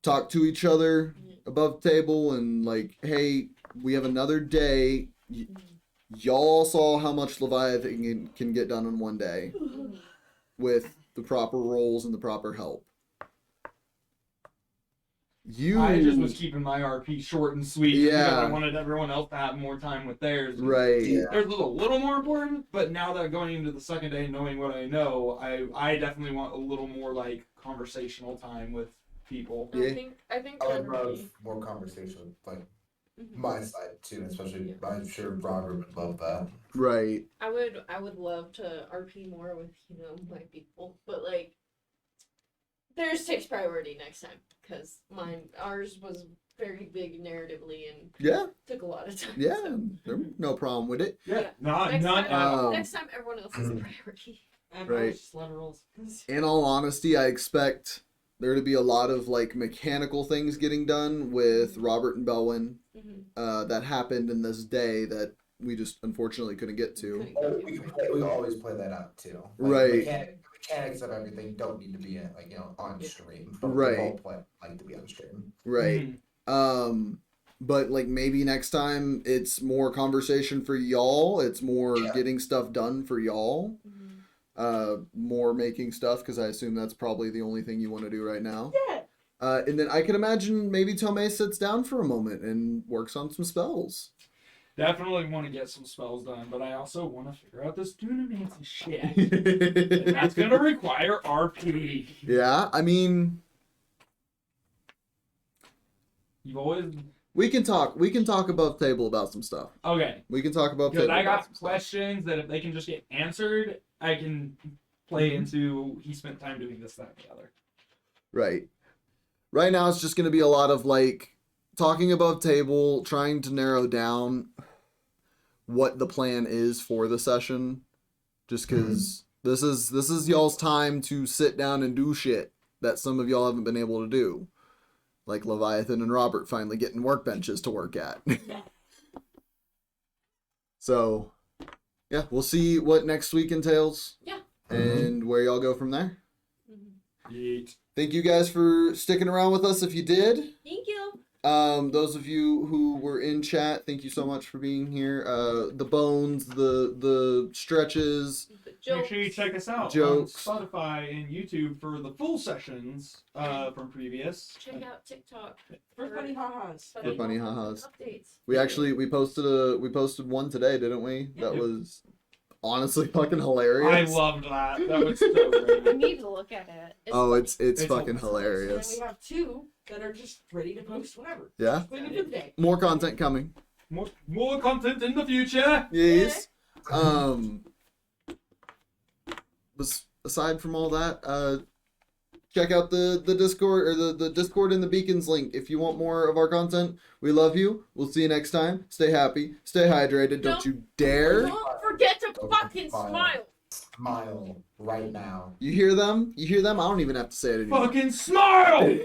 D: talk to each other above the table and like, hey, we have another day. Y'all saw how much Leviathan can get done in one day with the proper rolls and the proper help.
B: I just was keeping my RP short and sweet.
D: Yeah.
B: Because I wanted everyone else to have more time with theirs.
D: Right.
B: Yeah. Theirs was a little more important, but now that I'm going into the second day knowing what I know, I definitely want a little more like conversational time with people.
E: Yeah. I think
F: I would love more conversation, like my side too, especially I'm sure Robert would love that.
D: Right.
E: I would love to RP more with, my people, but like theirs takes priority next time because ours was very big narratively and took a lot of time.
D: Yeah,
E: so.
D: there's no problem with it.
B: Yeah,
E: next time everyone else is a priority.
D: Right. In all honesty, I expect there to be a lot of like mechanical things getting done with Robert and Belwin. That happened in this day that we just unfortunately couldn't get to.
F: Oh, we always play that out too. Like,
D: Right.
F: Mechanics of everything don't need to be on stream. But
D: Right.
F: Role play like to be on stream.
D: Right. But like maybe next time it's more conversation for y'all. It's more getting stuff done for y'all. More making stuff, because I assume that's probably the only thing you want to do right now.
G: Yeah.
D: And then I can imagine maybe Tomay sits down for a moment and works on some spells.
H: Definitely want to get some spells done, but I also want to figure out this dunamancy shit. And that's going to require RP.
D: Yeah, I mean,
H: You've always...
D: we can talk above table about some stuff.
H: Okay.
D: We can talk above
H: Because
D: table
H: I
D: about
H: got
D: some stuff.
H: questions that if they can just get answered, I can play into he spent time doing this, that, and the other.
D: Right. Right now it's just going to be a lot of like talking above table, trying to narrow down what the plan is for the session. Just because this is y'all's time to sit down and do shit that some of y'all haven't been able to do. Like Leviathan and Robert finally getting workbenches to work at. So, yeah, we'll see what next week entails.
E: Yeah.
D: And where y'all go from there.
H: Yeet.
D: Thank you guys for sticking around with us if you did.
E: Thank you.
D: Those of you who were in chat, thank you so much for being here. The bones, the stretches.
H: Make sure you check us out
D: Jokes.
H: on Spotify and YouTube for the full sessions from previous.
E: Check out TikTok
G: For funny ha-has.
D: For funny ha-has.
E: Updates.
D: We posted one today, didn't we? That was honestly fucking hilarious.
H: I loved that. That was so great.
C: I need to look at it.
D: It's fucking
G: And
D: hilarious.
G: then we have 2 that are just ready to post whenever.
D: Yeah.
G: Wait a day.
D: More content coming.
H: More content in the future.
D: Yes. Aside from all that, check out the Discord, or the Discord and the Beacons link if you want more of our content. We love you. We'll see you next time. Stay happy. Stay hydrated. Don't you dare.
E: Don't forget to fucking smile.
F: Smile right now.
D: You hear them? You hear them? I don't even have to say it anymore.
H: Fucking smile!
F: And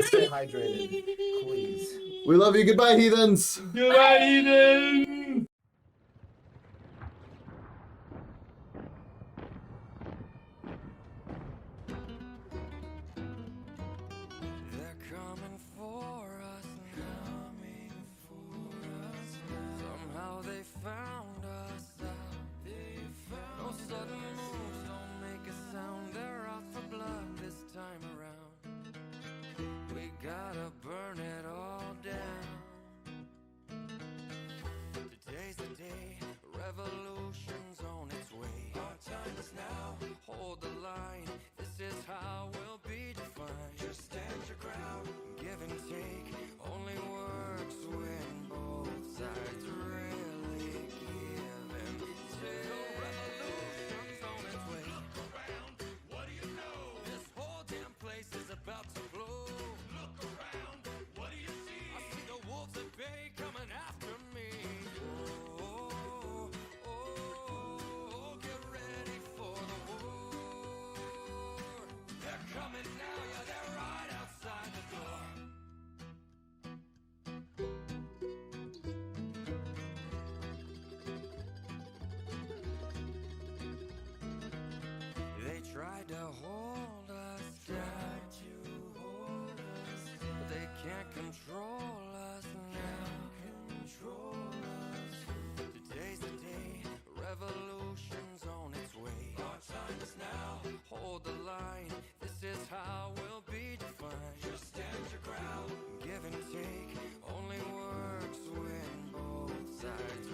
F: stay hydrated, please.
D: We love you. Goodbye, heathens.
H: Goodbye, Eden!
A: They're coming for us, coming for us. Somehow they found us out. No sudden moves, don't make a sound. They're out for blood this time around. We gotta burn it all down. Today's the day, revolution's on its way. Our time is now, hold the line. This is how we'll be defined. Just stand your ground, give and take. Only works when both sides really give and take. The revolution's on its way. Look around, what do you know? This whole damn place is about to blow. Look around, what do you see? I see the wolves at bay coming after me. Get ready for the war. They're coming now, yeah, they're right outside the door. They tried to hold us down, but they can't control us now. Today's the day, revolution's on its way. Our time is now, hold the line. This is how we'll be defined. Just stand your ground, give and take. Only works when both sides